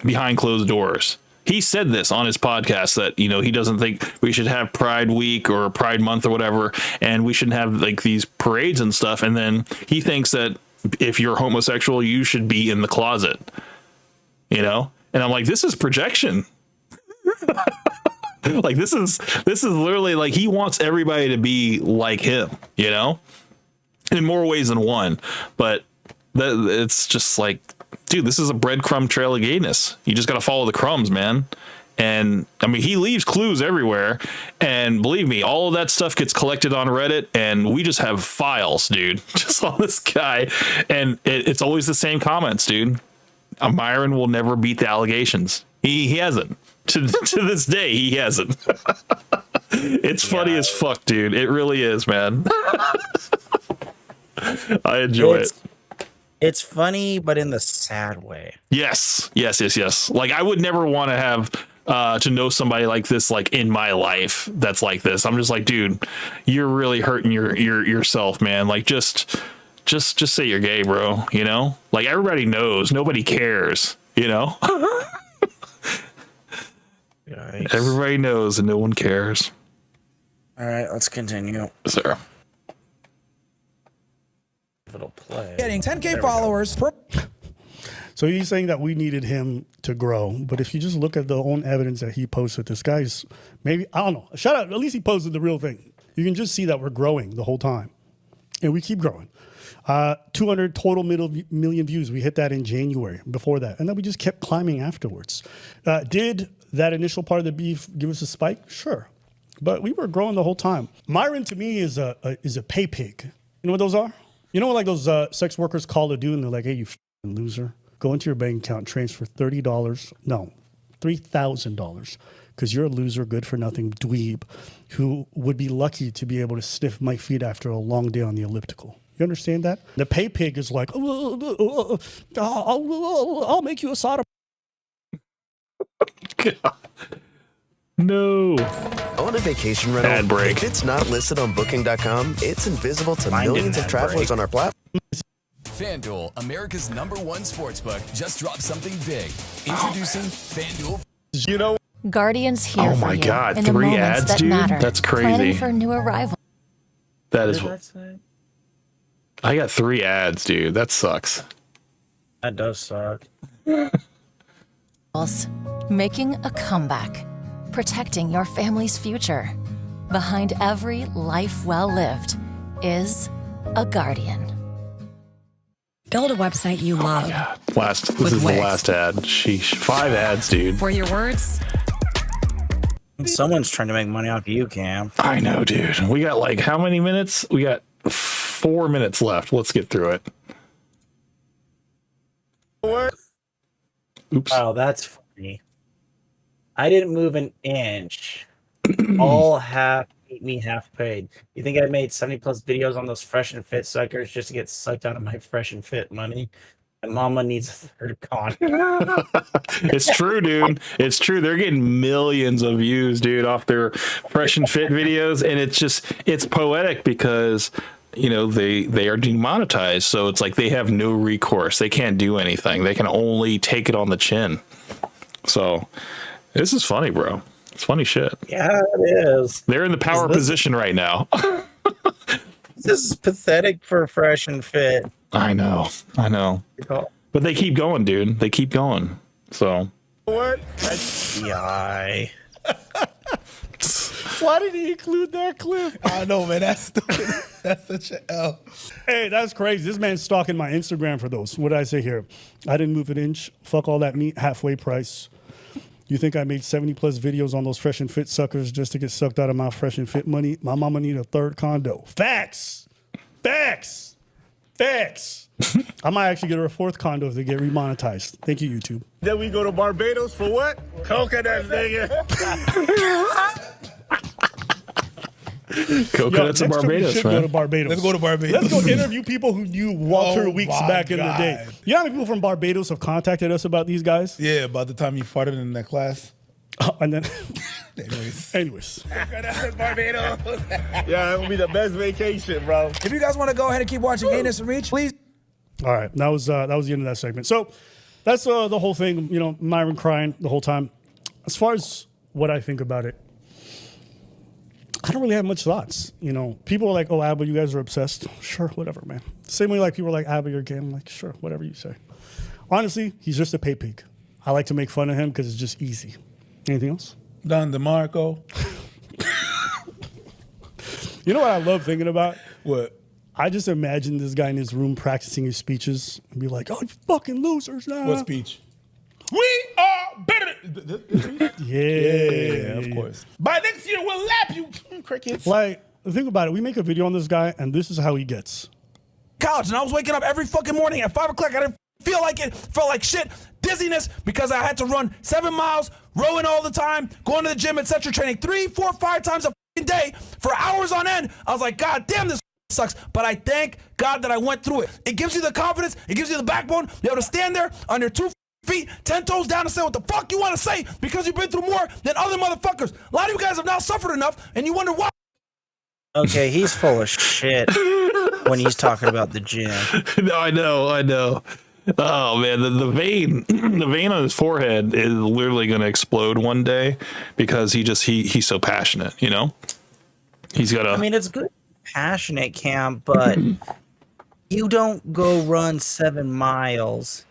behind closed doors. He said this on his podcast that, he doesn't think we should have Pride Week or Pride Month or whatever, and we shouldn't have like these parades and stuff. And then he thinks that if you're homosexual, you should be in the closet, And I'm like, this is projection. Like this is literally like he wants everybody to be like him, in more ways than one. But it's just like, dude, this is a breadcrumb trail of gayness. You just got to follow the crumbs, man. And I mean, he leaves clues everywhere, and believe me, all of that stuff gets collected on Reddit, and we just have files, dude, just on this guy. And it's always the same comments, dude. Myron will never beat the allegations. He hasn't. To this day, he hasn't. It's funny as fuck, dude. It really is, man. I enjoy it. It's funny, but in the sad way. Yes. Like, I would never want to have to know somebody like this, like in my life, that's like this. I'm just like, dude, you're really hurting yourself, man. Like, just say you're gay, bro. Like, everybody knows. Nobody cares. Yikes. Everybody knows and no one cares. All right, let's continue. Sir. It'll play. Getting 10K followers. So he's saying that we needed him to grow, but if you just look at the own evidence that he posted, this guy's maybe, I don't know. Shout out, at least he posted the real thing. You can just see that we're growing the whole time, and we keep growing. 200 total million views. We hit that in January. Before that, and then we just kept climbing afterwards. Did that initial part of the beef give us a spike? Sure, but we were growing the whole time. Myron to me is a pay pig. You know what those are? You know what like those sex workers call to do, and they're like, "Hey, you f***ing loser, go into your bank account, transfer $3,000, because you're a loser, good for nothing dweeb, who would be lucky to be able to sniff my feet after a long day on the elliptical." You understand that? The pay pig is like, I'll make you a soda. No. On a vacation rental, ad break. If it's not listed on Booking.com, it's invisible to millions of travelers on our platform. FanDuel, America's #1 sportsbook, just dropped something big. Introducing FanDuel. Guardians here Oh for my you God, in the 3 moments ads, that dude? matter. That's Planning crazy. for new arrival. That is. I got 3 ads, dude. That sucks. That does suck. Making a comeback. Protecting your family's future. Behind every life well lived is a Guardian. Build a website you love. This is the last ad. Sheesh. 5 ads, dude. For your words, Someone's trying to make money off you, Cam. I know, dude. We got like how many minutes? We got 4 minutes left. Let's get through it. Oops. Oh, that's funny. I didn't move an inch. All half eat me, half paid. You think I made 70 plus videos on those fresh and fit suckers just to get sucked out of my fresh and fit money? My mama needs a third con. It's true, dude. It's true. They're getting millions of views, dude, off their fresh and fit videos, and it's poetic because they are demonetized, so it's like they have no recourse. They can't do anything. They can only take it on the chin. So this is funny, bro. It's funny shit. Yeah, it is. They're in the power position right now. This is pathetic for fresh and fit. I know. But they keep going, dude. They keep going. So What? FBI. Why did he include that clip? I know, man. That's stupid. That's such an L. Hey, that's crazy. This man's stalking my Instagram for those. What did I say here? I didn't move an inch. Fuck all that meat. Halfway price. You think I made 70 plus videos on those fresh and fit suckers just to get sucked out of my fresh and fit money? My mama need a third condo. Facts. I might actually get her a 4th condo if they get remonetized. Thank you, YouTube. Then we go to Barbados for what? Coconuts, nigga. Coconuts in Barbados, Go to Barbados. Let's go to Barbados. Let's go interview people who knew Walter Oh Weeks my back in the day. God. You know how many people from Barbados have contacted us about these guys? Yeah, about the time you farted in that class. And then, Coconuts anyways. in Barbados. Yeah, that would be the best vacation, bro. If you guys want to go ahead and keep watching Gayness and Reach, please. All right, that was the end of that segment. So that's the whole thing. Myron crying the whole time. As far as what I think about it, I don't really have much thoughts. People are like, "Oh, Abba, you guys are obsessed." Sure, whatever, man. Same way, like people are like, "Abba, you're gay." I'm like, sure, whatever you say. Honestly, he's just a pay pig. I like to make fun of him because it's just easy. Anything else? Don DeMarco. You know what I love thinking about? What? I just imagine this guy in his room practicing his speeches and be like, "Oh, you fucking losers now." What speech? We are better. Yeah, of course. By next year, we'll lap you, crickets. Like, think about it. We make a video on this guy, and this is how he gets. Couch, and I was waking up every fucking morning at 5 o'clock. I didn't feel like it. Felt like shit. Dizziness because I had to run 7 miles, rowing all the time, going to the gym, etc. Training 3, 4, 5 times a fucking day for hours on end. I was like, God damn, this sucks. But I thank God that I went through it. It gives you the confidence. It gives you the backbone. You're able to stand there on your 2 feet, 10 toes down and say what the fuck you want to say because you've been through more than other motherfuckers. A lot of you guys have now suffered enough, and you wonder why. Okay, he's full of shit when he's talking about the gym. No, I know. Oh man, the vein on his forehead is literally going to explode one day because he's so passionate. He's got a. I mean, it's good, passionate, Cam, but you don't go run 7 miles,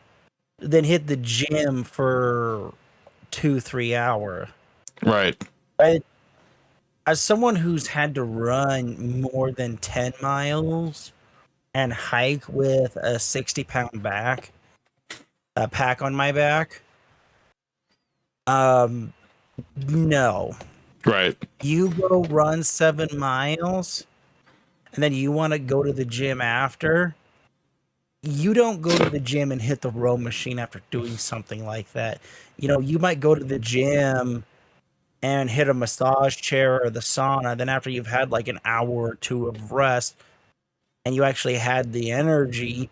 then hit the gym for 2-3 hours. Right. As someone who's had to run more than 10 miles and hike with a 60-pound pack on my back, no. Right. You go run 7 miles and then you want to go to the gym after. You don't go to the gym and hit the row machine after doing something like that. You might go to the gym and hit a massage chair or the sauna. Then after you've had like an hour or 2 of rest and you actually had the energy,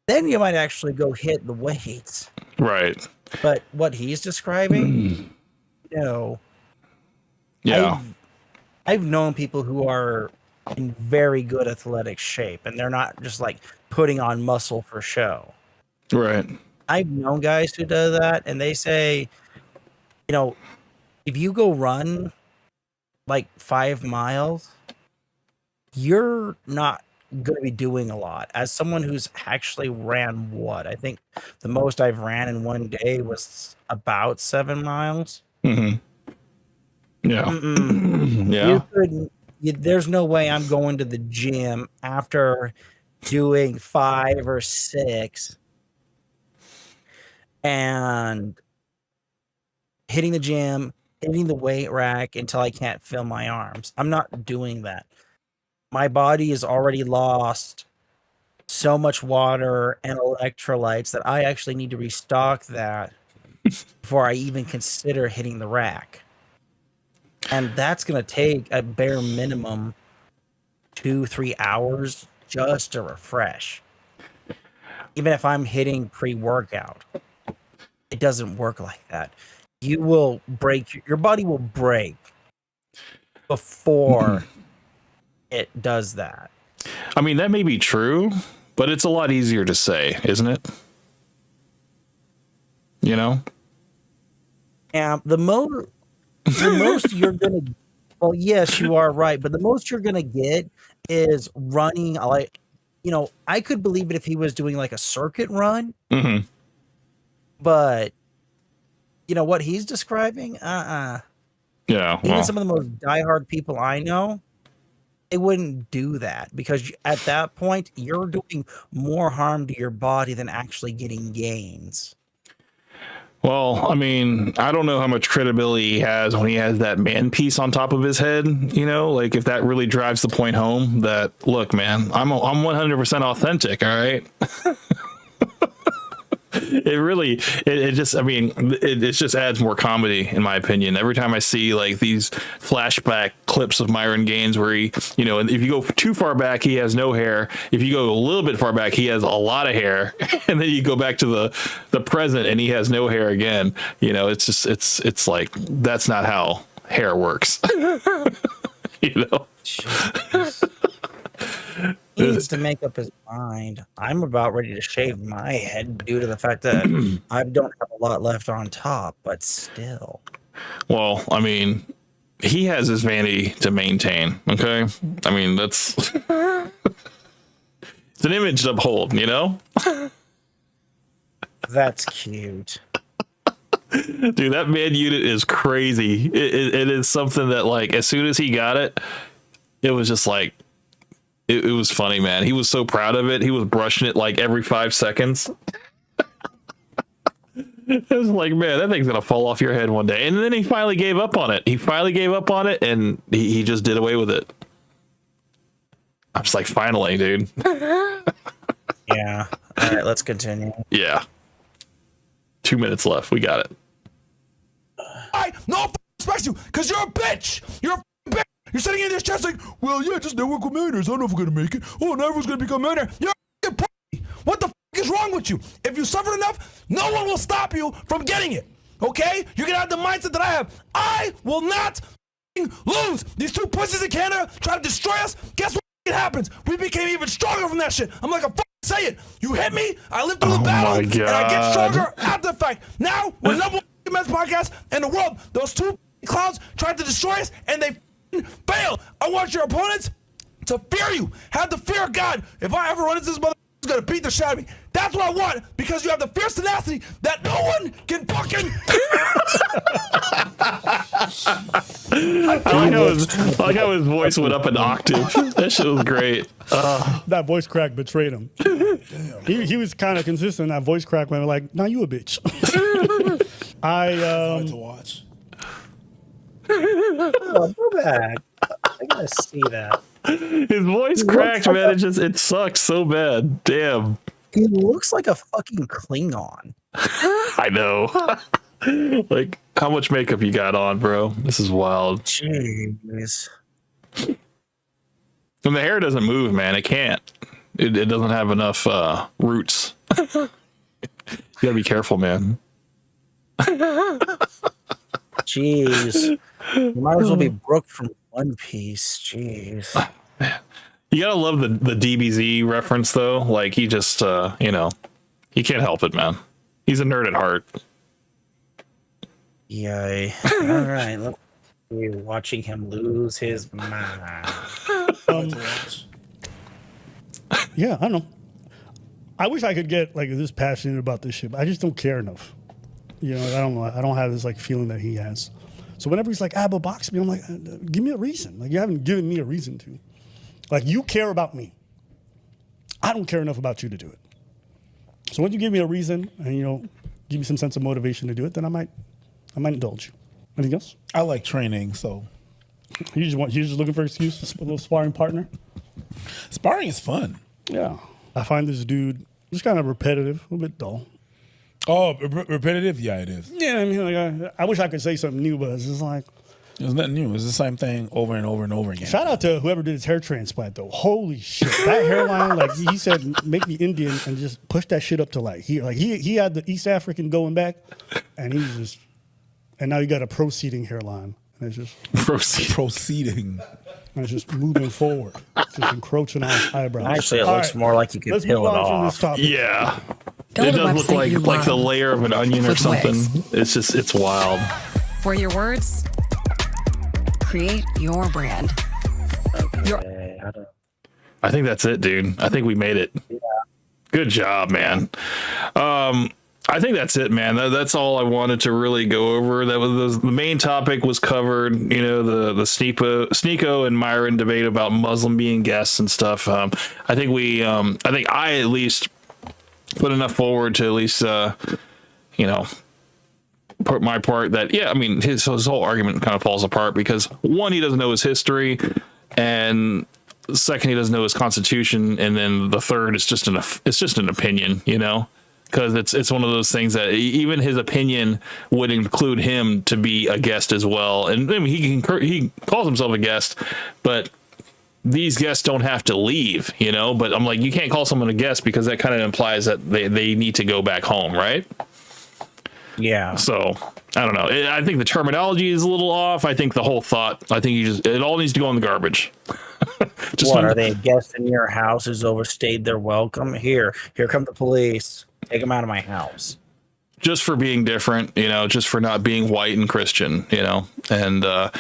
then you might actually go hit the weights. Right. But what he's describing, no. Yeah. I've known people who are in very good athletic shape and they're not just like putting on muscle for show. Right. I've known guys who do that and they say, if you go run like 5 miles, you're not going to be doing a lot. As someone who's actually ran I think the most I've ran in one day was about 7 miles. Mm-hmm. Yeah. Yeah. You couldn't. There's no way I'm going to the gym after doing 5 or 6 and hitting the gym, hitting the weight rack until I can't feel my arms. I'm not doing that. My body has already lost so much water and electrolytes that I actually need to restock that before I even consider hitting the rack. And that's going to take a bare minimum 2-3 hours just to refresh. Even if I'm hitting pre-workout, it doesn't work like that. You will break, your body will break before it does that. I mean, that may be true, but it's a lot easier to say, isn't it? You know? Yeah, the most you're gonna, well, yes, you are right, but the most you're gonna get is running. Like, I could believe it if he was doing like a circuit run, but what he's describing, Yeah, even some of the most diehard people I know, they wouldn't do that, because at that point you're doing more harm to your body than actually getting gains. well, I mean, I don't know how much credibility he has when he has that man piece on top of his head, like if that really drives the point home that, look, man, I'm 100% authentic, all right? It just adds more comedy, in my opinion. Every time I see like these flashback clips of Myron Gaines where he, and if you go too far back, he has no hair. If you go a little bit far back, he has a lot of hair. And then you go back to the present and he has no hair again. It's just, it's like, that's not how hair works. He needs to make up his mind. I'm about ready to shave my head due to the fact that I don't have a lot left on top, but still. Well, I mean, he has his vanity to maintain. Okay. I mean, that's it's an image to uphold, That's cute. Dude, that man unit is crazy. It is something that, like, as soon as he got it, it was just like, it was funny, man. He was so proud of it. He was brushing it like every 5 seconds. It was like, man, that thing's gonna fall off your head one day. And then he finally gave up on it. And he just did away with it. I was like, finally, dude. Yeah. All right, let's continue. Yeah. 2 minutes left. We got it. No one respects you because you're a bitch. You're a bitch. You're sitting in this chest like, well, yeah, just network with millionaires. I don't know if we're gonna make it. Oh, now everyone's gonna become a millionaire. You're a pussy. What the is wrong with you? If you suffered enough, no one will stop you from getting it. Okay? You're gonna have the mindset that I have. I will not lose. These two pussies in Canada try to destroy us. Guess what happens? We became even stronger from that shit. I'm like, say it. You hit me. I lived through the battle, and I get stronger after the fact. Now we're number one men's podcast in the world. Those two clowns tried to destroy us, and they failed. I want your opponents to fear you. Have the fear of God. If I ever run into this mother, he's gonna beat the shit out of me. That's what I want, because you have the fierce tenacity that no one can fucking. I like how his voice went up an octave. That shit was great. That voice crack betrayed him. He was kind of consistent. That voice crack went like, "Now you a bitch." To watch. Oh, go back. I gotta see that. His voice cracked, man. It sucks so bad. Damn. He looks like a fucking Klingon. I know. Like, how much makeup you got on, bro? This is wild. Jeez. And the hair doesn't move, man. It can't. It doesn't have enough roots. You gotta be careful, man. Jeez. You might as well be Brooke from One Piece. Jeez. You gotta love the DBZ reference, though. Like, he just, he can't help it, man. He's a nerd at heart. Yay. All right. Let's see. Watching him lose his mind. Yeah, I don't know. I wish I could get like this passionate about this shit, but I just don't care enough. You know, I don't know. I don't have this like feeling that he has. So whenever he's like, but box me, I'm like, give me a reason. Like, you haven't given me a reason to. Like, you care about me. I don't care enough about you to do it. So when you give me a reason and, you know, give me some sense of motivation to do it, then I might indulge you. Anything else? I like training, so. You're just looking for an excuse for a little sparring partner? Sparring is fun. Yeah. I find this dude just kind of repetitive, a little bit dull. Oh, repetitive? Yeah, it is. Yeah, I mean, like I wish I could say something new, but it's just like. It's nothing new. It's the same thing over and over and over again. Shout out to whoever did his hair transplant, though. Holy shit. That hairline, like he said, make me Indian and just push that shit up to like he had the East African going back, and and now you got a proceeding hairline. And it's just proceeding. And it's just moving forward. Just encroaching on his eyebrows. Actually, it looks more like you could peel it off. Yeah. It does look like the layer of an onion or something. It's wild. For your words, create your brand. I think that's it, dude. I think we made it. Yeah. Good job, man. I think that's it, man. That's all I wanted to really go over. That was the main topic was covered. You know, the Sneeko and Myron debate about Muslim being guests and stuff. I think I at least put enough forward to at least put my part that I mean his whole argument kind of falls apart because one, he doesn't know his history, and second, he doesn't know his constitution, and then the third, it's just an opinion, you know. Because it's one of those things that even his opinion would include him to be a guest as well. And I mean, he calls himself a guest, but these guests don't have to leave, you know. But I'm like, you can't call someone a guest because that kind of implies that they need to go back home, right? Yeah. So I don't know. I think the terminology is a little off. I think the whole thought. I think it all needs to go in the garbage. Are they a guest in your house who's overstayed their welcome? Here come the police. Take them out of my house. Just for being different, you know, just for not being white and Christian, you know. And I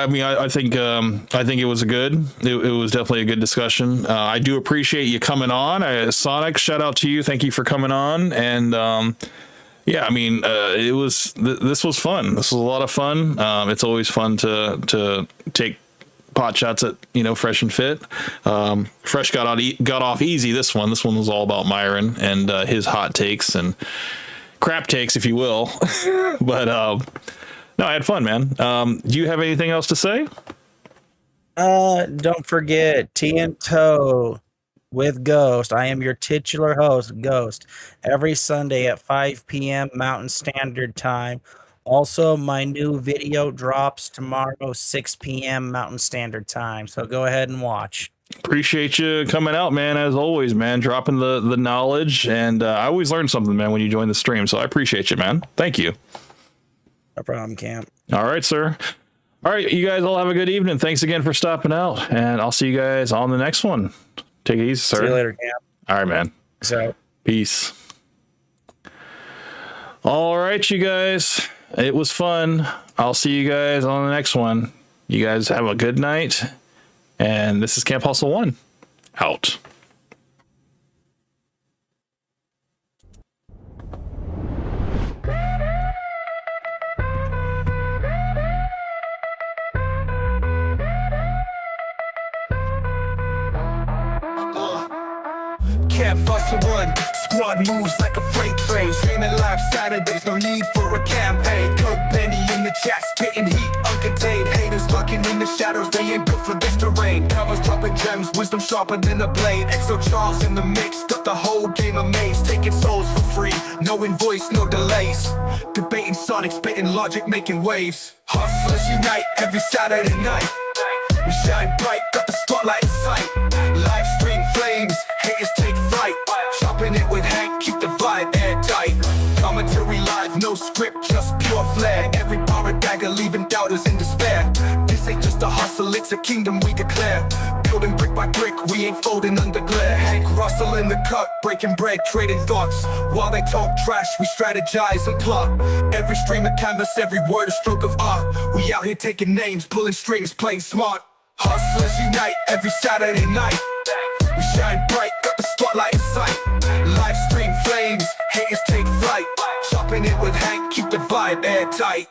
mean, I think it was it was definitely a good discussion. I do appreciate you coming on. Sonic, shout out to you. Thank you for coming on. And I mean, this was fun. This was a lot of fun. It's always fun to take pot shots at, you know, Fresh and Fit. Fresh got off easy. This one was all about Myron and his hot takes and crap takes, if you will. But no, I had fun, man. Do you have anything else to say? Don't forget Tea and Toe with Ghost. I am your titular host, Ghost, every Sunday at 5 p.m. Mountain Standard Time. Also, my new video drops tomorrow, 6 p.m. Mountain Standard Time. So go ahead and watch. Appreciate you coming out, man. As always, man, dropping the knowledge. And I always learn something, man, when you join the stream. So I appreciate you, man. Thank you. No problem, Camp. All right, sir. All right, you guys all have a good evening. Thanks again for stopping out. And I'll see you guys on the next one. Take it easy, sir. See you later, Camp. All right, man. So. Peace. All right, you guys. It was fun. I'll see you guys on the next one. You guys have a good night. And this is Camp Hustle 1. Out. Camp Hustle 1, squad moves like a freight train. Streaming live Saturdays, no need for a campaign. Cook Benny in the chat, spitting heat, uncontained. Haters lurking in the shadows, they ain't built for this terrain. Covers dropping gems, wisdom sharper than a blade. XO Charles in the mix, got the whole game amazed. Taking souls for free, no invoice, no delays. Debating Sonic, spitting logic, making waves. Hustlers unite every Saturday night. We shine bright, got the spotlight in sight. Live stream flames, haters take flight. Chopping it with Hank, keep the vibe airtight. Commentary live, no script, just pure flair. Every bar a dagger, leaving doubters in despair. This ain't just a hustle. hustle, it's a kingdom we declare. Building brick by brick, we ain't folding under glare. Hank Russell in the cut, breaking bread, trading thoughts. While they talk trash, we strategize and plot. Every stream of canvas, every word a stroke of art. We out here taking names, pulling strings, playing smart. Hustlers unite every Saturday night. We shine bright, got the spotlight in sight. Live stream flames, haters take flight. Chopping it with Hank, keep the vibe airtight.